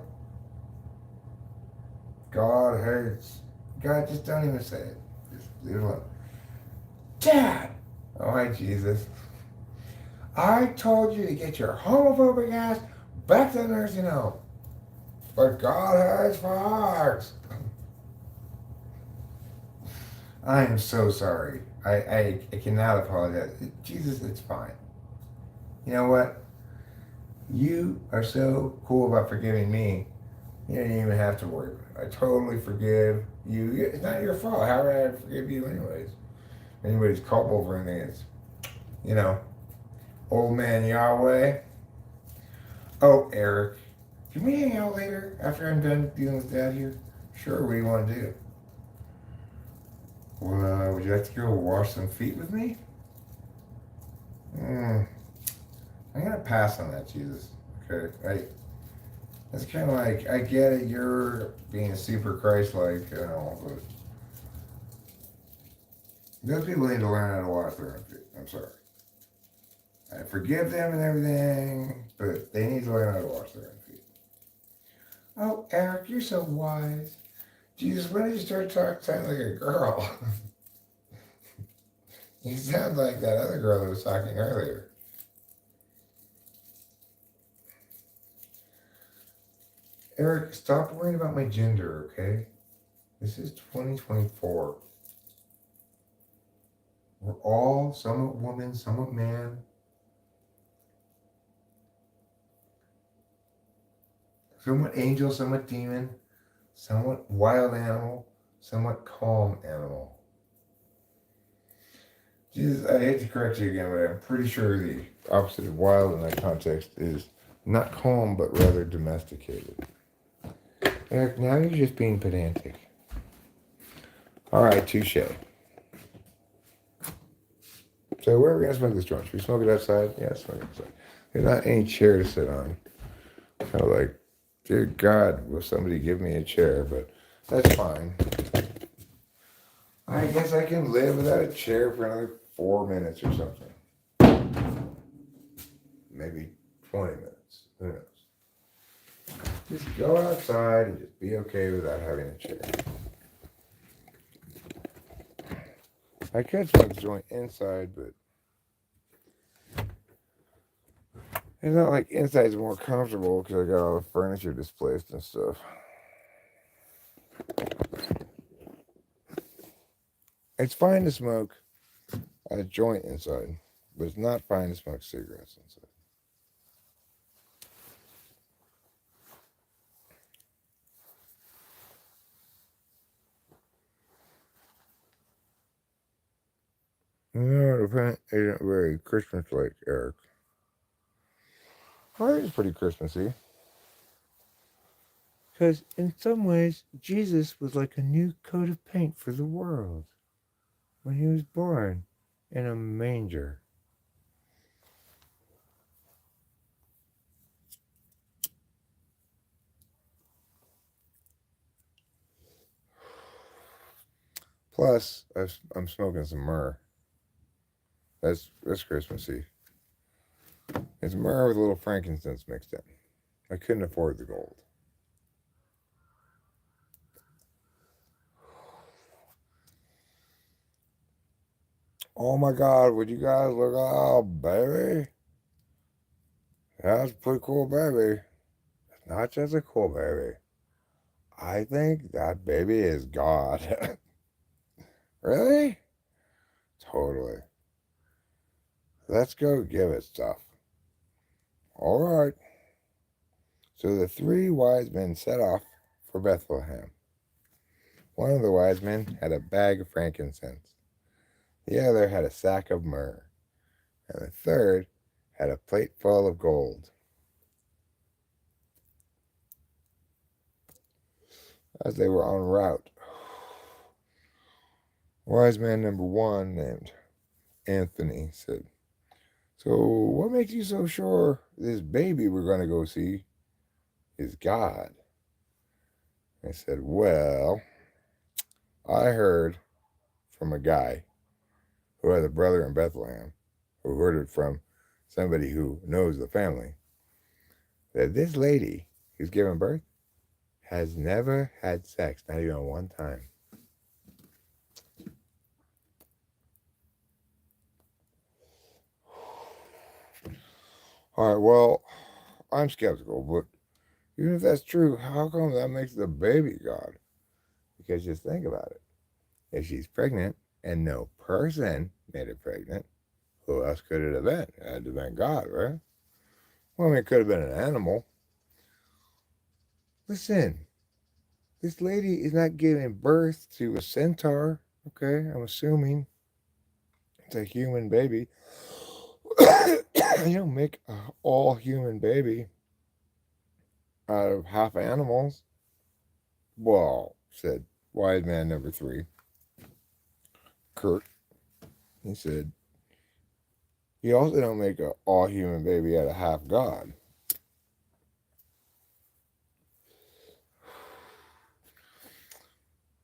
God hates. God, just don't even say it. Just leave it alone. Dad! Oh, hi, Jesus. I told you to get your homophobic ass back to the nursing home. But God has for hearts. I am so sorry. I cannot apologize. Jesus, it's fine. You know what? You are so cool about forgiving me. You didn't even have to worry about it. I totally forgive you. It's not your fault. How would I forgive you anyways? If anybody's culpable for anything, it's, you know, old man Yahweh. Oh, Eric. Can we hang out later after I'm done dealing with Dad here? Sure, what do you want to do? Well, would you like to go wash some feet with me? I'm gonna pass on that, Jesus. Okay, that's kind of like, I get it, you're being super Christ-like, you know, but those people need to learn how to wash their own feet. I'm sorry. I forgive them and everything, but they need to learn how to wash their own feet. Oh, Eric, you're so wise. Jesus, when did you start sounding like a girl? You sound like that other girl that was talking earlier. Eric, stop worrying about my gender, okay? This is 2024. We're all somewhat woman, somewhat man. Somewhat angel, somewhat demon, somewhat wild animal, somewhat calm animal. Jesus, I hate to correct you again, but I'm pretty sure the opposite of wild in that context is not calm, but rather domesticated. Eric, now you're just being pedantic. All right, touche. So where are we going to smoke this joint? Should we smoke it outside? Yeah, smoke it outside. There's not any chair to sit on. Kind of like, dear God, will somebody give me a chair? But that's fine. I guess I can live without a chair for another 4 minutes or something. Maybe 20 minutes. Who knows? Just go outside and just be okay without having a chair. I could smoke the joint inside, but it's not like inside's more comfortable because I got all the furniture displaced and stuff. It's fine to smoke a joint inside, but it's not fine to smoke cigarettes inside. No, the plant isn't very Christmas-like, Eric. Well, it's pretty Christmassy. Because in some ways, Jesus was like a new coat of paint for the world when he was born in a manger. Plus, I'm smoking some myrrh. That's Christmassy. It's myrrh with a little frankincense mixed in. I couldn't afford the gold. Oh my God, would you guys look? Oh, baby. That's a pretty cool baby. It's not just a cool baby. I think that baby is God. Really? Totally. Let's go give it stuff. All right. So the three wise men set off for Bethlehem. One of the wise men had a bag of frankincense. The other had a sack of myrrh. And the third had a plate full of gold. As they were en route, wise man number one, named Anthony, said, "So what makes you so sure this baby we're going to go see is God?" I said, "Well, I heard from a guy who has a brother in Bethlehem, who heard it from somebody who knows the family, that this lady who's giving birth has never had sex, not even one time." All right, well, I'm skeptical, but even if that's true, how come that makes the baby God? Because just think about it. If she's pregnant and no person made her pregnant, who else could it have been? It had to have been God, right? Well, I mean, it could have been an animal. Listen, this lady is not giving birth to a centaur, okay? I'm assuming it's a human baby. You don't make an all human baby out of half animals. Well, said wise man number three, Kurt. He said, you also don't make an all human baby out of half God.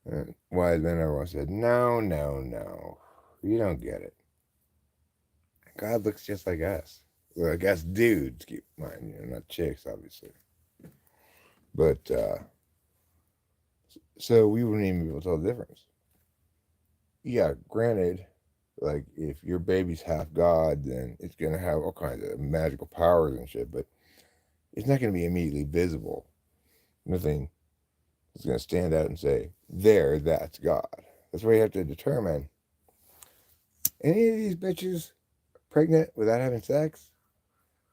And wise man number one said, no, no, no. You don't get it. God looks just like us. Well, I guess dudes, keep in mind, not chicks, obviously. But, so we wouldn't even be able to tell the difference. Yeah, granted, like, if your baby's half God, then it's going to have all kinds of magical powers and shit, but it's not going to be immediately visible. Nothing is going to stand out and say, there, that's God. That's why you have to determine. Any of these bitches pregnant without having sex?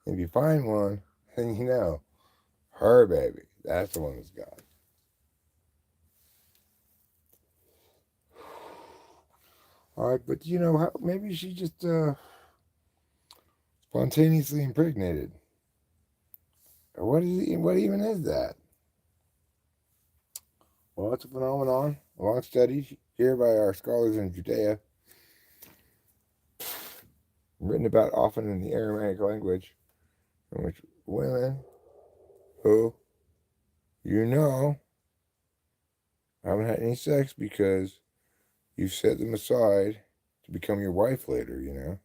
If you find one, then you know, her baby, that's the one that's God. All right, but maybe she just spontaneously impregnated. What even is that? Well, it's a phenomenon, a long study here by our scholars in Judea, written about often in the Aramaic language, in which women who, haven't had any sex because you've set them aside to become your wife later,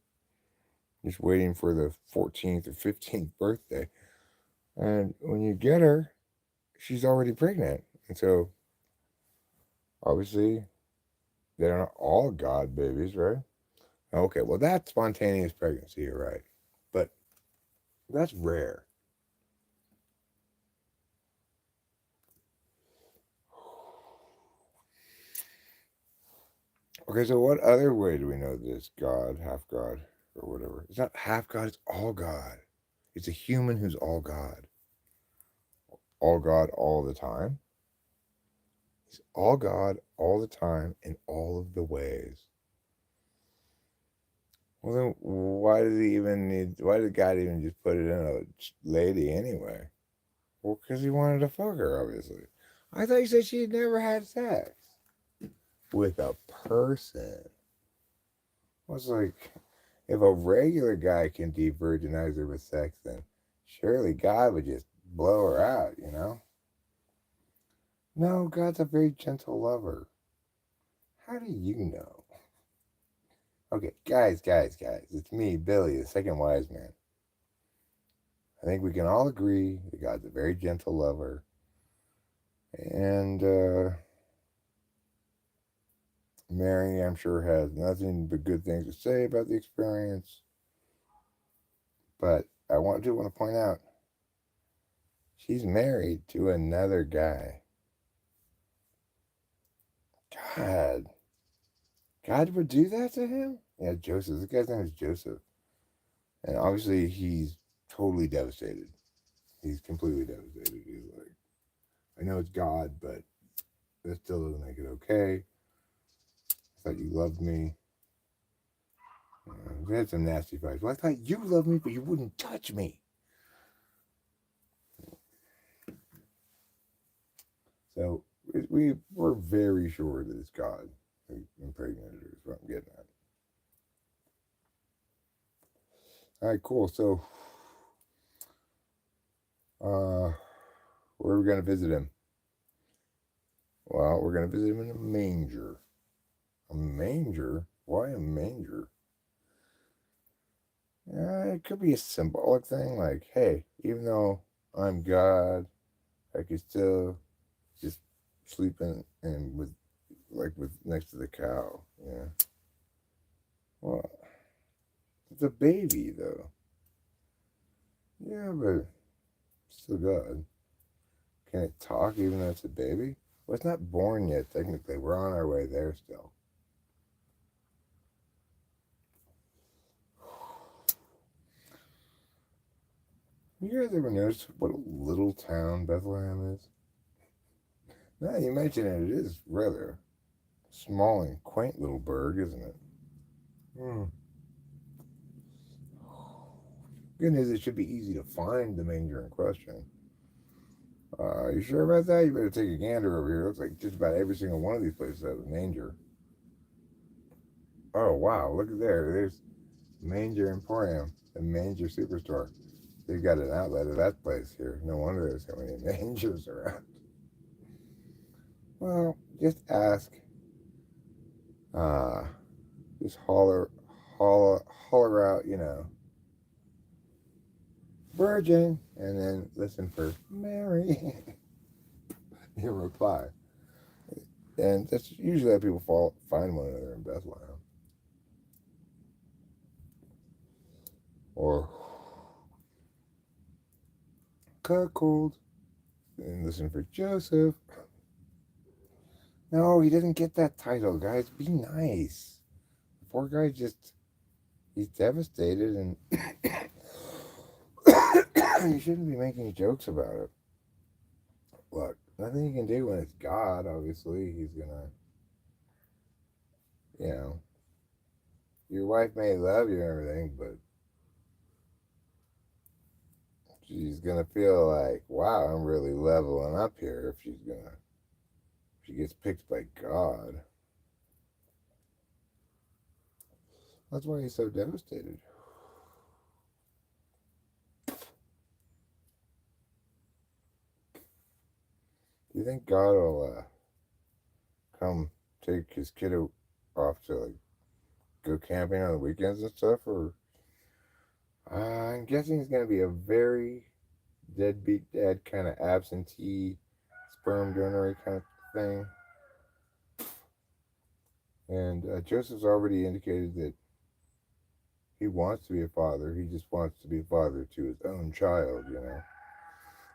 just waiting for the 14th or 15th birthday. And when you get her, she's already pregnant. And so, obviously, they're not all God babies, right? Okay, well, that's spontaneous pregnancy, you're right. But that's rare. Okay, so what other way do we know this God, half God, or whatever? It's not half God, it's all God. It's a human who's all God. All God all the time. He's all God all the time in all of the ways. Well, then why did God even just put it in a lady anyway? Well, because he wanted to fuck her, obviously. I thought you said she had never had sex with a person. I was like, if a regular guy can de-virginize her with sex, then surely God would just blow her out, you know? No, God's a very gentle lover. How do you know? Okay, guys. It's me, Billy, the second wise man. I think we can all agree that God's a very gentle lover. And Mary, I'm sure, has nothing but good things to say about the experience. But I want to point out she's married to another guy. God. God would do that to him? Yeah, Joseph. This guy's name is Joseph. And obviously he's totally devastated. He's completely devastated. He's like, I know it's God, but that still doesn't make it okay. I thought you loved me. We had some nasty fights. Well, I thought you loved me, but you wouldn't touch me. So we're very sure that it's God who impregnated her, is what I'm getting at. All right, cool. So, where are we going to visit him? Well, we're going to visit him in a manger. A manger? Why a manger? It could be a symbolic thing, like, hey, even though I'm God, I could still just sleep in with next to the cow. Yeah. Well, it's a baby though. Yeah, but still God. Can it talk even though it's a baby? Well, it's not born yet, technically. We're on our way there still. You guys ever notice what a little town Bethlehem is? Now you mention it, it is rather small and quaint little burg, isn't it? Good news, it should be easy to find the manger in question. You sure about that? You better take a gander over here. It looks like just about every single one of these places has a manger. Oh, wow. Look at there. There's Manger Emporium, the Manger Superstore. They've got an outlet of that place here. No wonder there's so many mangers around. Well, just ask. Uh, just holler out, Virgin, and then listen for Mary. Your reply. And that's usually how people find one another in Bethlehem. Or cuckold, and listen for Joseph. No, he didn't get that title, guys. Be nice. The poor guy he's devastated, and you shouldn't be making jokes about it. Look, nothing you can do when it's God, obviously. He's gonna, your wife may love you and everything, but she's gonna feel like, wow, I'm really leveling up here if she gets picked by God. That's why he's so devastated. Do you think God will come take his kid off to go camping on the weekends and stuff, or I'm guessing he's gonna be a very deadbeat dad kind of absentee sperm donor kind of thing. And Joseph's already indicated that he wants to be a father. He just wants to be a father to his own child.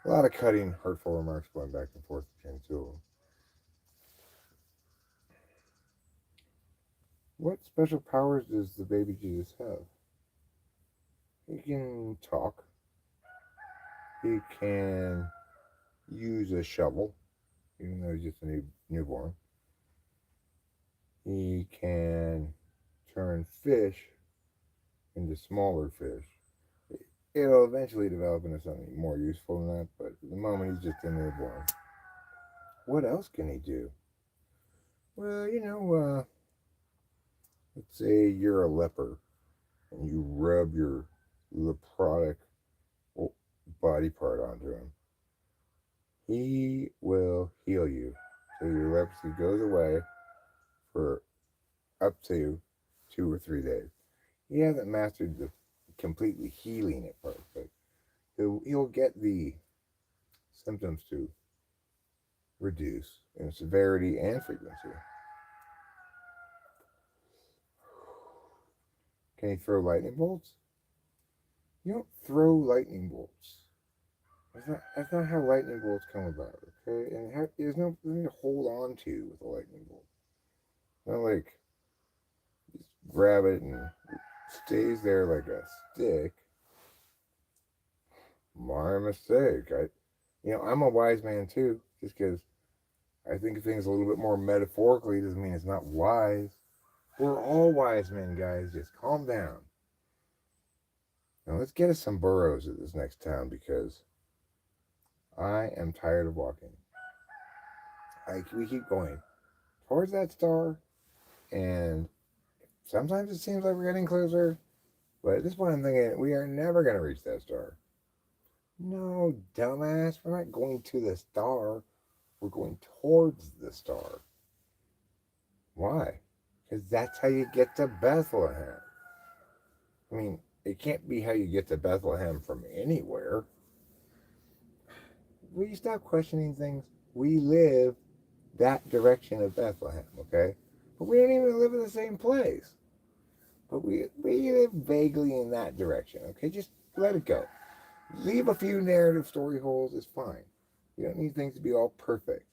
A lot of cutting, hurtful remarks going back and forth between the two of them. What special powers does the baby Jesus have? He can talk. He can use a shovel, even though he's just a newborn. He can turn fish into smaller fish. it'll eventually develop into something more useful than that, but at the moment he's just a newborn. What else can he do? Well, let's say you're a leper and you rub your leprotic body part onto him. He will heal you. So your leprosy goes away for up to 2 or 3 days. He hasn't mastered the completely healing it part, but he'll get the symptoms to reduce in severity and frequency. Can he throw lightning bolts? You don't throw lightning bolts. That's not how lightning bolts come about, okay? And there's nothing to hold on to with a lightning bolt. It's not like you just grab it and it stays there like a stick. My mistake. I'm a wise man too. Just because I think of things a little bit more metaphorically doesn't mean it's not wise. We're all wise men, guys. Just calm down. Now let's get us some burros at this next town because I am tired of walking. We keep going towards that star, and sometimes it seems like we're getting closer, but at this point I'm thinking we are never going to reach that star. No, dumbass, we're not going to the star. We're going towards the star. Why? Because that's how you get to Bethlehem. I mean, it can't be how you get to Bethlehem from anywhere. Will you stop questioning things? We live that direction of Bethlehem, okay? But we don't even live in the same place. But we live vaguely in that direction, okay? Just let it go. Leave a few narrative story holes, it's fine. You don't need things to be all perfect.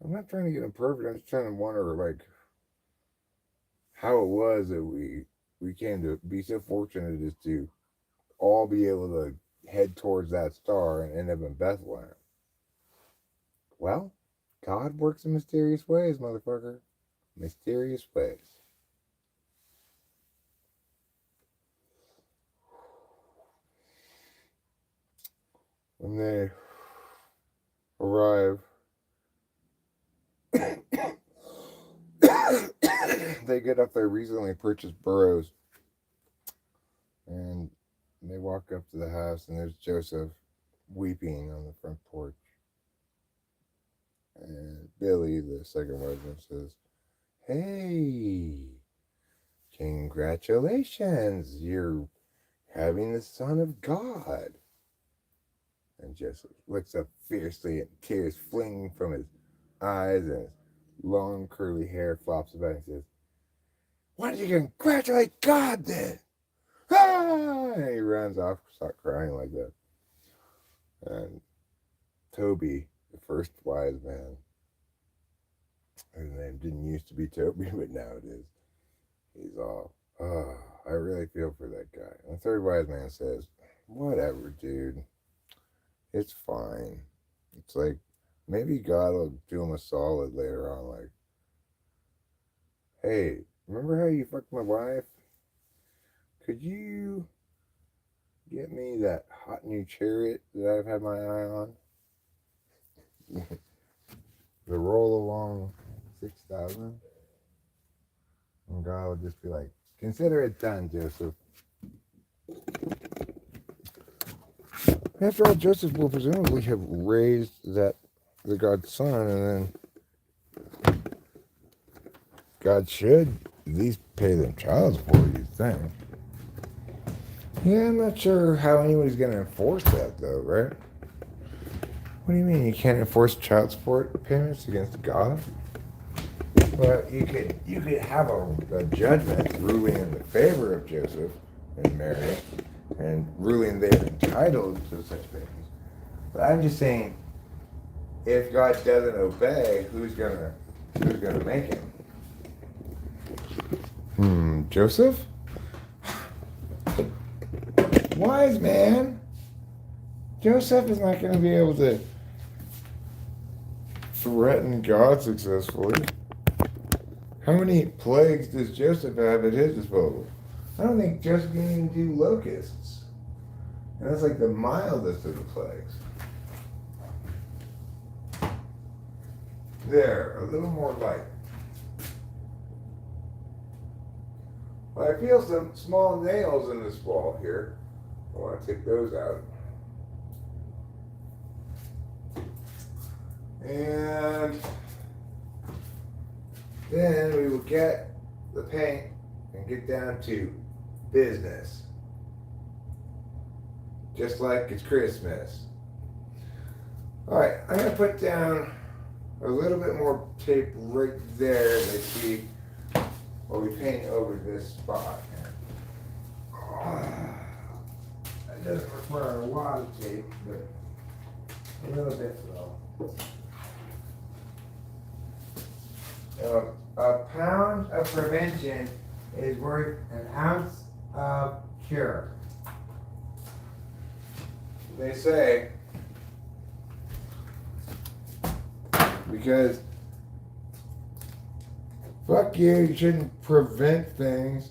I'm not trying to get them perfect. I'm just trying to wonder, like, how it was that we came to be so fortunate as to all be able to head towards that star and end up in Bethlehem. Well, God works in mysterious ways, motherfucker. Mysterious ways. When they arrive, they get up their recently purchased burros and they walk up to the house, and there's Joseph weeping on the front porch. And Billy, the second husband, says, "Hey, congratulations, you're having the Son of God." And Joseph looks up fiercely, and tears fling from his eyes, and his long curly hair flops about, and he says, "Why don't you congratulate God then?" Ah! And he runs off, start crying like that. And Toby, the first wise man, whose name didn't used to be Toby, but now it is, he's all, "Oh, I really feel for that guy." And the third wise man says, "Whatever, dude. It's fine." It's like, maybe God will do him a solid later on, like, "Hey, remember how you fucked my wife? Could you get me that hot new chariot that I've had my eye on?" The roll along 6,000. And God will just be like, "Consider it done, Joseph." After all, Joseph will presumably have raised the God's son, and then God should at least pay them child support, you think. Yeah, I'm not sure how anybody's going to enforce that, though, right? What do you mean you can't enforce child support payments against God? Well, you could have a judgment ruling in the favor of Joseph and Mary, and ruling they're entitled to such things. But I'm just saying, if God doesn't obey, who's gonna make him? Joseph? Wise man. Joseph is not going to be able to threaten God successfully. How many plagues does Joseph have at his disposal? I don't think Joseph can even do locusts. And that's like the mildest of the plagues. There, a little more light. Well, I feel some small nails in this wall here. I want to take those out. And then we will get the paint and get down to business. Just like it's Christmas. Alright, I'm going to put down a little bit more tape right there as I see while we paint over this spot. That doesn't require a lot of tape, but a little bit though. A pound of prevention is worth an ounce of cure. They say, because fuck you, you shouldn't prevent things.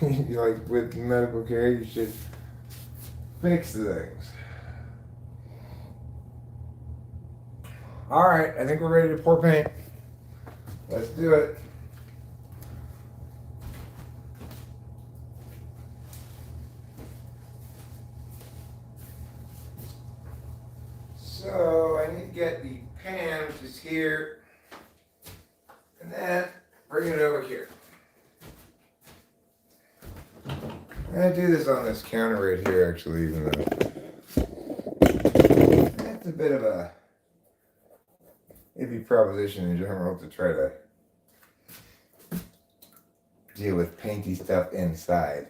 Like with medical care, you should fix things. Alright, I think we're ready to pour paint. Let's do it. So I need to get the pan, which is here, and then bring it over here. I'm gonna do this on this counter right here, actually, even though that's a bit of a iffy proposition in general to try to deal with painty stuff inside.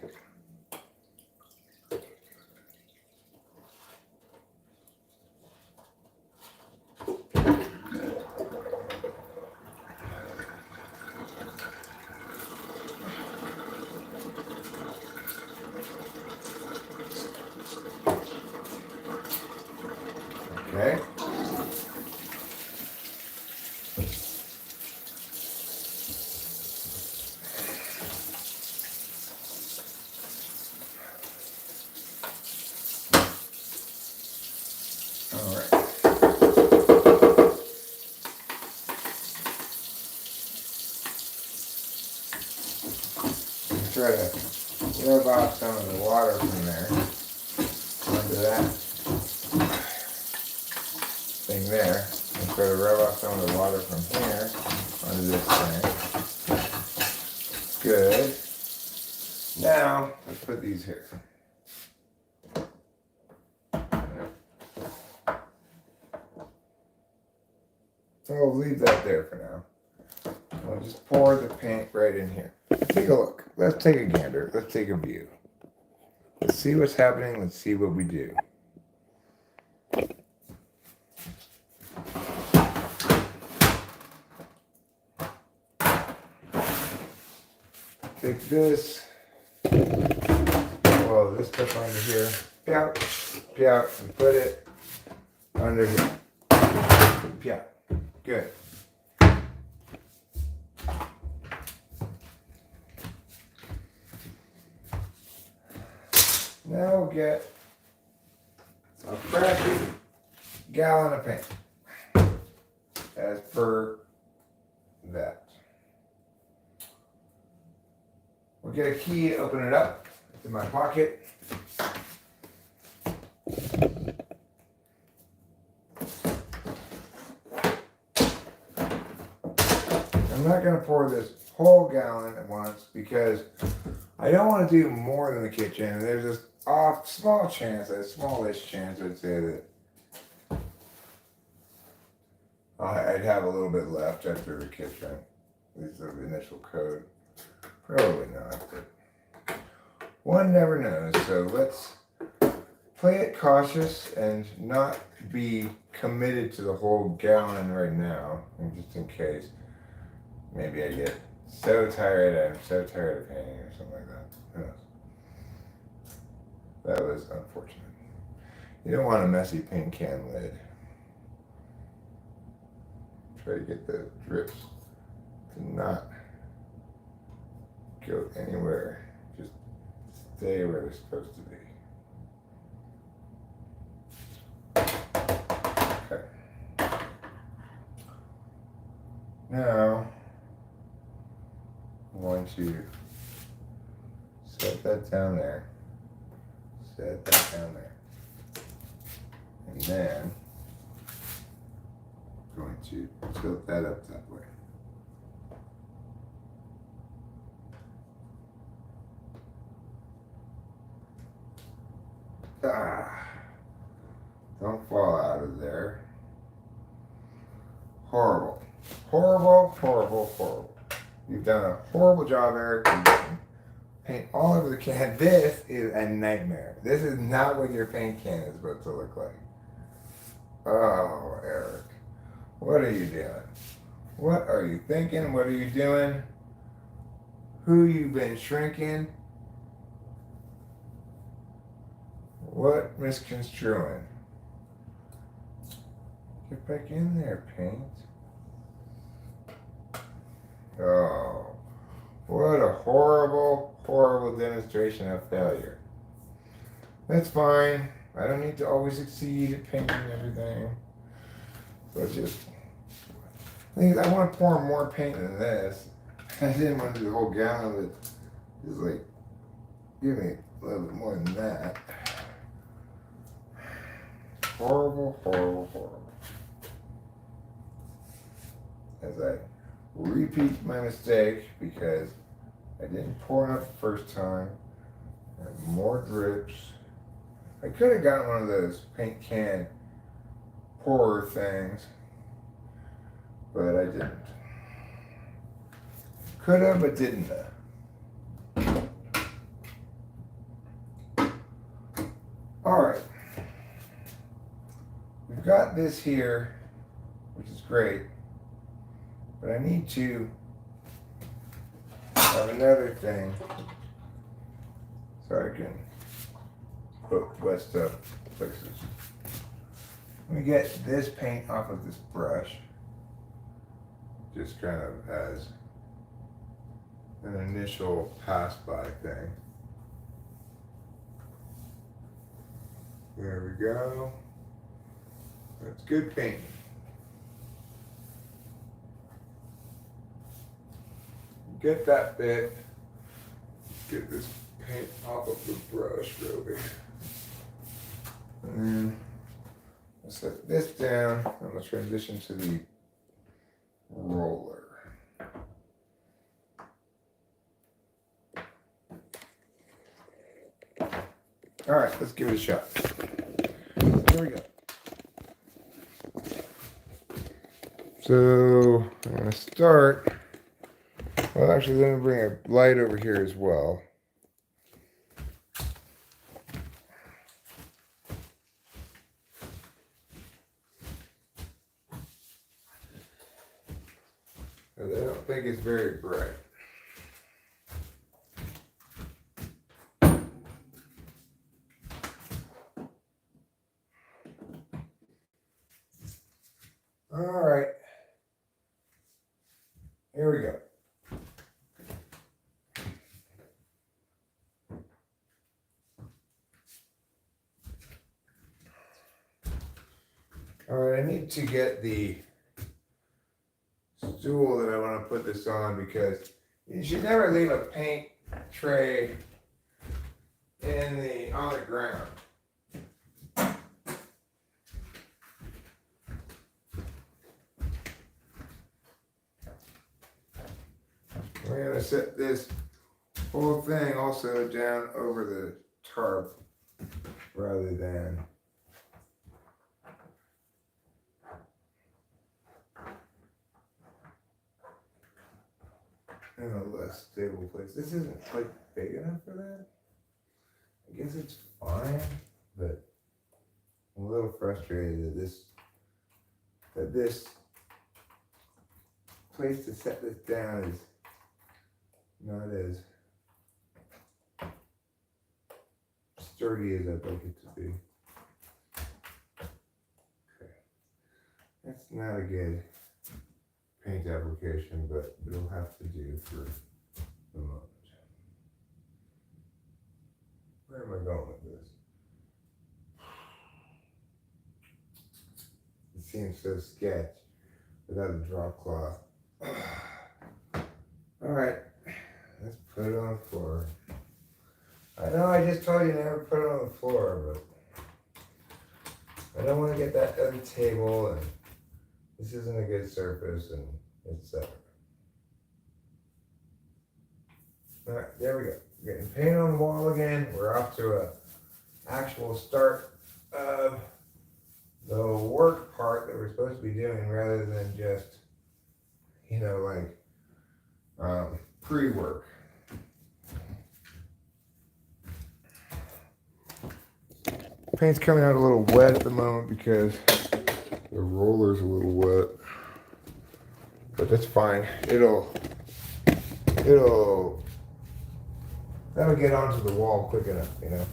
Okay. All right. Try to rub off some of the water from there onto that thing there, and try to rub off some of the water from here onto this thing. Good. Now, let's put these here. So I'll leave that there for now. I'll just pour the paint right in here. Take a look. Let's take a gander. Let's take a view. Let's see what's happening. Let's see what we do. Take this. Well, this stuff under here. Pout, pout, and put it under here. Pout. Good. Now we'll get a crappy gallon of paint as per that. We'll get a key to open it up. It's in my pocket. I'm not going to pour this whole gallon at once because I don't want to do more than the kitchen. There's a small chance, a smallish chance, I'd say, that I'd have a little bit left after the kitchen. At least the initial code. Probably not, but one never knows. So let's play it cautious and not be committed to the whole gallon right now, just in case. Maybe I get so tired, I'm so tired of painting or something like that. Who knows? That was unfortunate. You don't want a messy paint can lid. Try to get the drips to not go anywhere. Just stay where they're supposed to be. Okay. Now, I'm going to set that down there. Set that down there. And then I'm going to tilt that up that way. Don't fall out of there. Horrible. Horrible, horrible, horrible. You've done a horrible job, Eric. You paint all over the can. This is a nightmare. This is not what your paint can is supposed to look like. Oh, Eric. What are you doing? What are you thinking? What are you doing? Who you been shrinking? What misconstruing? Get back in there, paint. Oh, what a horrible, horrible demonstration of failure. That's fine. I don't need to always succeed at painting everything. So just, I want to pour more paint than this. I didn't want to do the whole gallon, but just like, give me a little bit more than that. Horrible, horrible, horrible. As I repeat my mistake because I didn't pour enough the first time. And more drips. I could have gotten one of those paint can pourer things, but I didn't. Could have, but didn't. All right. We've got this here, which is great, but I need to have another thing so I can put wet stuff places. Let me get this paint off of this brush, just kind of as an initial pass-by thing. There we go. That's good paint. Get that bit. Get this paint off of the brush, really. And then I'll set this down. I'm going to transition to the roller. All right, let's give it a shot. Here we go. So I'm going to start. Well, actually, let me bring a light over here as well. I don't think it's very bright. All right. Here we go. All right, I need to get the stool that I want to put this on because you should never leave a paint tray on the ground. We're going to set this whole thing also down over the tarp rather than in a less stable place. This isn't quite big enough for that. I guess it's fine, but I'm a little frustrated that this place to set this down is not as sturdy as I'd like it to be. Okay. That's not a good paint application, but it'll have to do for the moment. seems so sketch without a drop cloth. Alright, let's put it on the floor. I know I just told you never put it on the floor, but I don't want to get that other table, and this isn't a good surface, and etc. Alright, there we go. Getting paint on the wall again. We're off to a actual start of the work part that we're supposed to be doing rather than just, you know, like pre-work. Paint's coming out a little wet at the moment because the roller's a little wet, but that's fine. That'll get onto the wall quick enough, you know.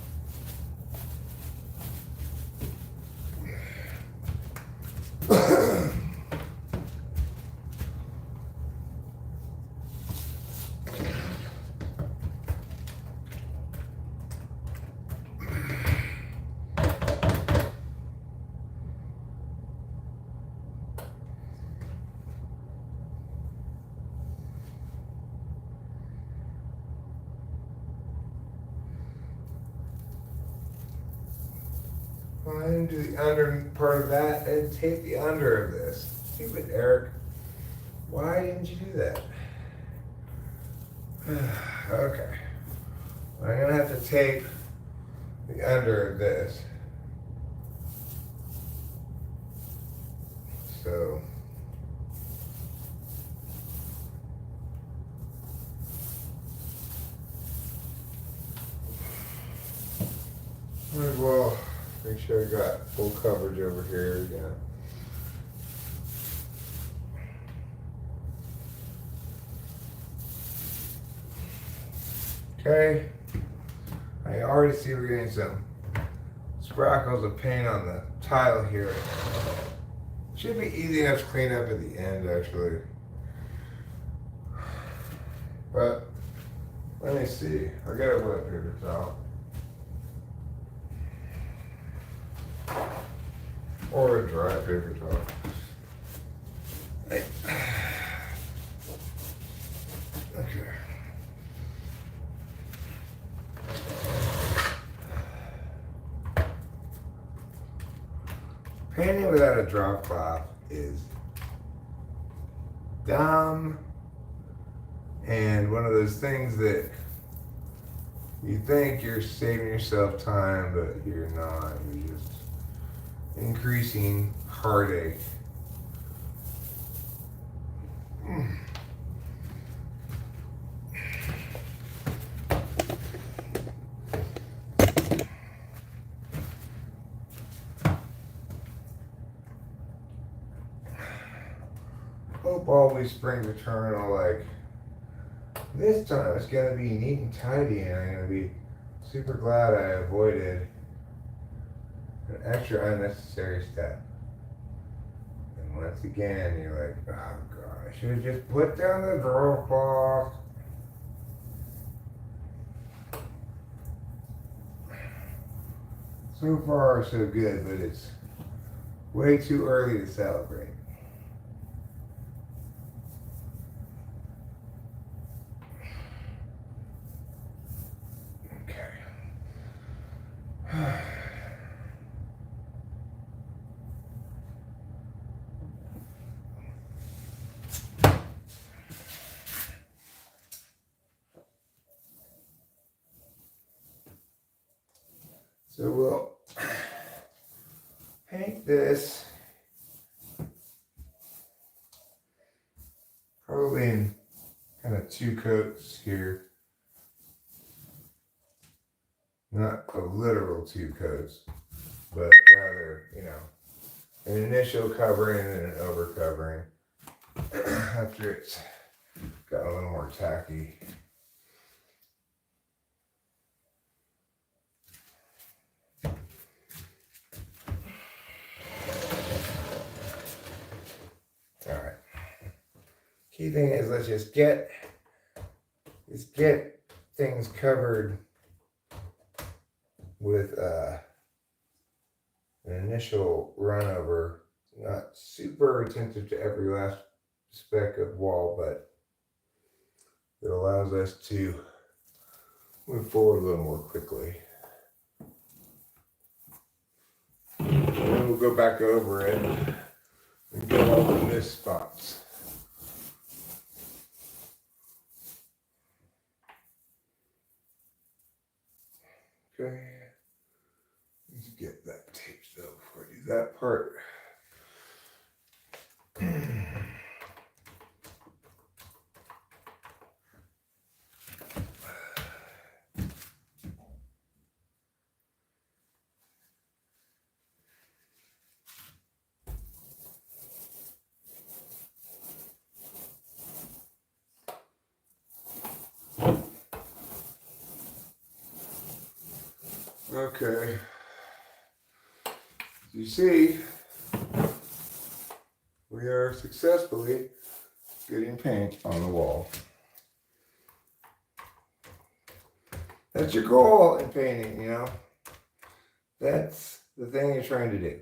I didn't do the under part of that. I didn't tape the under of this. Stupid Eric. Why didn't you do that? Okay. I'm gonna have to tape the under of this. So might as well make sure I got full coverage over here again. Okay, I already see we're getting some sparkles of paint on the tile here. Should be easy enough to clean up at the end, actually. But let me see. I got a wet paper towel. Or a dry paper towel. Okay. Painting without a drop cloth is dumb and one of those things that you think you're saving yourself time, but you're not. You're just increasing heartache. Hope always springs eternal. Like this time, it's gonna be neat and tidy, and I'm gonna be super glad I avoided an extra unnecessary step. And once again, you're like, oh god, I should have just put down the drop cloth. So far, so good, but it's way too early to celebrate. So we'll paint this probably in kind of two coats here. Not a literal two coats, but rather, you know, an initial covering and an over covering after it's got a little more tacky. Alright. Key thing is let's just get things covered with an initial run over Not super attentive to every last speck of wall, but it allows us to move forward a little more quickly. And then we'll go back over it and get all the missed spots. Okay, let's get that taped though before I do that part. Okay, you see, we are successfully getting paint on the wall. That's your goal in painting, you know. That's the thing you're trying to do.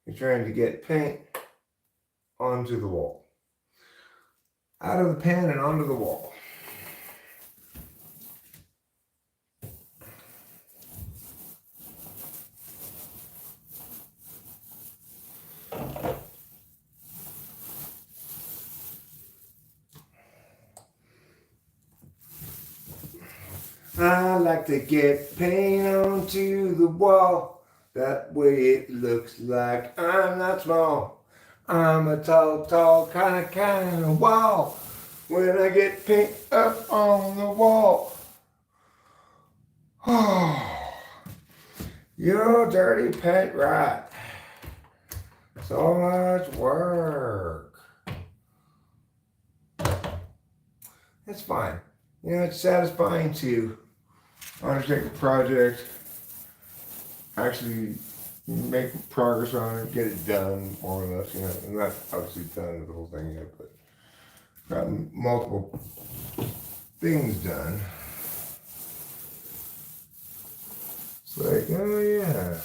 You're trying to get paint onto the wall. Out of the pan and onto the wall. I like to get paint onto the wall. That way it looks like I'm not small. I'm a tall kind of wall. When I get paint up on the wall. Oh, you dirty paint rat. So much work. That's fine. You know, it's satisfying to undertake a project, actually make progress on it, get it done, more or less, you know. I'm not obviously done with the whole thing yet, but gotten multiple things done. It's like, oh yeah,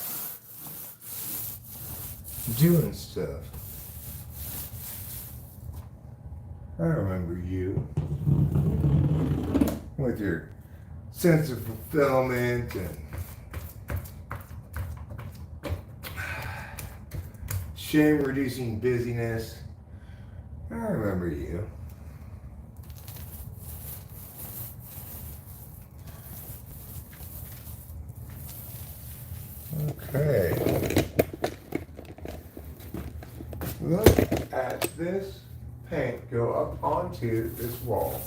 doing stuff. I remember you with your sense of fulfillment and shame-reducing busyness. I remember you. Okay. Look at this paint go up onto this wall.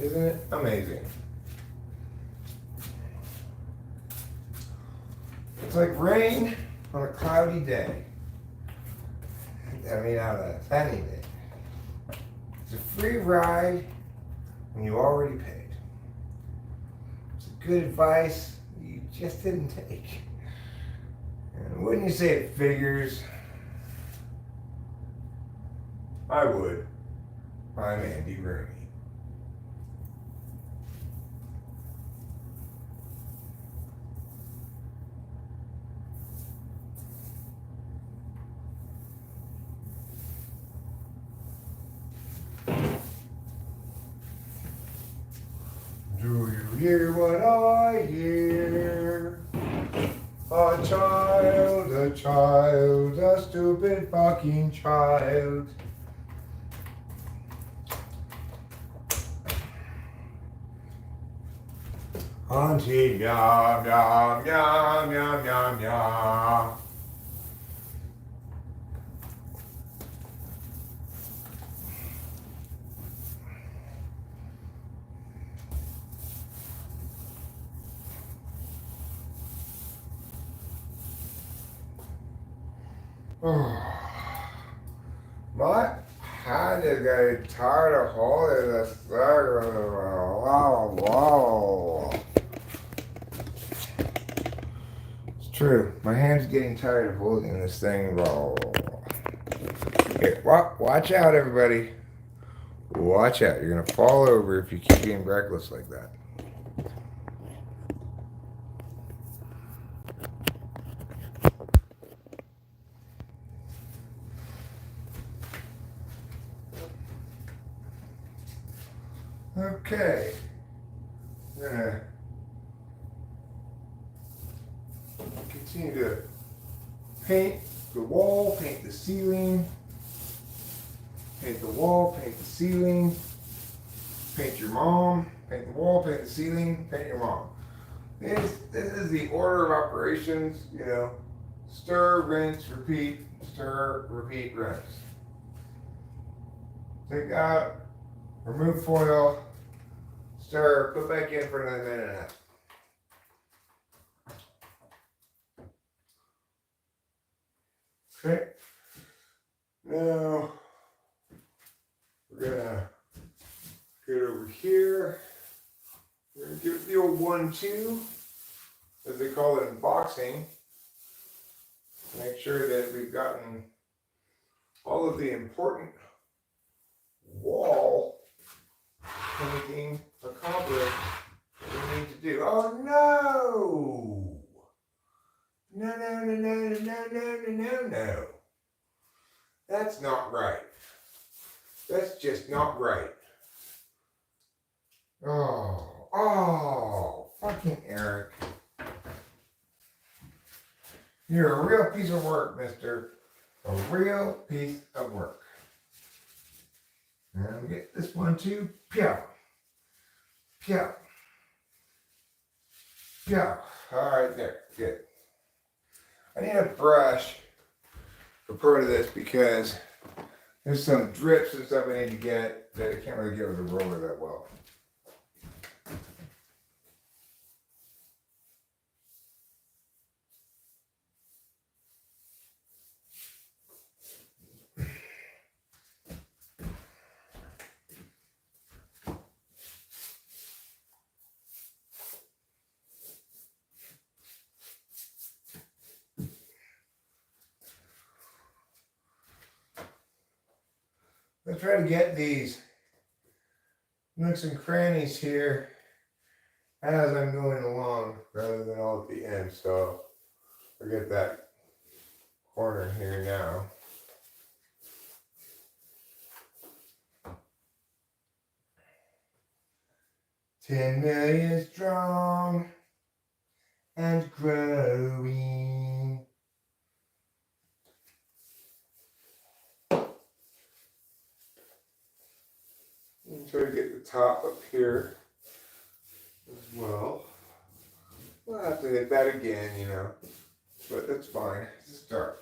Isn't it amazing? It's like rain on a cloudy day. I mean, on a sunny day. It's a free ride when you already paid. It's good advice you just didn't take. And wouldn't you say it figures? I would. I'm Andy Rooney. Do you hear what I hear? A child, a stupid fucking child. Auntie, yum, yum, yum, yum, yum, yum. My hand is getting tired of holding this thing. Wow, wow. It's true. My hand's getting tired of holding this thing. Here, watch out, everybody. Watch out. You're going to fall over if you keep being reckless like that. Okay. I'm gonna continue to paint the wall, paint the ceiling, paint the wall, paint the ceiling, paint your mom, paint the wall, paint the ceiling, paint your mom. This is the order of operations, you know. Stir, rinse, repeat, stir, repeat, rinse. Take out, remove foil, stir, put back in for another minute and a half. Okay. Now we're gonna get over here. We're gonna give it the old 1-2, as they call it in boxing. Make sure that we've gotten all of the important wall painting accomplished that we need to do. Oh no! No, no, no, no, no, no, no, no, no. That's not right. That's just not right. Oh, fucking Eric. You're a real piece of work, mister. A real piece of work. And get this one too. Pew. Pew. Pew. All right, there. Good. I need a brush for part of this because there's some drips and stuff I need to get that I can't really get with a roller that well. Let's try to get these nooks and crannies here as I'm going along rather than all at the end. So I'll get that corner here now. $10 million strong and growing. Try to get the top up here as well. We'll have to hit that again, you know, but that's fine. It's a start.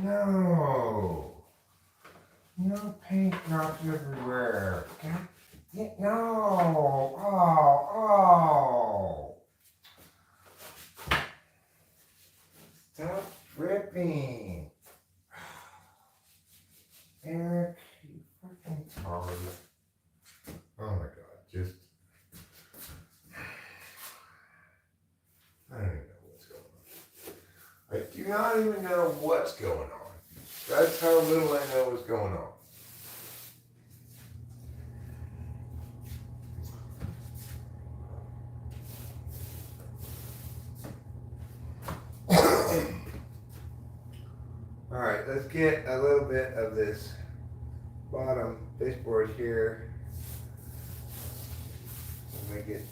No. No paint drops everywhere. No. Oh. Stop dripping. Eric, you fucking tard. Oh my god, just. I don't even know what's going on. I do not even know what's going on. That's how little I know what's going on. Alright, let's get a little bit of this bottom baseboard here. Make it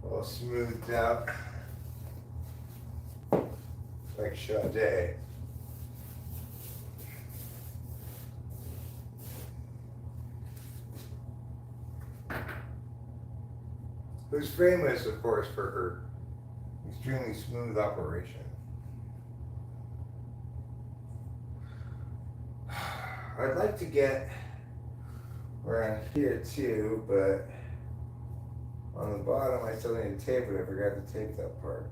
all smoothed out. Like Sade. Who's famous, of course, for her extremely smooth operation. I'd like to get around here too, but on the bottom I still need to tape it. I forgot to tape that part.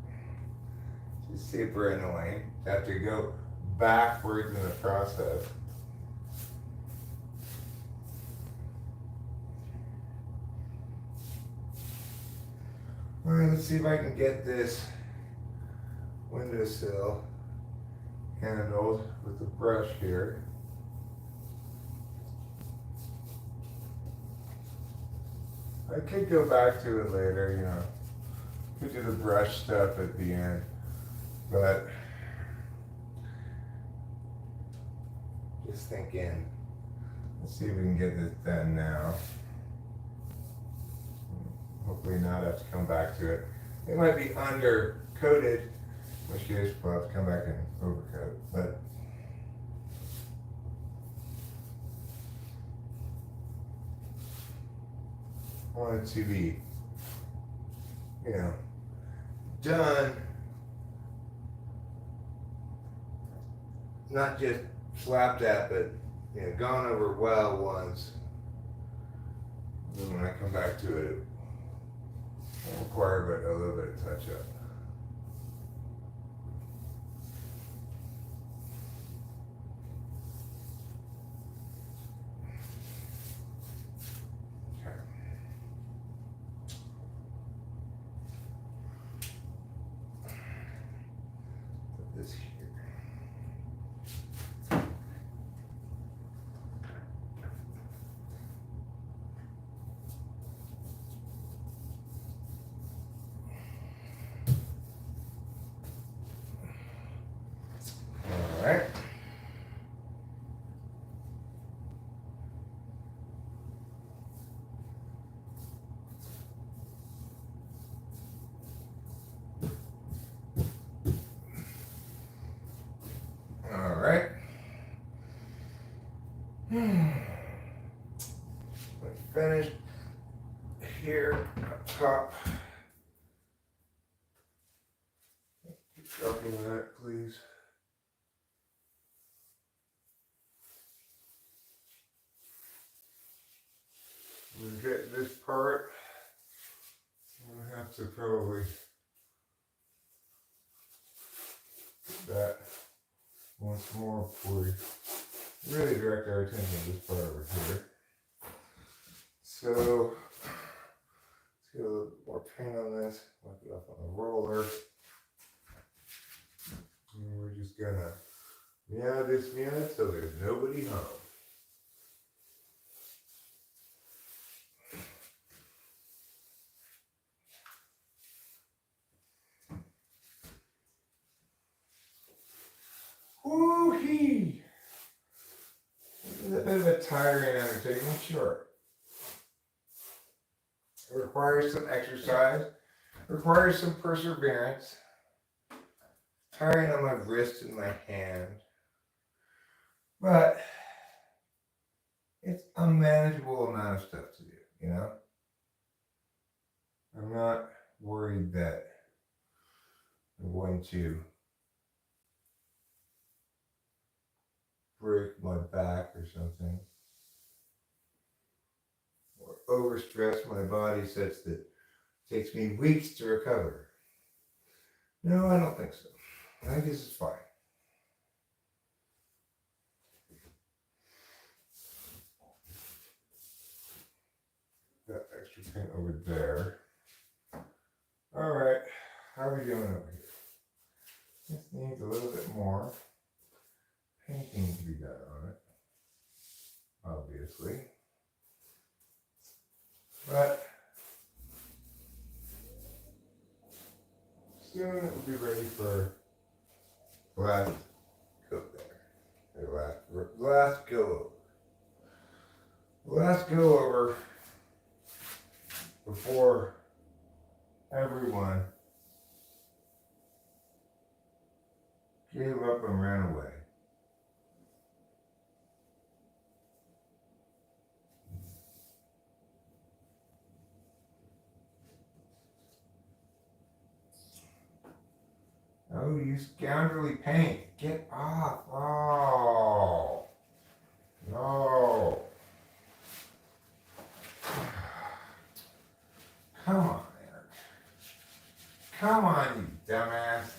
It's super annoying. I have to go backwards in the process. Alright, let's see if I can get this windowsill handled with the brush here. I could go back to it later, you know. Could do the brush stuff at the end, but just thinking, let's see if we can get this done now. Hopefully not have to come back to it. It might be under coated, in which case we'll have to come back and overcoat, but I want it to be, you know, done, not just slapped at, but, you know, gone over well once. And then when I come back to it, it will require but a little bit of touch up. Okay. Put this here. All right. All right. Finished here up top. Keep dropping that, please. We get this part. I'm gonna have to probably do that once more before we really direct our attention to this part over here. So let's get a little bit more paint on this, wipe it off on the roller. And we're just gonna meow this meow till there's nobody home. Woo-hee! It's a bit of a tiring undertaking, sure. It requires some exercise, requires some perseverance, tiring on my wrist and my hand, but it's a manageable amount of stuff to do, you know? I'm not worried that I'm going to break my back or something, or overstress my body such that it takes me weeks to recover. No, I don't think so. I think this is fine. That extra paint over there. All right, how are we doing over here? This needs a little bit more painting to be done on it, obviously. But soon it will be ready for last coat there. Last go over. Last go over before everyone gave up and ran away. Oh, you scoundrelly paint. Get off. Oh. No. Come on, Eric. Come on, you dumbass.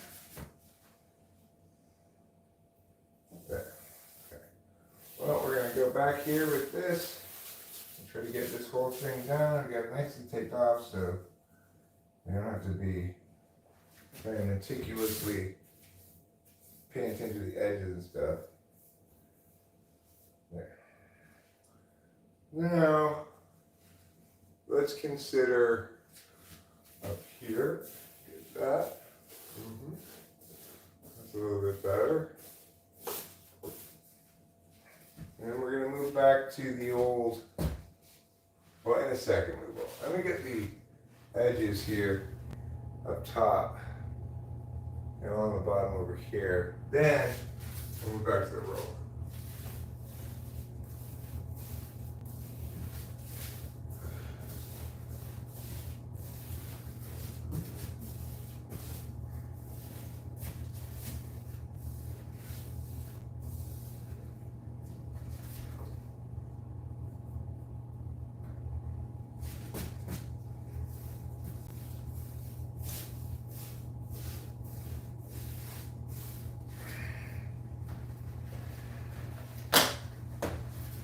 There. Okay. Well, we're going to go back here with this and try to get this whole thing done. We got it nicely taped off so we don't have to be very meticulously paying attention to the edges and stuff. There. Now, let's consider up here. Get that. That's a little bit better. And we're going to move back to the old, well, in a second we will. Let me get the edges here up top and along the bottom over here. Then we'll move back to the roller.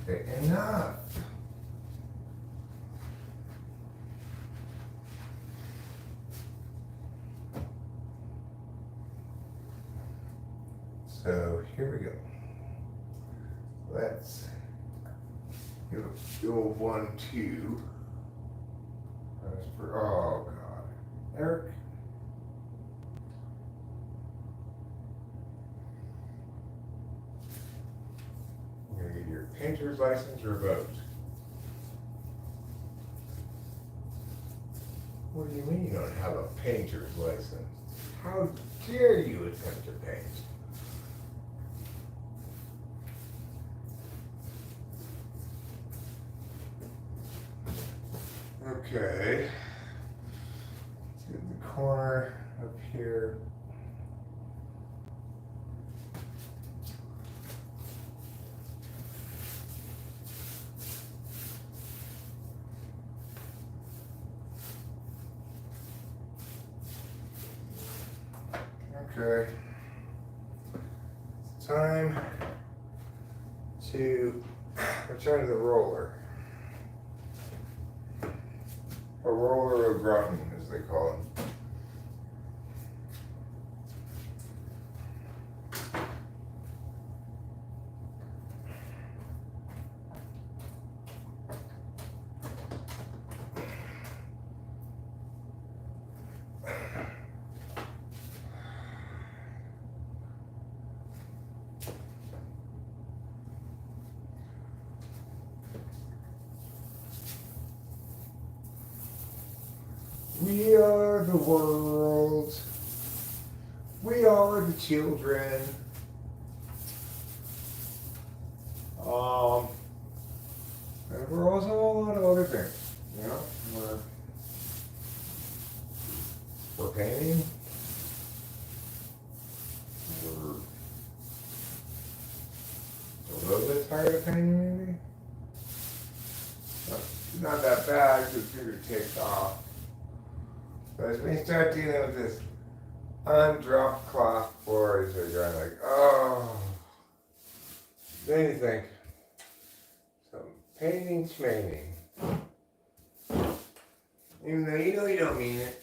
Okay, enough. So here we go. Let's give it the old 1, 2. Oh God, Eric. You're gonna get your painter's license revoked. What do you mean you don't have a painter's license? How dare you attempt to paint? Okay. Let's get the corner up here. Okay. It's time to return to the roller. A roller of gratin, as they call it. We are the world. We are the children. And we're also a lot of other things. You know, we're painting. We're a little bit tired of painting, maybe. Not that bad because it's going to take off. But as we start dealing with this undropped cloth floors, they're going like, oh. Then you think, some painting schmaining. Even though you know you don't mean it.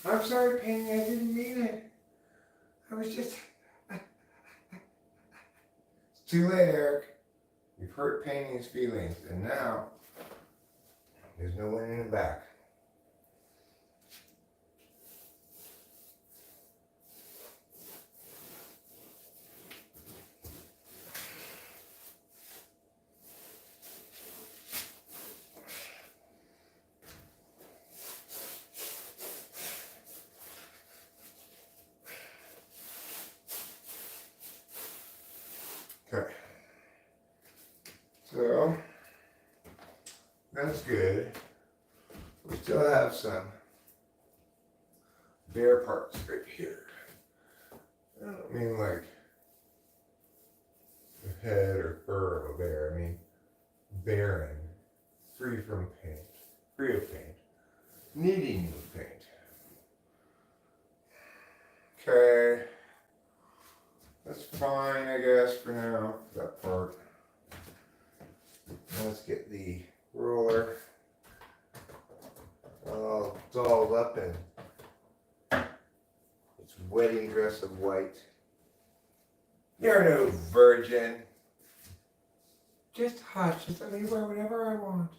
I'm sorry, painting, I didn't mean it. I was just... It's too late, Eric. You've hurt painting's feelings, and now there's no winning it back. Okay, so that's good. We still have some bare parts right here. I don't mean like the head or fur of a bear. I mean barren, free from paint, free of paint, needing new paint. Okay. That's fine, I guess, for now, that part. Now let's get the roller all dolled up in its wedding dress of white. You're no virgin. Just hush, just let me wear whatever I want.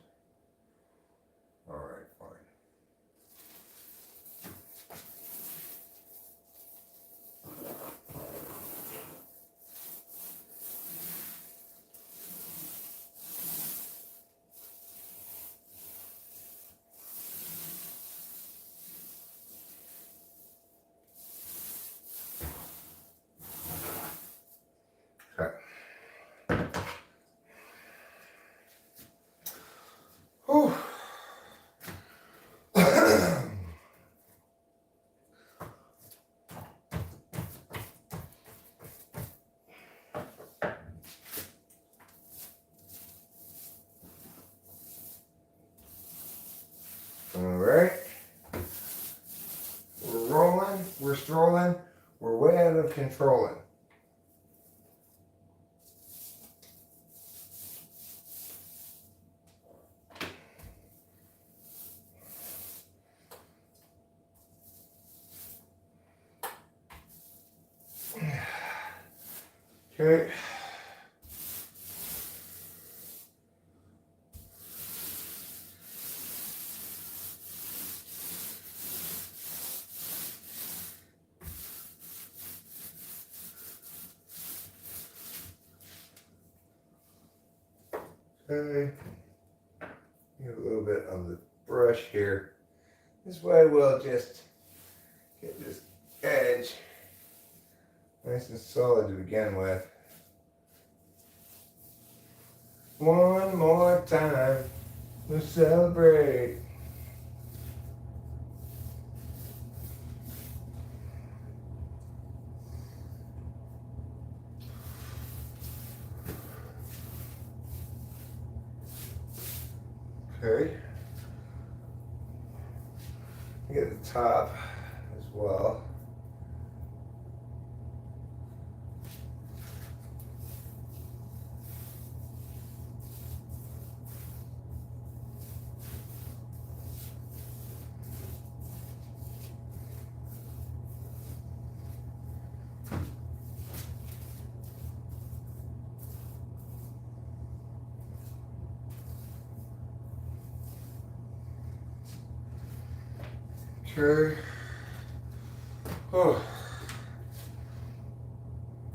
strolling, we're way out of controlling. Okay. Okay. Get a little bit on the brush here. This way we'll just get this edge nice and solid to begin with. One more time to celebrate. Okay. Get the top as well. Okay. Oh.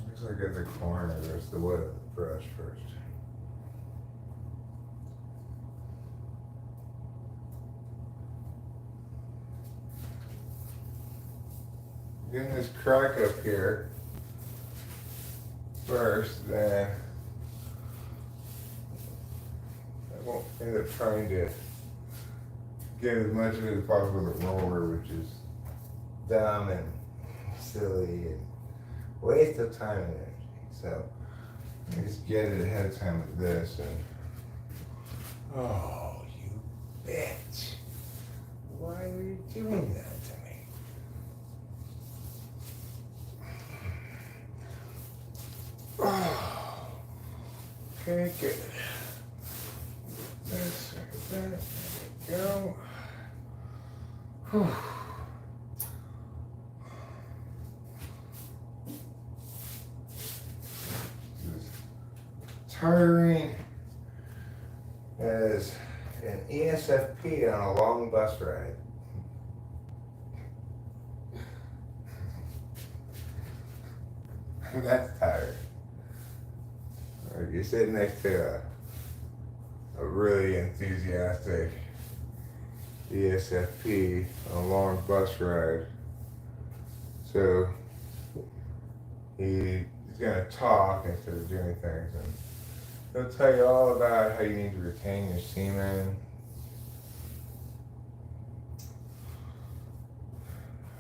Looks like at the corner there's the wood of the brush first. Getting this crack up here first, then I won't end up trying to get as much of it as possible with a roller, which is dumb and silly and waste of time and energy. So I just get it ahead of time with this and oh, you bitch. Why are you doing that to me? Oh. Okay, good. This, there we go. Whew. This is tiring as an ESFP on a long bus ride. That's tired. You're sitting next to a really enthusiastic ESFP on a long bus ride. So he's going to talk instead of doing things. And he'll tell you all about how you need to retain your semen,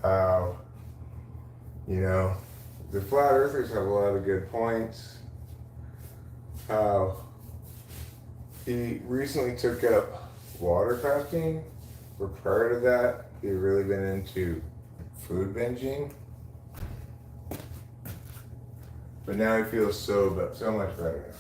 how, you know, the flat earthers have a lot of good points. How he recently took up water fasting, but prior to that, he'd really been into food binging. But now he feels so much better now.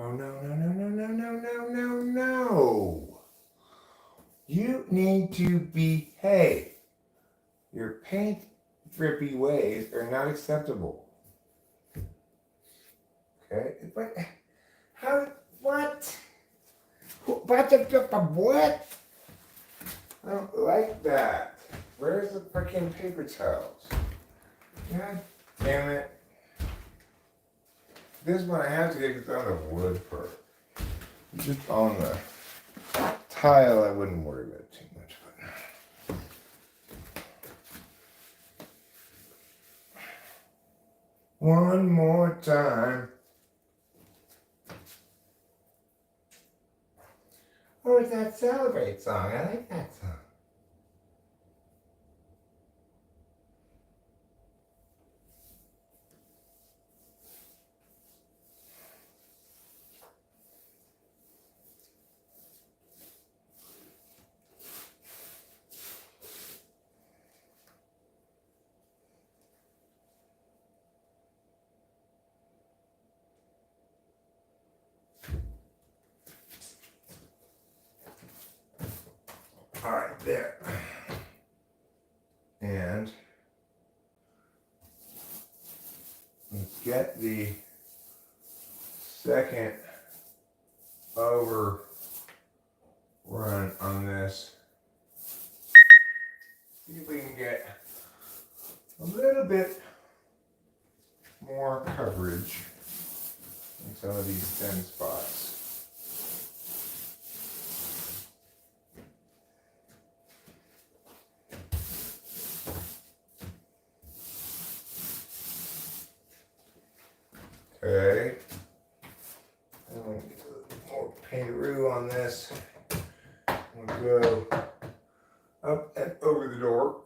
Oh no, no, no, no, no, no, no, no, no. You need to behave. Your paint drippy ways are not acceptable. Okay? But how, what? What? I don't like that. Where's the freaking paper towels? God damn it. This one I have to get because on the wood part. Just on the tile, I wouldn't worry about it too much. But one more time. Oh, it's that Celebrate song. I like that song. there. And let's get the second overrun on this. See if we can get a little bit more coverage in some of these thin spots. Okay. And we get a little more painteroo on this. We'll go up and over the door.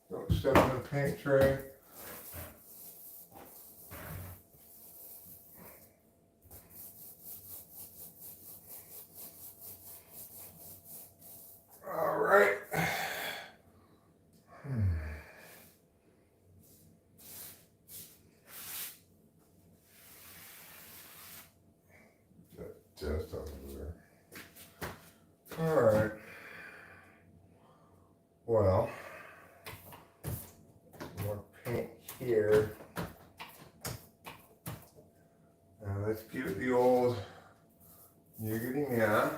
Don't step on the paint tray. All right. Just over there. All right. Well, more paint here. Now let's give it the old yiggity meow.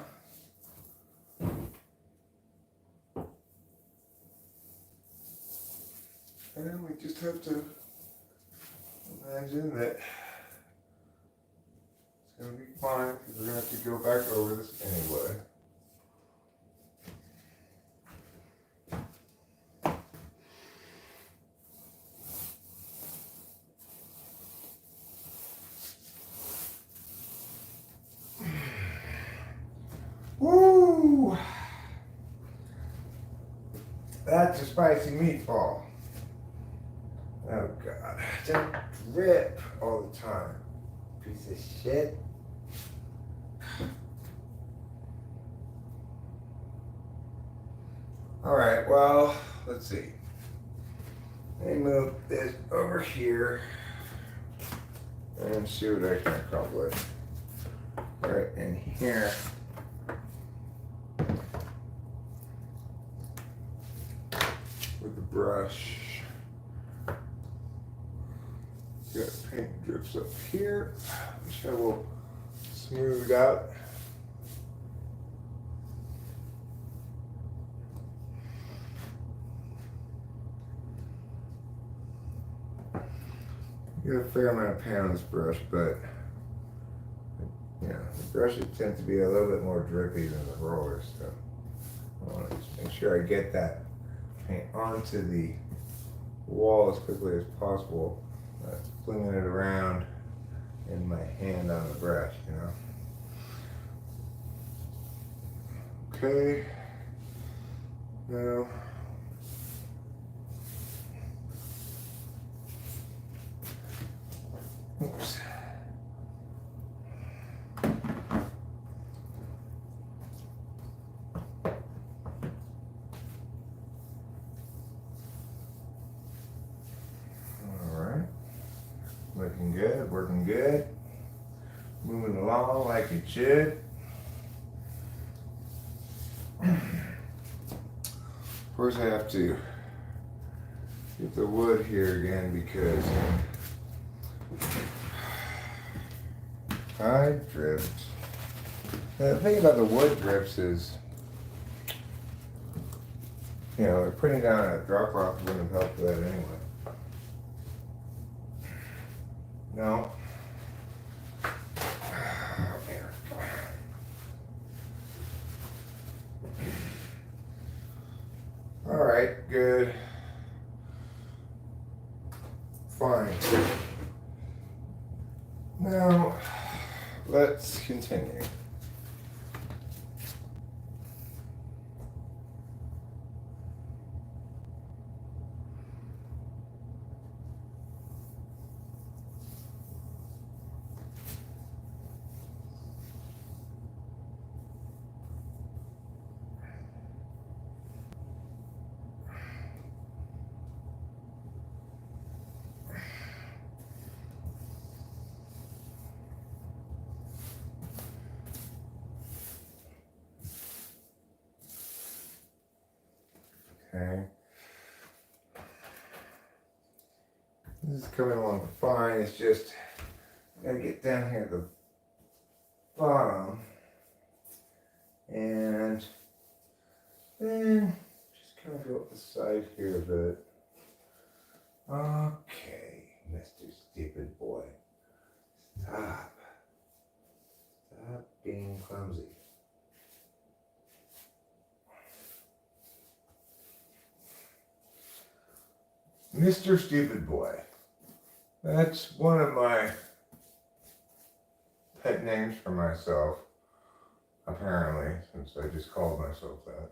And we just have to imagine that it's going to be fine because we're going to have to go back over this anyway. Woo! That's a spicy meatball. Oh God, don't drip all the time. Piece of shit. All right, well, let's see. Let me move this over here and see what I can accomplish. Right in here. With the brush. Got paint drips up here, which I will smooth out. Got a fair amount of paint on this brush, but you know, the brushes tend to be a little bit more drippy than the rollers, so I want to just make sure I get that paint onto the wall as quickly as possible. Flinging it around in my hand on the brush, you know. Okay. Now, oops. Looking good, working good, moving along like it should. Of course, I have to get the wood here again because I dripped. The thing about the wood drips is, you know, putting down a drop off wouldn't have helped that anyway. No. All right, good. Fine. Now, let's continue. Okay. This is coming along fine. It's just I gotta get down here at the bottom and then just kind of go up the side here a bit. Okay, Mr. Stupid Boy. Stop. Stop being clumsy. Mr. Stupid Boy. That's one of my pet names for myself, apparently, since I just called myself that.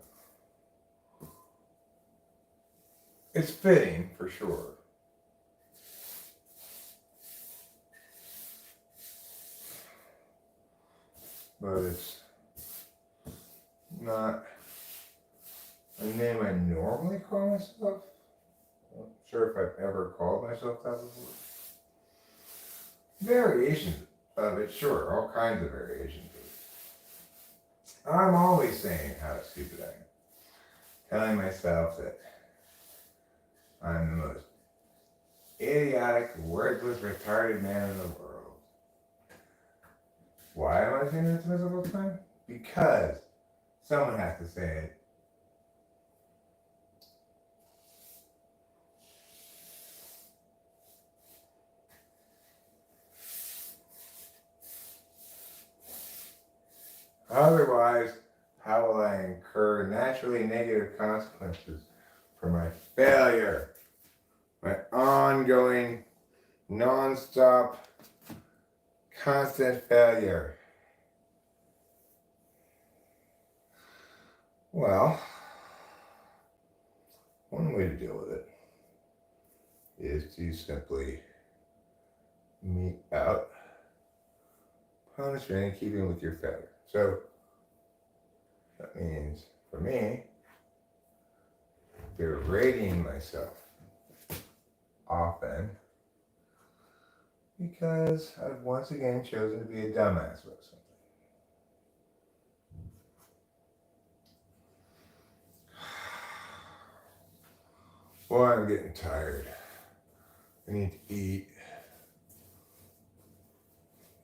It's fitting, for sure. But it's not a name I normally call myself. I'm not sure if I've ever called myself that before. Variations of it, sure, all kinds of variations of it. I'm always saying how stupid I am. Telling myself that I'm the most idiotic, wordless, retarded man in the world. Why am I saying that to myself all the time? Because someone has to say it. Otherwise, how will I incur naturally negative consequences for my failure? My ongoing, non-stop, constant failure. Well, one way to deal with it is to simply mete out punishment in keeping with your failure. So that means, for me, berating myself often because I've once again chosen to be a dumbass about something. Boy, I'm getting tired. I need to eat.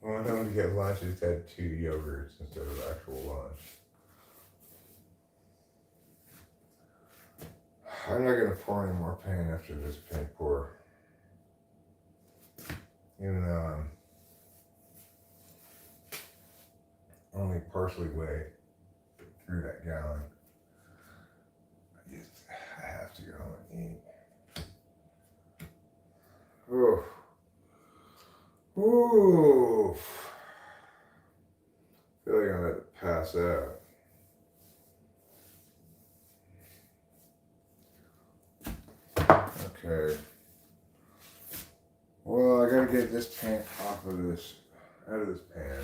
When I went to get lunch, I just had 2 yogurts instead of actual lunch. I'm not going to pour any more paint after this paint pour. Even though I'm only partially way through that gallon. I have to go home and eat. Oof. Oof. I feel like I'm about to pass out. Okay. Well, I gotta get this paint out of this pan.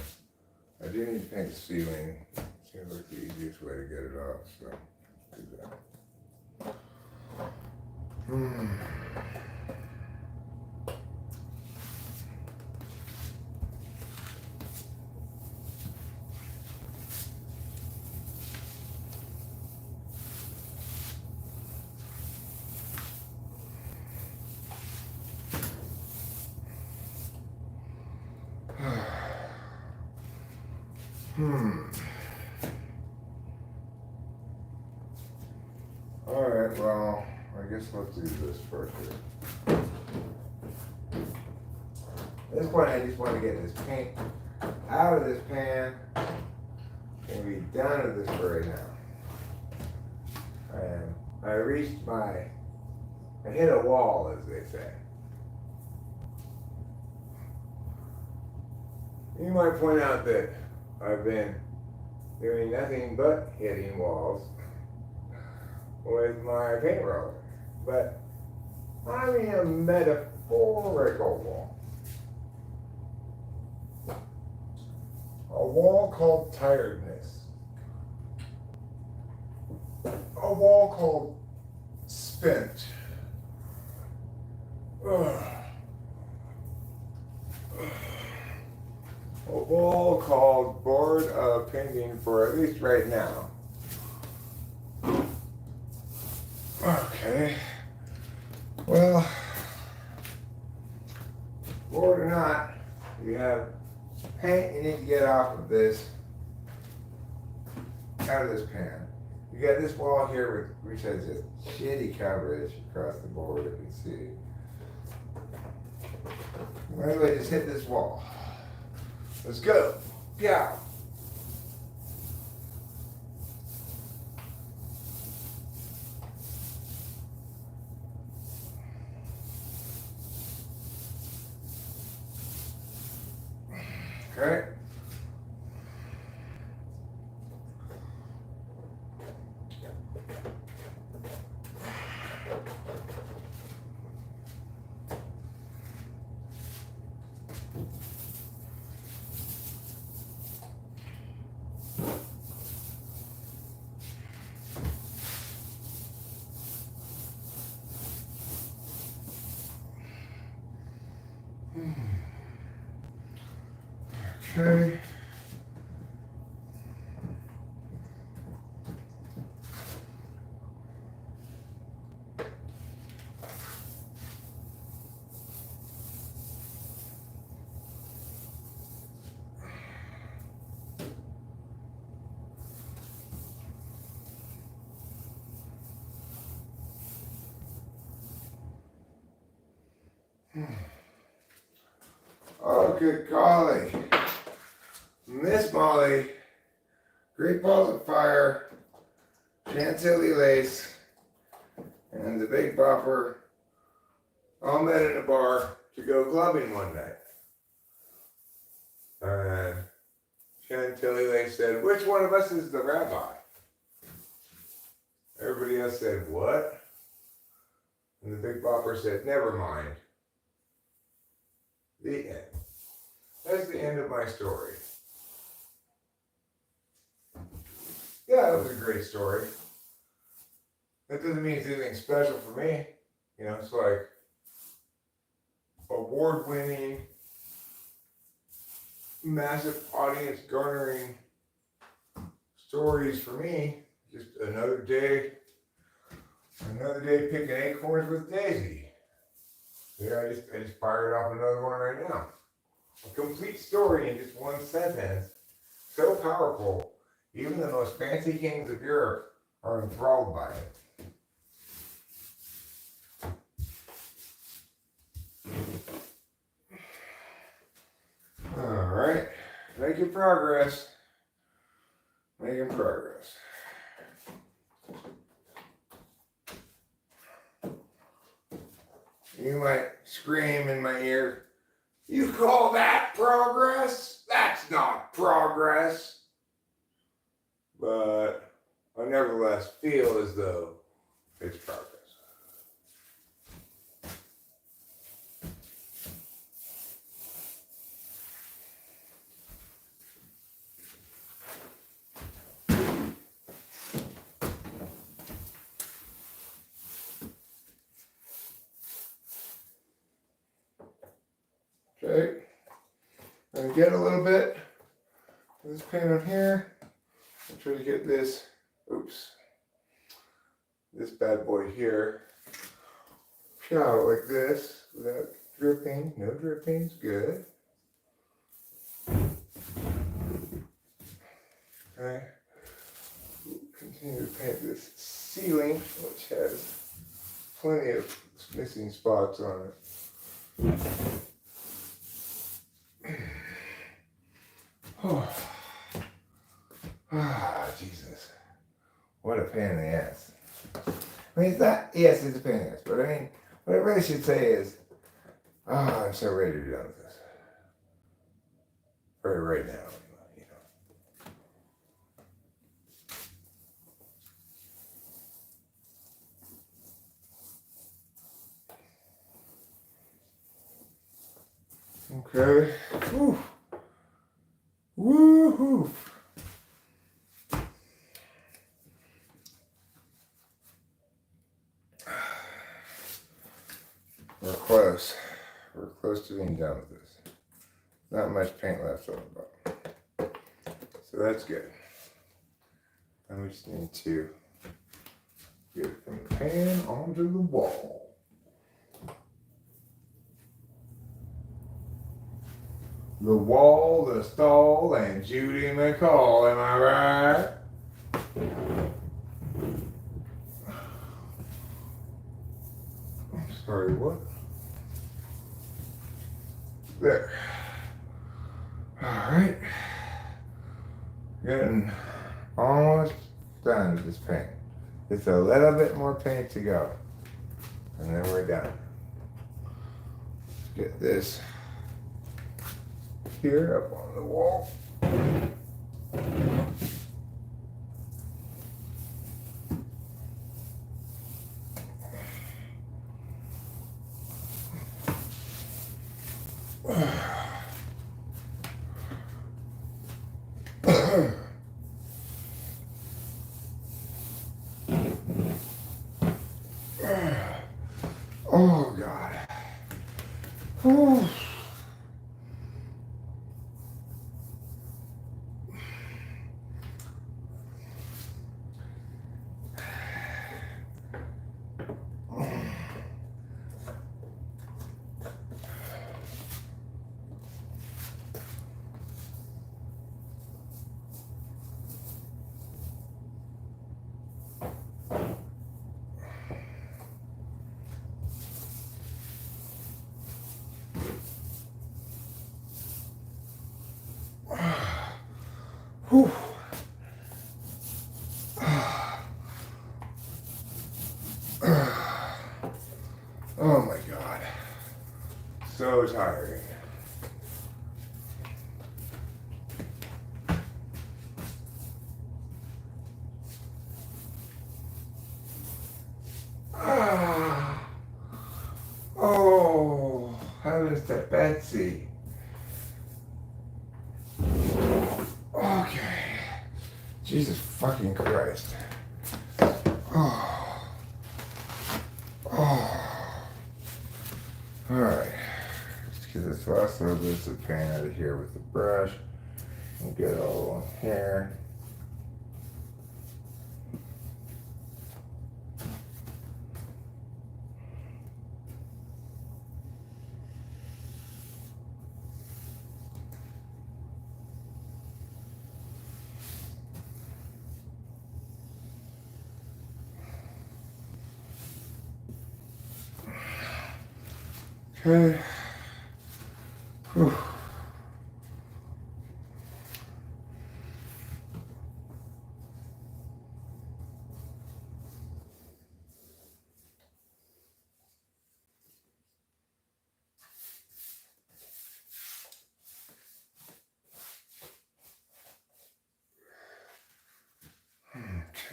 I do need to paint the ceiling. Seems like the easiest way to get it off, so do that. Alright, well, I guess let's do this first here. At this point, I just want to get this paint out of this pan and be done with this for right now. And I hit a wall, as they say. You might point out that I've been doing nothing but hitting walls with my paint roller, but I mean a metaphorical wall. A wall called tiredness. A wall called spent. A wall called bored of painting for at least right now. Okay. Well, bored or not, you have paint you need to get off of this, out of this pan. You got this wall here which has just shitty coverage across the board, you can see. Might as well just hit this wall. Let's go. Yeah. Okay. Okay. Oh, good golly. Miss Molly, Great Balls of Fire, Chantilly Lace, and the Big Bopper all met in a bar to go clubbing one night. And Chantilly Lace said, "Which one of us is the rabbi?" Everybody else said, "What?" And the Big Bopper said, "Never mind." The end. That's the end of my story. Yeah, that was a great story. That doesn't mean it's anything special for me. You know, it's like award-winning, massive audience garnering stories for me. Just another day picking acorns with Daisy. Yeah, I just fired off another one right now. A complete story in just one sentence. So powerful, even the most fancy kings of Europe are enthralled by it. All right, making progress. Making progress. You might scream in my ear, "You call that progress? That's not progress." But I nevertheless feel as though it's progress. Okay, I'm gonna get a little bit of this paint on here. I'll try to get this, this bad boy here, out like this without dripping. No drippings, good. Okay, continue to paint this ceiling, which has plenty of missing spots on it. Jesus. What a pain in the ass. I mean, it's not, yes, it's a pain in the ass, but I mean, what I really should say is, I'm so ready to be done with this. Right now, you know. Okay. Whew. Woohoo. We're close. We're close to being done with this. Not much paint left on the bottom. So that's good. And we just need to Get some pan onto the wall. The wall, the stall, and Judy McCall, am I right? I'm sorry, what? There. Alright. Getting almost done with this paint. Just a little bit more paint to go. And then we're done. Let's get this here up on the wall. Oh God. Whew. Whew. Oh my God. So tiring. Oh, heavens to Betsy. Okay. Jesus fucking Christ. Oh. Oh. Alright. Let's get this last little bit of paint out of here with the brush. And get it all in here. Okay. Whew.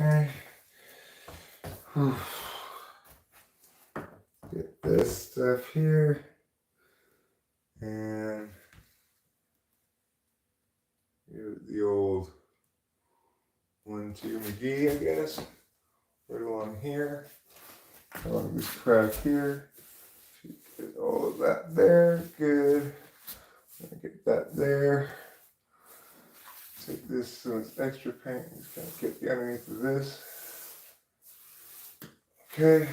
Okay. Whew. Get this stuff here. And the old 1-2 McGee, I guess. Right along here. Along this crack here. Get all of that there. Good. Get that there. Take this, so it's extra paint. Just gonna get the underneath of this. Okay.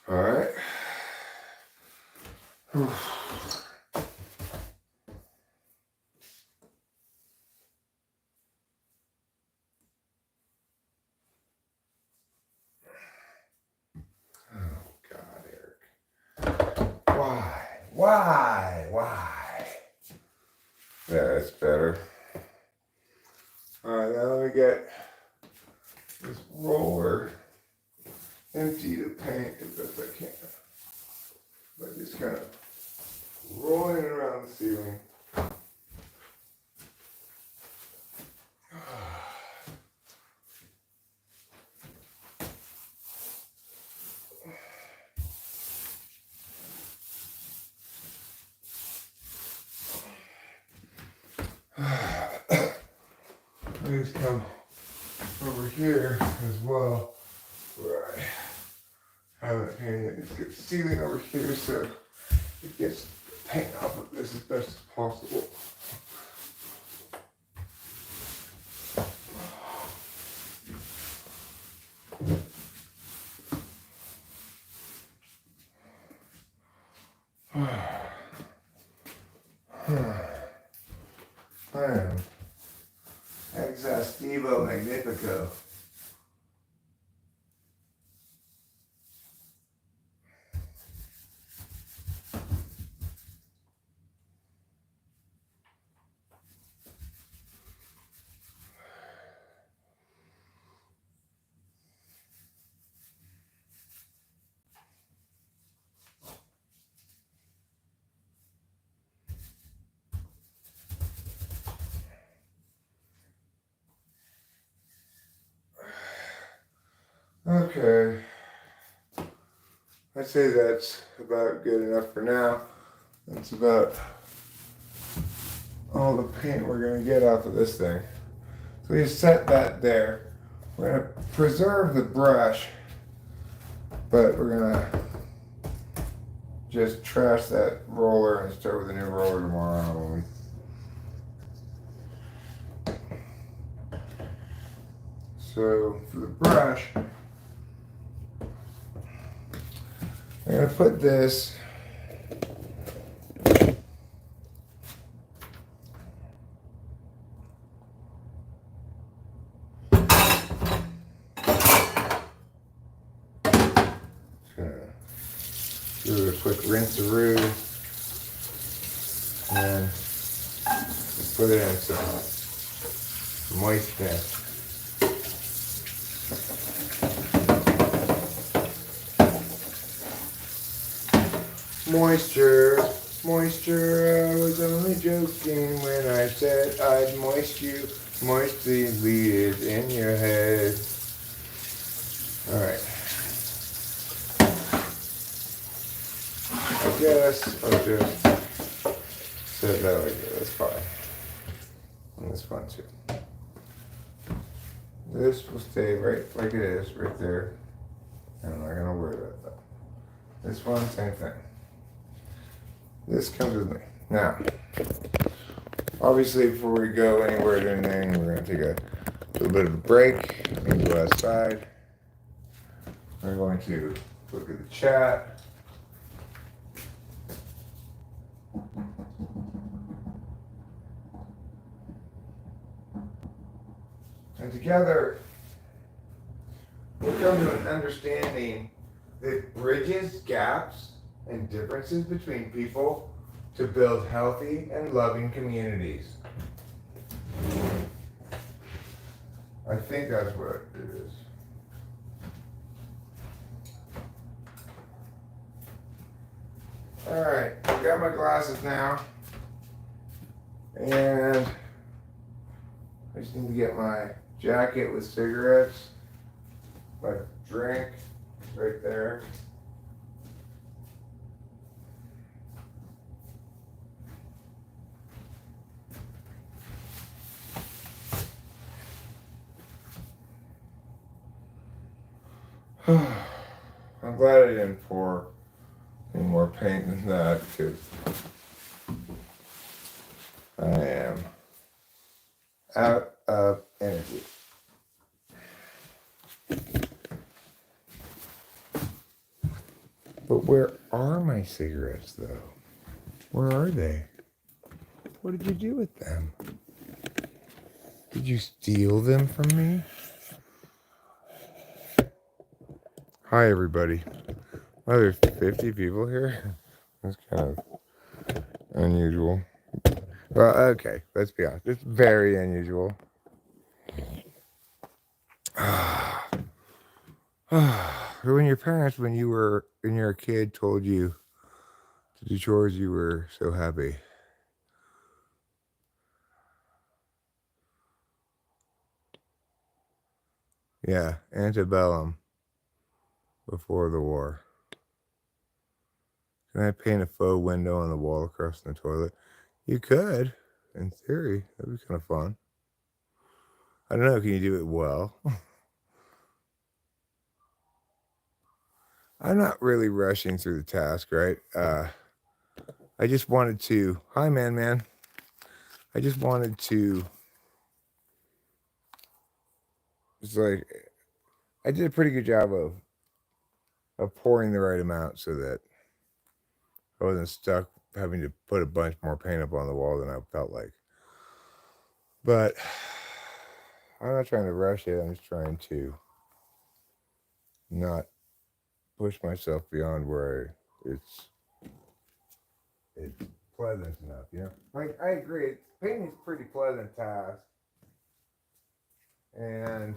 All right. Whew. Oh God, Eric. Why? Yeah, that's better. All right, now let me get this roller empty to paint as best I can. By just kind of rolling it around the ceiling. Let me things come over here as well, where I haven't painted it. It's got ceiling over here, so it gets paint off of this as best as possible. I am exhaustivo magnifico. Okay, I'd say that's about good enough for now. That's about all the paint we're going to get off of this thing. So we set that there. We're going to preserve the brush, but we're going to just trash that roller and start with a new roller tomorrow. So for the brush, I'm going to put this do a quick rinse-a-roo and just put it in some moistness. Moisture, I was only joking when I said I'd moistly lead it in your head. Alright. I guess I'll just set that like that. That's fine. And this one too. This will stay right like it is, right there. I'm not gonna worry about that. This one, same thing. This comes with me. Now, obviously before we go anywhere to anything, we're gonna take a little bit of a break and go outside. We're going to look at the chat. And together, we'll come to an understanding that bridges gaps and differences between people to build healthy and loving communities. I think that's what it is. All right, I've got my glasses now, and I just need to get my jacket with cigarettes, my drink right there. I'm glad I didn't pour any more paint than that because I am out of energy. But where are my cigarettes though? Where are they? What did you do with them? Did you steal them from me? Hi everybody. Wow, there's 50 people here. That's kind of unusual. Well, okay, let's be honest. It's very unusual. When your parents, when you were a kid, told you to do chores, you were so happy. Yeah, antebellum, before the war. Can I paint a faux window on the wall across the toilet? You could, in theory. That'd be kind of fun. I don't know, can you do it well? I'm not really rushing through the task, right? I just wanted to, hi man. I just wanted to, it's like, I did a pretty good job of pouring the right amount so that I wasn't stuck having to put a bunch more paint up on the wall than I felt like. But I'm not trying to rush it. I'm just trying to not push myself beyond where it's pleasant enough, you know? Like, I agree. Painting's a pretty pleasant task. And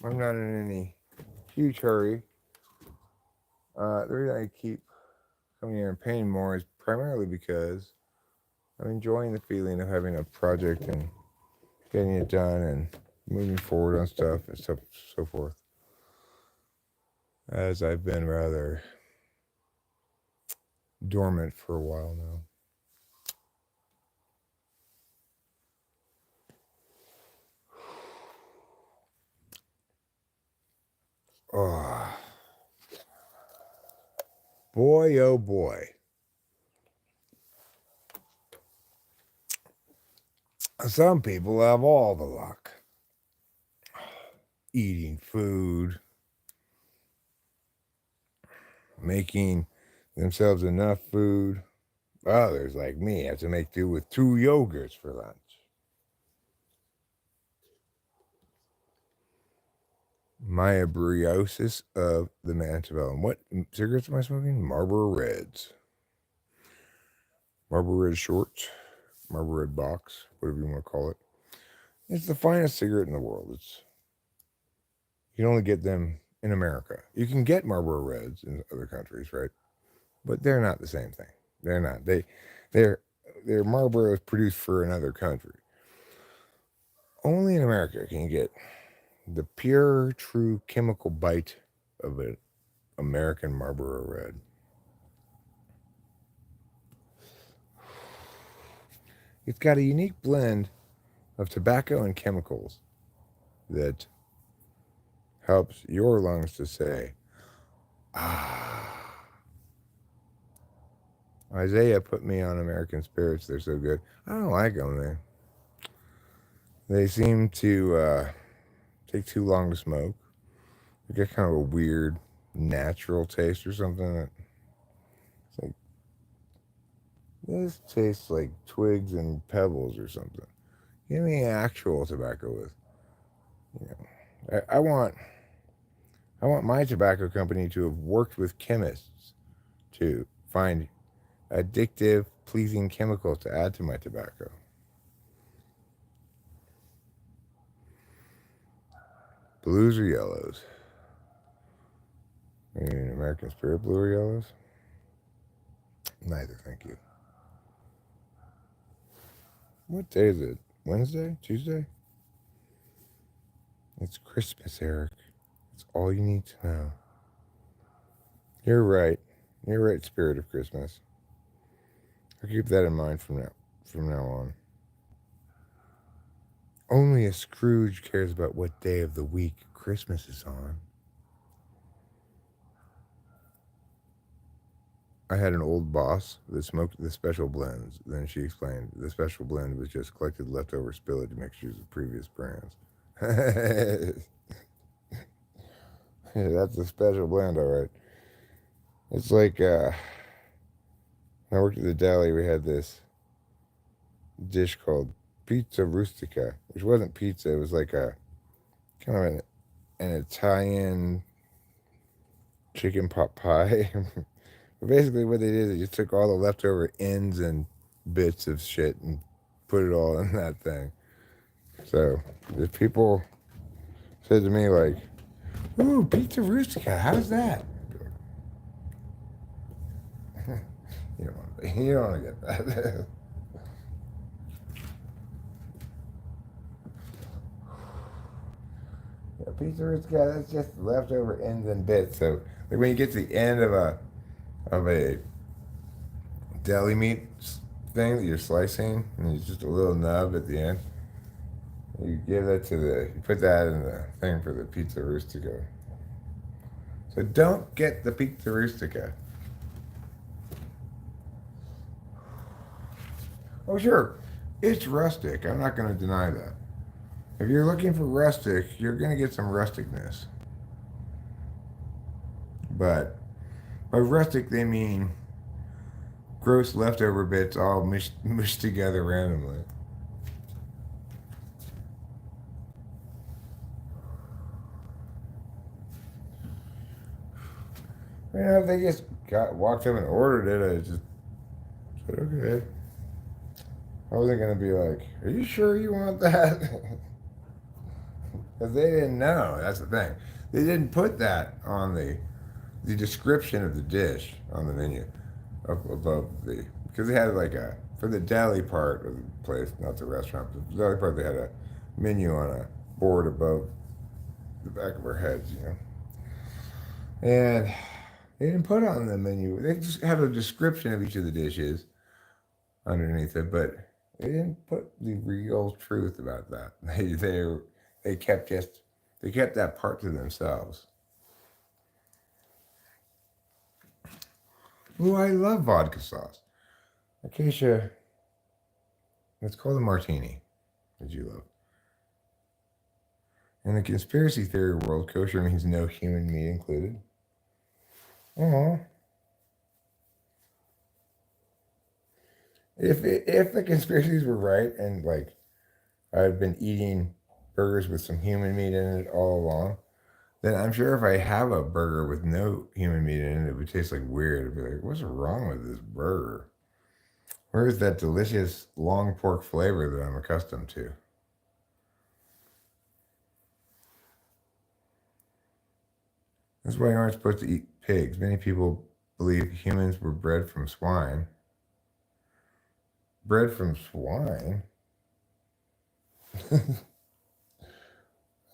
I'm not in any huge hurry. The reason I keep coming here and painting more is primarily because I'm enjoying the feeling of having a project and getting it done and moving forward on stuff and so forth. As I've been rather dormant for a while now. Oh, boy, oh boy. Some people have all the luck. Eating food, making themselves enough food. Others, like me, have to make do with 2 yogurts for lunch. Myobriosis of the antebellum. What cigarettes am I smoking? Marlboro Reds. Marlboro Red Short. Marlboro Red Box. Whatever you want to call it. It's the finest cigarette in the world. You can only get them in America. You can get Marlboro Reds in other countries, right? But they're not the same thing. They're not. They're Marlboro is produced for another country. Only in America can you get the pure, true chemical bite of an American Marlboro Red. It's got a unique blend of tobacco and chemicals that helps your lungs to say, ah. Isaiah put me on American Spirits. They're so good. I don't like them. They seem to take too long to smoke. They get kind of a weird natural taste or something. It's like, this tastes like twigs and pebbles or something. Give me actual tobacco with, you know. I want my tobacco company to have worked with chemists to find addictive, pleasing chemicals to add to my tobacco. Blues or yellows? American Spirit blue or yellows? Neither, thank you. What day is it? Wednesday? Tuesday? It's Christmas, Eric. It's all you need to know. You're right. You're right, spirit of Christmas. I'll keep that in mind from now on. Only a Scrooge cares about what day of the week Christmas is on. I had an old boss that smoked the special blends. Then she explained the special blend was just collected leftover spillage mixtures of previous brands. Yeah, that's a special blend, all right. It's like when I worked at the deli, we had this dish called pizza rustica, which wasn't pizza. It was like a kind of an Italian chicken pot pie. But basically what they did is they just took all the leftover ends and bits of shit and put it all in that thing. So if people said to me like, ooh, pizza rustica, how's that? You don't want to get that. Yeah, pizza rustica, that's just leftover ends and bits. So like when you get to the end of a deli meat thing that you're slicing, and it's just a little nub at the end. You give that to you put that in the thing for the pizza rustica. So don't get the pizza rustica. Oh, sure, it's rustic. I'm not going to deny that. If you're looking for rustic, you're going to get some rusticness. But by rustic, they mean gross leftover bits all mushed together randomly. You know, if they just walked up and ordered it, I just said, okay. I wasn't going to be like, are you sure you want that? Because they didn't know. That's the thing. They didn't put that on the description of the dish on the menu above the, because they had like a, for the deli part of the place, not the restaurant, but the deli part, they had a menu on a board above the back of our heads, you know. And they didn't put it on the menu. They just had a description of each of the dishes underneath it, but they didn't put the real truth about that. They kept that part to themselves. Ooh, I love vodka sauce. Acacia, it's called a martini that you love. In the conspiracy theory world, kosher means no human meat included. If the conspiracies were right and like I've been eating burgers with some human meat in it all along, then I'm sure if I have a burger with no human meat in it, it would taste like weird. I'd be like, what's wrong with this burger? Where is that delicious long pork flavor that I'm accustomed to? That's why you aren't supposed to eat pigs. Many people believe humans were bred from swine. Bred from swine?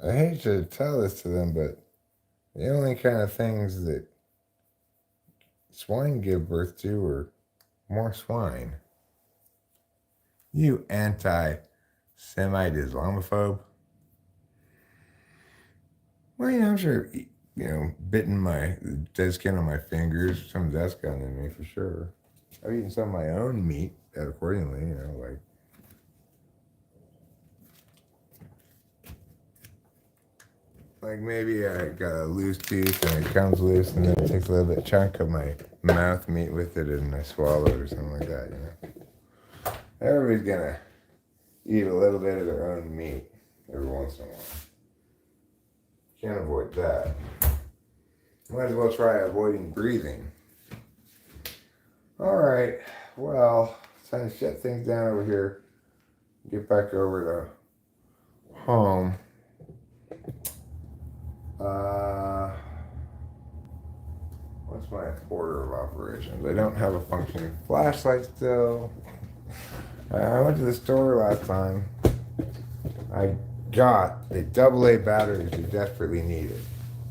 I hate to tell this to them, but the only kind of things that swine give birth to are more swine. You anti-Semite Islamophobe. Well, I'm sure, bitten my dead skin on my fingers. Some of that's gotten in me for sure. I've eaten some of my own meat accordingly, like maybe I got a loose tooth and it comes loose and then it takes a little bit chunk of my mouth meat with it and I swallow it or something like that, Everybody's gonna eat a little bit of their own meat every once in a while. Can't avoid that. Might as well try avoiding breathing. All right, well, it's time to shut things down over here. Get back over to home. What's my order of operations? I don't have a functioning flashlight still. I went to the store last time. I got the AA batteries we desperately needed.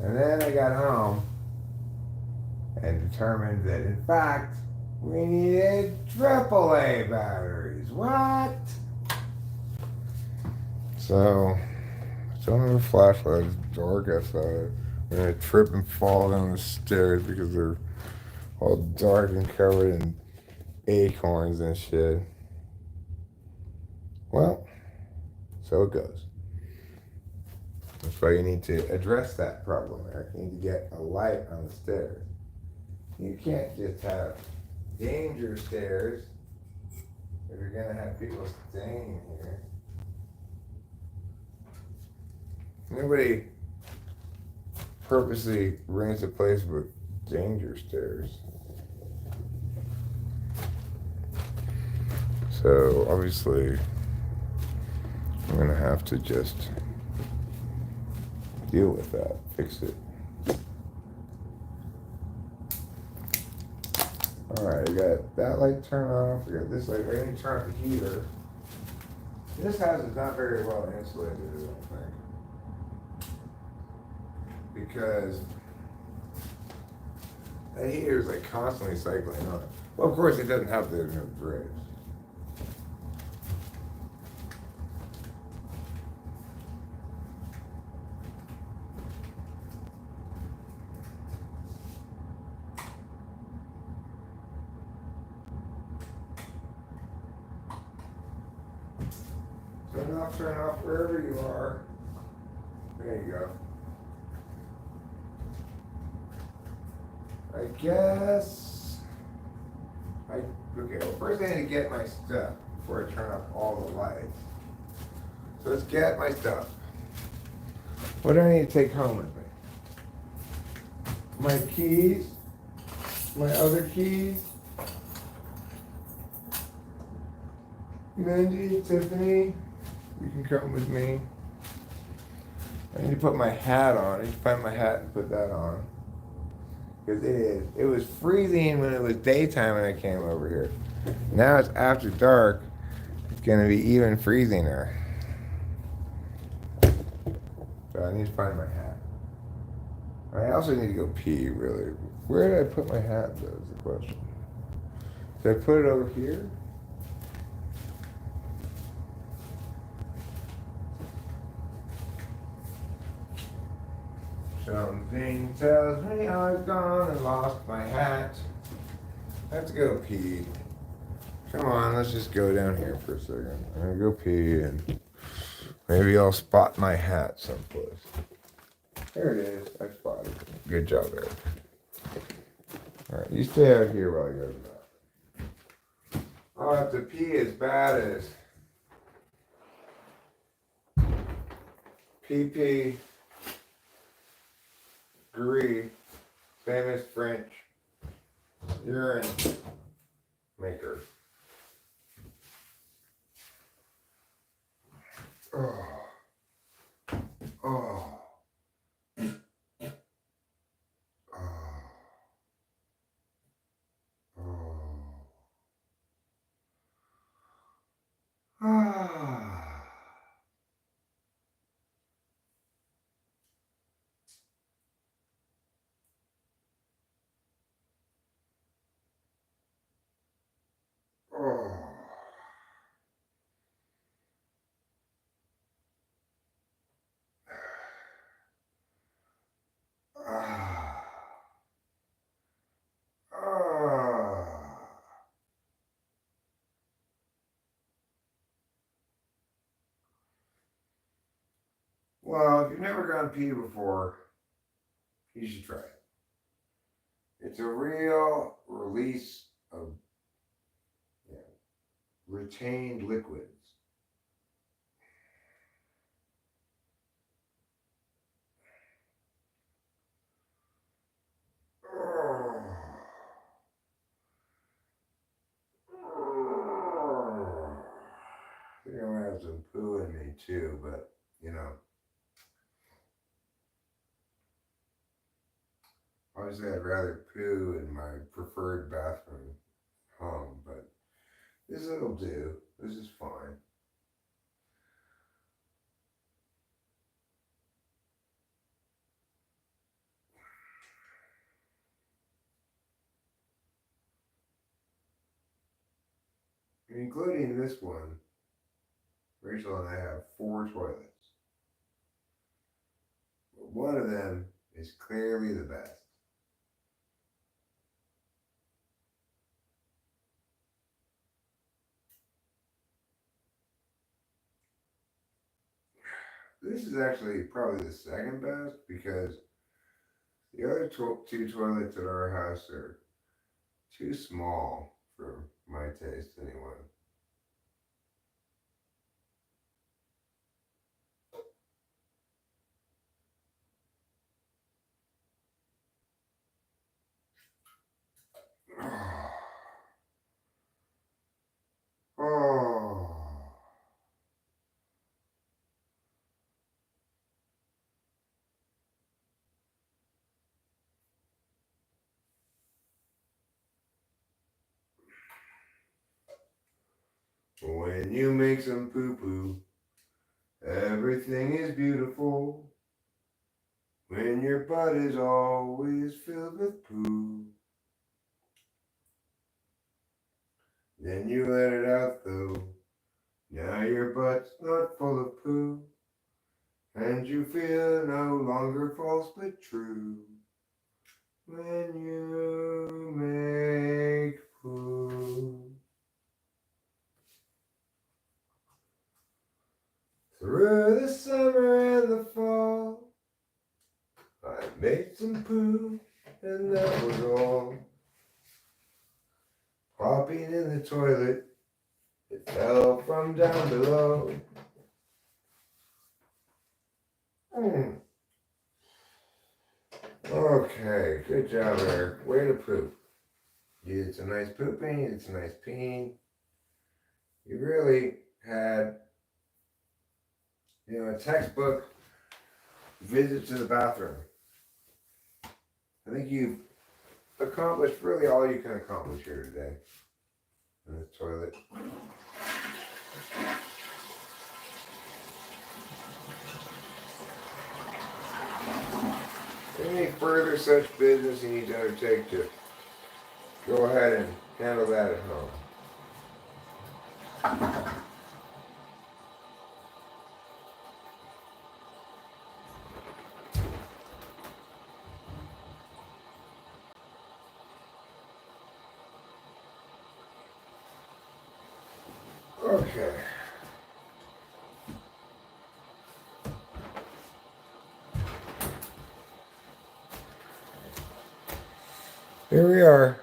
And then I got home and determined that, in fact, we needed AAA batteries. What? So, I don't have a flashlight. It's dark outside. I'm going to trip and fall down the stairs because they're all dark and covered in acorns and shit. Well, so it goes. That's why you need to address that problem, Eric. You need to get a light on the stairs. You can't just have danger stairs if you're going to have people staying here. Nobody purposely rents a place with danger stairs. So obviously, I'm gonna have to just deal with that, fix it. Alright, I got that light turned off, I got this light, I need to turn off the heater. This house is not very well insulated, I don't think. Because that heater is like constantly cycling on. Well, of course it doesn't have the bridge. turn off wherever you are. There you go. I guess. Okay, well, first I need to get my stuff before I turn off all the lights. So let's get my stuff. What do I need to take home with me? My keys, my other keys, Mindy, Tiffany, you can come with me. I need to put my hat on. I need to find my hat and put that on. Because it was freezing when it was daytime when I came over here. Now it's after dark. It's going to be even freezinger. So I need to find my hat. I also need to go pee, really. Where did I put my hat, though, is the question. Did I put it over here? Something tells me I've gone and lost my hat. I have to go pee. Come on, let's just go down here for a second. I'm gonna go pee and maybe I'll spot my hat someplace. There it is. I spotted it. Good job, Eric. Alright, you stay out here while I go to the bathroom. I'll have to pee as bad as PP Gris, famous French urine maker. Oh. Oh. Ah. Oh. Ah. Ah. Well, if you've never gone pee before, you should try it. It's a real release of retained liquids. Oh. Oh. I think I'm gonna have some poo in me too, but you know. Obviously, I'd rather poo in my preferred bathroom home, but this will do. This is fine. Including this one, Rachel and I have 4 toilets. But one of them is clearly the best. This is actually probably the second best because the other 2 toilets at our house are too small for my taste anyway. Oh. When you make some poo-poo, everything is beautiful. When your butt is always filled with poo, then you let it out though. Now your butt's not full of poo, and you feel no longer false but true. When you make poo. Made some poo, and that was all. Popping in the toilet, it fell from down below. Okay, good job, Eric. Way to poop. You did some nice pooping, you did some nice peeing. You really had, a textbook visit to the bathroom. I think you've accomplished really all you can accomplish here today in this toilet. Any further such business you need to undertake, to go ahead and handle that at home. Okay. Here we are.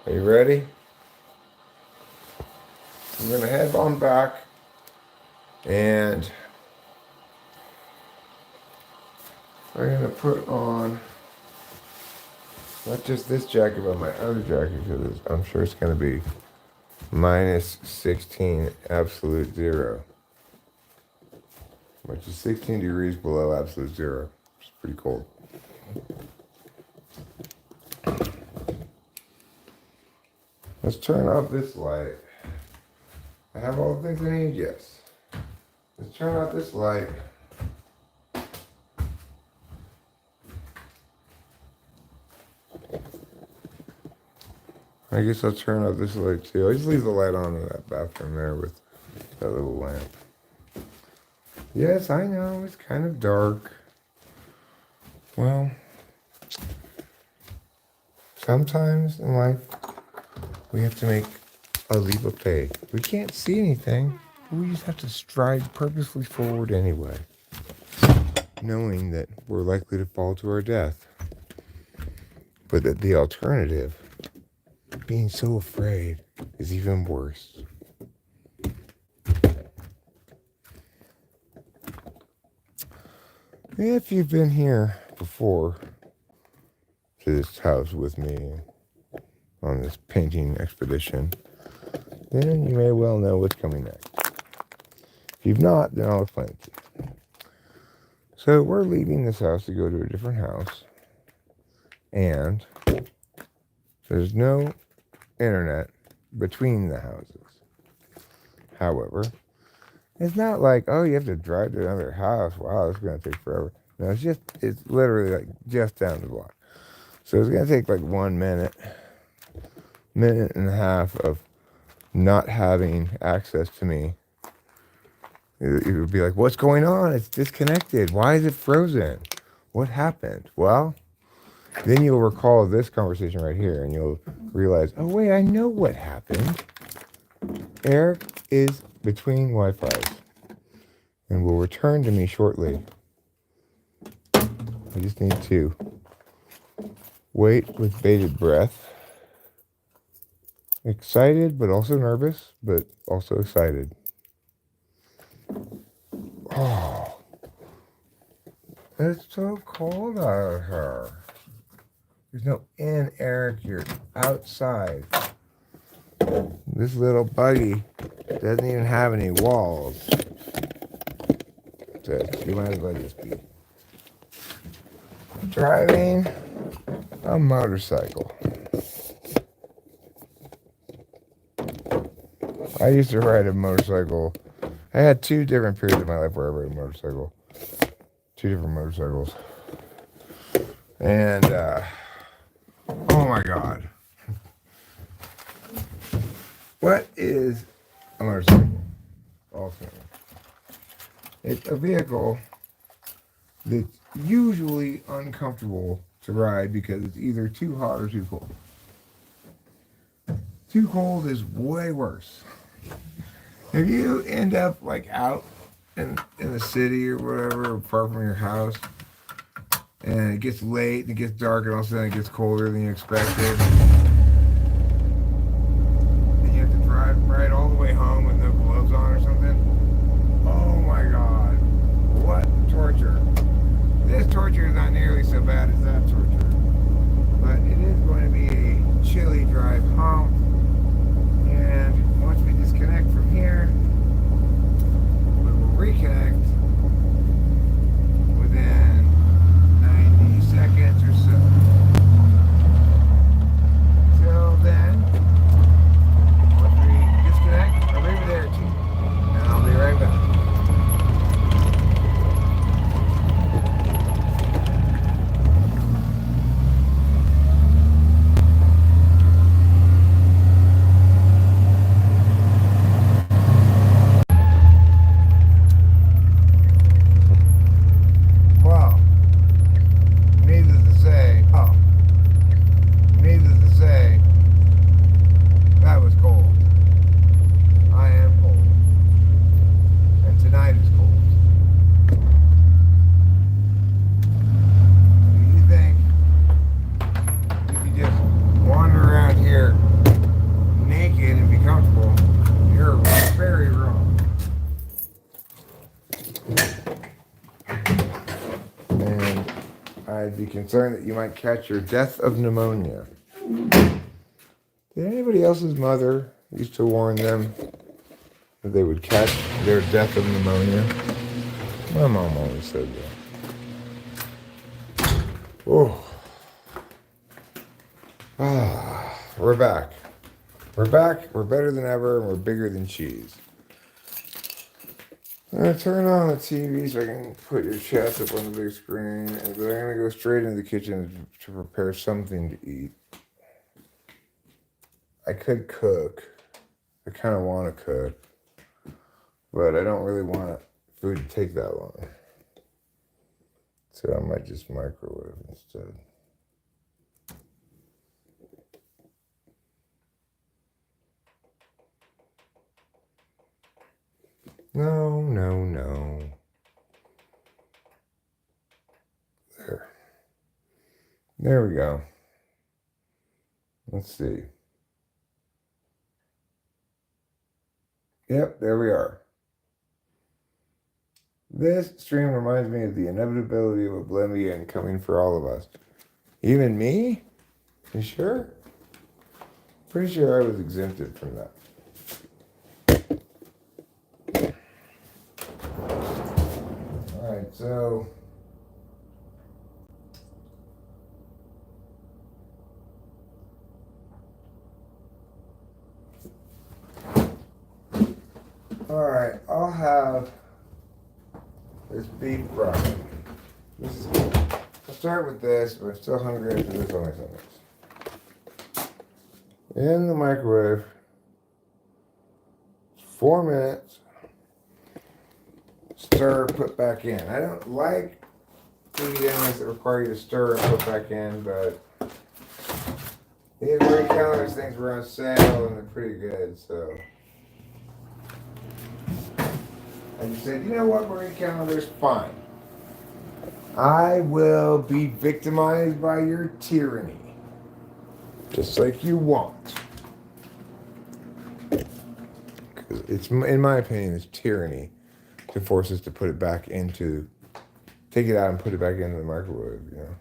Are you ready? I'm going to head on back and I'm going to put on not just this jacket, but my other jacket, because I'm sure it's going to be minus 16 absolute zero, which is 16 degrees below absolute zero. It's pretty cold. Let's turn off this light. I have all the things I need, yes. Let's turn off this light. I guess I'll turn off this light too. I'll just leave the light on in that bathroom there with that little lamp. Yes, I know, it's kind of dark. Well, sometimes in life, we have to make a leap of faith. We can't see anything. We just have to stride purposefully forward anyway, knowing that we're likely to fall to our death. But that the alternative, being so afraid, is even worse. If you've been here before to this house with me on this painting expedition, then you may well know what's coming next. If you've not, then I'll explain it to you. So we're leaving this house to go to a different house, and there's no internet between the houses. However, it's not like, oh, you have to drive to another house. Wow, it's going to take forever. No, it's literally like just down the block. So it's going to take like 1 minute and a half of not having access to me. It would be like, what's going on? It's disconnected. Why is it frozen? What happened? Well, then you'll recall this conversation right here, and you'll realize, oh, wait, I know what happened. Eric is between Wi-Fi's and will return to me shortly. I just need to wait with bated breath. Excited, but also nervous, but also excited. Oh, it's so cold out here. There's no in, Eric. You're outside. This little buggy doesn't even have any walls. So you might as well just be driving a motorcycle. I used to ride a motorcycle. I had 2 different periods of my life where I rode a motorcycle. 2 different motorcycles. And, oh my God. What is a motorcycle? Ultimately, it's a vehicle that's usually uncomfortable to ride because it's either too hot or too cold. Too cold is way worse. If you end up like out in the city or whatever, far from your house, and it gets late and it gets dark and all of a sudden it gets colder than you expected. And you have to ride all the way home with no gloves on or something. Oh my God, what torture. This torture is not nearly so bad as that torture. But it is going to be a chilly drive home. And once we disconnect from here, we will reconnect within 90 seconds or so. Till then, once we disconnect, I'll leave it there to you. And I'll be right back. Well, needless to say, that was cold. I am cold. And tonight is cold. Do you think if you just wander around here naked and be comfortable, you're very wrong. And I'd be concerned that you might catch your death of pneumonia. Did anybody else's mother used to warn them that they would catch their death of pneumonia? My mom always said that. Oh. We're back. We're back. We're better than ever, and we're bigger than cheese. I'm going to turn on the TV so I can put your chest up on the big screen, and then I'm going to go straight into the kitchen to prepare something to eat. I could cook. I kind of want to cook, but I don't really want food to take that long. So I might just microwave instead. No. There we go. Let's see. Yep, there we are. This stream reminds me of the inevitability of oblivion coming for all of us. Even me? You sure? Pretty sure I was exempted from that. Alright, so alright, I'll have this beef broth. I'll start with this, but I'm still hungry after this on my stomach. In the microwave, 4 minutes. Stir, put back in. I don't like food animals that require you to stir and put back in, but these Marie Callender's things were on sale and they're pretty good, so I just said, you know what, Marie Callender's fine. I will be victimized by your tyranny, just like you want. Because it's, in my opinion, it's tyranny to force us to put it back into, take it out and put it back into the microwave, you know.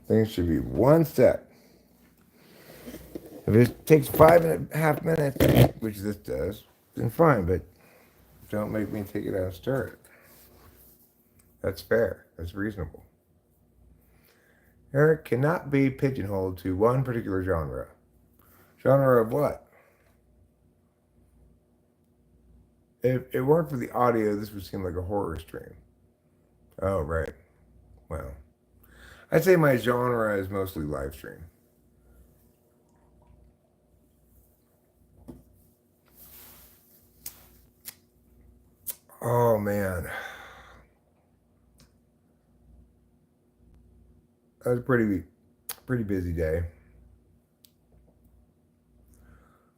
Things should be one step. If it takes 5.5 minutes, which this does, then fine, but don't make me take it out and stir it. That's fair. That's reasonable. Eric cannot be pigeonholed to one particular genre. Genre of what? If it weren't for the audio, this would seem like a horror stream. Oh, right. Well, I'd say my genre is mostly live stream. Oh, man. That was a pretty busy day.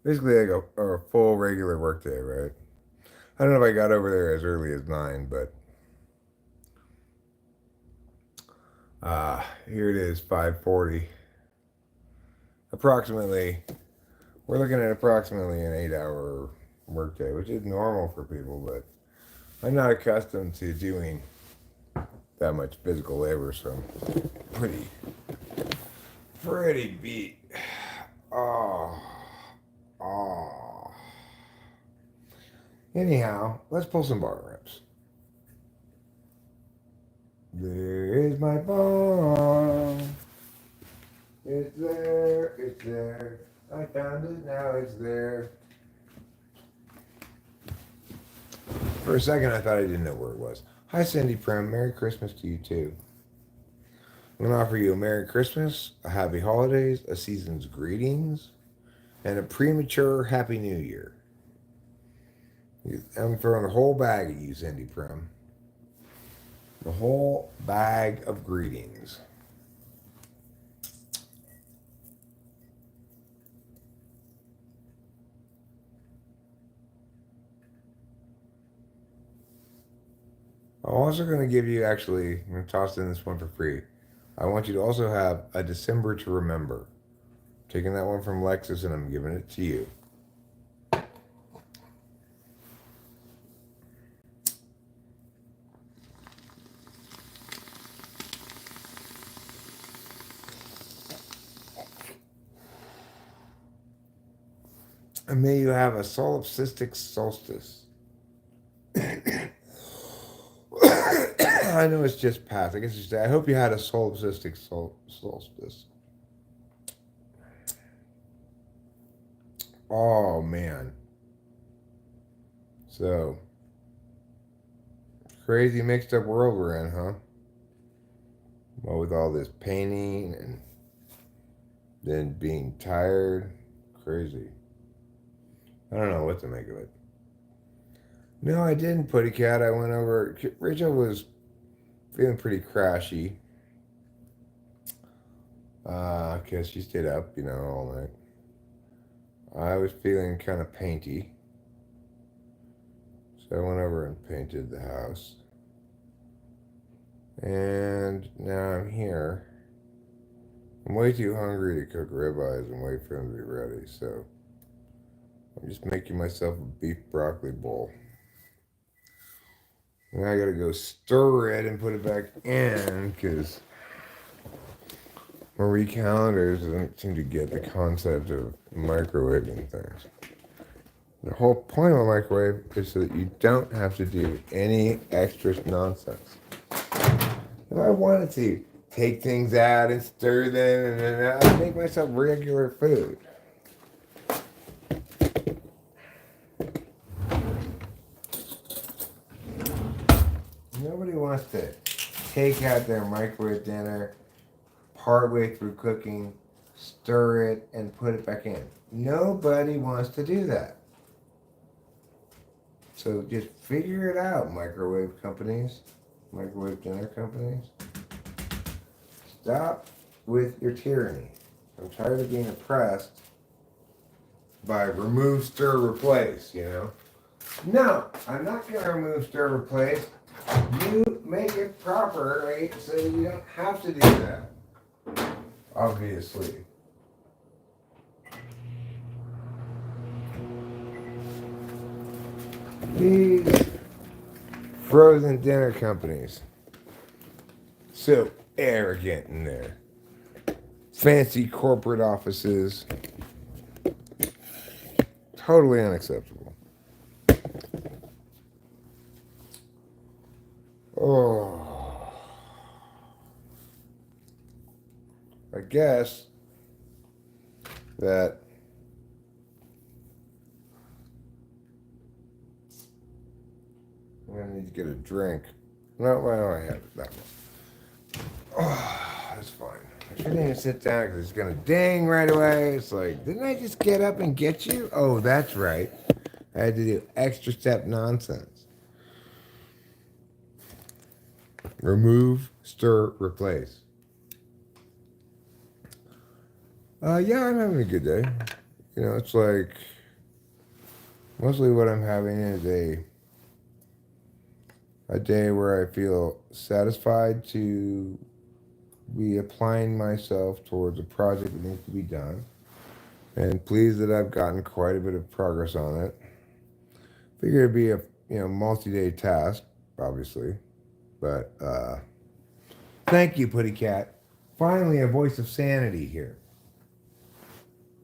Basically, like a full regular work day, right? I don't know if I got over there as early as 9, but Here it is, 5:40. Approximately, we're looking at approximately an 8-hour workday, which is normal for people, but I'm not accustomed to doing that much physical labor, so I'm pretty beat. Oh, oh. Anyhow, let's pull some bar reps. There is my bar. It's there, it's there. I found it, now it's there. For a second, I thought I didn't know where it was. Hi, Cindy Prim. Merry Christmas to you, too. I'm going to offer you a Merry Christmas, a Happy Holidays, a season's greetings, and a premature Happy New Year. I'm throwing the whole bag at you, Cindy Prim. The whole bag of greetings. I'm also going to give you, actually, I'm going to toss in this one for free. I want you to also have a December to remember. I'm taking that one from Lexus and I'm giving it to you. And may you have a solipsistic solstice. I know it's just past. I guess you say, I hope you had a solipsistic solstice. Oh, man. So, crazy mixed up world we're in, huh? Well, with all this painting and then being tired. Crazy. I don't know what to make of it. No, I didn't, Putty Cat. I went over. Rachel was feeling pretty crashy. Because she stayed up, all night. I was feeling kind of painty. So I went over and painted the house. And now I'm here. I'm way too hungry to cook ribeyes and wait for them to be ready. So I'm just making myself a beef broccoli bowl. And I gotta go stir it and put it back in because Marie Callender's doesn't seem to get the concept of microwaving things. The whole point of a microwave is so that you don't have to do any extra nonsense. If I wanted to take things out and stir them and then I'd make myself regular food. Nobody wants to take out their microwave dinner partway through cooking, stir it, and put it back in. Nobody wants to do that. So just figure it out, microwave companies, microwave dinner companies. Stop with your tyranny. I'm tired of being oppressed by remove, stir, replace, No, I'm not going to remove, stir, replace. You make it properly so you don't have to do that. Obviously. These frozen dinner companies. So arrogant in there. Fancy corporate offices. Totally unacceptable. Oh. I guess that I'm gonna need to get a drink. No, well, I have it that one. Oh, that's fine. I shouldn't even sit down because it's gonna ding right away. It's like, didn't I just get up and get you? Oh, that's right. I had to do extra step nonsense. Remove, stir, replace. Yeah, I'm having a good day. It's like mostly what I'm having is a day where I feel satisfied to be applying myself towards a project that needs to be done. And pleased that I've gotten quite a bit of progress on it. Figure it'd be a multi-day task, obviously. But thank you, Putty Cat. Finally, a voice of sanity here.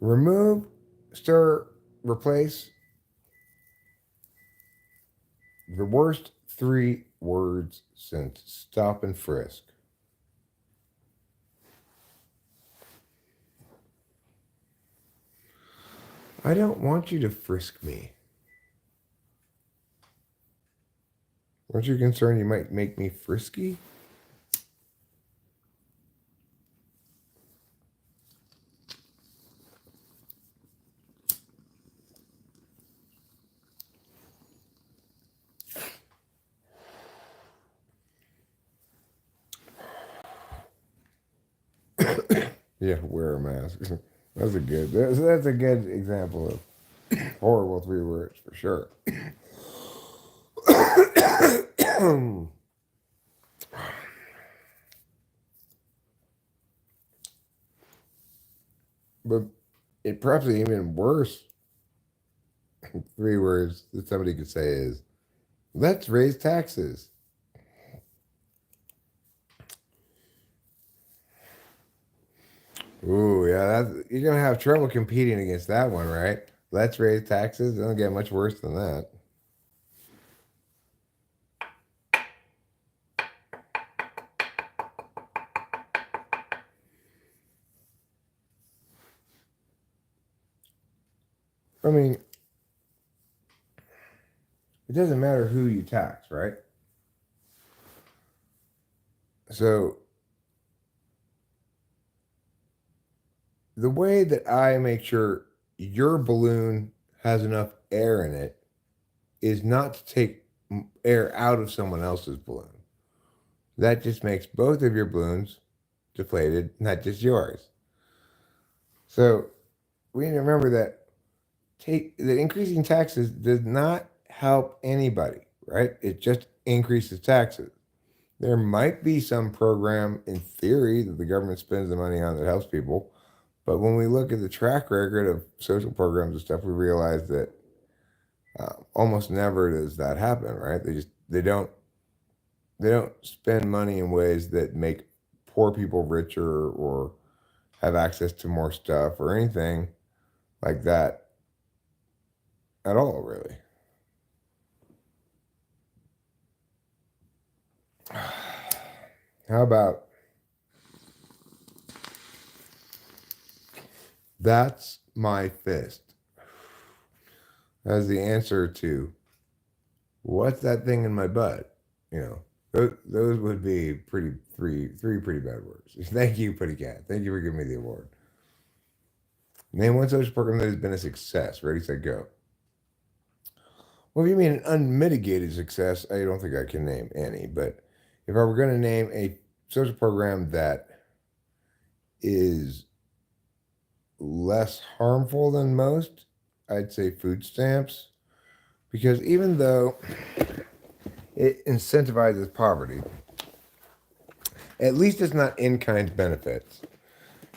Remove, stir, replace the worst 3 words since stop and frisk. I don't want you to frisk me. Aren't you concerned you might make me frisky? Yeah, wear a mask. That's a good example of horrible 3 words for sure. But it perhaps an even worse 3 words that somebody could say is, let's raise taxes. Ooh, yeah, you're gonna have trouble competing against that one, right? Let's raise taxes. It doesn't get much worse than that. I mean, it doesn't matter who you tax, right? So the way that I make sure your balloon has enough air in it is not to take air out of someone else's balloon. That just makes both of your balloons deflated, not just yours. So we need to remember that increasing taxes does not help anybody, right? It just increases taxes. There might be some program in theory that the government spends the money on that helps people, but when we look at the track record of social programs and stuff, we realize that almost never does that happen, right? They don't spend money in ways that make poor people richer or have access to more stuff or anything like that at all, really. How about that's my fist? As the answer to what's that thing in my butt? Those would be three pretty bad words. Thank you, Putty Cat. Thank you for giving me the award. Name one social program that has been a success. Ready, set, go. Well, if you mean an unmitigated success, I don't think I can name any. But if I were going to name a social program that is less harmful than most, I'd say food stamps. Because even though it incentivizes poverty, at least it's not in-kind benefits.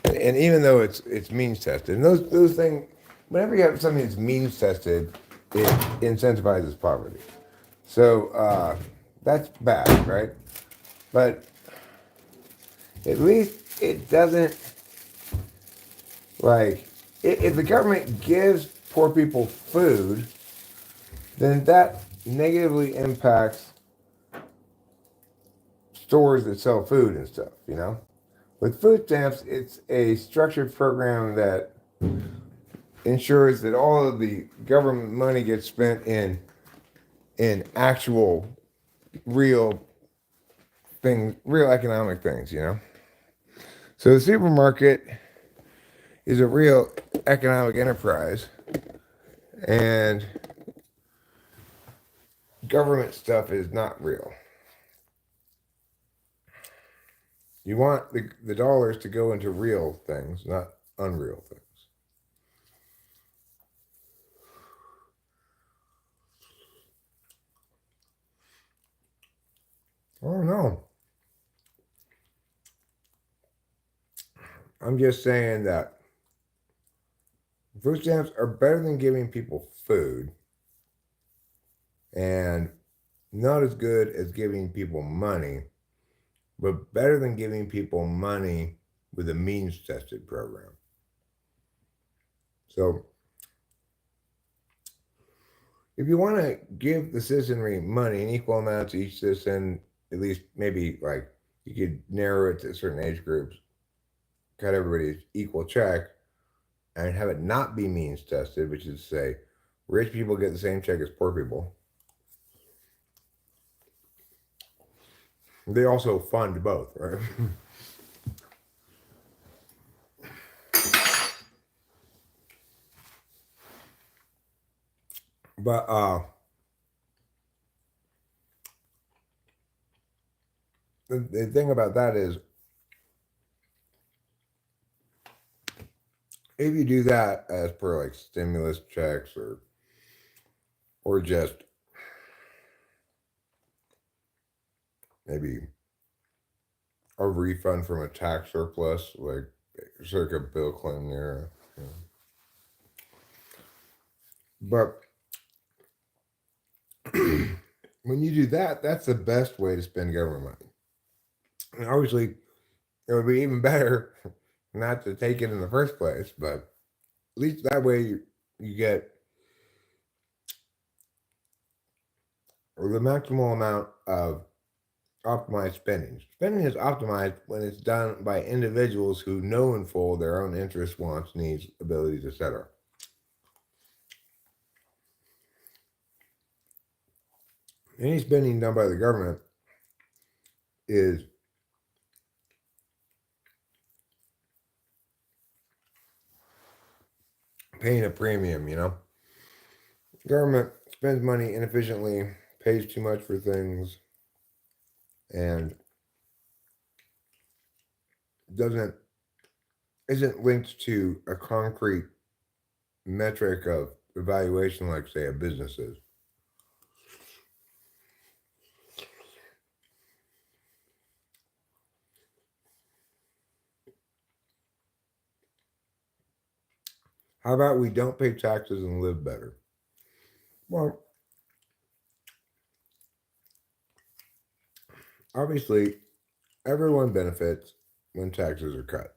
And even though it's means tested, and those things, whenever you have something that's means tested, it incentivizes poverty. So that's bad, right? But at least it doesn't, if the government gives poor people food, then that negatively impacts stores that sell food and stuff. With food stamps, it's a structured program that ensures that all of the government money gets spent in actual real things, real economic things. So the supermarket is a real economic enterprise, and government stuff is not real. You want the dollars to go into real things, not unreal things. Oh no. I'm just saying that food stamps are better than giving people food and not as good as giving people money, but better than giving people money with a means tested program. So if you want to give the citizenry money in equal amounts to each citizen, at least maybe like you could narrow it to certain age groups, cut everybody's equal check, and have it not be means tested, which is to say, rich people get the same check as poor people. They also fund both, right? But the thing about that is, if you do that as per like stimulus checks or just maybe a refund from a tax surplus, like circa Bill Clinton era. You know. But when you do that, that's the best way to spend government money. And obviously, it would be even better not to take it in the first place, but at least that way you get the maximal amount of optimized spending. Spending is optimized when it's done by individuals who know in full their own interests, wants, needs, abilities, etc. Any spending done by the government is paying a premium, you know? Government spends money inefficiently, pays too much for things, and doesn't isn't linked to a concrete metric of evaluation like say a business is. How about we don't pay taxes and live better? Well, obviously, everyone benefits when taxes are cut.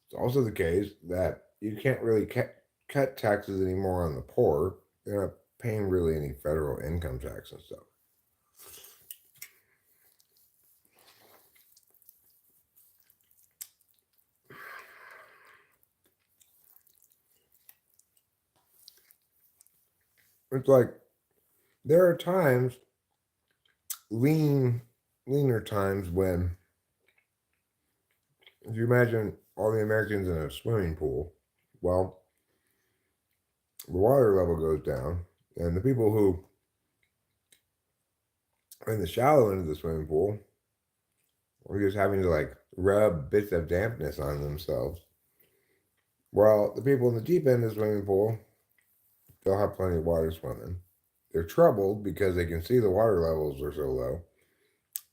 It's also the case that you can't really cut taxes anymore on the poor. They're not paying really any federal income tax and stuff. It's like there are times, leaner times when, if you imagine all the Americans in a swimming pool, well, the water level goes down, and the people who are in the shallow end of the swimming pool are just having to like rub bits of dampness on themselves. While the people in the deep end of the swimming pool, they'll have plenty of water swimming. They're troubled because they can see the water levels are so low,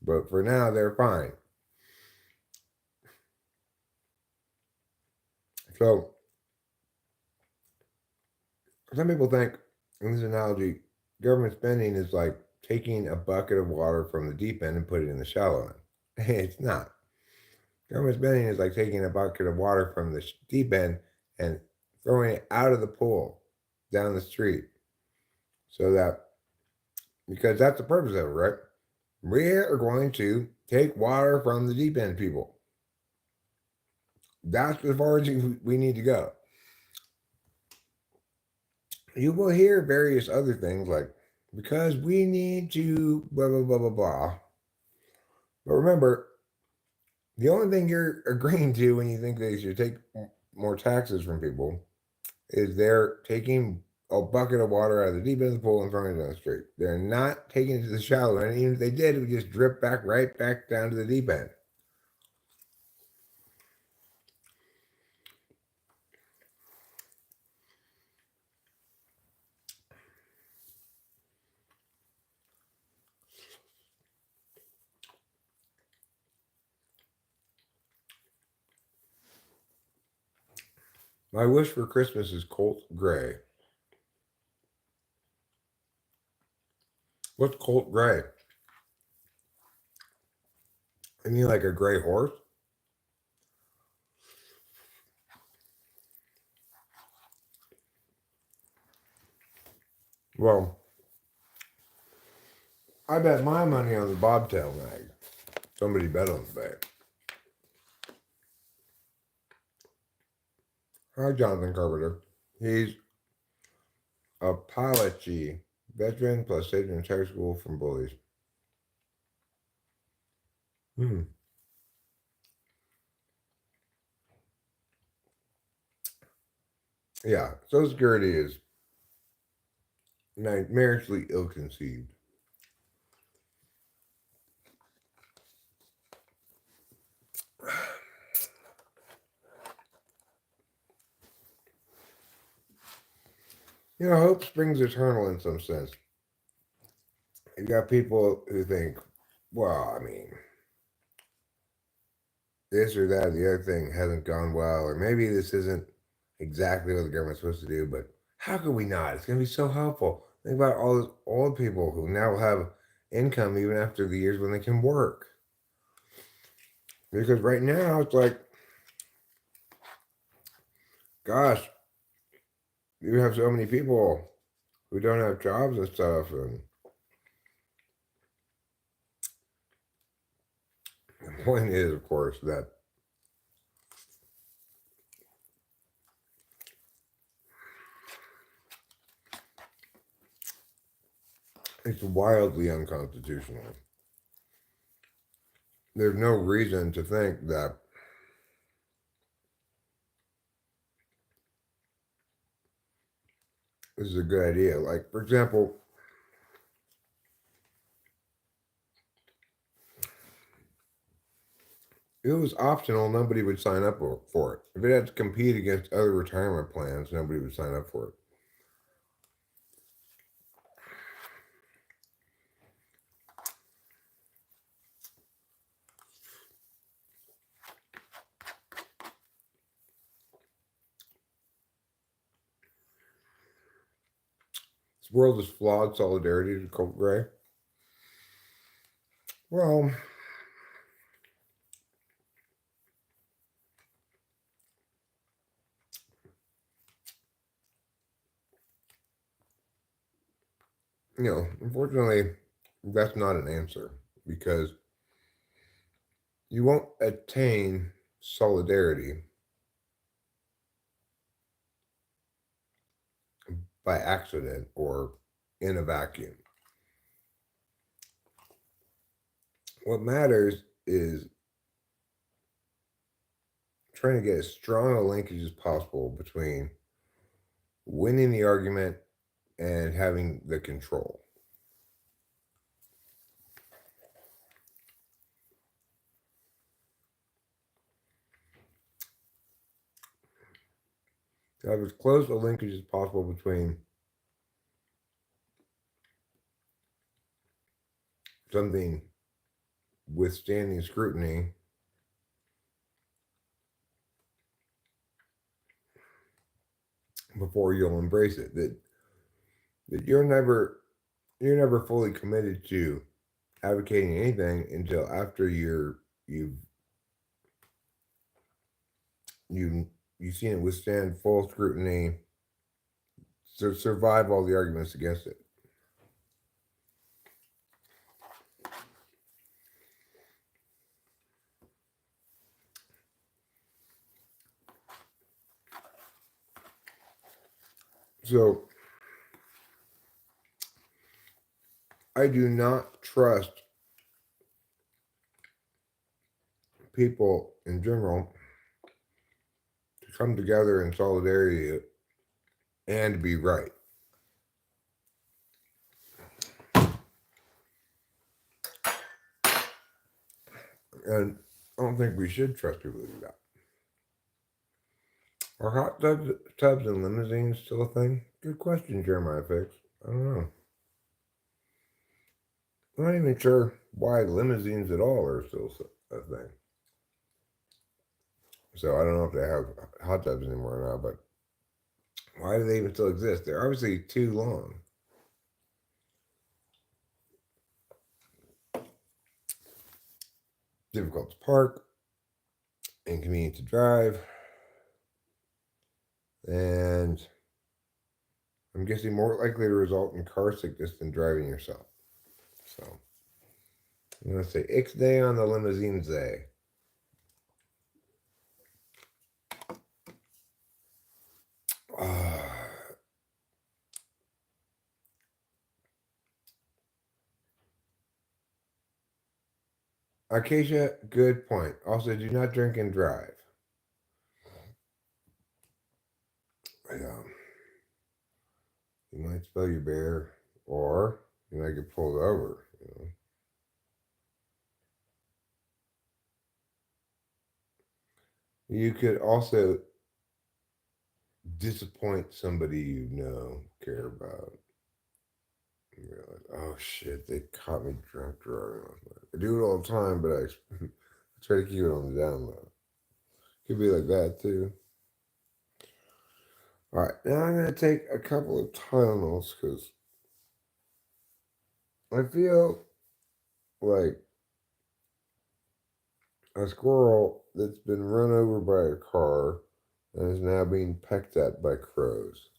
but for now they're fine. So some people think, in this analogy, government spending is like taking a bucket of water from the deep end and put it in the shallow end. It's not. Government spending is like taking a bucket of water from the deep end and throwing it out of the pool down the street. So that, because that's the purpose of it, right? We are going to take water from the deep end people. That's as far as we need to go. You will hear various other things like, because we need to blah, blah, blah, blah, blah. But remember, the only thing you're agreeing to when you think they should take more taxes from people is they're taking a bucket of water out of the deep end of the pool and throwing it down the street. They're not taking it to the shallow end. Even if they did, it would just drip right back down to the deep end. My wish for Christmas is Colt Gray. What's Colt Gray? I mean, like a gray horse? Well, I bet my money on the bobtail nag. Somebody bet on the bag. Hi, Jonathan Carpenter. He's a Typology veteran plus saved in entire school from bullies. Yeah, Social Security is marriagely ill-conceived. You know, hope springs eternal in some sense. You've got people who think, well, I mean, this or that, the other thing hasn't gone well, or maybe this isn't exactly what the government's supposed to do, but how could we not? It's going to be so helpful. Think about all those old people who now have income even after the years when they can work. Because right now, it's like, gosh, you have so many people who don't have jobs and stuff, and the point is, of course, that it's wildly unconstitutional. There's no reason to think that this is a good idea. Like, for example, if it was optional, nobody would sign up for it. If it had to compete against other retirement plans, nobody would sign up for it. This world is flawed solidarity to Colt Gray. Well, you know, unfortunately, that's not an answer because you won't attain solidarity by accident or in a vacuum. What matters is trying to get as strong a linkage as possible between winning the argument and having the control. To have as close a linkage as possible between something withstanding scrutiny before you'll embrace it. That you're never fully committed to advocating anything until after you've seen it withstand full scrutiny to survive all the arguments against it. So I do not trust people in general to come together in solidarity and be right. And I don't think we should trust people to do that. Are hot tubs and limousines still a thing? Good question, Jeremiah Fix. I don't know. I'm not even sure why limousines at all are still a thing. So I don't know if they have hot tubs anymore or not, but Why do they even still exist? They're obviously too long. Difficult to park, inconvenient to drive, and I'm guessing more likely to result in car sickness than driving yourself. So I'm going to say Ixnay on the limousine Zay. Acacia, good point. Also, do not drink and drive. Yeah. You might spill your beer, or you might get pulled over. You could also disappoint somebody you know, care about. You realize, oh shit, they caught me drunk driving last night. I do it all the time, but I try to keep it on the down low. Could be like that too. All right, now I'm going to take a couple of Tylenols because I feel like a squirrel that's been run over by a car and is now being pecked at by crows.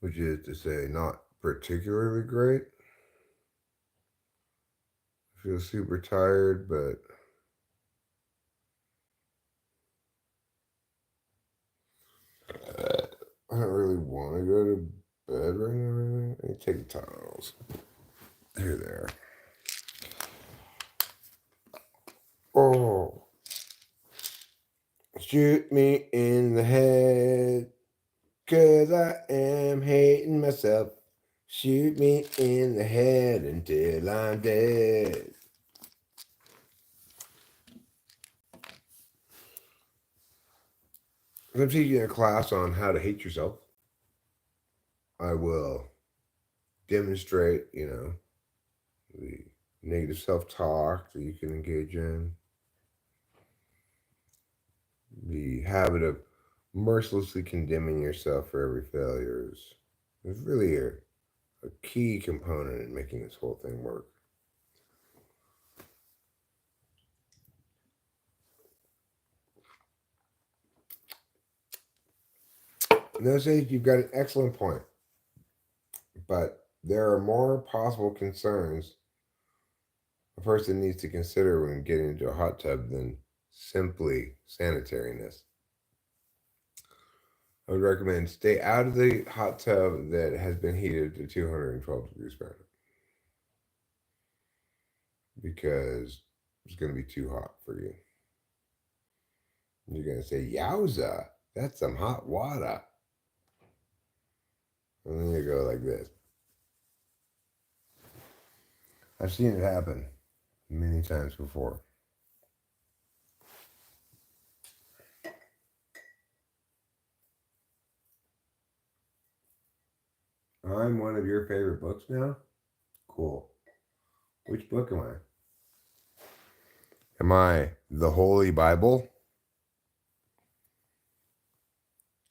Which is to say, not particularly great. I feel super tired, but I don't really want to go to bed right now. Let me take the Tylenols. Here they are. Oh, shoot me in the head, 'cause I am hating myself. Shoot me in the head until I'm dead. I'm teaching a class on how to hate yourself. I will demonstrate, the negative self-talk that you can engage in, the habit of mercilessly condemning yourself for every failure is really a key component in making this whole thing work. Notice that you've got an excellent point, but there are more possible concerns a person needs to consider when getting into a hot tub than simply sanitariness. I would recommend stay out of the hot tub that has been heated to 212 degrees Fahrenheit because it's going to be too hot for you. You're going to say, yowza, that's some hot water. And then you go like this. I've seen it happen many times before. I'm one of your favorite books now? Cool. Which book am I? Am I the Holy Bible?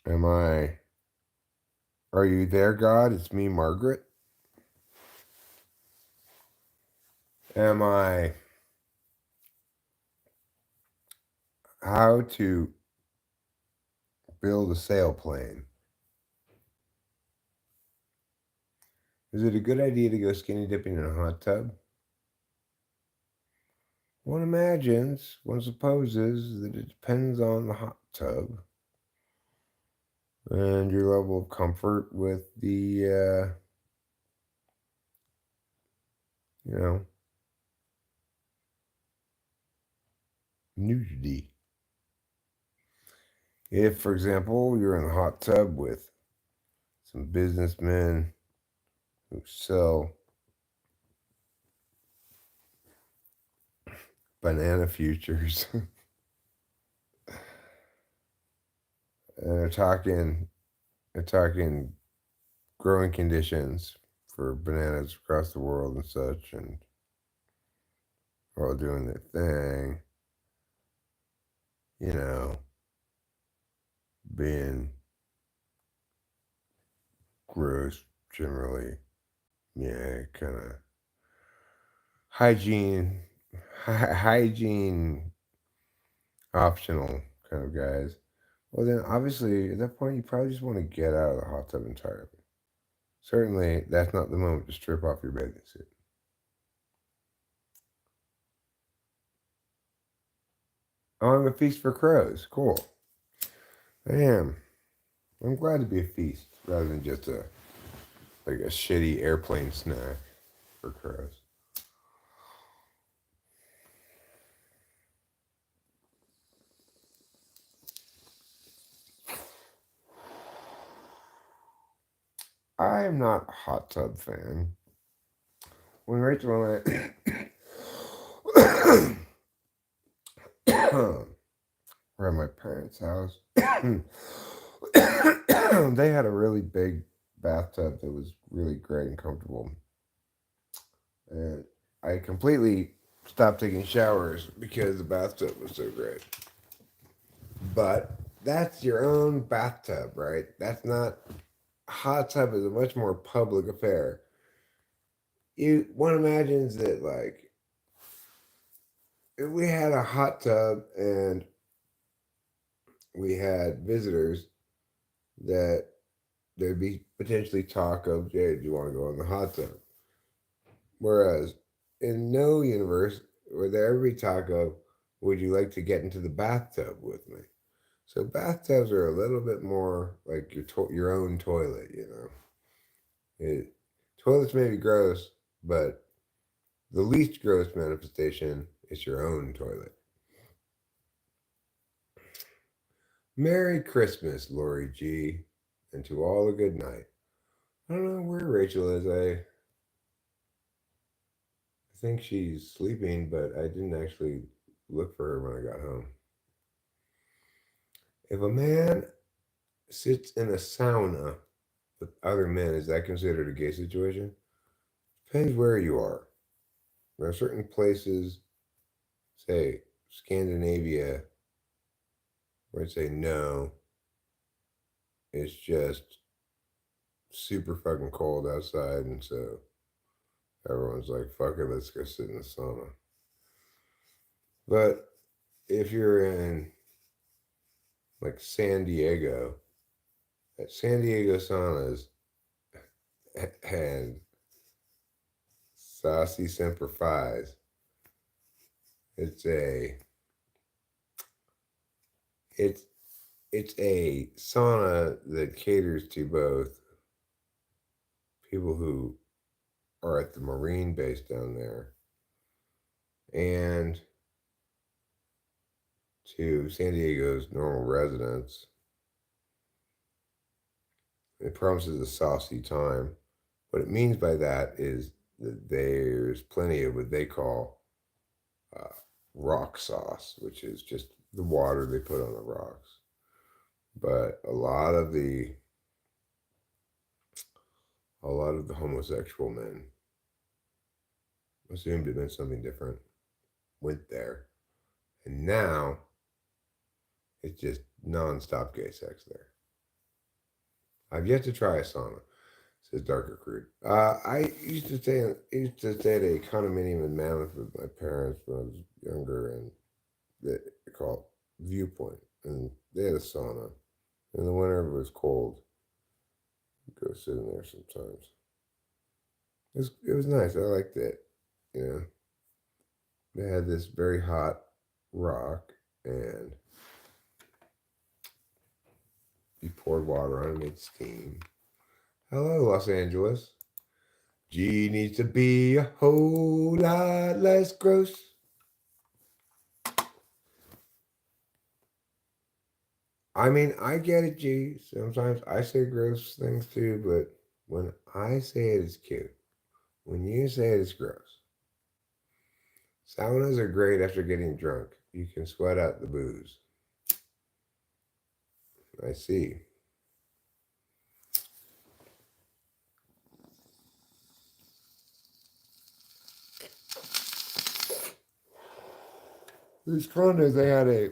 Am I Are You There, God? It's Me, Margaret? Am I How to Build a Sailplane? Is it a good idea to go skinny dipping in a hot tub? One imagines, one supposes that it depends on the hot tub and your level of comfort with the, nudity. If, for example, you're in a hot tub with some businessmen who sell banana futures and they're talking growing conditions for bananas across the world and such, and all doing their thing. you know, being gross generally. Yeah, kind of hygiene, hygiene optional kind of guys. Well, then obviously at that point you probably just want to get out of the hot tub entirely. Certainly, that's not the moment to strip off your bathing suit. Oh, I'm a feast for crows. Cool. I am. I'm glad to be a feast rather than just a shitty airplane snack for crows. I am not a hot tub fan. When Rachel and I were at my parents' house, they had a really big bathtub that was really great and comfortable. And I completely stopped taking showers because the bathtub was so great. But that's your own bathtub, right? That's not. Hot tub is a much more public affair. One imagines that, like, if we had a hot tub and we had visitors, that there'd be potentially talk of, "Jay, do you want to go in the hot tub?" Whereas in no universe would there ever be talk of, "Would you like to get into the bathtub with me?" So bathtubs are a little bit more like your own toilet, you know. Toilets may be gross, but the least gross manifestation is your own toilet. Merry Christmas, Lori G, and to all a good night. I don't know where Rachel is. I think she's sleeping, but I didn't actually look for her when I got home. If a man sits in a sauna with other men, is that considered a gay situation? Depends where you are. There are certain places, say Scandinavia, where I'd say no, it's just super fucking cold outside, and so everyone's like, fuck it, let's go sit in the sauna. But if you're in like San Diego, at San Diego saunas and Saucy Semper Fi's, it's a it's it's a sauna that caters to both people who are at the Marine base down there and to San Diego's normal residents. It promises a saucy time. What it means by that is that there's plenty of what they call uh, rock sauce, which is just the water they put on the rocks. But a lot of the homosexual men assumed it meant something different, went there, and now it's just nonstop gay sex there. I've yet to try a sauna. Says Darker Crude. I used to stay at a condominium in Mammoth with my parents when I was younger, and they call it Viewpoint, and they had a sauna. In the winter, if it was cold, I'd go sit in there sometimes. It was nice. I liked it. You know, they had this very hot rock, and you poured water on it, made steam. Hello, Los Angeles. G needs to be a whole lot less gross. I mean, I get it, G. Sometimes I say gross things too, but when I say it, it's cute. When you say it, it's gross. Saunas are great after getting drunk. You can sweat out the booze. I see. These condos, they had a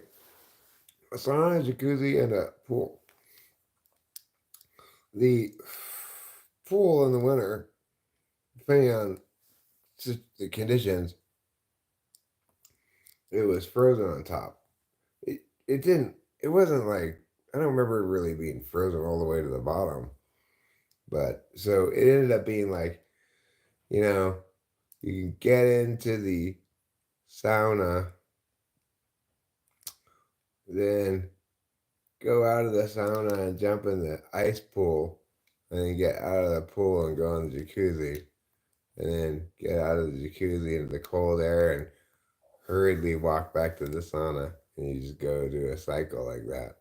a sauna, jacuzzi, and a pool. The pool in the winter, depending on the conditions, it was frozen on top. It didn't. It wasn't like, I don't remember it really being frozen all the way to the bottom. But so it ended up being like, you know, you can get into the sauna, then go out of the sauna and jump in the ice pool, and then get out of the pool and go in the jacuzzi, and then get out of the jacuzzi into the cold air and hurriedly walk back to the sauna, and you just go do a cycle like that.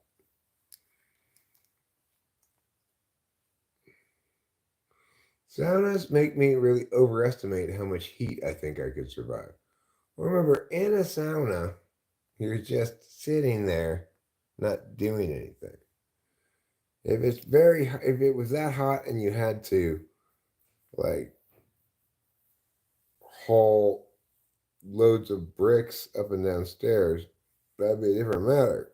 Saunas make me really overestimate how much heat I think I could survive. Remember, in a sauna, you're just sitting there, not doing anything. If it was that hot and you had to, like, haul loads of bricks up and down stairs, that'd be a different matter.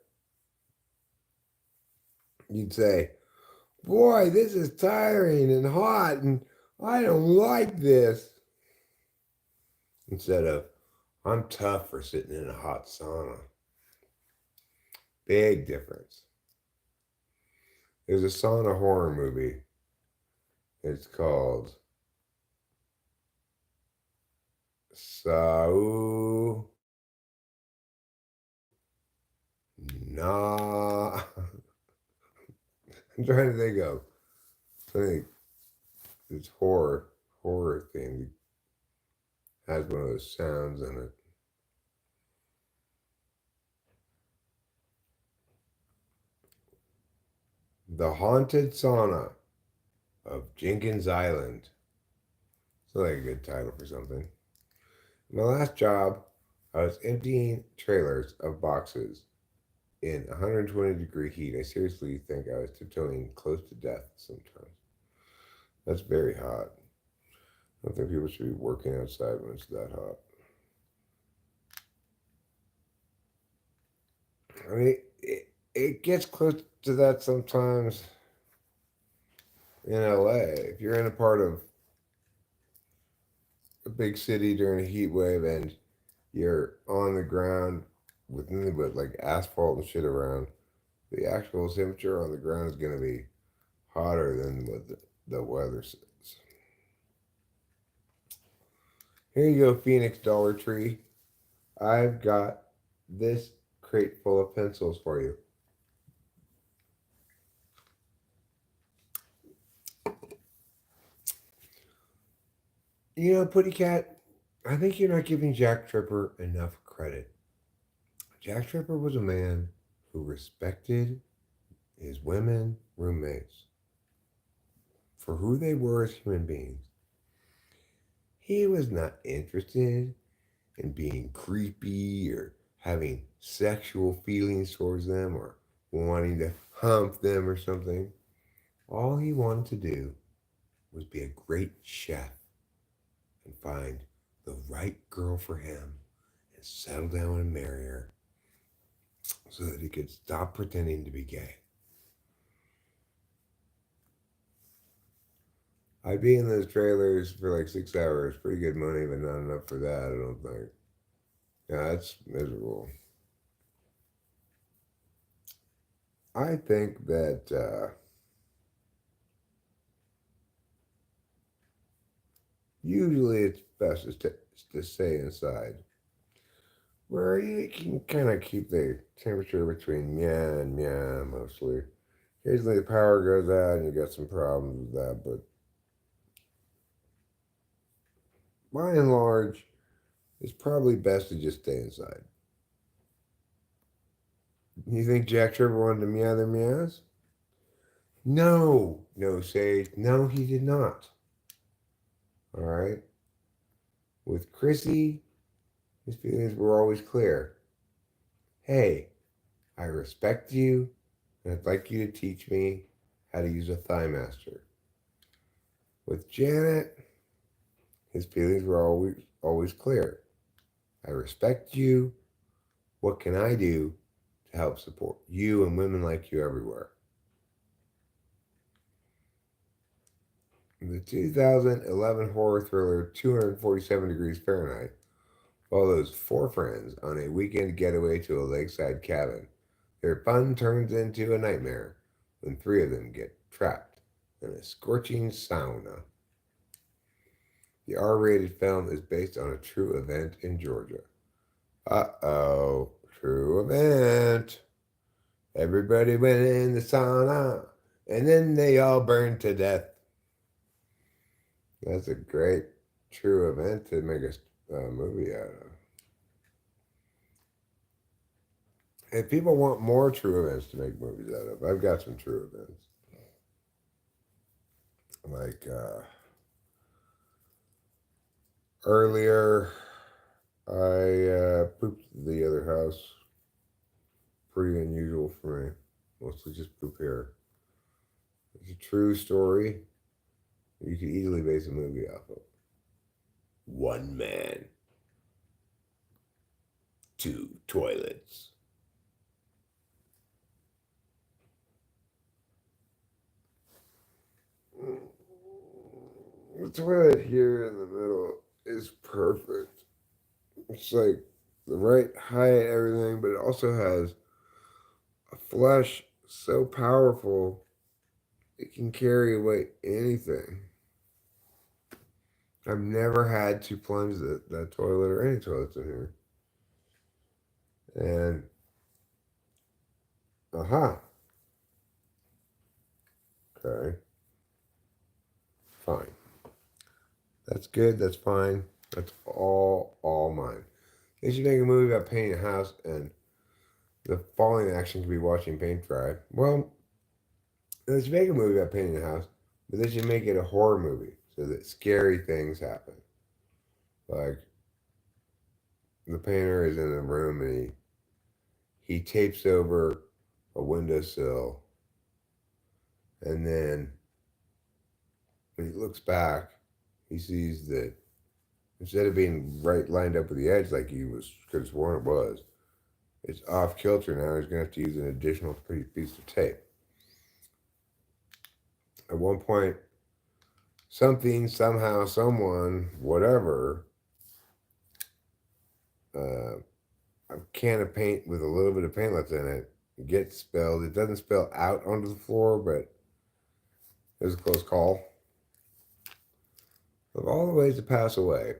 You'd say, boy, this is tiring and hot, and I don't like this. Instead of, I'm tough for sitting in a hot sauna. Big difference. There's a sauna horror movie. It's called Sau Na. I'm trying to think of something. It's horror thing. It has one of those sounds in it. The Haunted Sauna of Jenkins Island. It's like a good title for something. My last job, I was emptying trailers of boxes in 120-degree heat. I seriously think I was tiptoeing close to death sometimes. That's very hot. I don't think people should be working outside when it's that hot. I mean, it gets close to that sometimes in LA. If you're in a part of a big city during a heat wave and you're on the ground with nothing but like asphalt and shit around, the actual temperature on the ground is going to be hotter than what the weather says. Here you go, Phoenix Dollar Tree. I've got this crate full of pencils for you. You know, Putty Cat, I think you're not giving Jack Tripper enough credit. Jack Tripper was a man who respected his women roommates for who they were as human beings. He was not interested in being creepy or having sexual feelings towards them or wanting to hump them or something. All he wanted to do was be a great chef and find the right girl for him and settle down and marry her so that he could stop pretending to be gay. I'd be in those trailers for like 6 hours. Pretty good money, but not enough for that, I don't think. Yeah, that's miserable. I think that usually it's best to stay inside, where you can kind of keep the temperature between meow and meow mostly. Occasionally the power goes out and you got some problems with that, but by and large, it's probably best to just stay inside. You think Jack Trevor wanted to meow their meows? No, no, Sage. No, he did not. All right. With Chrissy, his feelings were always clear. Hey, I respect you, and I'd like you to teach me how to use a thigh master. With Janet, his feelings were always clear. I respect you. What can I do to help support you and women like you everywhere. The 2011 horror thriller 247 Degrees Fahrenheit follows four friends on a weekend getaway to a lakeside cabin. Their fun turns into a nightmare when three of them get trapped in a scorching sauna. The R-rated film is based on a true event in Georgia. Uh-oh, true event. Everybody went in the sauna, and then they all burned to death. That's a great true event to make a movie out of. If people want more true events to make movies out of, I've got some true events. Like earlier, I pooped at the other house. Pretty unusual for me. Mostly just poop here. It's a true story you could easily base a movie off of. One man, two toilets. The toilet here in the middle is perfect. It's like the right height, everything, but it also has a flush so powerful it can carry away anything. I've never had to plunge that toilet or any toilets in here. And, okay, fine. That's good, that's fine. That's all mine. They should make a movie about painting a house and the falling action could be watching paint dry. Well, they should make a movie about painting a house, but they should make it a horror movie so that scary things happen. Like the painter is in a room and he tapes over a windowsill, and then when he looks back, he sees that instead of being right lined up with the edge like he was could have sworn it was, it's off kilter now. He's gonna have to use an additional piece of tape. At one point, something, somehow, someone, whatever, a can of paint with a little bit of paint left in it gets spilled. It doesn't spill out onto the floor, but it was a close call. Of all the ways to pass away,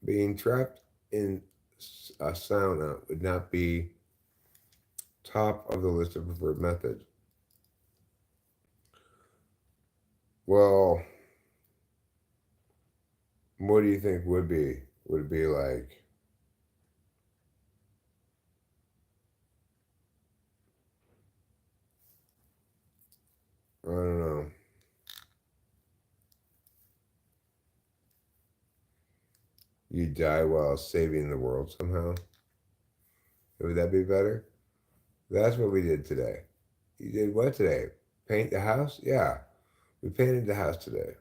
being trapped in a sauna would not be top of the list of preferred methods. Well, what do you think would be? Would it be like, I don't know, you die while saving the world somehow? Would that be better? That's what we did today. You did what today? Paint the house? Yeah, we painted the house today.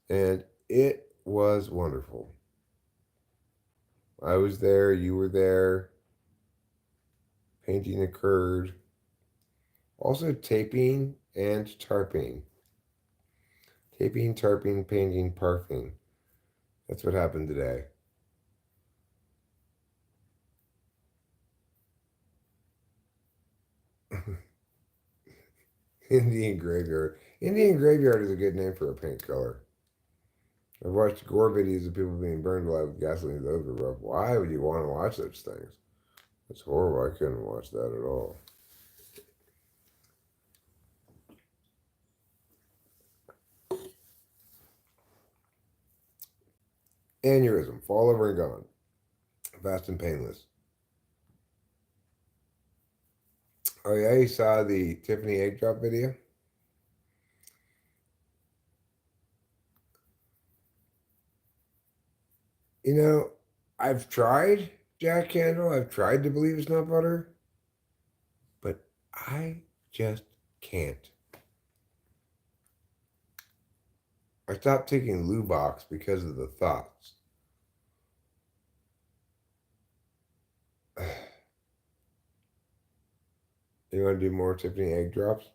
And it was wonderful. I was there, you were there, painting occurred. Also taping and tarping. Taping, tarping, painting, parking. That's what happened today. Indian Graveyard. Indian Graveyard is a good name for a paint color. I've watched gore videos of people being burned alive with gasoline. Those were rough. Why would you want to watch such things? It's horrible. I couldn't watch that at all. Aneurysm. Fall over and gone. Fast and painless. Oh yeah, you saw the Tiffany egg drop video? You know, I've tried Jack Candle. I've tried to believe it's not butter, but I just can't. I stopped taking Lubox because of the thoughts. You want to do more Tiffany egg drops?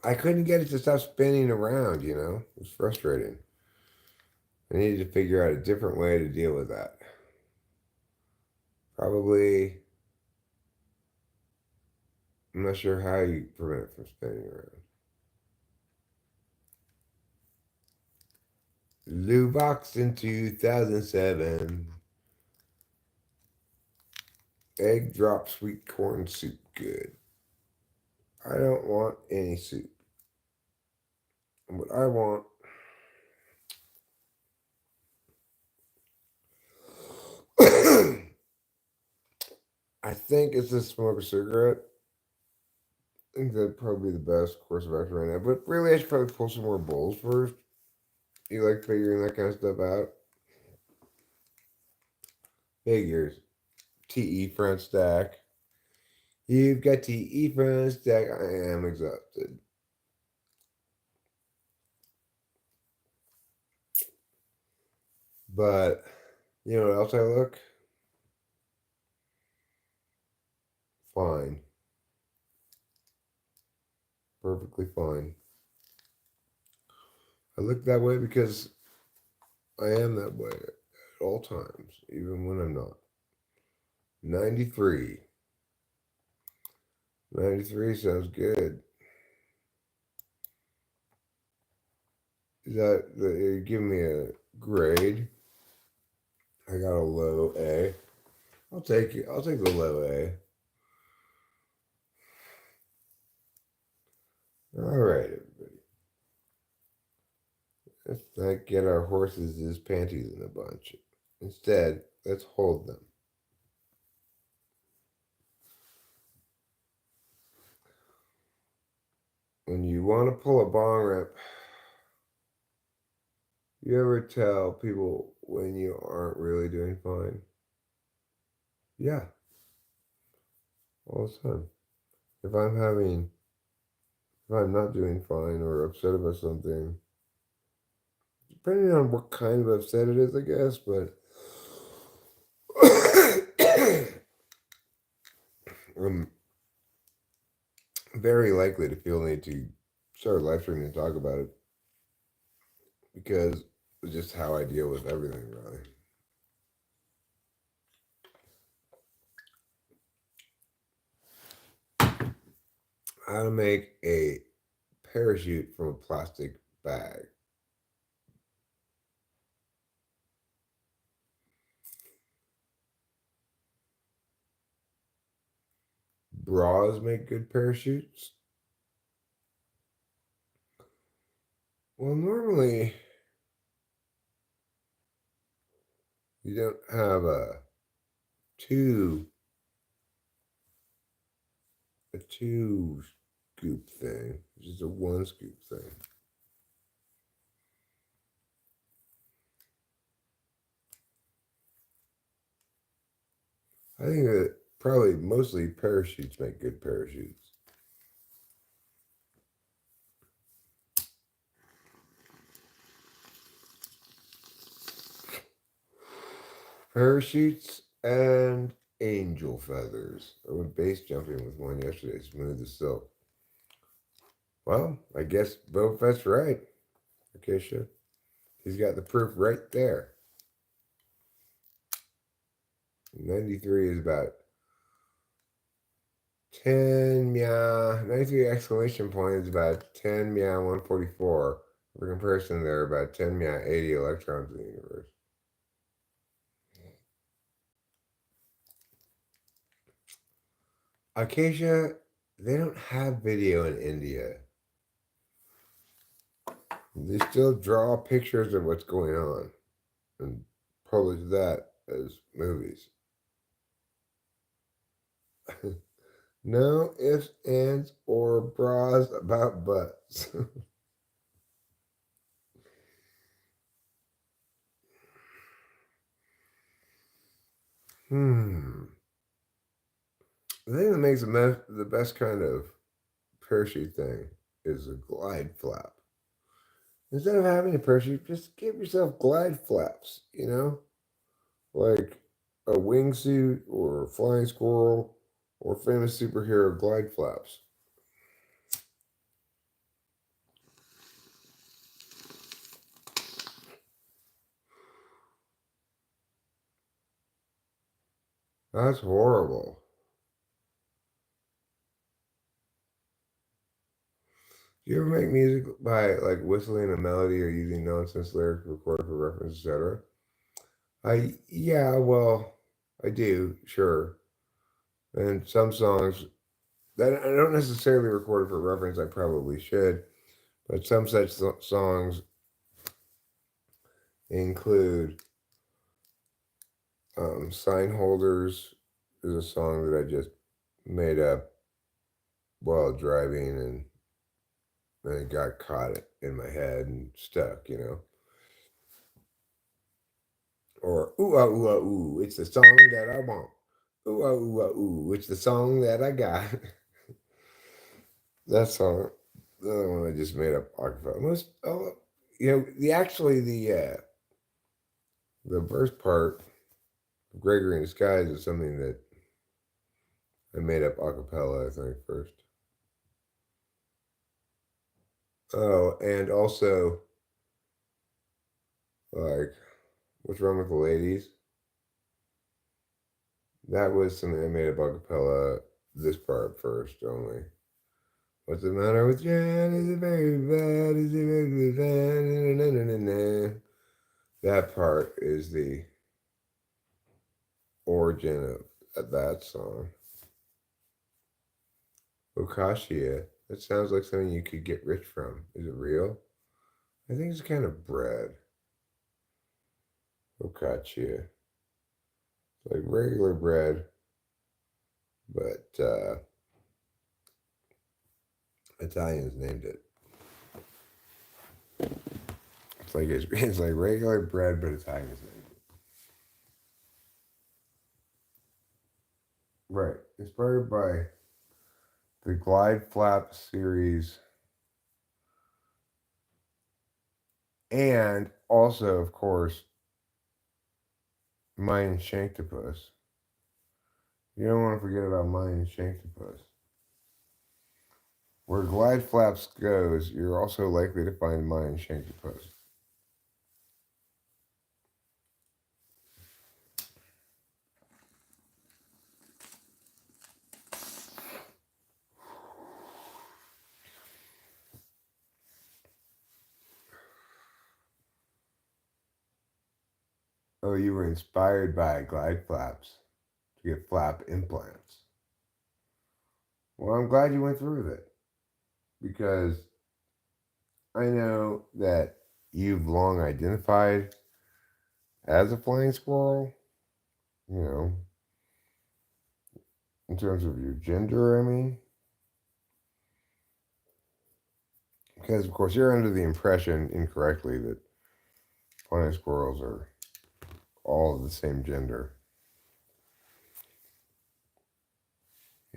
I couldn't get it to stop spinning around, you know? It was frustrating. I needed to figure out a different way to deal with that. Probably, I'm not sure how you prevent it from spinning around. Luvox in 2007. Egg drop sweet corn soup good. I don't want any soup. What I want I think it's to smoke a cigarette. I think that'd probably be the best course of action right now. But really, I should probably pull some more bowls first. You like figuring that kind of stuff out? Figures. TE front stack. You've got TE front stack. I am exhausted. But, you know what else I look? Fine. Perfectly fine. I look that way because I am that way at all times, even when I'm not. 93. 93 sounds good. Is that you're giving me a grade? I got a low A. I'll take it. I'll take the low A. All right, everybody. Let's not get our horses' panties in a bunch. Instead, let's hold them. When you want to pull a bong rip, you ever tell people when you aren't really doing fine? Yeah, all the time. If I'm not doing fine or upset about something, depending on what kind of upset it is, I guess, but I'm very likely to feel the need to start live streaming and talk about it because it's just how I deal with everything, really. How to make a parachute from a plastic bag. Bras make good parachutes. Well, normally you don't have two a two scoop thing. It's just a one scoop thing. I think that probably mostly parachutes make good parachutes. Parachutes and angel feathers. I went base jumping with one yesterday, smooth as silk. Well, I guess Boba Fett's right. Acacia. He's got the proof right there. 93 is about 10 meow. 93 exclamation point is about 10 meow 144. For comparison, there are about 10 meow 80 electrons in the universe. Acacia, they don't have video in India. They still draw pictures of what's going on and publish that as movies. No ifs, ands, or bras about butts. The thing that makes the best kind of parachute thing is a glide flap. Instead of having a parachute, just give yourself glide flaps, like a wingsuit or a flying squirrel or famous superhero glide flaps? That's horrible. Do you ever make music by like whistling a melody or using nonsense lyrics recorded for reference, etc.? Yeah, well, I do, sure. And some songs that I don't necessarily record for reference, I probably should, but some such songs include Sign Holders is a song that I just made up while driving and then it got caught in my head and stuck, you know. Or ooh ah ooh ah ooh, it's the song that I want. Ooh ah ooh, it's the song that I got. That song, the other one I just made up acapella. You know, the verse part of Gregory in Skies is something that I made up acapella, I think, first. Oh, and also like What's Wrong with the Ladies? That was something I made up acapella, this part first only. What's the matter with Jan? Is it very bad? Is it very bad? Na, na, na, na, na. That part is the origin of that song. Bokashi. That sounds like something you could get rich from. Is it real? I think it's kind of bread. Bokashi. Like regular bread, but Italians named it. It's like regular bread, but Italians named it. Right. Inspired by the Glide Flap series, and also, of course, Mayan Shanktopus. You don't want to forget about Mayan Shanktopus. Where Glide Flaps goes, you're also likely to find Mayan Shanktopus. Oh, you were inspired by Glide Flaps to get flap implants. Well, I'm glad you went through with it because I know that you've long identified as a flying squirrel, you know, in terms of your gender, I mean. Because, of course, you're under the impression incorrectly that flying squirrels are all of the same gender.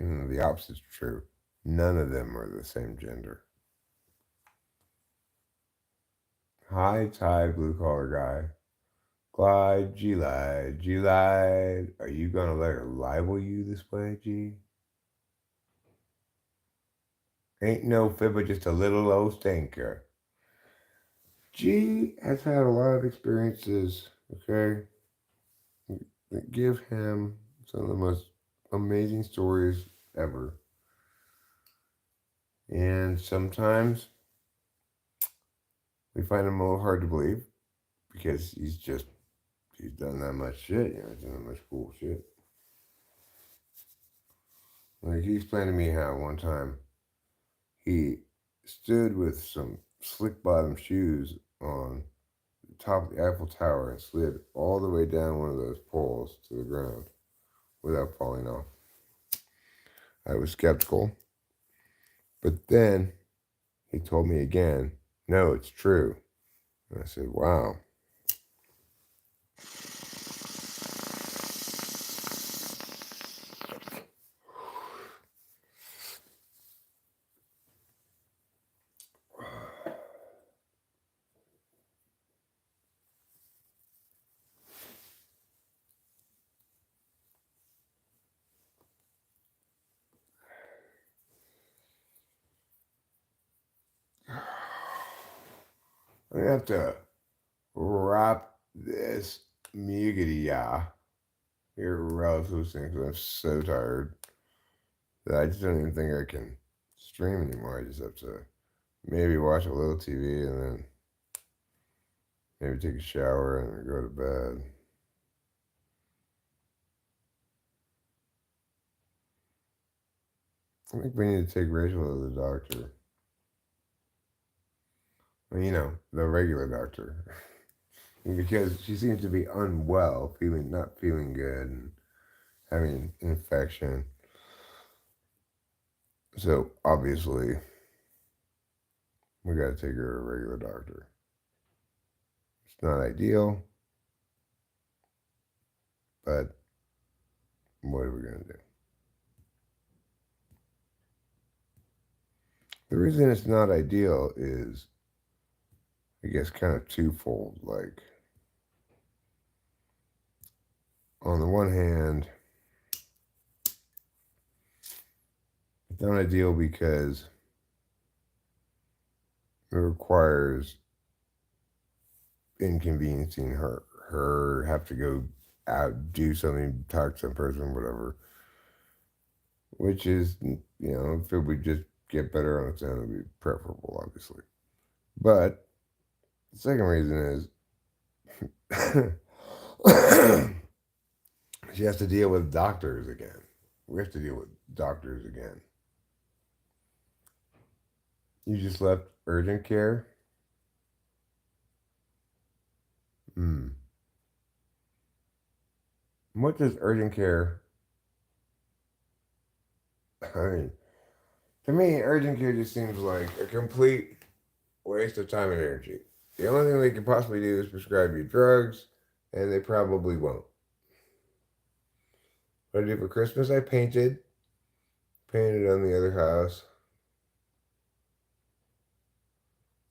Even though the opposite's true. None of them are the same gender. High tide, blue collar guy. Glide, G-Lide, G-Lide. Are you going to let her libel you this way, G? Ain't no fibber, just a little old stinker. G has had a lot of experiences, okay, that give him some of the most amazing stories ever. And sometimes we find him a little hard to believe because he's done that much shit, you know, he's done that much cool shit. Like he explained to me how one time he stood with some slick bottom shoes on the top of the Eiffel Tower and slid all the way down one of those poles to the ground without falling off. I was skeptical, but then he told me again, no, it's true. And I said, wow. I'm gonna have to wrap this mugity here relatively soon because I'm so tired that I just don't even think I can stream anymore. I just have to maybe watch a little TV and then maybe take a shower and go to bed. I think we need to take Rachel to the doctor. Well, you know, the regular doctor. Because she seems to be unwell, not feeling good and having an infection. So obviously we gotta take her to a regular doctor. It's not ideal, but what are we gonna do? The reason it's not ideal is, I guess, kind of twofold. Like, on the one hand, it's not ideal because it requires inconveniencing her have to go out, do something, talk to some person, whatever. Which is, if it would just get better on its own, it would be preferable, obviously. But the second reason is she has to deal with doctors again. We have to deal with doctors again. You just left urgent care? Hmm. What does urgent care? I mean, to me, urgent care just seems like a complete waste of time and energy. The only thing they could possibly do is prescribe you drugs, and they probably won't. What I did for Christmas, I painted on the other house.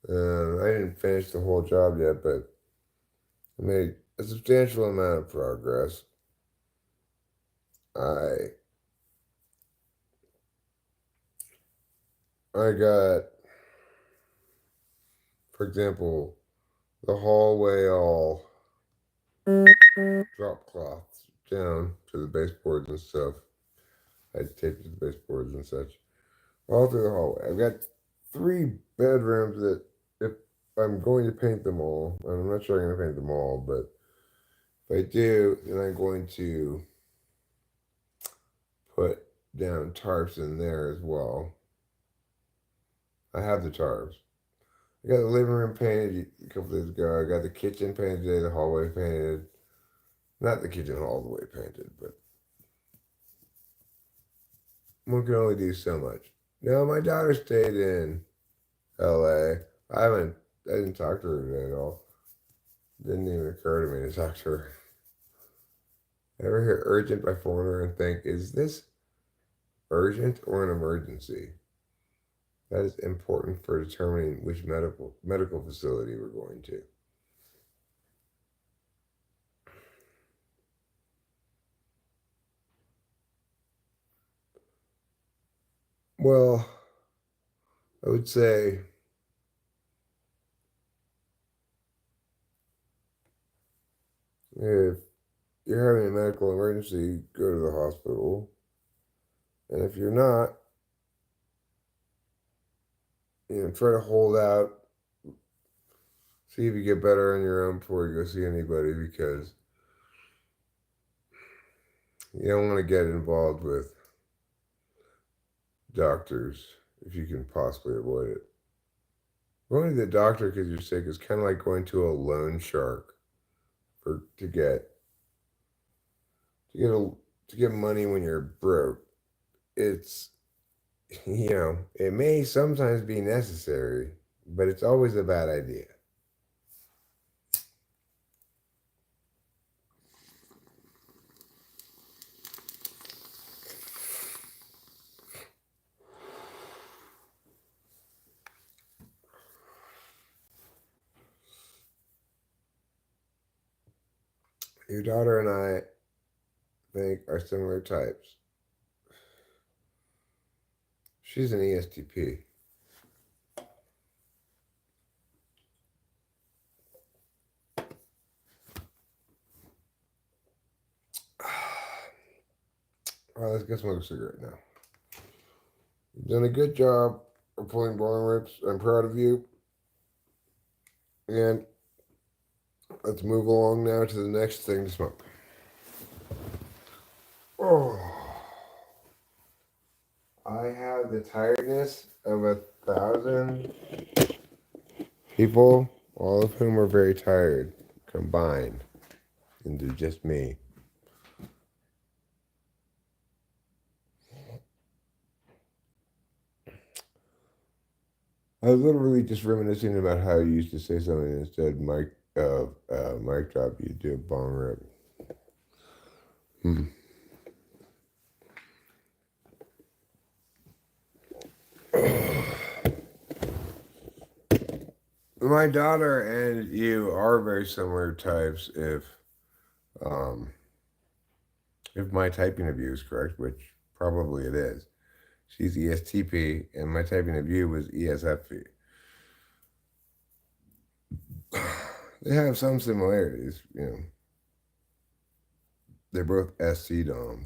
I didn't finish the whole job yet, but I made a substantial amount of progress. I I got, for example, the hallway all drop cloths down to the baseboards and stuff. I taped it to the baseboards and such. All through the hallway. I've got 3 bedrooms that if I'm going to paint them all, and I'm not sure I'm going to paint them all, but if I do, then I'm going to put down tarps in there as well. I have the tarps. I got the living room painted a couple days ago. I got the kitchen painted today, the hallway painted. Not the kitchen all the way painted, but one can only do so much. Now, my daughter stayed in LA. I didn't talk to her today at all. Didn't even occur to me to talk to her. Ever hear urgent by foreigner and think, is this urgent or an emergency? That is important for determining which medical facility we're going to. Well, I would say if you're having a medical emergency, go to the hospital. And if you're not, try to hold out, see if you get better on your own before you go see anybody because you don't want to get involved with doctors if you can possibly avoid it. Going to the doctor because you're sick is kind of like going to a loan shark to get to get money when you're broke. It's it may sometimes be necessary, but it's always a bad idea. Your daughter and I think are similar types. She's an ESTP. All right, let's get smoke a cigarette now. You've done a good job of pulling bowling rips. I'm proud of you. And let's move along now to the next thing to smoke. Oh, I have the tiredness of 1,000 people, all of whom are very tired, combined into just me. I was literally just reminiscing about how you used to say something instead mic of mic drop. You do a bong rip. My daughter and you are very similar types um, if my typing of you is correct, which probably it is. She's ESTP, and my typing of you was ESFP. They have some similarities, you know. They're both SC DOMs.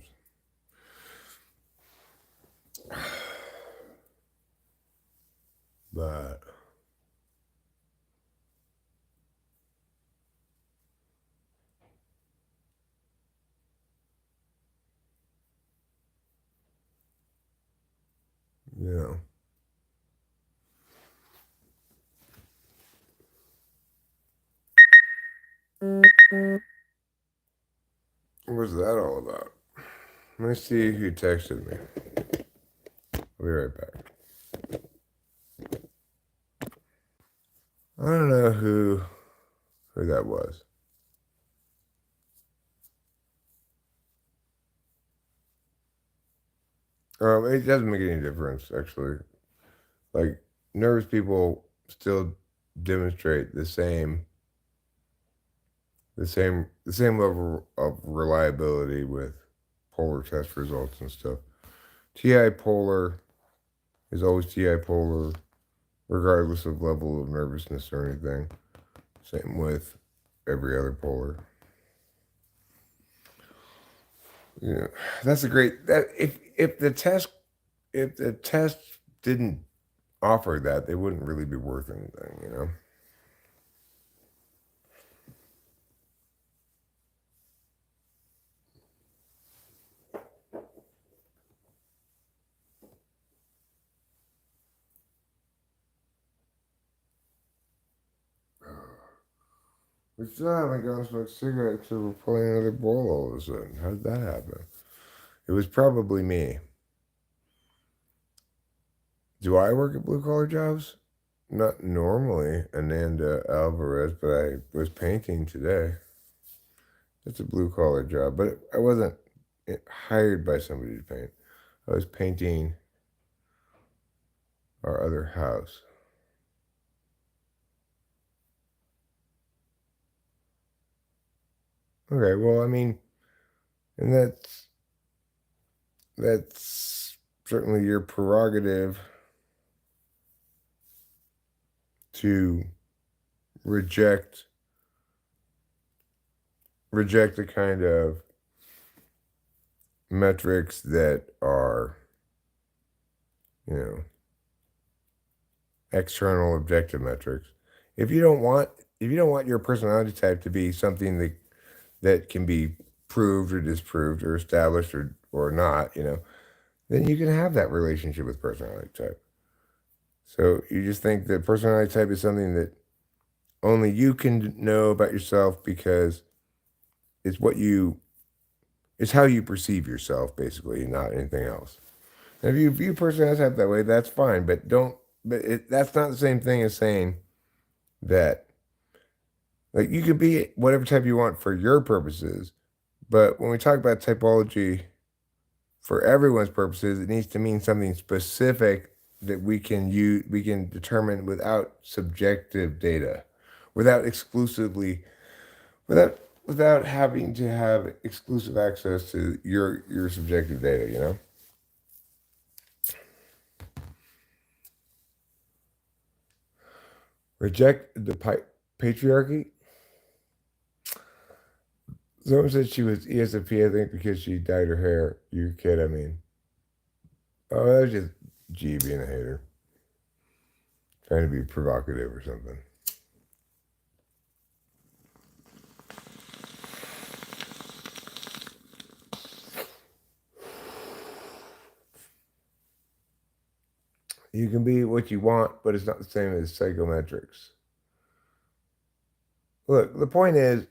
But you know, what's that all about? Let me see who texted me. I'll be right back. I don't know who that was. It doesn't make any difference, actually. Like, nervous people still demonstrate the same level of reliability with polar test results and stuff. TI polar is always TI polar, regardless of level of nervousness or anything. Same with every other polar. You know, that's a great that if the test didn't offer that, they wouldn't really be worth anything, you know. We still haven't gone to smoke cigarettes, so we're pulling another bowl all of a sudden. How did that happen? It was probably me. Do I work at blue collar jobs? Not normally, Ananda Alvarez, but I was painting today. It's a blue collar job, but I wasn't hired by somebody to paint. I was painting our other house. Okay, well, I mean, and that's certainly your prerogative to reject the kind of metrics that are, you know, external objective metrics. If you don't want your personality type to be something that can be proved or disproved or established or not, you know, then you can have that relationship with personality type. So you just think that personality type is something that only you can know about yourself because it's it's how you perceive yourself, basically, not anything else. And if you view personality type that way, that's fine, but that's not the same thing as saying that, like, you can be whatever type you want for your purposes, but when we talk about typology for everyone's purposes, it needs to mean something specific that we can determine without subjective data, without exclusively, without without having to have exclusive access to your subjective data, you know? Reject the patriarchy. Someone said she was ESFP, I think, because she dyed her hair. You kid, I mean. Oh, that was just G being a hater. Trying to be provocative or something. You can be what you want, but it's not the same as psychometrics. Look, the point is,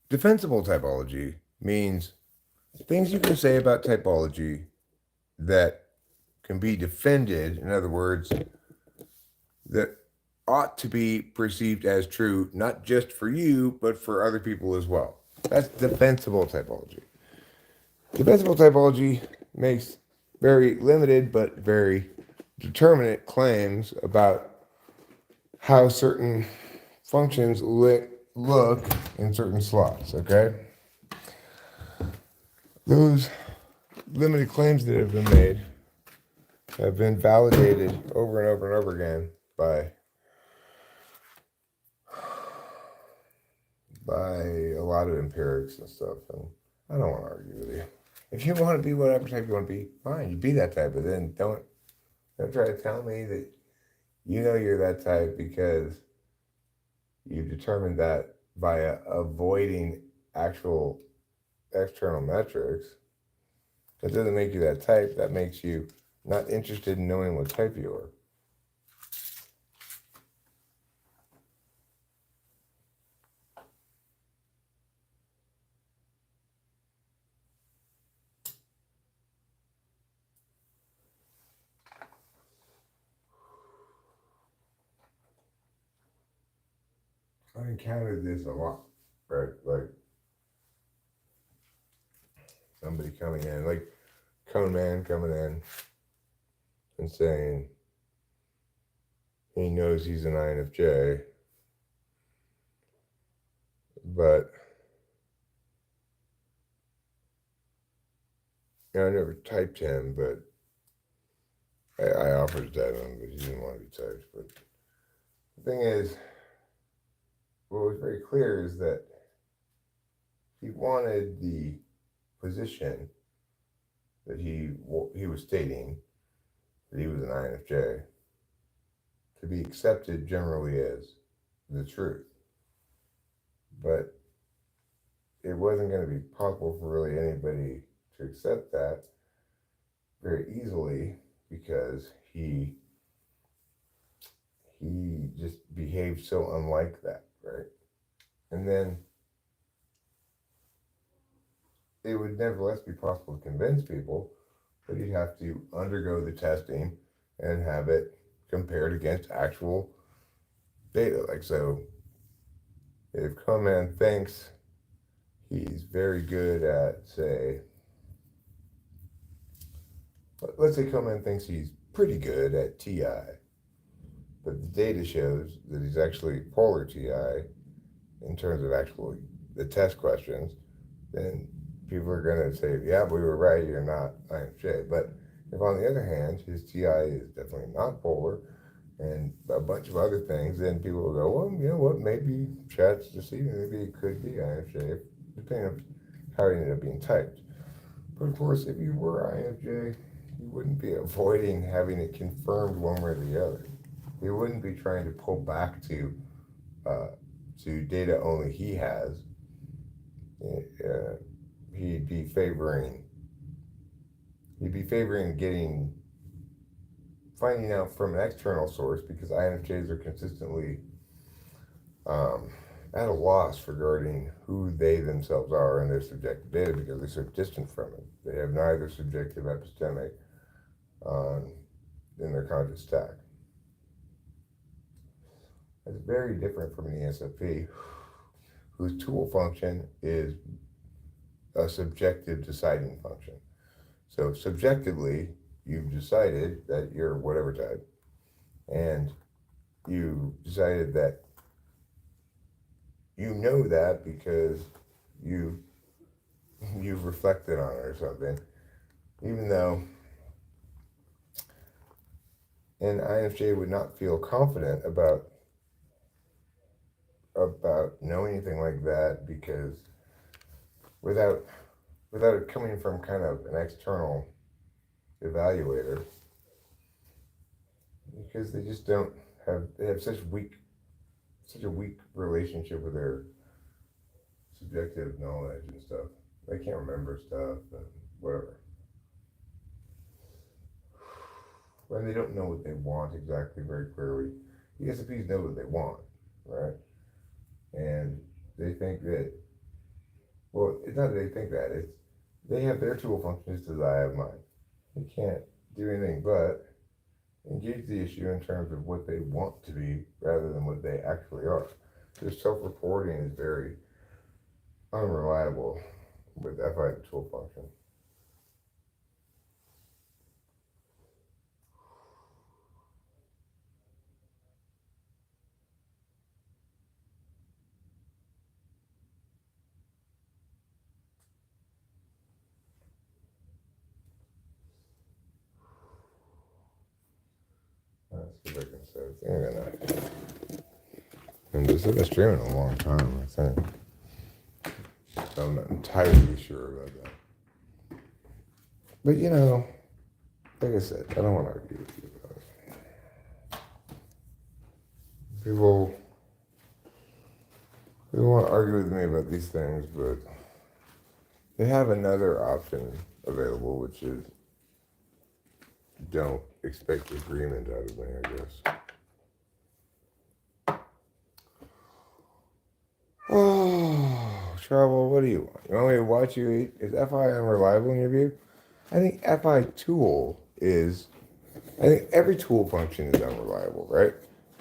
defensible typology means things you can say about typology that can be defended, in other words, that ought to be perceived as true, not just for you, but for other people as well. That's defensible typology. Defensible typology makes very limited but very determinate claims about how certain functions look in certain slots, okay? Those limited claims that have been made have been validated over and over and over again by a lot of empirics and stuff, and I don't want to argue with you. If you want to be whatever type you want to be, fine, you be that type, but then don't try to tell me that you know you're that type because you determined that via avoiding actual external metrics. That doesn't make you that type. That makes you not interested in knowing what type you are. I encountered this a lot, right? Like somebody coming in, like Cone Man coming in and saying he knows he's an INFJ, but I never typed him, but I offered to type him, but he didn't want to be typed. But the thing is, what was very clear is that he wanted the position that he was stating that he was an INFJ to be accepted generally as the truth. But it wasn't going to be possible for really anybody to accept that very easily because he just behaved so unlike that, right? And then it would nevertheless be possible to convince people, but you'd have to undergo the testing and have it compared against actual data. Like, so if Conan thinks he's very good at, say, let's say Conan thinks he's pretty good at TI, but the data shows that he's actually polar TI in terms of actually the test questions, then people are going to say, yeah, we were right, you're not INFJ. But if on the other hand, his TI is definitely not polar and a bunch of other things, then people will go, well, you know what, maybe chat's deceiving, maybe it could be INFJ, depending on how it ended up being typed. But of course, if you were INFJ, you wouldn't be avoiding having it confirmed one way or the other. You wouldn't be trying to pull back to data only he has. He'd be favoring finding out from an external source, because INFJs are consistently at a loss regarding who they themselves are in their subjective data because they're so distant from it. They have neither subjective epistemic in their conscious stack. It's very different from an ESFP, whose tool function is a subjective deciding function. So subjectively, you've decided that you're whatever type, and you decided that you know that because you've reflected on it or something, even though an INFJ would not feel confident about about knowing anything like that because without it coming from kind of an external evaluator, because they just don't they have such a weak relationship with their subjective knowledge and stuff. They can't remember stuff and whatever. When they don't know what they want exactly very clearly. The SFPs know what they want, right? And they think that, well, it's not that they think that, it's they have their tool functions as I have mine. They can't do anything but engage the issue in terms of what they want to be rather than what they actually are. Their self-reporting is very unreliable with FI the tool function. Let's see if I can say it's internet. And this has been streaming a long time, I think. So I'm not entirely sure about that. But you know, like I said, I don't want to argue with you about it. People want to argue with me about these things, but they have another option available, which is don't expect agreement out of me, I guess. Oh, trouble, what do you want? You want me to watch you eat? Is FI unreliable in your view? I think FI tool is, I think every tool function is unreliable, right?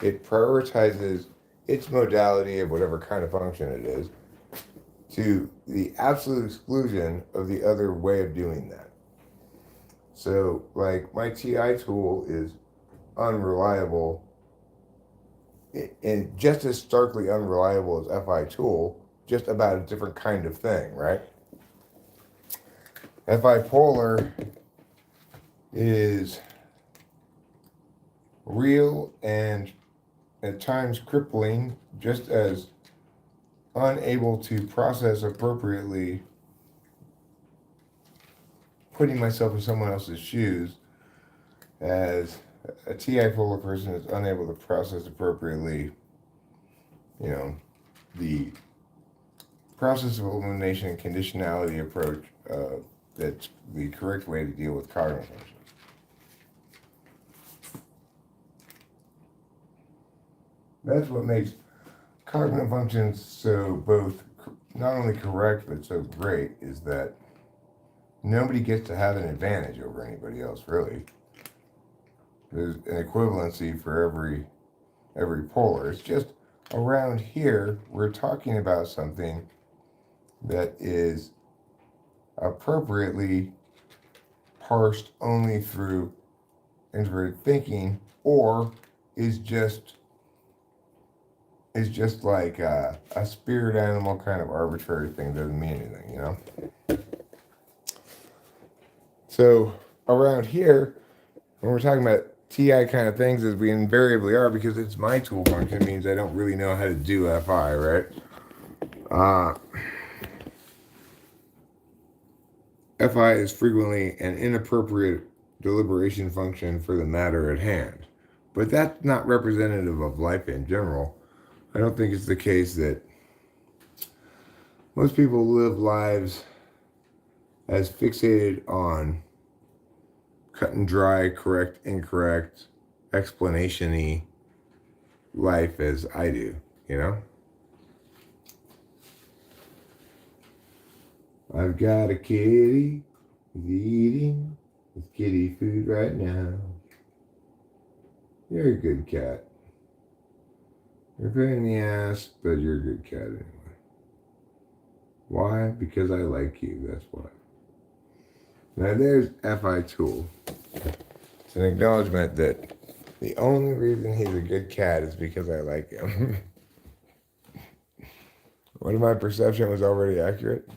It prioritizes its modality of whatever kind of function it is to the absolute exclusion of the other way of doing that. So, like, my TI tool is unreliable and just as starkly unreliable as FI tool, just about a different kind of thing, right? FI polar is real and at times crippling, just as unable to process appropriately putting myself in someone else's shoes as a TI polar person is unable to process appropriately, you know, the process of elimination and conditionality approach that's the correct way to deal with cognitive functions. That's what makes cognitive functions so both not only correct but so great is that nobody gets to have an advantage over anybody else, really. There's an equivalency for every polar. It's just around here we're talking about something that is appropriately parsed only through introverted thinking, or is just like a spirit animal kind of arbitrary thing, doesn't mean anything, you know? So around here, when we're talking about TI kind of things, as we invariably are, because it's my tool function, means I don't really know how to do FI, right? FI is frequently an inappropriate deliberation function for the matter at hand. But that's not representative of life in general. I don't think it's the case that most people live lives as fixated on cut and dry, correct, incorrect, explanation-y life as I do, you know? I've got a kitty, he's eating his kitty food right now. You're a good cat. You're a pain in the ass, but you're a good cat anyway. Why? Because I like you, that's why. Now there's FI tool. It's an acknowledgement that the only reason he's a good cat is because I like him. What if my perception was already accurate?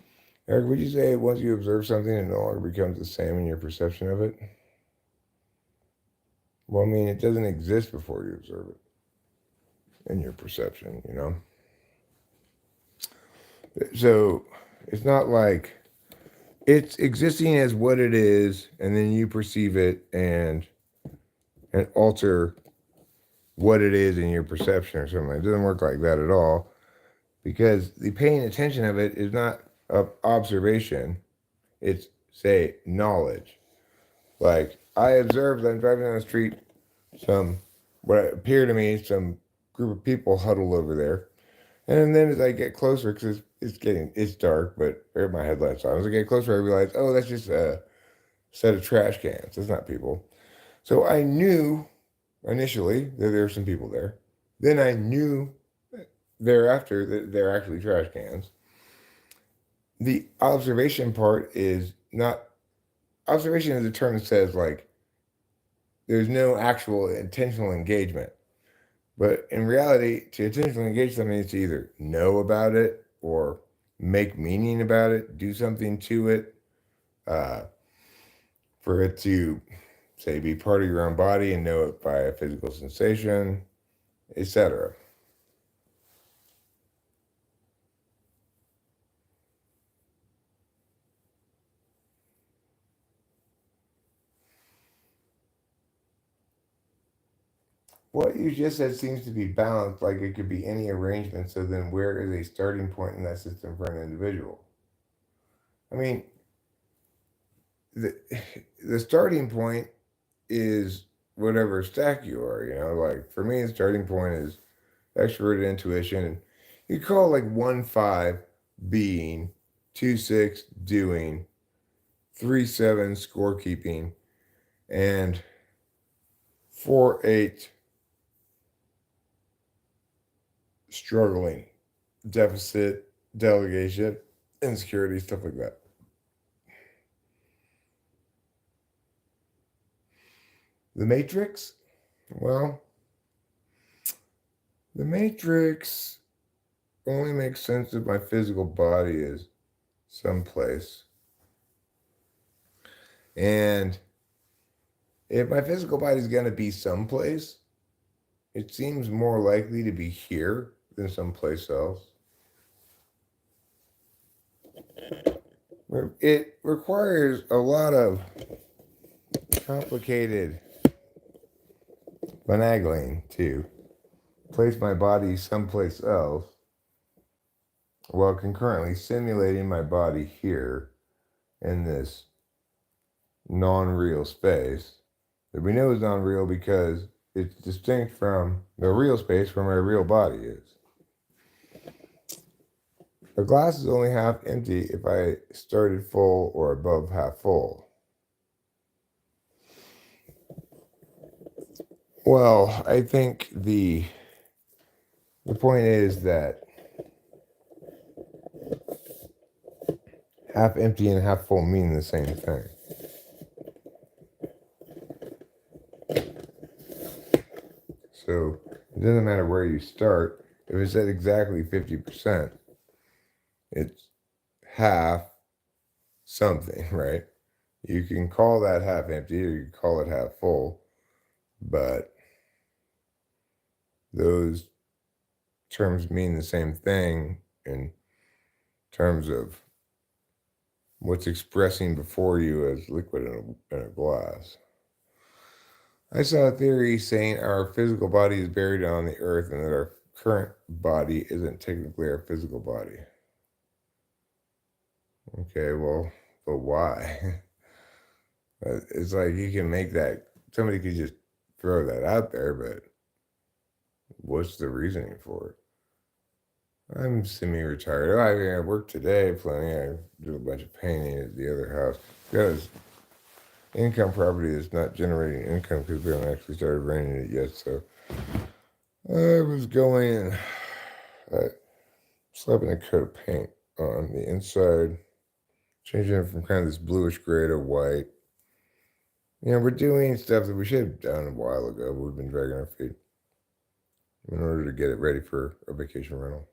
Eric, would you say once you observe something, it no longer becomes the same in your perception of it? Well, I mean, it doesn't exist before you observe it in your perception, you know? So it's not like it's existing as what it is, and then you perceive it and alter what it is in your perception or something. It doesn't work like that at all, because the paying attention of it is not observation. It's, say, knowledge. Like, I observed, I'm driving down the street, what appear to me, some group of people huddled over there. And then as I get closer, because it's dark, but I have my headlights on. As I get closer, I realize, oh, that's just a set of trash cans. That's not people. So I knew initially that there were some people there. Then I knew thereafter that they're actually trash cans. The observation part is not observation is a term that says, like, there's no actual intentional engagement. But in reality, to intentionally engage something is to either know about it or make meaning about it, do something to it, uh, for it to, say, be part of your own body and know it by a physical sensation, etc. What you just said seems to be balanced, like it could be any arrangement. So then, where is a starting point in that system for an individual? I mean, the the starting point is whatever stack you are. Like for me, the starting point is extroverted intuition, and you call like 1-5 being, 2-6 doing, 3-7 scorekeeping, and 4-8 struggling, deficit, delegation, insecurity, stuff like that. The Matrix? Well, the Matrix only makes sense if my physical body is someplace. And if my physical body is going to be someplace, it seems more likely to be here than someplace else. It requires a lot of complicated finagling to place my body someplace else while concurrently simulating my body here in this non-real space that we know is non-real because it's distinct from the real space where my real body is. A glass is only half empty if I started full or above half full. Well, I think the point is that half empty and half full mean the same thing. So it doesn't matter where you start. If it's at exactly 50%, it's half something, right? You can call that half empty or you can call it half full, but those terms mean the same thing in terms of what's expressing before you as liquid in a glass. I saw a theory saying our physical body is buried on the earth and that our current body isn't technically our physical body. Okay, well, but why? It's like you can make that, somebody could just throw that out there, but what's the reasoning for it? I'm semi-retired. I work today plenty. I do a bunch of painting at the other house. Got this income property that's not generating income because we haven't actually started renting it yet. So I was going and slapping a coat of paint on the inside, changing it from kind of this bluish gray to white. We're doing stuff that we should have done a while ago, but we've been dragging our feet in order to get it ready for a vacation rental.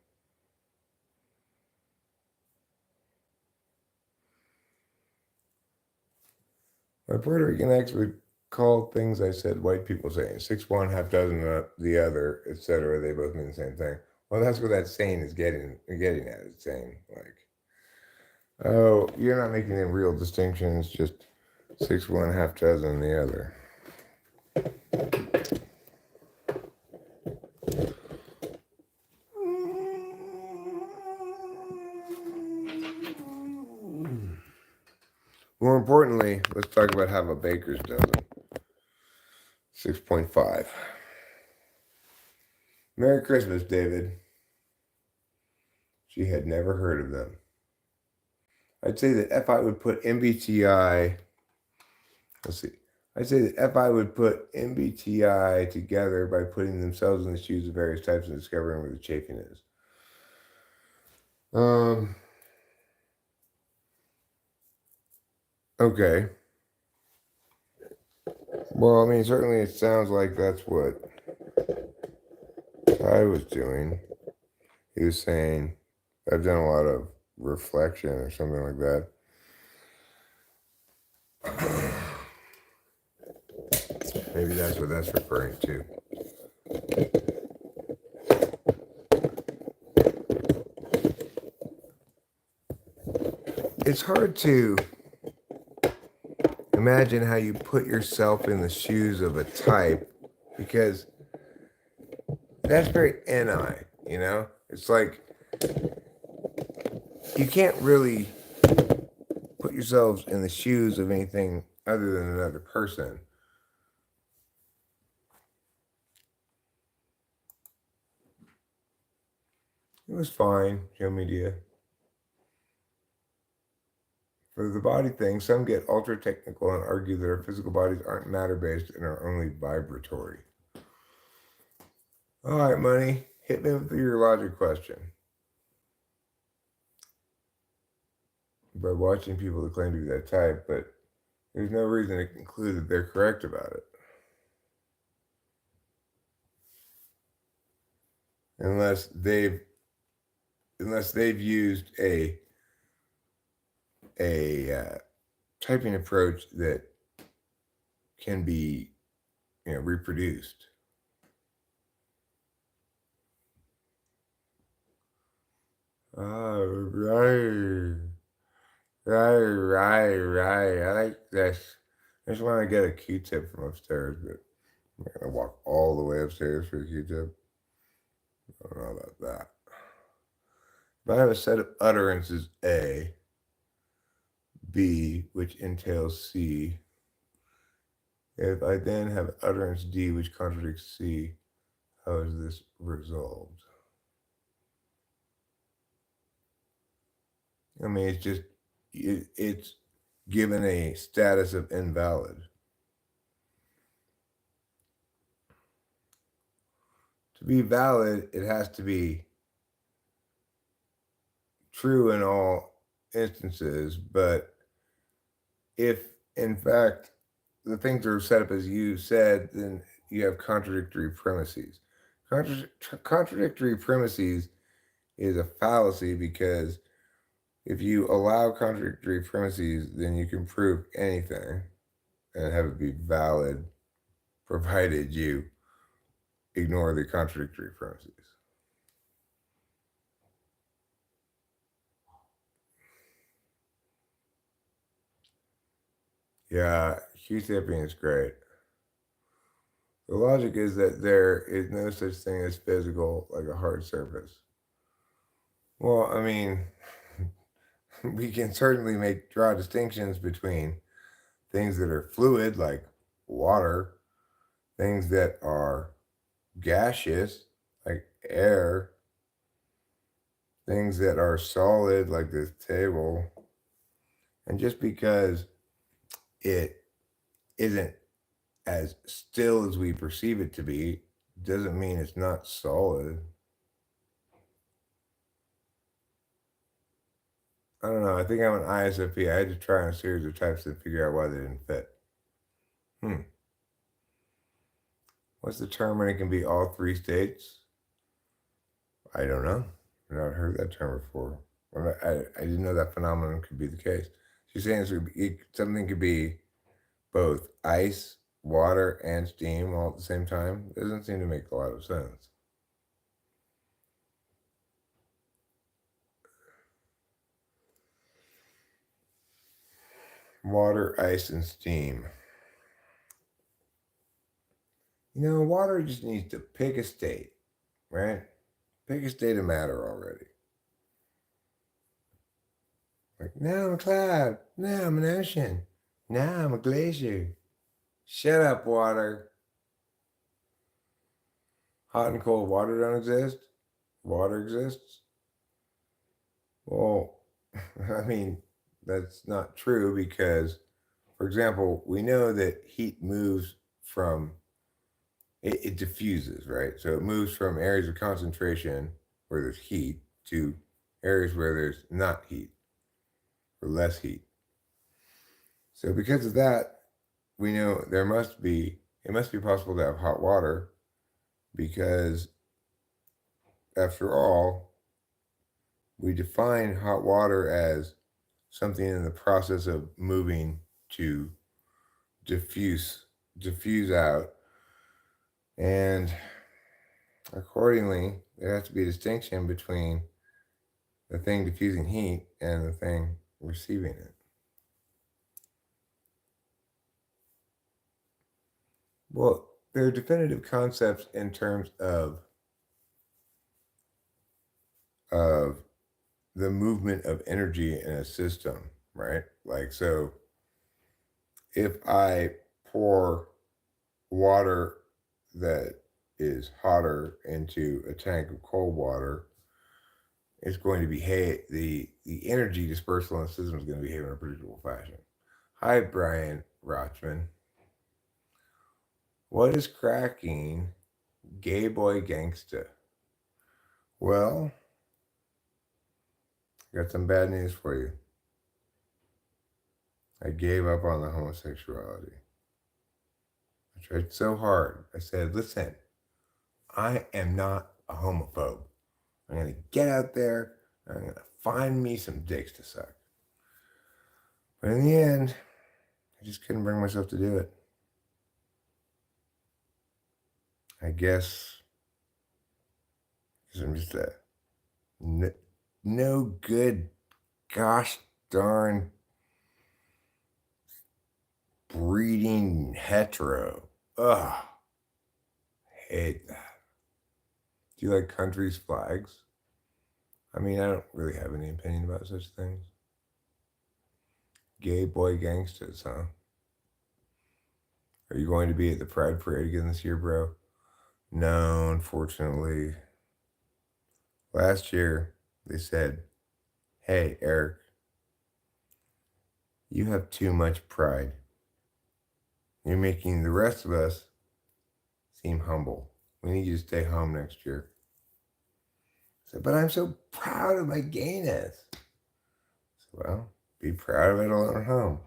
My Puerto Rican ex would call things I said white people saying 6 one, half dozen the other, etc. They both mean the same thing. Well, that's what that saying is getting at. It's saying, like, oh, you're not making any real distinctions, just 6 one, half dozen the other. More importantly, let's talk about half a baker's dozen. 6.5. Merry Christmas, David. She had never heard of them. I'd say that if I would put MBTI, let's see. I'd say that FI would put MBTI together by putting themselves in the shoes of various types and discovering where the chafing is. Okay. Well, I mean, certainly it sounds like that's what Ty was doing. He was saying, I've done a lot of reflection or something like that. Maybe that's what that's referring to. It's hard to imagine how you put yourself in the shoes of a type because that's very NI, you know? It's like you can't really put yourselves in the shoes of anything other than another person. It was fine, Joe Media. For the body thing, some get ultra technical and argue that our physical bodies aren't matter based and are only vibratory. All right, money, hit me with your logic question. By watching people that claim to be that type, but there's no reason to conclude that they're correct about it. Unless they've used a typing approach that can be, reproduced. Oh, right. Right. I like this. I just want to get a Q-tip from upstairs, but I'm not going to walk all the way upstairs for a Q-tip. I don't know about that. If I have a set of utterances A, B, which entails C, if I then have utterance D, which contradicts C, how is this resolved? I mean, it's just, it's given a status of invalid. To be valid, it has to be true in all instances, but if in fact the things are set up as you said, then you have contradictory premises. Contradictory premises is a fallacy because if you allow contradictory premises, then you can prove anything and have it be valid, provided you ignore the contradictory premises. Yeah, Q-tipping is great. The logic is that there is no such thing as physical, like a hard surface. Well, I mean, we can certainly draw distinctions between things that are fluid, like water, things that are gaseous, like air, things that are solid, like this table. And just because it isn't as still as we perceive it to be doesn't mean it's not solid. I don't know. I think I'm an ISFP. I had to try on a series of types to figure out why they didn't fit. What's the term when it can be all three states? I don't know. I've not heard that term before. I didn't know that phenomenon could be the case. She's saying something could be both ice, water, and steam all at the same time. Doesn't seem to make a lot of sense. water, ice, and steam. Water just needs to pick a state, right? Pick a state of matter already. Like, now I'm a cloud. Now I'm an ocean. Now I'm a glacier. Shut up, water. Hot and cold water don't exist. Water exists. Well, I mean, that's not true because, for example, we know that heat moves from, it diffuses, right? So it moves from areas of concentration where there's heat to areas where there's not heat or less heat. So because of that, we know it must be possible to have hot water because after all, we define hot water as something in the process of moving to diffuse out. And accordingly, there has to be a distinction between the thing diffusing heat and the thing receiving it. Well, there are definitive concepts in terms of the movement of energy in a system, right? Like, so if I pour water that is hotter into a tank of cold water, it's going to behave, the energy dispersal in the system is going to behave in a predictable fashion. Hi, Brian Rochman. What is cracking, gay boy gangsta? Well, I got some bad news for you. I gave up on the homosexuality. I tried so hard. I said, listen, I am not a homophobe. I'm going to get out there and I'm going to find me some dicks to suck. But in the end, I just couldn't bring myself to do it. I guess because I'm just a no good, gosh darn breeding hetero. Ugh. Hate that. Do you like countries' flags? I mean, I don't really have any opinion about such things. Gay boy gangsters, huh? Are you going to be at the Pride Parade again this year, bro? No, unfortunately. Last year, they said, hey, Eric, you have too much pride. You're making the rest of us seem humble. We need you to stay home next year. I said, but I'm so proud of my gayness. I said, well, be proud of it alone at home.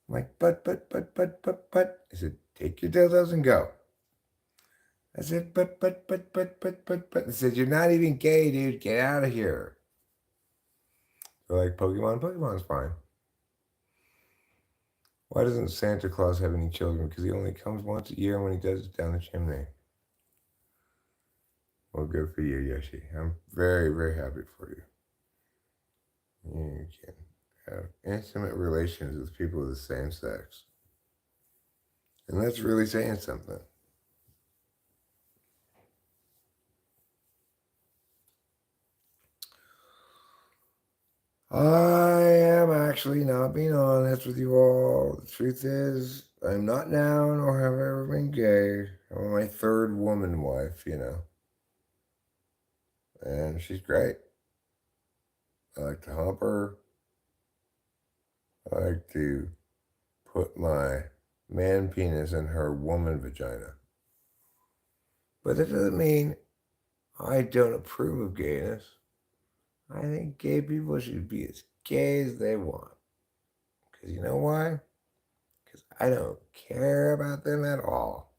I'm like, but. I said, take your dildos and go. I said, but. I said, you're not even gay, dude. Get out of here. They're like, Pokemon? Pokemon's fine. Why doesn't Santa Claus have any children? Because he only comes once a year, and when he does, it's down the chimney. Well, good for you, Yoshi. I'm very, very happy for you. You can have intimate relations with people of the same sex. And that's really saying something. I am actually not being honest with you all. The truth is, I'm not now, nor have I ever been gay. I'm my third woman wife, And she's great. I like to hump her. I like to put my man penis in her woman vagina. But that doesn't mean I don't approve of gayness. I think gay people should be as gay as they want. Because you know why? Because I don't care about them at all.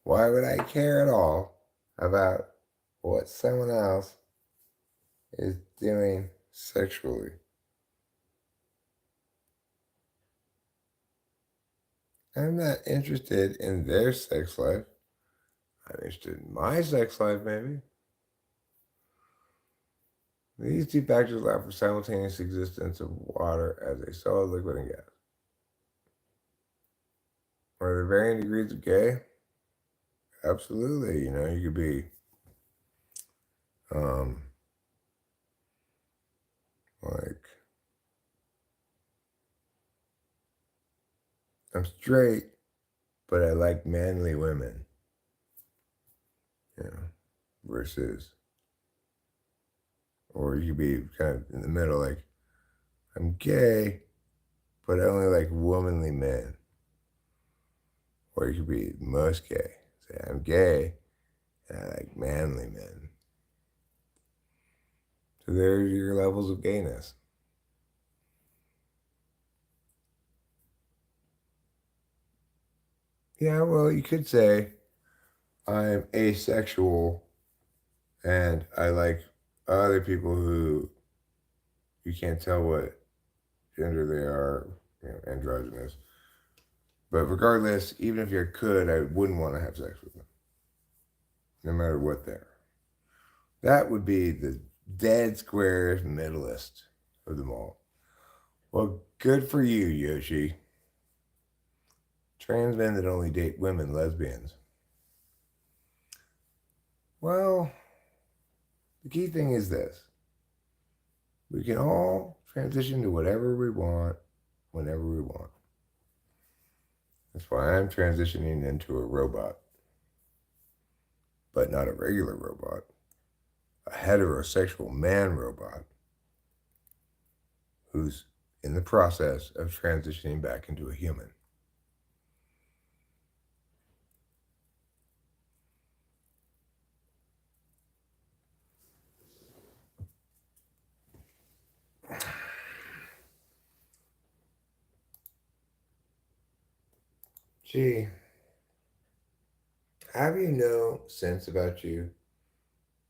Why would I care at all about what someone else is doing sexually? I'm not interested in their sex life. I'm interested in my sex life, maybe. These two factors allow for simultaneous existence of water as a solid, liquid, and gas. Are there varying degrees of gay? Absolutely. You could be like, I'm straight, but I like manly women. Versus, or you could be kind of in the middle, like, I'm gay, but I only like womanly men. Or you could be most gay. Say, I'm gay, and I like manly men. So there's your levels of gayness. Yeah, well, you could say I'm asexual and I like other people who you can't tell what gender they are, androgynous. But regardless, even if you could, I wouldn't want to have sex with them, no matter what they are. That would be the dead square middleist of them all. Well, good for you, Yoshi. Trans men that only date women, lesbians. Well, the key thing is this. We can all transition to whatever we want, whenever we want. That's why I'm transitioning into a robot. But not a regular robot. A heterosexual man robot who's in the process of transitioning back into a human. Gee, have you no sense about you?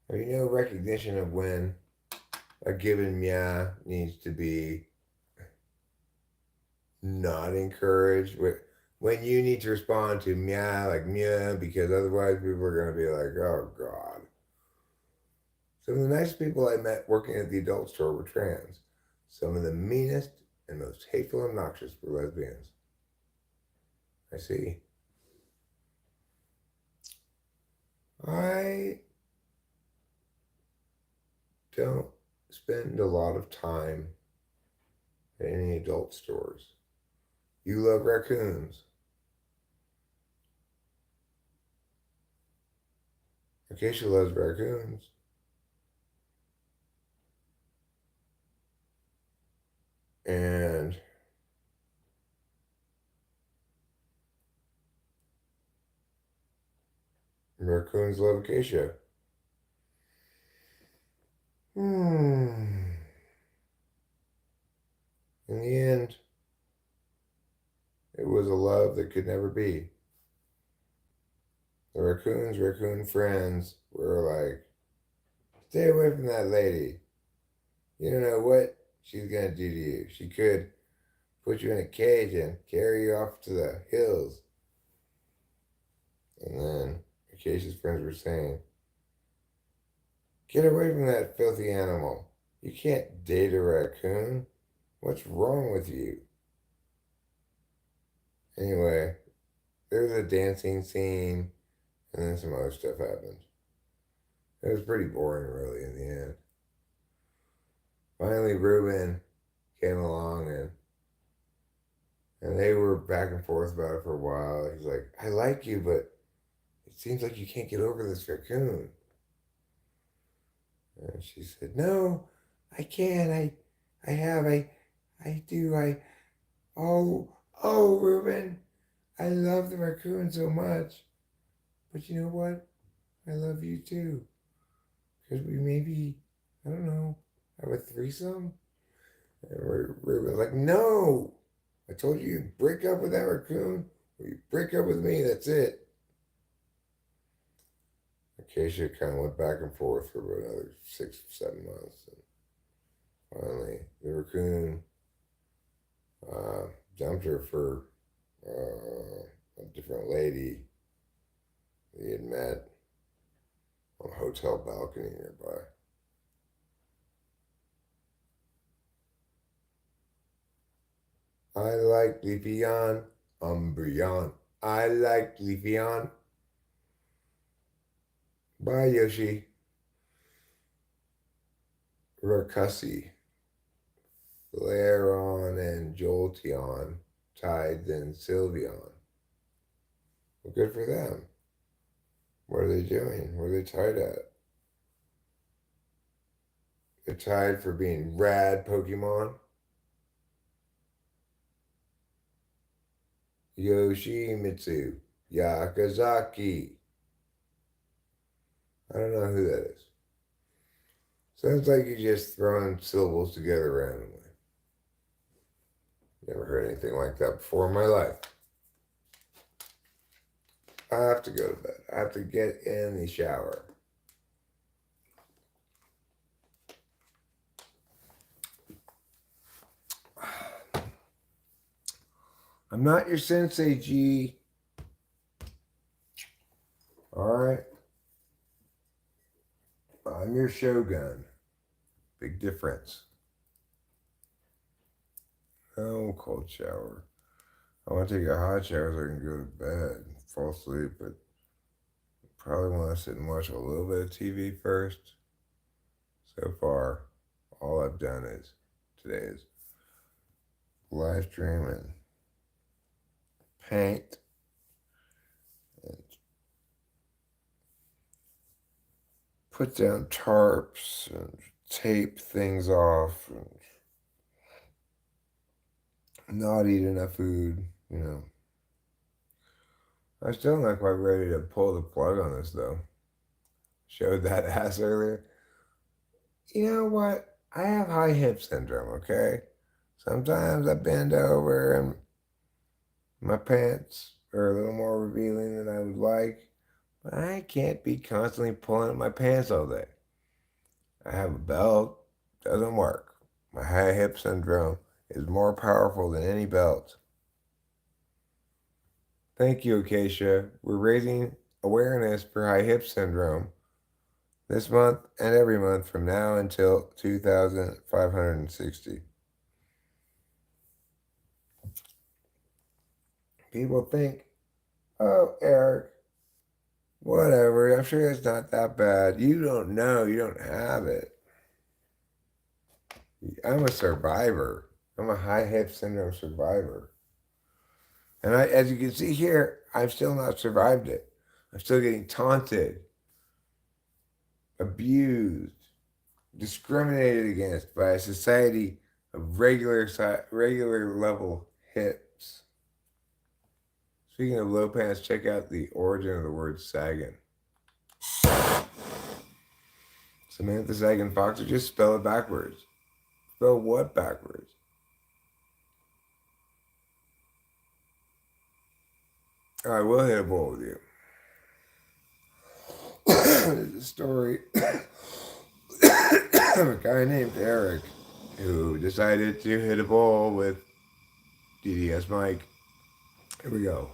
Have you no recognition of when a given meow needs to be not encouraged? When you need to respond to meow like meow, because otherwise people are going to be like, oh God. Some of the nicest people I met working at the adult store were trans. Some of the meanest and most hateful and obnoxious were lesbians. I see. I don't spend a lot of time at any adult stores. You love raccoons. Acacia loves raccoons. And raccoons love Acacia. In the end, it was a love that could never be. The raccoon friends were like, stay away from that lady. You don't know what she's going to do to you. She could put you in a cage and carry you off to the hills. And then Acacia's friends were saying, get away from that filthy animal. You can't date a raccoon. What's wrong with you? Anyway, there was a dancing scene, and then some other stuff happened. It was pretty boring, really, in the end. Finally, Ruben came along, and they were back and forth about it for a while. He's like, I like you, but it seems like you can't get over this raccoon. And she said, no, I can. I do. Oh, Ruben, I love the raccoon so much. But you know what? I love you too. Because we maybe, I don't know, have a threesome? And Ruben's like, no! I told you you'd break up with that raccoon, or you break up with me, that's it. Acacia kind of went back and forth for about another 6 or 7 months. And finally, the raccoon dumped her for a different lady he had met on a hotel balcony nearby. I like Leafeon, Umbreon. I like Leafeon. Bye, Yoshi. Rakussi, Flareon, and Jolteon, Tides, and Sylveon. Well, good for them. What are they doing? What are they tied at? They're tied for being rad Pokemon. Yoshimitsu, Yakazaki. I don't know who that is. Sounds like you're just throwing syllables together randomly. Never heard anything like that before in my life. I have to go to bed. I have to get in the shower. I'm not your sensei, G. Alright? I'm your shogun. Big difference. Oh, cold shower. I want to take a hot shower so I can go to bed, fall asleep, but probably want to sit and watch a little bit of TV first. So far, all I've done today is live stream and paint and put down tarps and tape things off and not eat enough food, you know. I'm still not quite ready to pull the plug on this though. Showed that ass earlier. You know what? I have high hip syndrome, okay? Sometimes I bend over and my pants are a little more revealing than I would like, but I can't be constantly pulling up my pants all day. I have a belt, doesn't work. My high hip syndrome is more powerful than any belt. Thank you, Acacia. We're raising awareness for high hip syndrome this month and every month from now until 2,560. People think, oh, Eric, whatever, I'm sure it's not that bad. You don't know, you don't have it. I'm a survivor. I'm a high hip syndrome survivor. And as you can see here, I've still not survived it. I'm still getting taunted, abused, discriminated against by a society of regular level hips. Speaking of low pants, check out the origin of the word sagging. Samantha Sagan Fox, or just spell it backwards. Spell what backwards? All right, we'll hit a bowl with you. There's a story of a guy named Eric who decided to hit a bowl with DDS Mike. Here we go.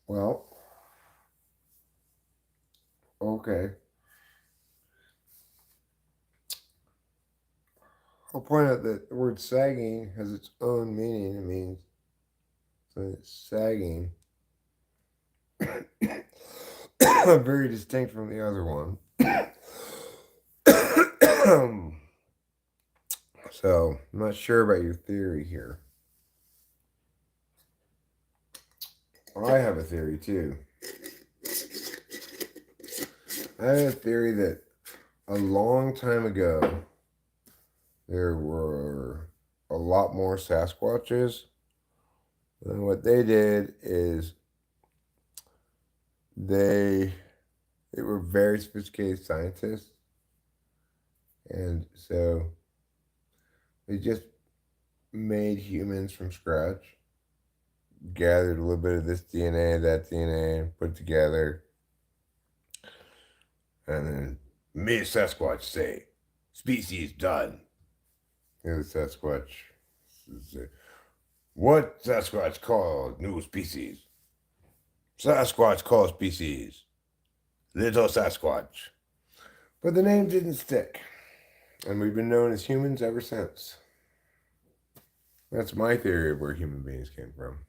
Well, okay. I'll point out that the word sagging has its own meaning. It means something that's sagging. Very distinct from the other one. So, I'm not sure about your theory here. I have a theory too. I have a theory that a long time ago, there were a lot more Sasquatches. And what they did is they were very sophisticated scientists. And so they just made humans from scratch, gathered a little bit of this DNA, that DNA, put it together. And then me, Sasquatch, say, species done. Here's the Sasquatch. What Sasquatch called new species? Sasquatch calls species Little Sasquatch. But the name didn't stick, and we've been known as humans ever since. That's my theory of where human beings came from.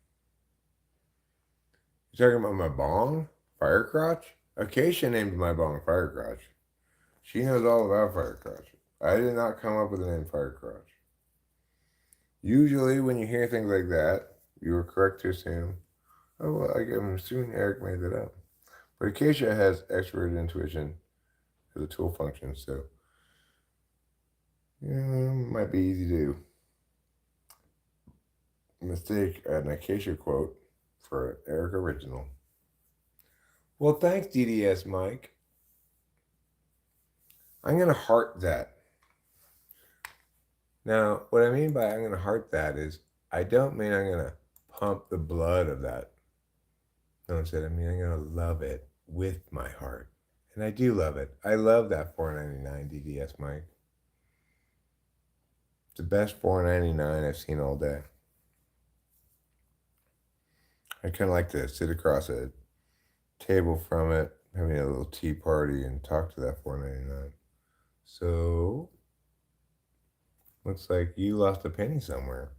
You talking about my bong? Firecrotch? Acacia named my bong Firecrotch. She knows all about Firecrotch. I did not come up with the name Firecrotch. Usually, when you hear things like that, you are correct to assume, oh, well, I'm assuming Eric made that up. But Acacia has expert intuition as a tool function, so might be easy to mistake an Acacia quote for an Eric original. Well, thanks, DDS Mike. I'm going to heart that. Now, what I mean by I'm going to heart that is I don't mean I'm going to pump the blood of that. No, instead, I mean I'm going to love it with my heart. And I do love it. I love that $4.99 DDS Mike. It's the best $4.99 I've seen all day. I kind of like to sit across a table from it, having a little tea party, and talk to that $4.99. So, looks like you lost a penny somewhere.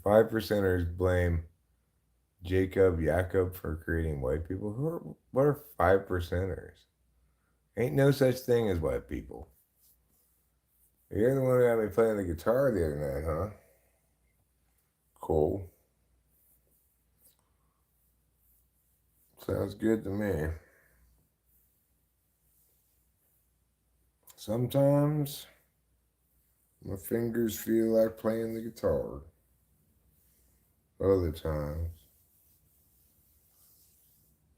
5%ers blame Jacob for creating white people. What are 5%ers? Ain't no such thing as white people. You're the one who had me playing the guitar the other night, huh? Cool. Sounds good to me. Sometimes my fingers feel like playing the guitar. Other times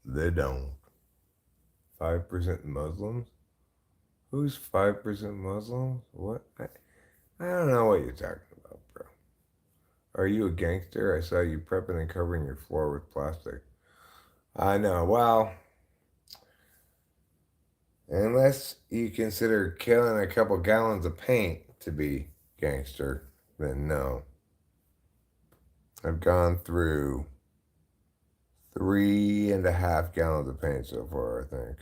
they don't. 5% Muslims? Who's 5% Muslims? What? I don't know what you're talking about, bro. Are you a gangster? I saw you prepping and covering your floor with plastic. I know. Well, unless you consider killing a couple gallons of paint to be gangster, then no. I've gone through 3.5 gallons of paint so far, I think,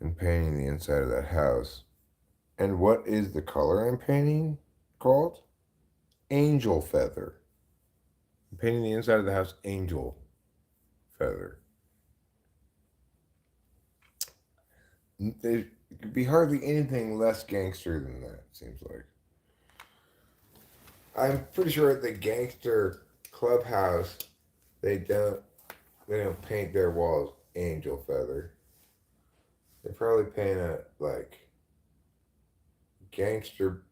in painting the inside of that house. And what is the color I'm painting called? Angel feather. I'm painting the inside of the house angel feather. There could be hardly anything less gangster than that, it seems like. I'm pretty sure at the gangster clubhouse they don't paint their walls angel feather. They probably paint it like gangster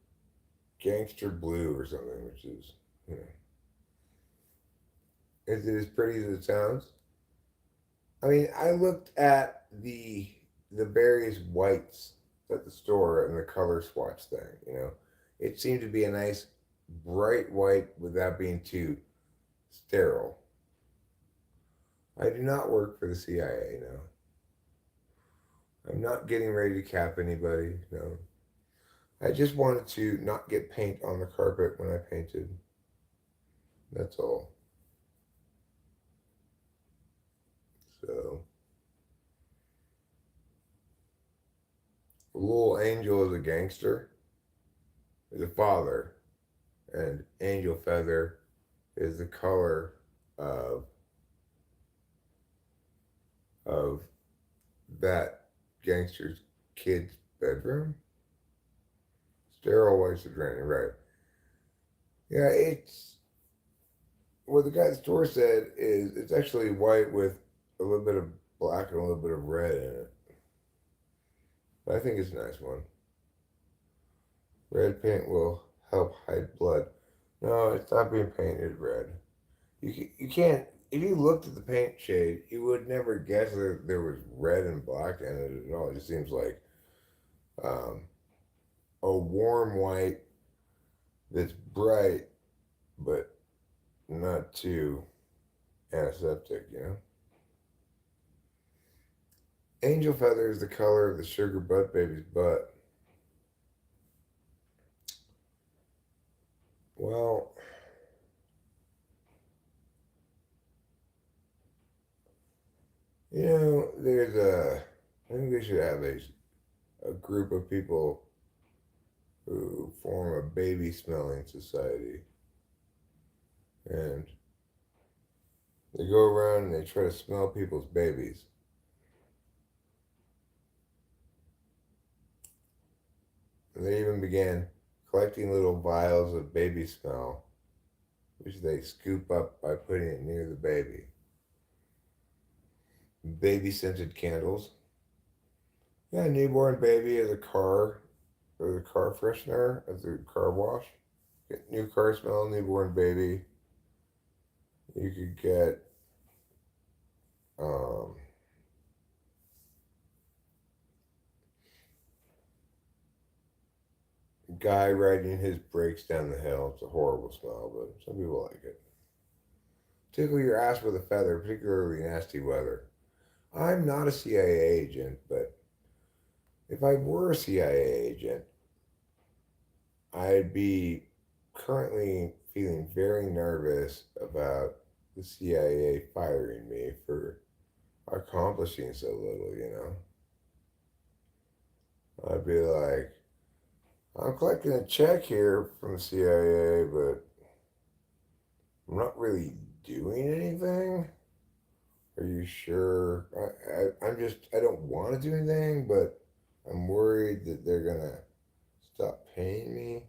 blue or something, which is, is it as pretty as it sounds? I mean, I looked at the various whites at the store and the color swatch thing. It seemed to be a nice bright white without being too sterile. I do not work for the CIA, no. I'm not getting ready to cap anybody, no. I just wanted to not get paint on the carpet when I painted. That's all. So, Little Angel is a gangster, is a father, and Angel Feather is the color of that gangster's kid's bedroom. Sterile whites are draining, right? Yeah, it's what the guy at the store said is it's actually white with a little bit of black and a little bit of red in it. But I think it's a nice one. Red paint will help hide blood. No, it's not being painted red. You can't. If you looked at the paint shade, you would never guess that there was red and black in it at all. It just seems like um, a warm white that's bright, but not too antiseptic. Angel feather is the color of the sugar butt baby's butt. Well, I think they should have a group of people who form a baby smelling society. And they go around and they try to smell people's babies. And they even began collecting little vials of baby smell, which they scoop up by putting it near the baby. Baby scented candles. Yeah, a newborn baby at the car, or the car freshener at the car wash. Get new car smell, newborn baby. You could get um, guy riding his brakes down the hill. It's a horrible smell, but some people like it. Tickle your ass with a feather, particularly nasty weather. I'm not a CIA agent, but if I were a CIA agent, I'd be currently feeling very nervous about the CIA firing me for accomplishing so little, you know? I'd be like, I'm collecting a check here from the CIA, but I'm not really doing anything. Are you sure? I don't want to do anything, but I'm worried that they're going to stop paying me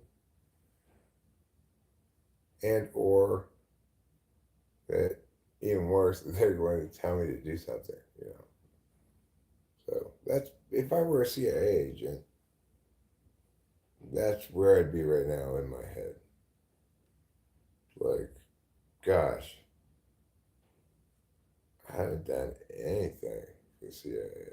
and or that even worse, that they're going to tell me to do something, you know. So that's, if I were a CIA agent, that's where I'd be right now in my head. Like, gosh, I haven't done anything for the CIA.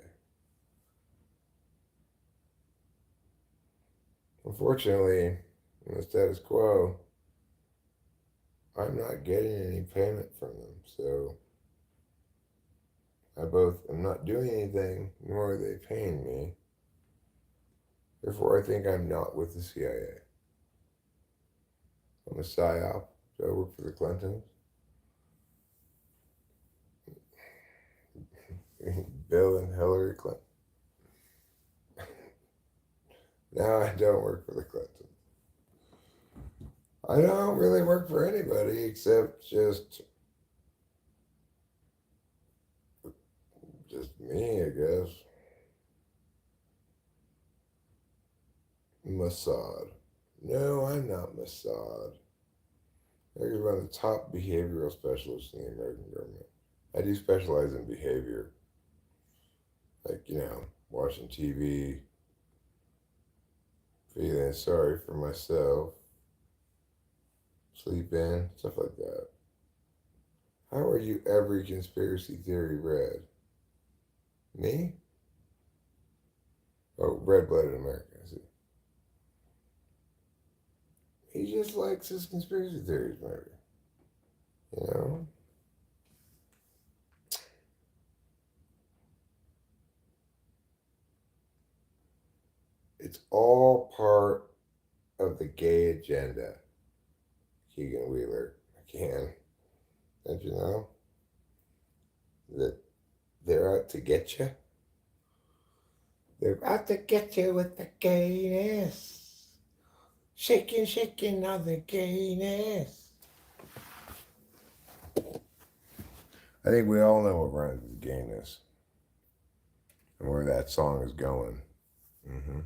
Unfortunately, in the status quo, I'm not getting any payment from them. So I both am not doing anything, nor are they paying me. Therefore, I think I'm not with the CIA. I'm a psyop. Do I work for the Clintons? Bill and Hillary Clinton. No, I don't work for the Clintons. I don't really work for anybody except just me, I guess. Mossad. No, I'm not Mossad. I was one of the top behavioral specialists in the American government. I do specialize in behavior. Like, watching TV, feeling sorry for myself, sleeping, stuff like that. How are you every conspiracy theory read? Me? Oh, red-blooded American, I see. He just likes his conspiracy theories, maybe. You know? It's all part of the gay agenda, Keegan Wheeler. Again, don't you know? That they're out to get you? They're out to get you with the gayness. Shaking, shaking on the gayness. I think we all know what rhymes with gayness and where that song is going. Mm-hmm.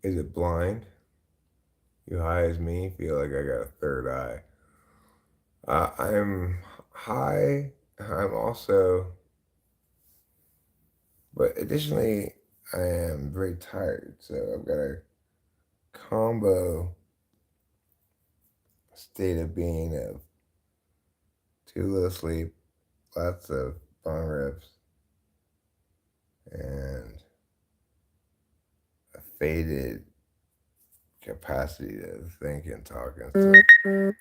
Is it blind? You high as me? Feel like I got a third eye. I'm high. I'm also, but additionally, I am very tired. So I've got a combo state of being of too little sleep, lots of bong rips, and a faded capacity to think and talk and stuff.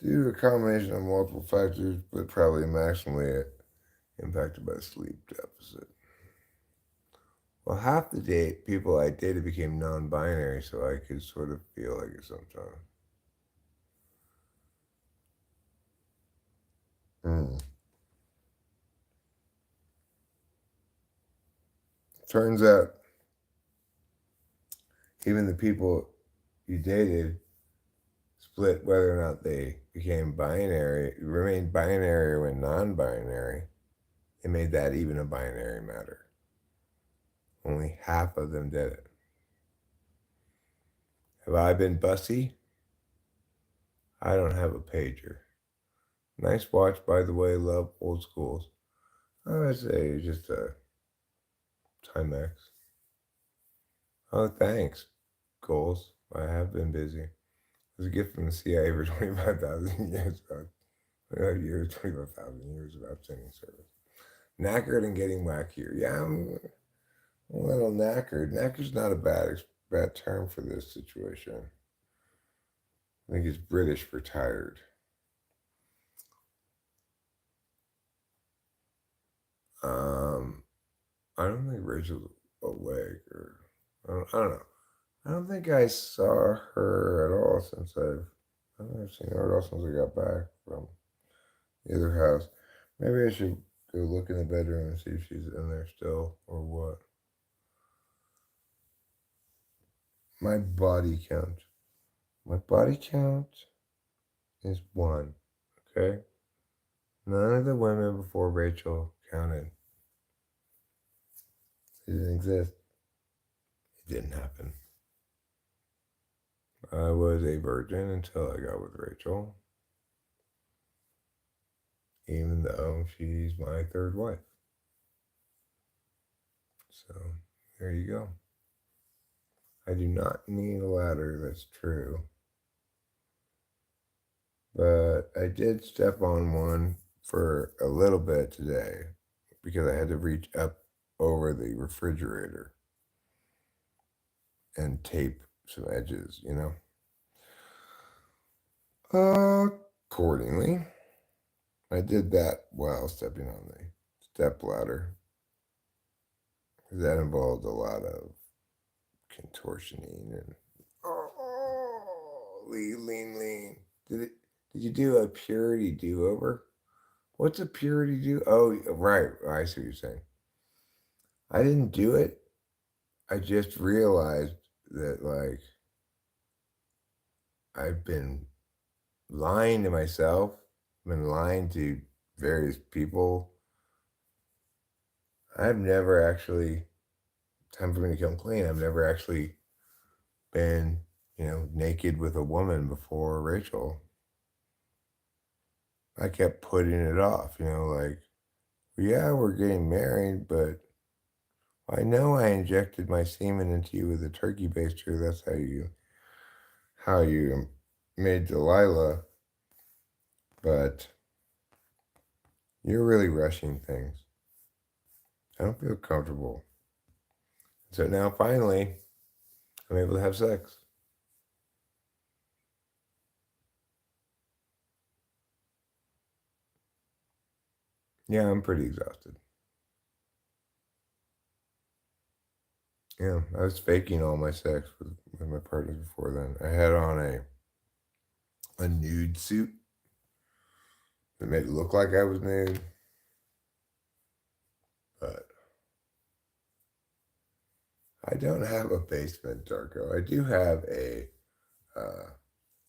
Due to a combination of multiple factors, but probably maximally impacted by sleep deficit. Well, half the people I dated became non-binary, so I could sort of feel like it sometimes. Hmm. Turns out, even the people you dated split whether or not they became binary, remained binary or went non-binary. It made that even a binary matter. Only half of them did it. Have I been bussy? I don't have a pager. Nice watch, by the way. Love old schools. I would say just a Timex. Oh, thanks. Goals. I have been busy. It was a gift from the CIA for 25,000 years. 25,000 years of outstanding service. Knackered and getting wackier. Yeah, I'm a little knackered. Knackered's not a bad term for this situation. I think it's British for tired. Um, I don't think Rachel's awake, or I don't know. I don't think I saw her at all since I don't think I've seen her at all since I got back from the other house. Maybe I should go look in the bedroom and see if she's in there still or what. My body count. My body count is one. Okay? None of the women before Rachel counted. It didn't exist. It didn't happen. I was a virgin until I got with Rachel, even though she's my third wife. So there you go. I do not need a ladder, that's true. But I did step on one for a little bit today because I had to reach up over the refrigerator and tape some edges, Accordingly, I did that while stepping on the step ladder. That involved a lot of contortioning and lean. Did you do a purity do-over? What's a purity do? Oh, right. I see what you're saying. I didn't do it. I just realized that like I've been lying to myself, been lying to various people. I've never actually, time for me to come clean. I've never actually been, naked with a woman before Rachel. I kept putting it off, like, yeah, we're getting married, but I know I injected my semen into you with a turkey baster. That's how you made Delilah, but you're really rushing things. I don't feel comfortable. So now finally, I'm able to have sex. Yeah, I'm pretty exhausted. Yeah, I was faking all my sex with my partners before then. I had on a nude suit that made it look like I was nude, but I don't have a basement, Darko. I do have a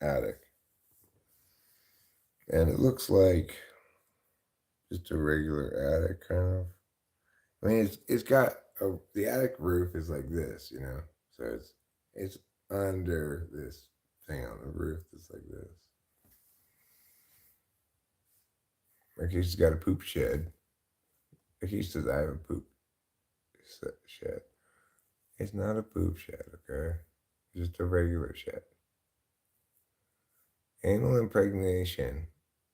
attic, and it looks like just a regular attic, kind of. I mean, it's got the attic roof is like this, so it's under this thing on the roof that's like this. Like he's got a poop shed. Like he says, I have a poop shed. It's not a poop shed, okay? It's just a regular shed. Anal impregnation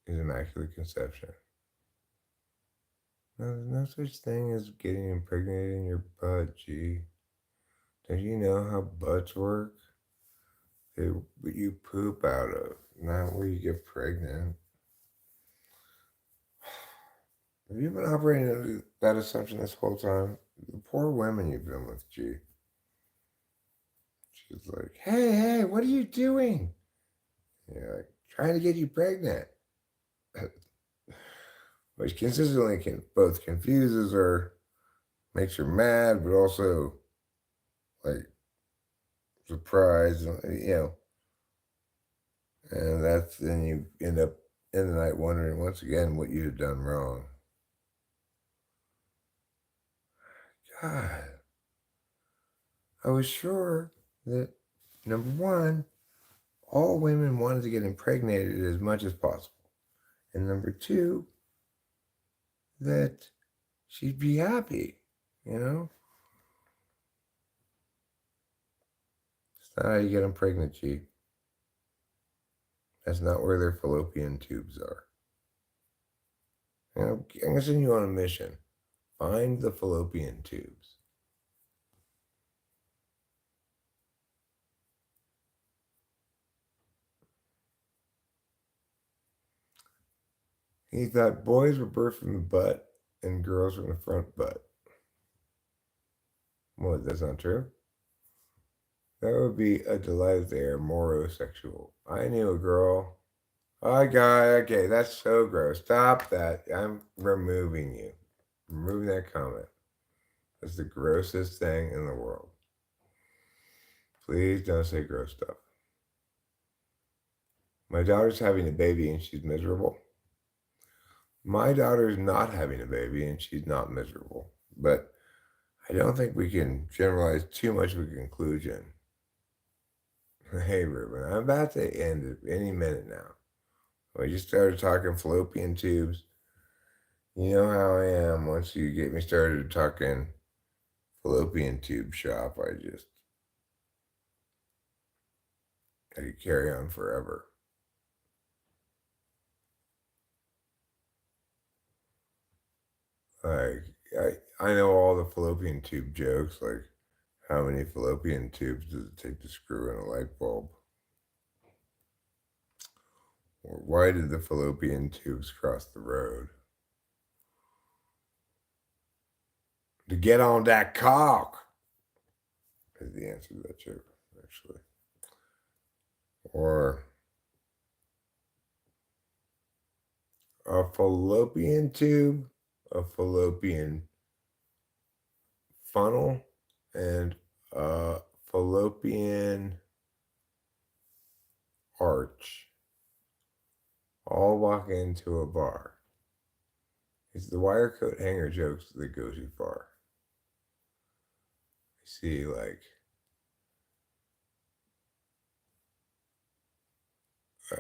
is immaculate conception. No, there's no such thing as getting impregnated in your butt, G. Don't you know how butts work? They're what you poop out of, not where you get pregnant. Have you been operating under that assumption this whole time? The poor women you've been with, G. She's like, hey, what are you doing? You're like, trying to get you pregnant. Which consistently both confuses her, makes her mad, but also like surprised, and then you end up in the night wondering once again what you had done wrong. God, I was sure that number one, all women wanted to get impregnated as much as possible. And number two, that she'd be happy, you know? It's not how you get them pregnant, G. That's not where their fallopian tubes are. I'm going to send you on a mission. Find the fallopian tubes. He thought boys were birthed from the butt and girls from the front butt. What, that's not true? That would be a delight if they are morosexual. I knew a girl. Oh, God, okay, that's so gross. Stop that. I'm removing you. Removing that comment. That's the grossest thing in the world. Please don't say gross stuff. My daughter's having a baby and she's miserable. My daughter's not having a baby and she's not miserable. But I don't think we can generalize too much of a conclusion. Hey, Ruben, I'm about to end it any minute now. We just started talking fallopian tubes. You know how I am. Once you get me started talking fallopian tube shop, I could carry on forever. Like, I know all the fallopian tube jokes, like how many fallopian tubes does it take to screw in a light bulb? Or why did the fallopian tubes cross the road? To get on that cock is the answer to that joke, actually. Or a fallopian tube, a fallopian funnel, and a fallopian arch all walk into a bar. It's the wire coat hanger jokes that go too far. You see, like,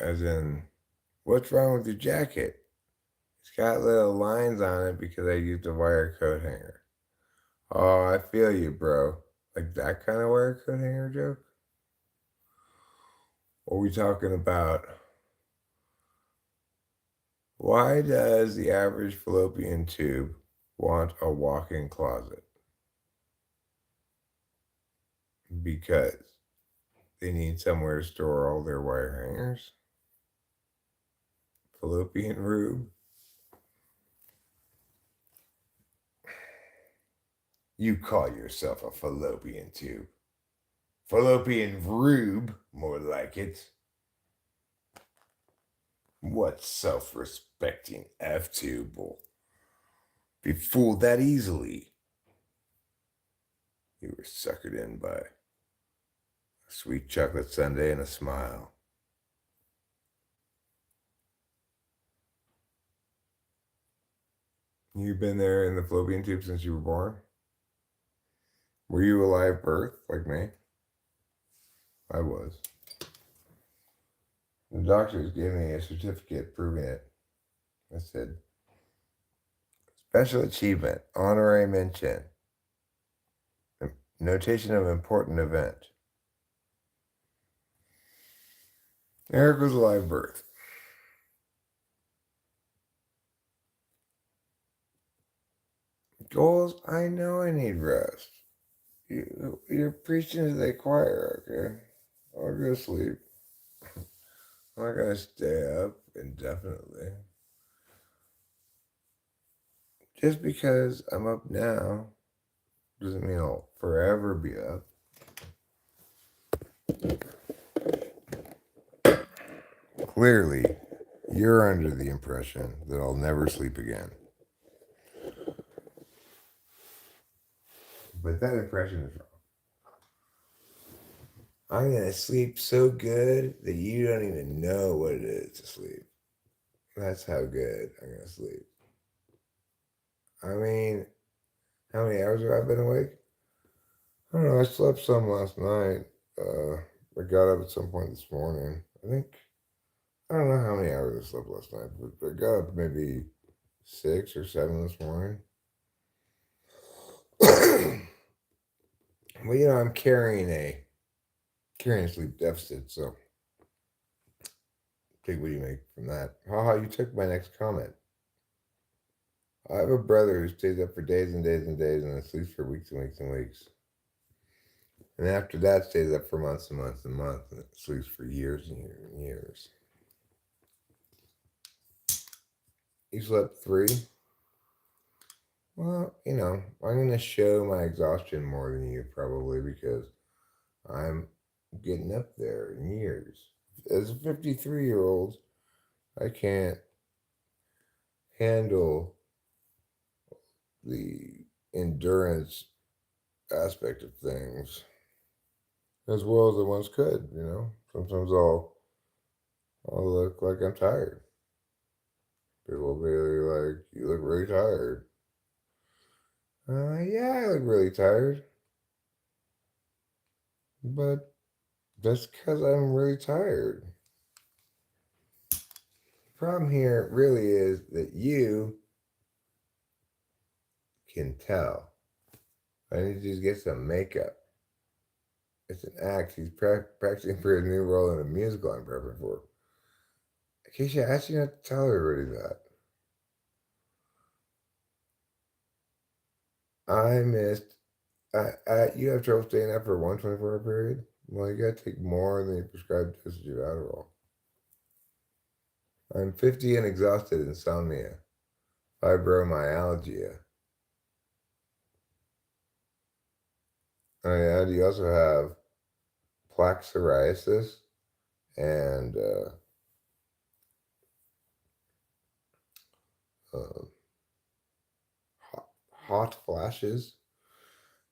as in, what's wrong with your jacket? It's got little lines on it because I used a wire coat hanger. Oh, I feel you, bro. Like that kind of wire coat hanger joke? Or are we talking about why does the average fallopian tube want a walk-in closet? Because they need somewhere to store all their wire hangers? Fallopian rube? You call yourself a fallopian tube. Fallopian rube, more like it. What self-respecting F-tube will be fooled that easily? You were suckered in by a sweet chocolate sundae and a smile. You've been there in the fallopian tube since you were born? Were you a live birth like me? I was. The doctors gave me a certificate proving it. I said, special achievement, honorary mention, notation of important event. Eric was a live birth. Goals, I know I need rest. You're preaching to the choir, okay? I'll go to sleep. I'm not going to stay up indefinitely. Just because I'm up now Doesn't mean I'll forever be up. Clearly, you're under the impression that I'll never sleep again. But that impression is wrong. I'm going to sleep so good that you don't even know what it is to sleep. That's how good I'm going to sleep. I mean, how many hours have I been awake? I don't know. I slept some last night. I got up at some point this morning. I don't know how many hours I slept last night, but I got up maybe 6 or 7 this morning. Well, I'm carrying a sleep deficit, so take what you make from that. Haha, you took my next comment. I have a brother who stays up for days and days and days and then sleeps for weeks and weeks and weeks. And after that, stays up for months and months and months and sleeps for years and years and years. You slept 3? Well, I'm going to show my exhaustion more than you probably because I'm getting up there in years. As a 53-year-old, I can't handle the endurance aspect of things as well as I once could, Sometimes I'll look like I'm tired. People will be like, you look really tired. Yeah, I look really tired. But that's because I'm really tired. The problem here really is that you can tell. I need you to get some makeup. It's an act. He's practicing for a new role in a musical I'm prepping for. Keisha, I asked you not to tell everybody that. I missed. You have trouble staying up for one 24-hour period? Well, you gotta take more than the prescribed dosage of Adderall. I'm 50 and exhausted, insomnia, fibromyalgia. Oh yeah, do you also have plaque psoriasis and uh, hot flashes?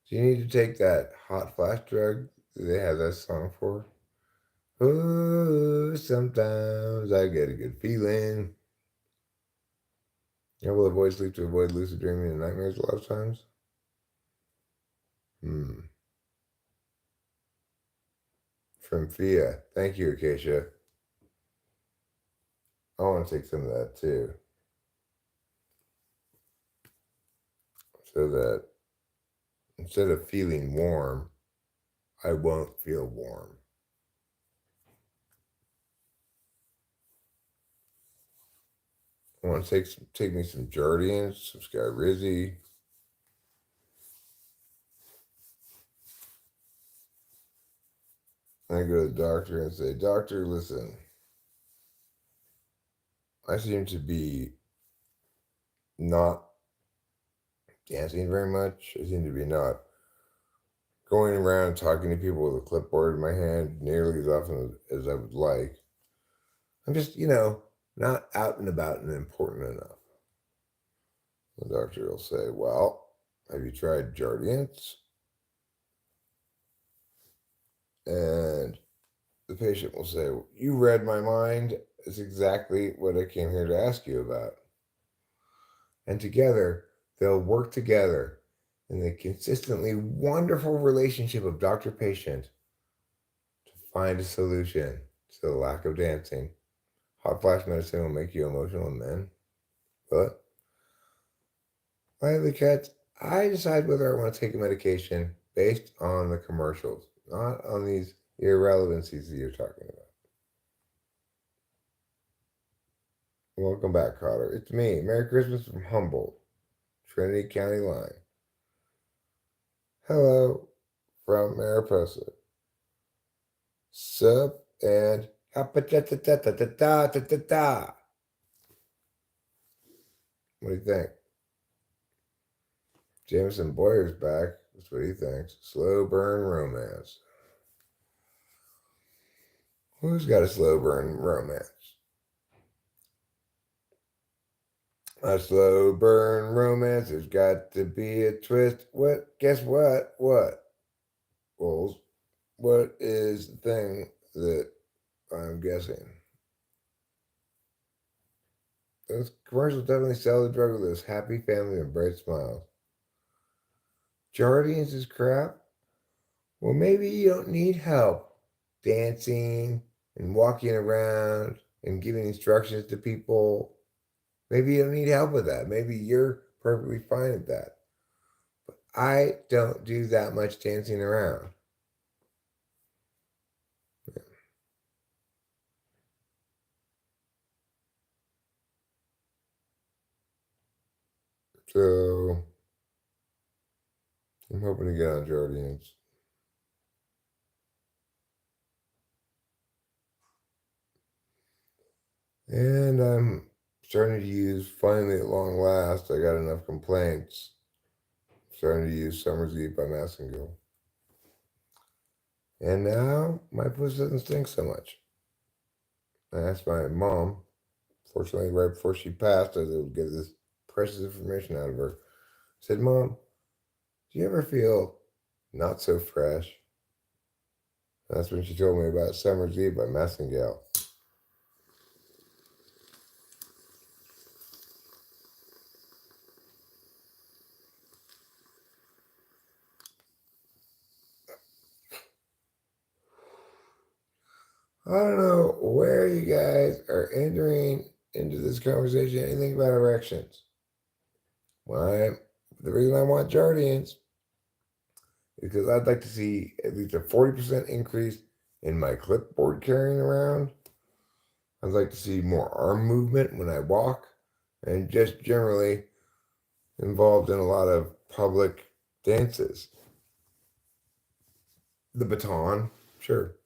Do you need to take that hot flash drug that they have that song for? Oh, sometimes I get a good feeling. I will avoid sleep to avoid lucid dreaming and nightmares a lot of times. From Fia. Thank you, Acacia. I want to take some of that too. So that instead of feeling warm, I won't feel warm. I want to take me some Jardians, some Skyrizi. I go to the doctor and say, Doctor, listen, I seem to be not dancing very much. I seem to be not going around talking to people with a clipboard in my hand nearly as often as I would like. I'm just, not out and about and important enough. The doctor will say, well, have you tried Jardiance? And the patient will say, you read my mind. It's exactly what I came here to ask you about. And together, they'll work together in the consistently wonderful relationship of doctor-patient to find a solution to the lack of dancing. Hot flash medicine will make you emotional in men. But, the cats, I decide whether I want to take a medication based on the commercials, not on these irrelevancies that you're talking about. Welcome back, Cotter. It's me. Merry Christmas from Humboldt, Trinity County line. Hello from Mariposa. Sup and what do you think? Jameson Boyer's back. That's what he thinks. Slow burn romance. Who's got a slow burn romance? A slow burn romance. There's got to be a twist. What? Guess what? What? Wolves. What is the thing that I'm guessing? Those commercials definitely sell the drug with those happy family and bright smiles. Jardians is crap. Well, maybe you don't need help dancing and walking around and giving instructions to people. Maybe you don't need help with that. Maybe you're perfectly fine at that. But I don't do that much dancing around. So I'm hoping to get on Jardians. And I'm starting to use, finally at long last, I got enough complaints. Starting to use Summer's Eve by Massengill. And now my puss doesn't stink so much. I asked my mom, fortunately, right before she passed, I was able to get this precious information out of her. I said, Mom, do you ever feel not so fresh? And that's when she told me about Summer's Eve by Massengill. I don't know where you guys are entering into this conversation anything about erections. Why? The reason I want Jardians is because I'd like to see at least a 40% increase in my clipboard carrying around. I'd like to see more arm movement when I walk, and just generally involved in a lot of public dances. The baton, sure.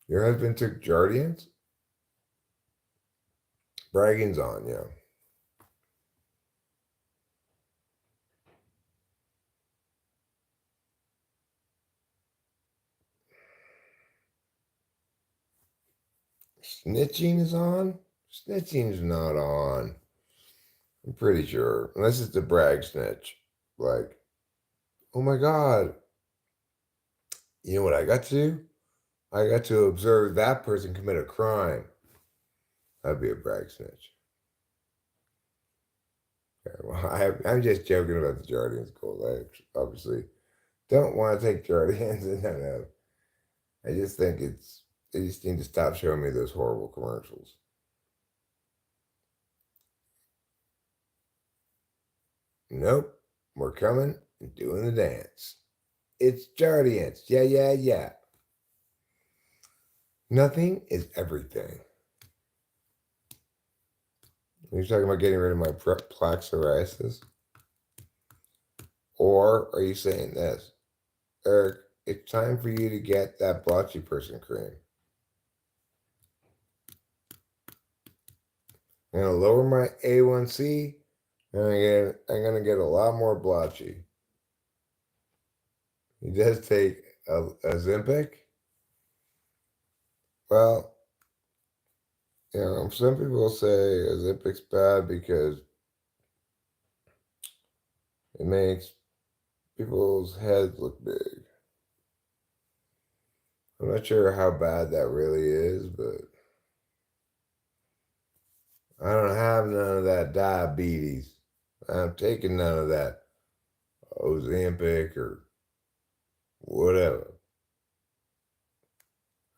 Your husband took Jardians? Bragging's on, yeah. Snitching is on? Snitching's not on. I'm pretty sure. Unless it's a brag snitch. Like, oh my God. You know what I got to do? I got to observe that person commit a crime. That'd be a brag snitch. Okay, well, I'm just joking about the Jardians goals. I obviously don't want to take Jardians. No. I just think they just need to stop showing me those horrible commercials. Nope, we're coming and doing the dance. It's Jardians. Yeah. Nothing is everything. Are you talking about getting rid of my plaque psoriasis? Or are you saying this? Eric, it's time for you to get that blotchy person cream. I'm going to lower my A1C, and I'm gonna get a lot more blotchy. He does take a Ozempic. Well, some people say Ozympic's bad because it makes people's heads look big. I'm not sure how bad that really is, but I don't have none of that diabetes. I'm taking none of that Ozempic or whatever.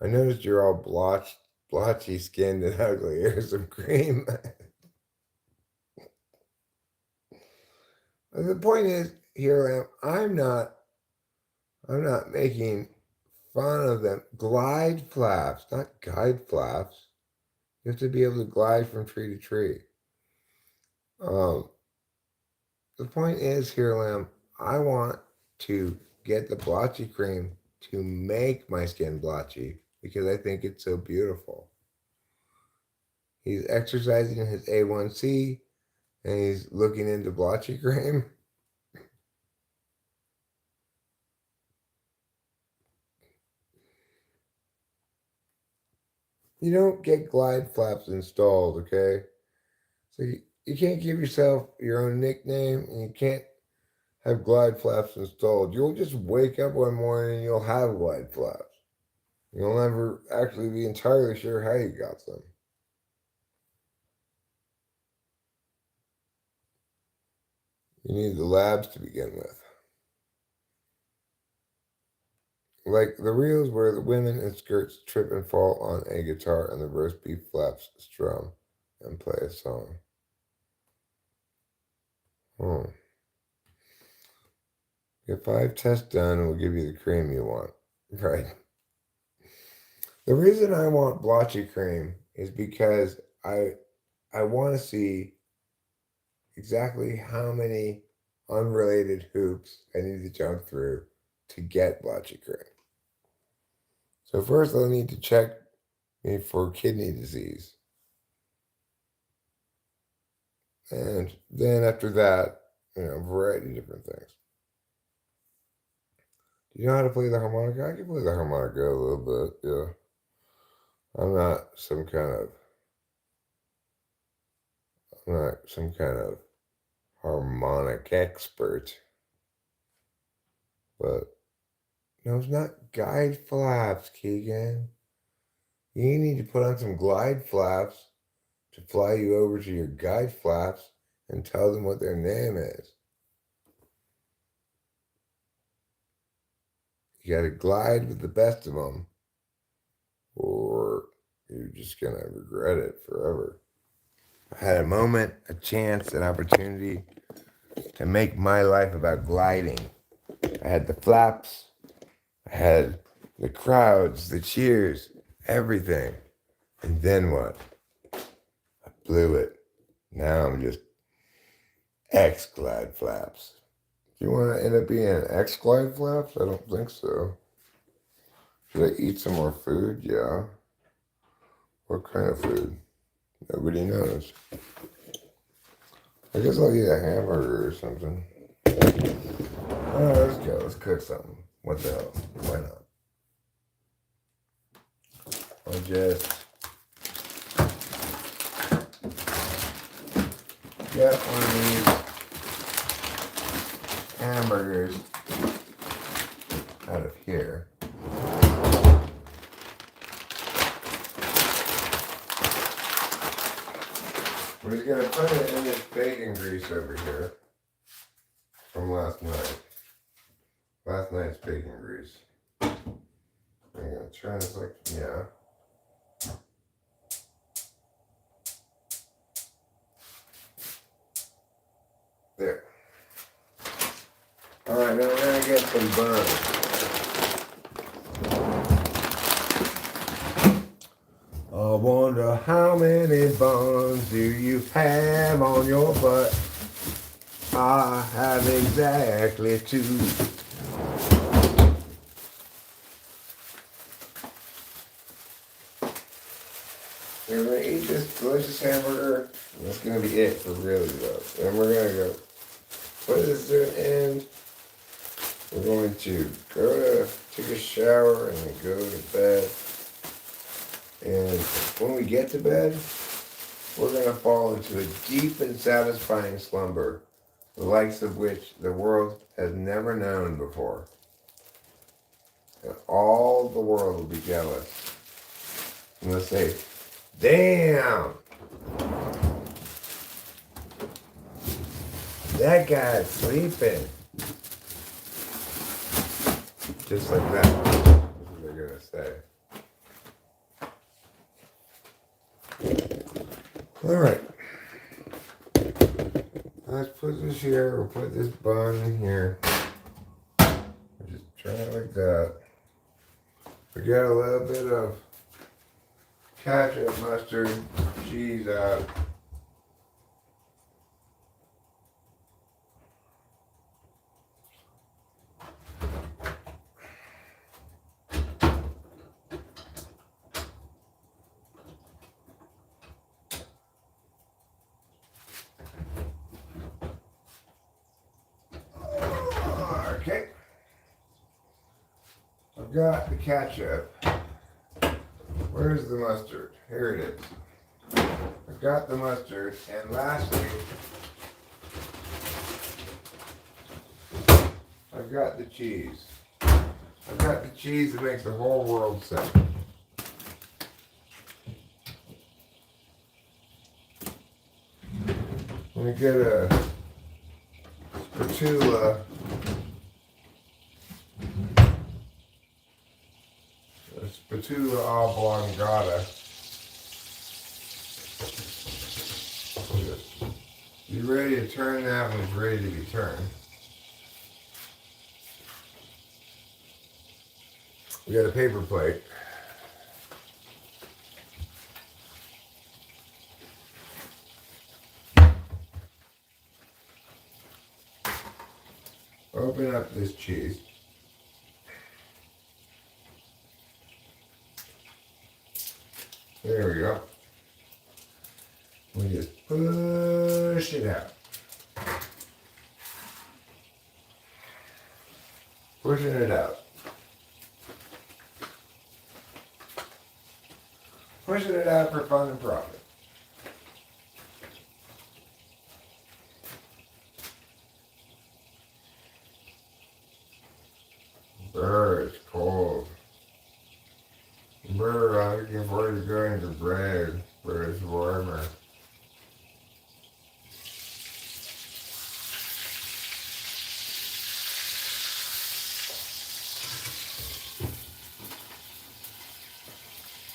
I noticed you're all blotchy skinned and ugly. Here's some cream. The point is, here I'm not making fun of them. Glide flaps, not guide flaps. You have to be able to glide from tree to tree. The point is here, Lamb, I want to get the blotchy cream to make my skin blotchy because I think it's so beautiful. He's exercising his A1C, and he's looking into blotchy cream. You don't get glide flaps installed, okay? So you can't give yourself your own nickname, and you can't have glide flaps installed. You'll just wake up one morning and you'll have glide flaps. You'll never actually be entirely sure how you got them. You need the labs to begin with. Like the reels where the women in skirts trip and fall on a guitar and the roast beef flaps strum and play a song. Get 5 tests done and we'll give you the cream you want. Right. The reason I want blotchy cream is because I want to see exactly how many unrelated hoops I need to jump through to get blotchy cream. So first I'll need to check me for kidney disease. And then after that, a variety of different things. Do you know how to play the harmonica? I can play the harmonica a little bit, yeah. I'm not some kind of harmonic expert. But no, it's not guide flaps, Keegan. You need to put on some glide flaps to fly you over to your guide flaps and tell them what their name is. You gotta glide with the best of them, or you're just gonna regret it forever. I had a moment, a chance, an opportunity to make my life about gliding. I had the flaps, I had the crowds, the cheers, everything. And then what? I blew it. Now I'm just X-glide flaps. Do you want to end up being an X-glide flaps? I don't think so. Should I eat some more food? Yeah. What kind of food? Nobody knows. I guess I'll eat a hamburger or something. Let's go. Let's cook something. What the hell? Why not? I'll just get one of these hamburgers out of here. We're just gonna put it in this bacon grease over here from last night. Last night's bacon grease. I'm gonna try this yeah. There. Alright, now we're gonna get some buns. I wonder how many buns do you have on your butt? I have exactly 2. We're gonna eat this delicious hamburger. That's gonna be it for really though. And we're gonna go put this to an end. We're going to go to take a shower and then go to bed. And when we get to bed, we're going to fall into a deep and satisfying slumber, the likes of which the world has never known before. And all the world will be jealous. And they'll say, damn! That guy's sleeping. Just like that. That's what they're going to say. Alright. Let's put this here. We'll put this bun in here. We'll just try it like that. We got a little bit of ketchup, mustard, cheese out. got the ketchup. Where's the mustard? Here it is. I've got the mustard, and lastly, I've got the cheese. I've got the cheese that makes the whole world sing. I'm gonna get a spatula oblongata. Be ready to turn that when it's ready to be turned. We got a paper plate. Open up this cheese. There we go. We just push it out. Pushing it out. Pushing it out for fun and profit. Brr, it's cold. Brr, I'm looking forward to going to bed where it's warmer.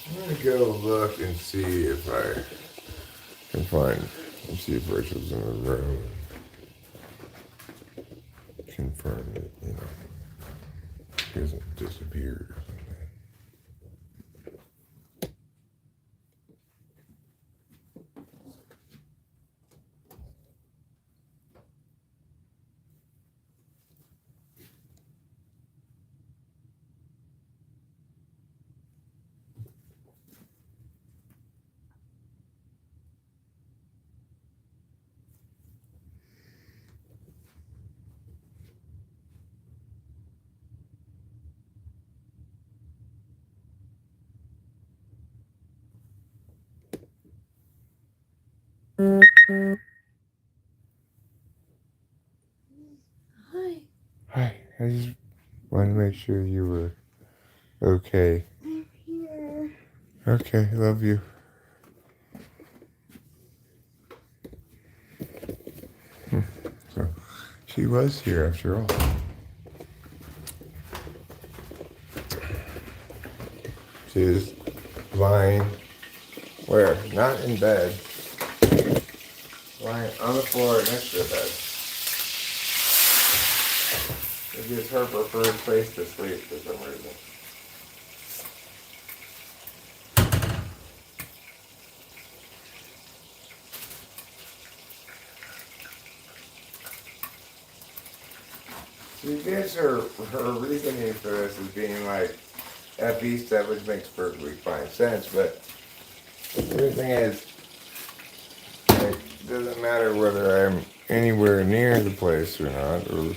I'm gonna go look and see if I can find, let's see if Rachel's in the room. Confirm that, you know, he hasn't disappeared or something. Hi. Hi, I just wanted to make sure you were okay. I'm here. Okay, love you. So, she was here after all. She is lying, where? Not in bed. Lying on the floor next to the bed. It gives her preferred place to sleep for some reason. She gives her reasoning for this as being like FE stuff, which makes perfectly fine sense, but the weird thing is, it doesn't matter whether I'm anywhere near the place or not, or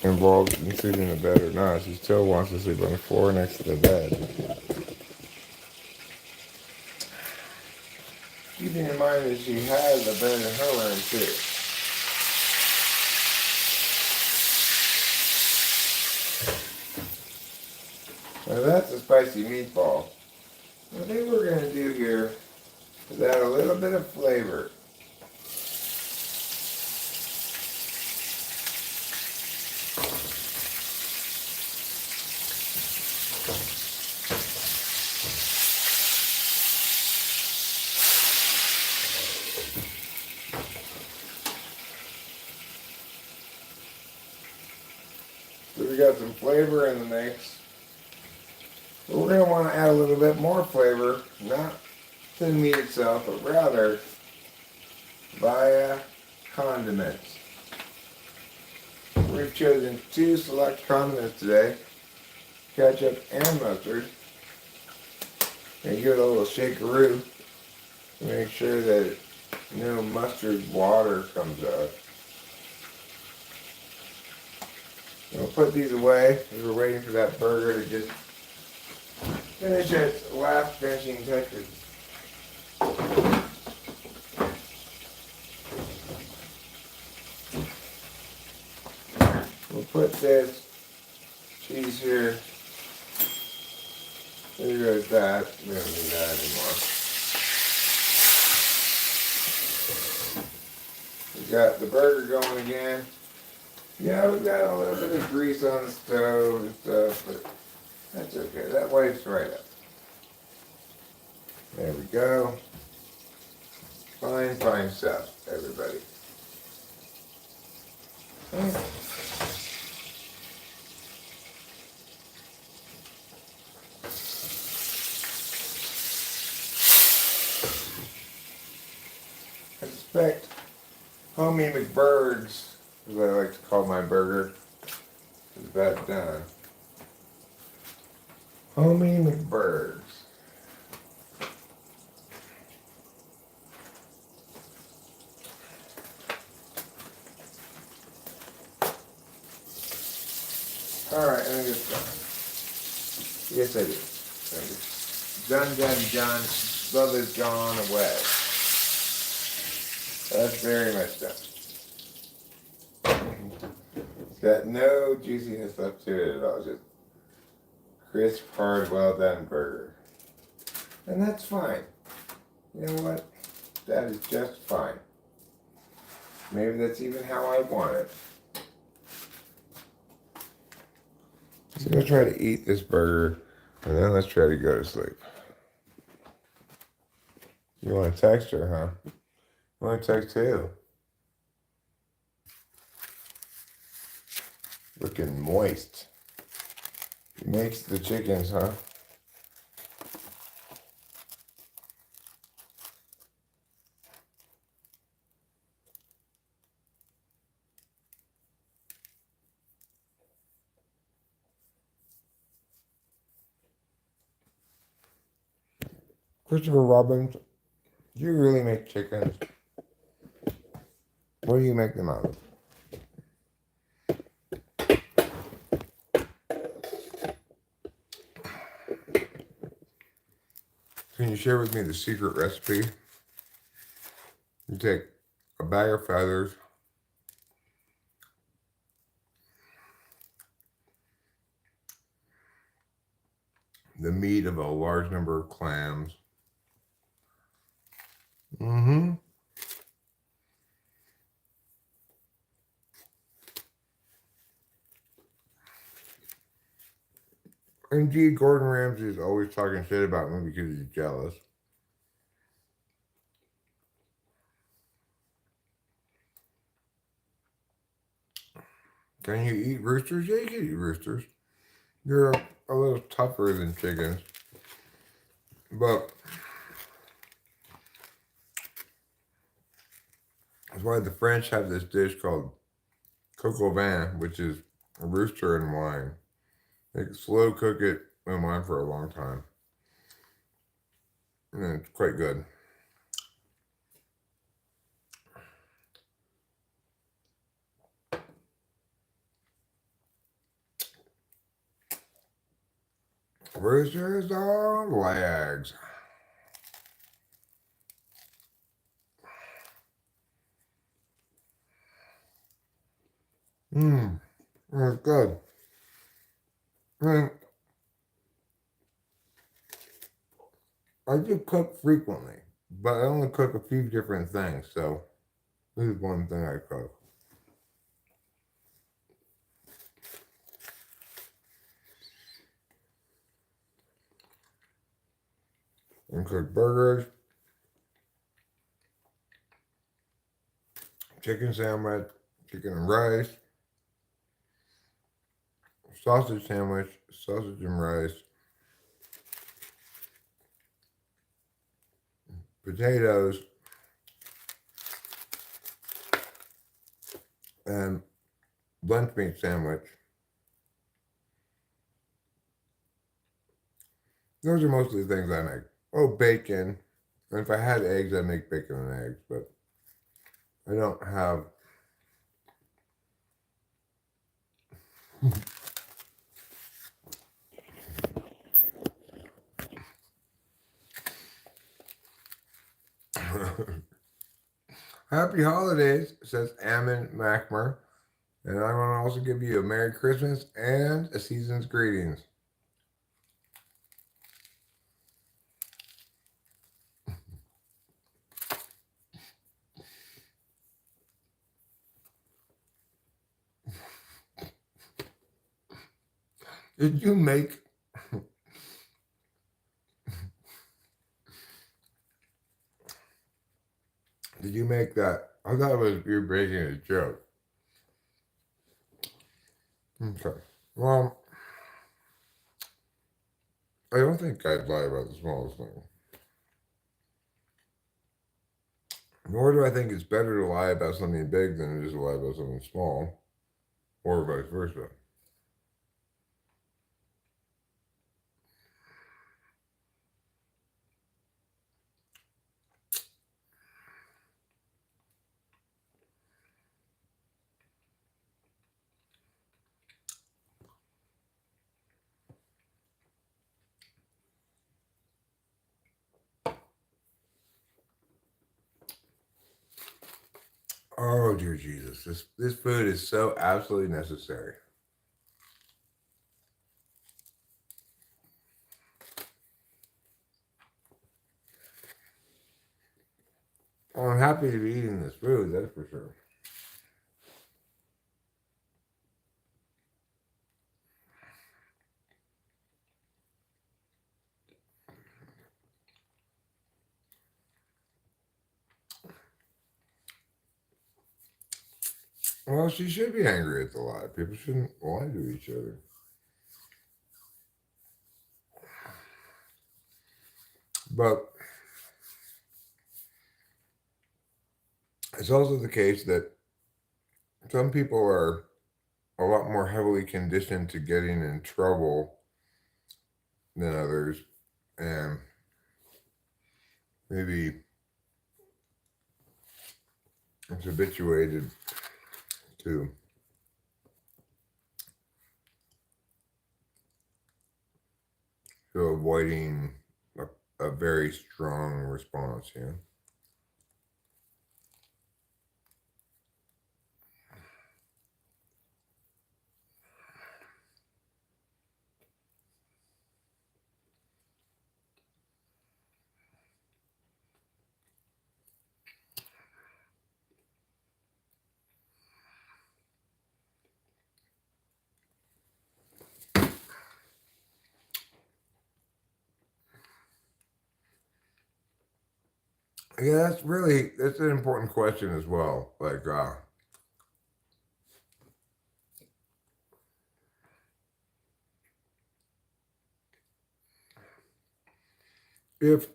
involved in sleeping in the bed or not. She still wants to sleep on the floor next to the bed. Keeping in mind that she has a bed in her room too. Now that's a spicy meatball. What I think we're going to do here is add a little bit of flavor. So we got some flavor in the mix. But we're going to want to add a little bit more flavor, not to the meat itself, but rather via condiments. We've chosen 2 select condiments today, ketchup and mustard. And give it a little shakeroo to make sure that no mustard water comes out. We'll put these away as we're waiting for that burger to just finish its last finishing touches. We'll put this cheese here. There goes that. We don't need that anymore. We got the burger going again. Yeah, we got a little bit of grease on the stove and stuff, but that's okay. That wipes right up. There we go. Fine, fine stuff, everybody. Okay. I suspect Homie McBurg's, as I like to call my burger, is about done. Homie McBurg's. Alright, I think it's done. Yes, I do. Done. Love is gone away. That's very much done. It's got no juiciness left to it at all. Just crisp, hard, well done burger. And that's fine. You know what? That is just fine. Maybe that's even how I want it. So I'm going to try to eat this burger, and then let's try to go to sleep. You want to text her, huh? You want to text who? Looking moist. Makes the chickens, huh? Christopher Robbins, do you really make chickens? What do you make them out of? Can you share with me the secret recipe? You take a bag of feathers, the meat of a large number of clams. Indeed, Gordon Ramsay is always talking shit about me because he's jealous. Can you eat roosters? Yeah, you can eat roosters. They're a little tougher than chickens. But that's why the French have this dish called coq au vin, which is a rooster and wine. They slow cook it in wine for a long time. And it's quite good. Roosters on legs. It's good. I do cook frequently, but I only cook a few different things, so this is one thing I cook. I cook burgers, chicken sandwich, chicken and rice, sausage sandwich, sausage and rice, potatoes, and lunch meat sandwich. Those are mostly the things I make. Oh, bacon. And if I had eggs, I'd make bacon and eggs, but I don't have Happy holidays, says Ammon Mackmer. And I want to also give you a Merry Christmas and a season's greetings. Did you make that? I thought it was you breaking a joke. Okay. Well, I don't think I'd lie about the smallest thing. Nor do I think it's better to lie about something big than it is to lie about something small, or vice versa. Oh dear Jesus, this food is so absolutely necessary. I'm happy to be eating this food, that's for sure. Well, she should be angry at the lie. People shouldn't lie to each other. But it's also the case that some people are a lot more heavily conditioned to getting in trouble than others, and maybe it's habituated to avoiding a very strong response, you know. Yeah, that's an important question as well. Like, if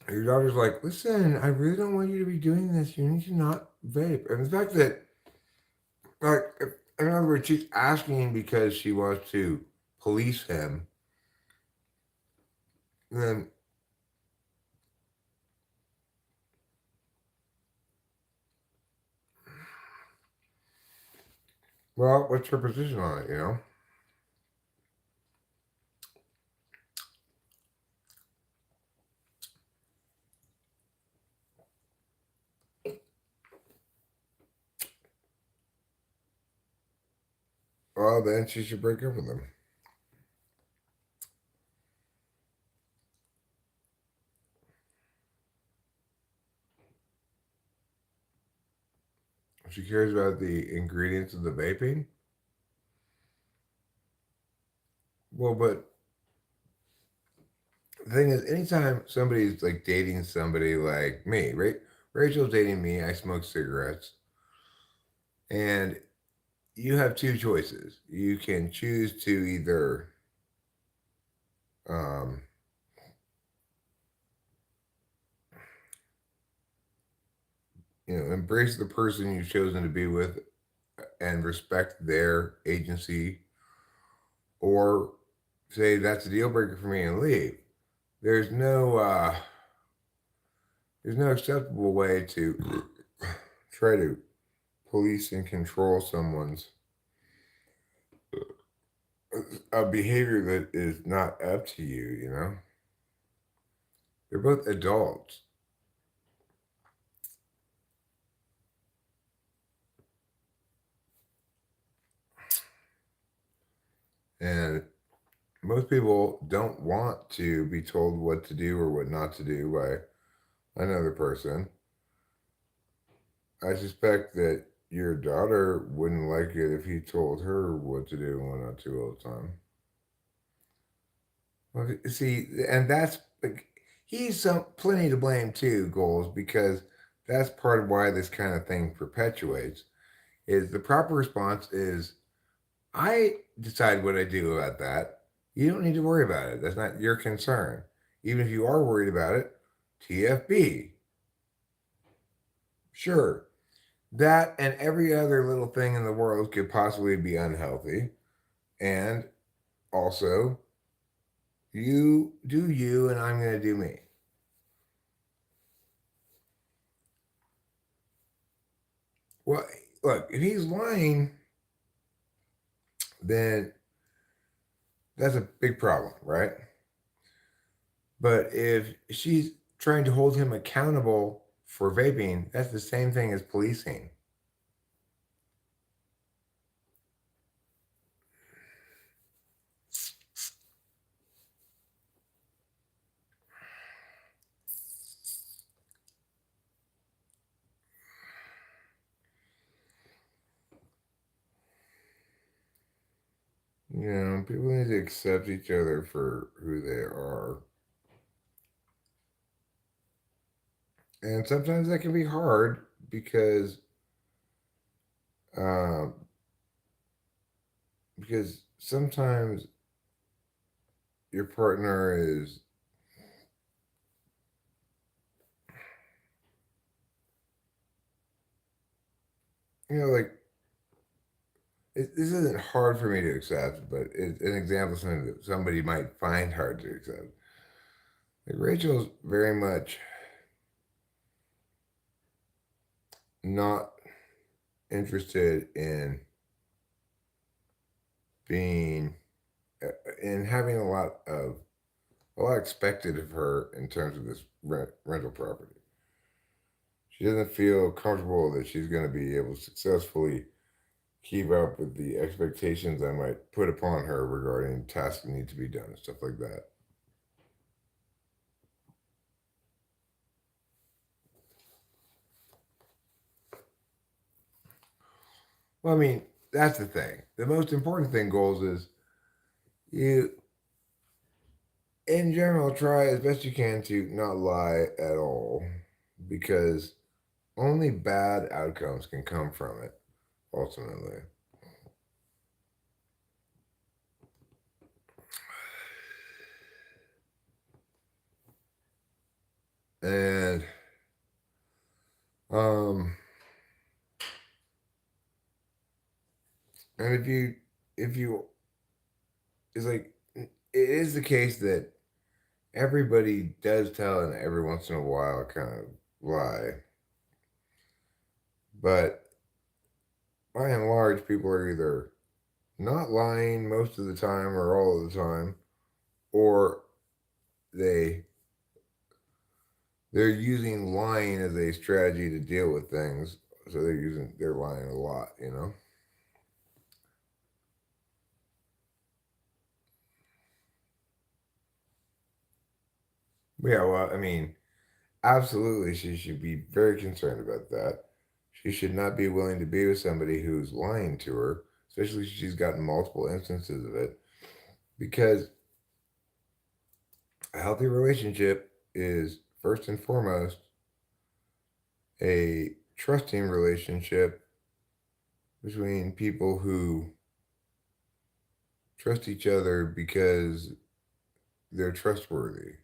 your daughter's like, listen, I really don't want you to be doing this. You need to not vape. And the fact that, like, in other words, she's asking because she wants to police him, then, well, what's her position on it, you know? Well, then she should break up with him. If she cares about the ingredients of the vaping. Well, but the thing is, anytime somebody's like dating somebody like me, right? Rachel's dating me, I smoke cigarettes, and you have two choices. You can choose to either um, embrace the person you've chosen to be with and respect their agency, or say that's a deal breaker for me and leave. There's no acceptable way to try to police and control someone's a behavior that is not up to you, you know? They're both adults. And most people don't want to be told what to do or what not to do by another person. I suspect that your daughter wouldn't like it if he told her what to do and what not to all the time. Well, see, and that's like he's plenty to blame too, Goals, because that's part of why this kind of thing perpetuates. Is the proper response is I decide what I do about that. You don't need to worry about it. That's not your concern. Even if you are worried about it, TFB. Sure, that and every other little thing in the world could possibly be unhealthy. And also, you do you, and I'm going to do me. Well, look, if he's lying, then that's a big problem, right? But if she's trying to hold him accountable for vaping, that's the same thing as policing. You know, people need to accept each other for who they are. And sometimes that can be hard uh, because sometimes your partner is, like this isn't hard for me to accept, but it's an example of something that somebody might find hard to accept. Like Rachel's very much not interested in being in having a lot expected of her in terms of this rental property. She doesn't feel comfortable that she's going to be able to successfully keep up with the expectations I might put upon her regarding tasks that need to be done and stuff like that. Well, I mean, that's the thing. The most important thing, Goals, is you, in general, try as best you can to not lie at all because only bad outcomes can come from it, ultimately. And, um, and if you, it's like, it is the case that everybody does tell and every once in a while kind of lie. But by and large, people are either not lying most of the time or all of the time, or they they're using lying as a strategy to deal with things. So they're lying a lot, you know. Yeah, well, I mean, absolutely, she should be very concerned about that. She should not be willing to be with somebody who's lying to her, especially if she's gotten multiple instances of it, because a healthy relationship is first and foremost a trusting relationship between people who trust each other because they're trustworthy.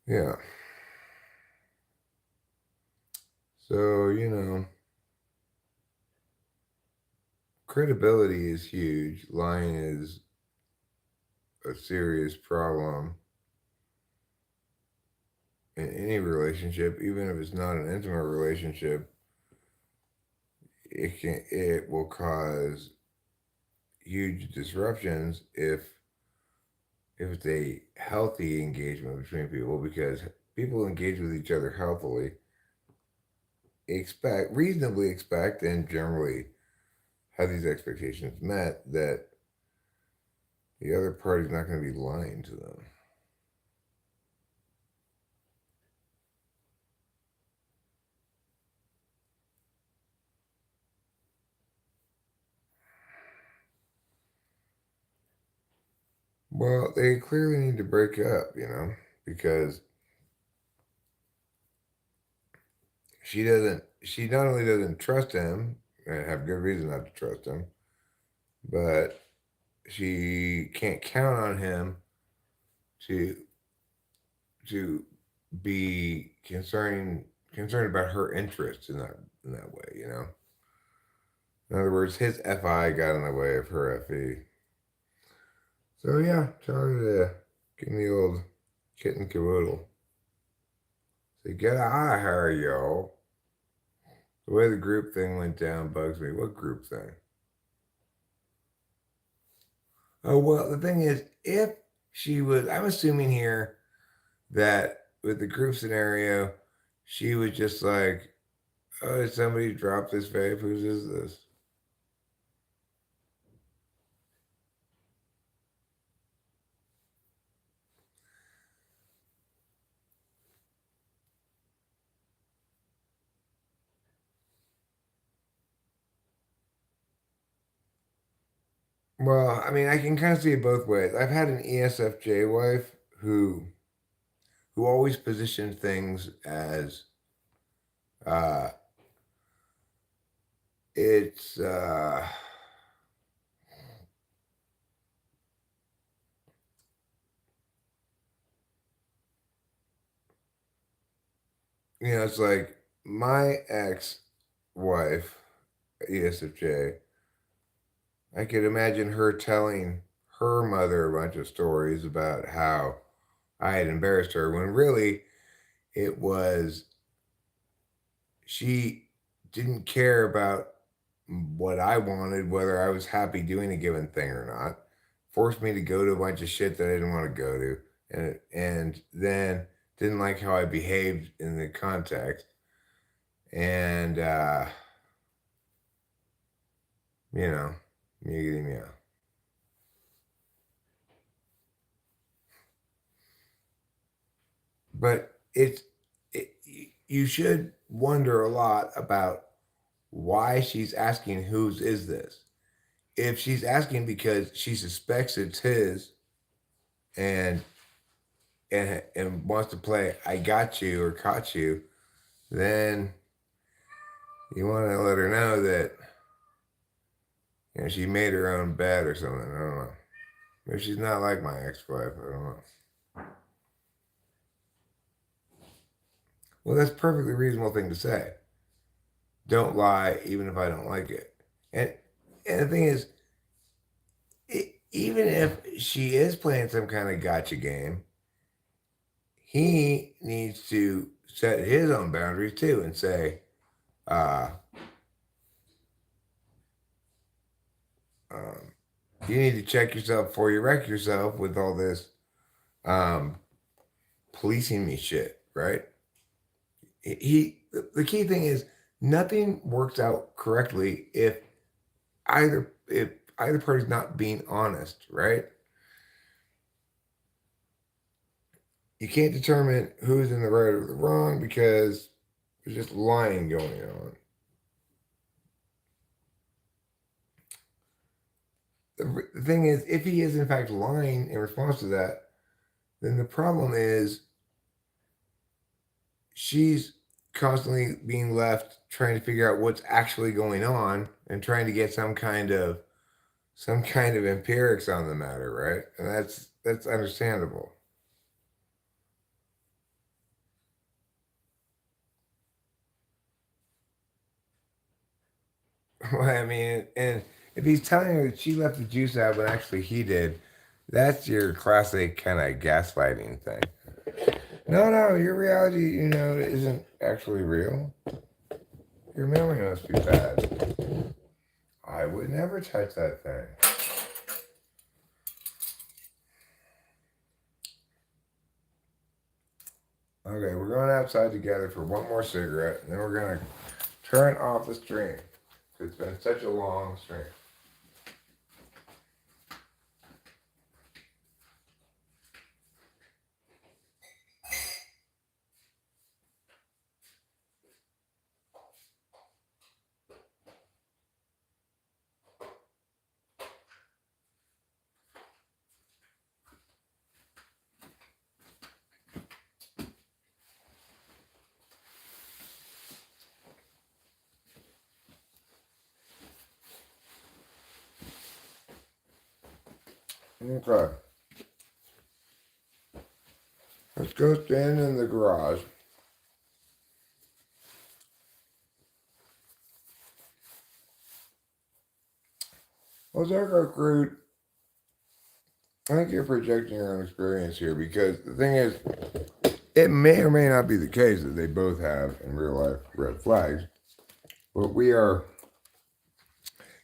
Yeah. So, credibility is huge. Lying is a serious problem in any relationship, even if it's not an intimate relationship. It will cause huge disruptions if it's a healthy engagement between people, because people engage with each other healthily reasonably expect and generally have these expectations met, that the other party's not going to be lying to them. Well, they clearly need to break up, because she not only doesn't trust him, and have good reason not to trust him, but she can't count on him to to be concerned about her interests in that way. In other words, his FI got in the way of her FE. So yeah, tell her to give me the old kitten caboodle. Say, get out of here, yo. The way the group thing went down bugs me. What group thing? Oh, well, the thing is, if I'm assuming here that with the group scenario, she was just like, oh, did somebody drop this vape? Whose is this? Well, I mean, I can kind of see it both ways. I've had an ESFJ wife who always positioned things as uh, it's it's like my ex-wife, ESFJ. I could imagine her telling her mother a bunch of stories about how I had embarrassed her, when really it was she didn't care about what I wanted, whether I was happy doing a given thing or not. Forced me to go to a bunch of shit that I didn't want to go to, and then didn't like how I behaved in the context, and you know, meow meow. But you should wonder a lot about why she's asking whose is this. If she's asking because she suspects it's his, and and wants to play I got you or caught you, then you want to let her know that she made her own bed or something. I don't know. Maybe she's not like my ex-wife. I don't know. Well, that's a perfectly reasonable thing to say. Don't lie, even if I don't like it. And the thing is, even if she is playing some kind of gotcha game, he needs to set his own boundaries too and say, uh, um, you need to check yourself before you wreck yourself with all this um, policing me shit, right? The key thing is, nothing works out correctly if either party's not being honest, right? You can't determine who's in the right or the wrong because there's just lying going on. The thing is, if he is in fact lying in response to that, then the problem is she's constantly being left trying to figure out what's actually going on and trying to get some kind of empirics on the matter, right? And that's understandable. Well, I mean, and if he's telling her that she left the juice out when actually he did, That's your classic kind of gaslighting thing. No, your reality, isn't actually real. Your memory must be bad. I would never touch that thing. Okay, we're going outside together for one more cigarette, and then we're going to turn off the stream. It's been such a long stream. Okay. Let's go stand in the garage. Well, Zarko Crude, I think you're projecting your own experience here because the thing is, it may or may not be the case that they both have in real life red flags, but we are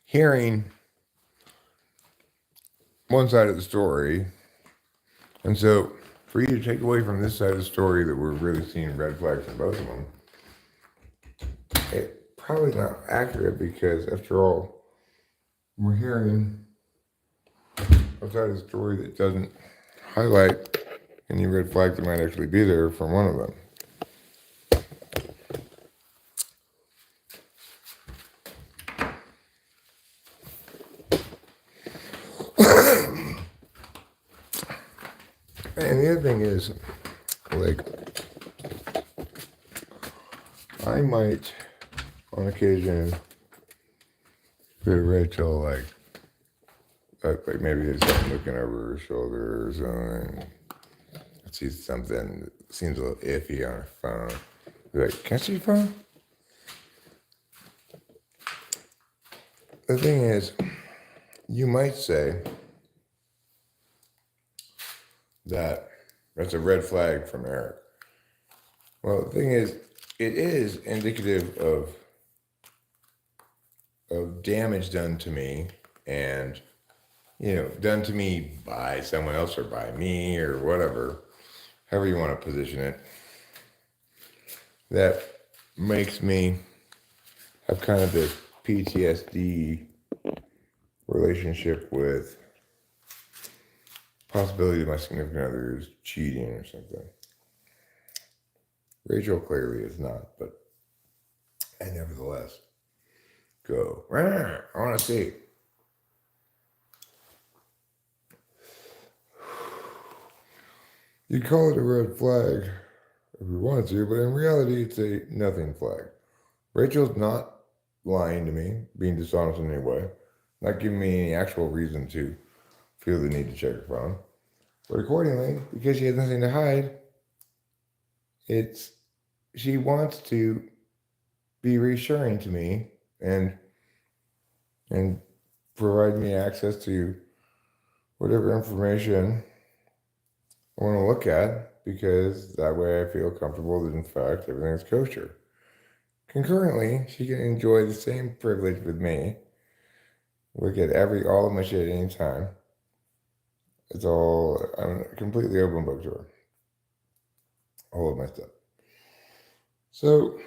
hearing one side of the story. And so for you to take away from this side of the story that we're really seeing red flags in both of them, it's probably not accurate because after all, we're hearing a side of the story that doesn't highlight any red flag that might actually be there from one of them. And the other thing is, like, I might, on occasion, be Rachel, like maybe there's something looking over her shoulder or something. I see something that seems a little iffy on her phone. Be like, can I see your phone? The thing is, you might say that that's a red flag from Eric. Well, the thing is, it is indicative of damage done to me and, done to me by someone else or by me or whatever, however you want to position it, that makes me have kind of this PTSD relationship with possibility that my significant other is cheating or something. Rachel clearly is not, but I nevertheless go, I want to see. You call it a red flag if you want to, but in reality, it's a nothing flag. Rachel's not lying to me, being dishonest in any way, not giving me any actual reason to feel the need to check her phone. But accordingly, because she has nothing to hide, she wants to be reassuring to me and provide me access to whatever information I want to look at, because that way I feel comfortable that in fact everything's kosher. Concurrently, she can enjoy the same privilege with me. Look at all of my shit at any time. I'm a completely open book to her. All of my stuff. So,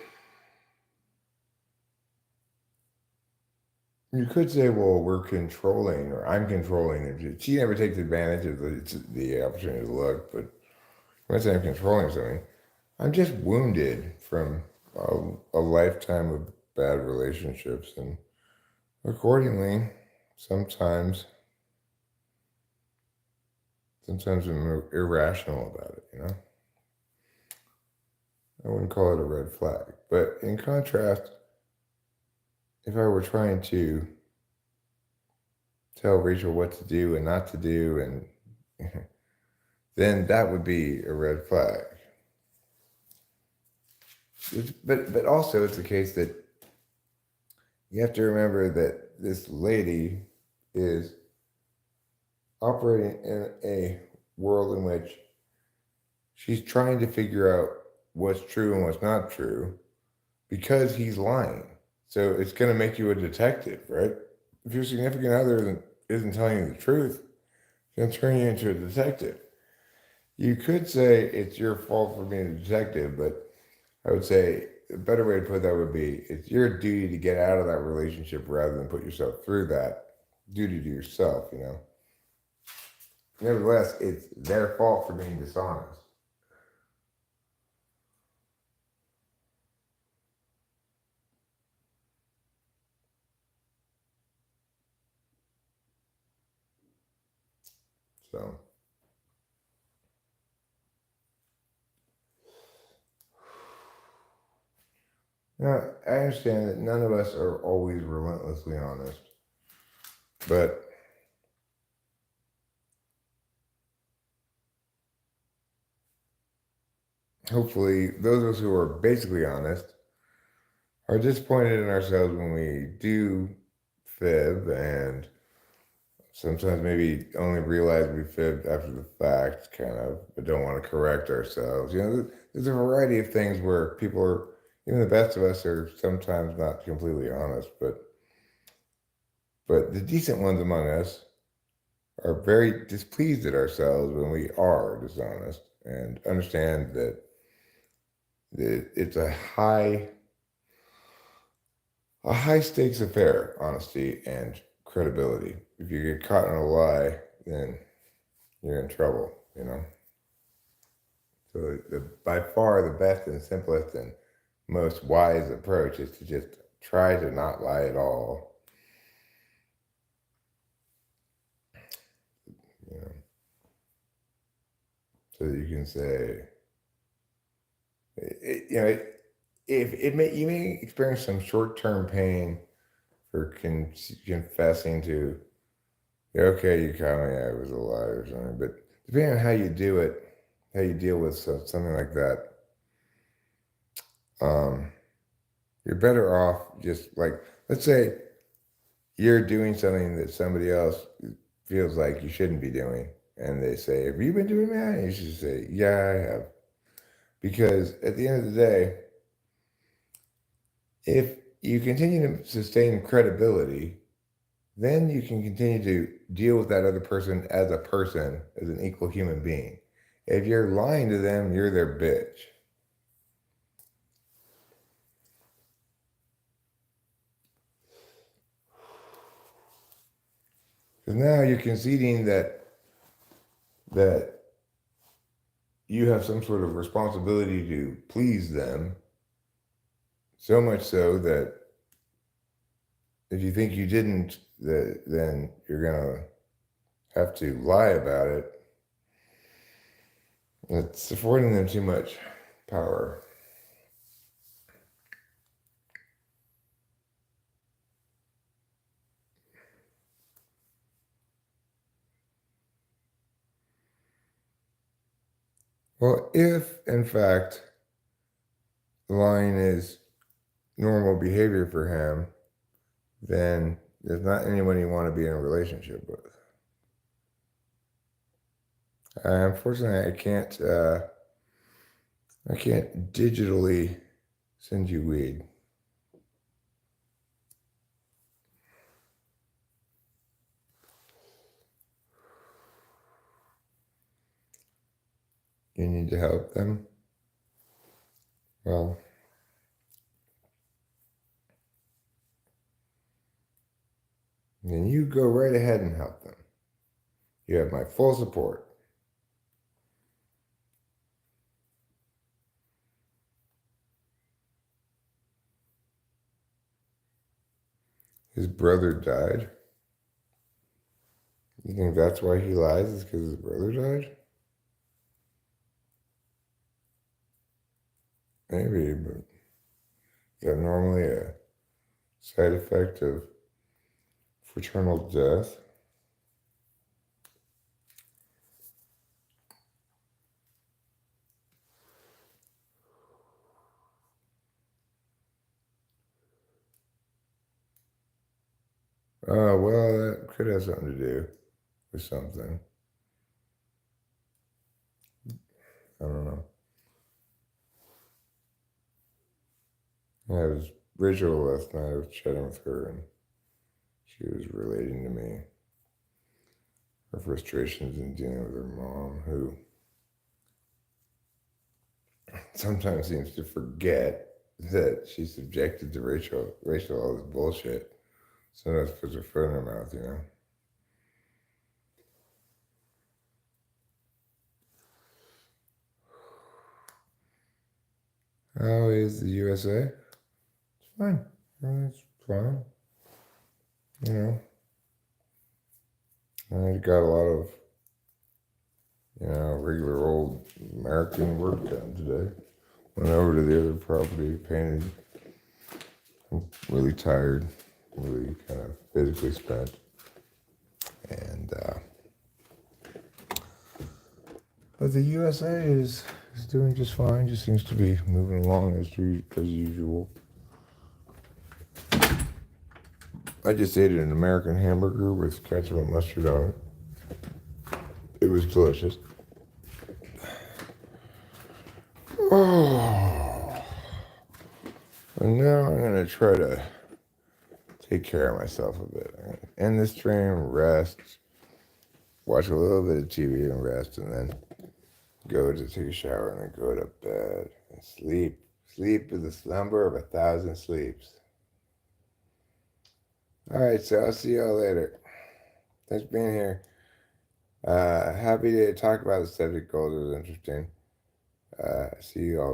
you could say, well, we're controlling, or I'm controlling. She never takes advantage of the opportunity to look, but when I say I'm controlling something, I'm just wounded from a lifetime of bad relationships, and accordingly, sometimes I'm irrational about it, I wouldn't call it a red flag. But in contrast, if I were trying to tell Rachel what to do and not to do, and then that would be a red flag. But also it's the case that you have to remember that this lady is operating in a world in which she's trying to figure out what's true and what's not true because he's lying. So it's going to make you a detective, right? If your significant other isn't telling you the truth, it's going to turn you into a detective. You could say it's your fault for being a detective, but I would say a better way to put that would be it's your duty to get out of that relationship rather than put yourself through that. Duty to yourself, you know. Nevertheless, it's their fault for being dishonest. So, now I understand that none of us are always relentlessly honest, but hopefully, those of us who are basically honest are disappointed in ourselves when we do fib and sometimes maybe only realize we fibbed after the fact, kind of, but don't want to correct ourselves. You know, there's a variety of things where people are, even the best of us are sometimes not completely honest, but the decent ones among us are very displeased at ourselves when we are dishonest and understand that it's a high stakes affair, honesty and credibility. If you get caught in a lie, then you're in trouble, you know? So by far the best and simplest and most wise approach is to just try to not lie at all. You know, so that you can say, you know, if it may, you may experience some short-term pain for confessing to, yeah, okay, you caught me, I was a liar or something. But depending on how you do it, how you deal with something like that, um, you're better off just like, let's say you're doing something that somebody else feels like you shouldn't be doing. And they say, have you been doing that? And you should say, yeah, I have. Because at the end of the day, if you continue to sustain credibility, then you can continue to deal with that other person, as an equal human being. If you're lying to them, you're their bitch. Because now you're conceding that you have some sort of responsibility to please them, so much so that if you think you didn't, then you're gonna have to lie about it. It's affording them too much power. Well, if in fact lying is normal behavior for him, then there's not anyone you want to be in a relationship with. Unfortunately, I can't digitally send you weed. You need to help them. Well, then you go right ahead and help them. You have my full support. His brother died. You think that's why he lies? Is because his brother died? Maybe, but is that normally a side effect of fraternal death? Well, that could have something to do. with something. I don't know. I was Rachel last night. I was chatting with her, and she was relating to me her frustrations in dealing with her mom, who sometimes seems to forget that she's subjected to Rachel all this bullshit. Sometimes puts her foot in her mouth, you know. How is the USA? It's fine. It's fine. You know, I got a lot of, regular old American work done today. Went over to the other property, painted. I'm really tired, really kind of physically spent. And, but the USA is doing just fine, just seems to be moving along as usual. I just ate an American hamburger with ketchup and mustard on it. It was delicious. Oh. And now I'm going to try to take care of myself a bit. I'm gonna end the stream, rest, watch a little bit of TV and rest, and then go to take a shower and then go to bed and sleep. Sleep is the slumber of 1,000 sleeps. All right, so I'll see y'all later. Thanks for being here. Happy to talk about the subject goals. It was interesting. See you all.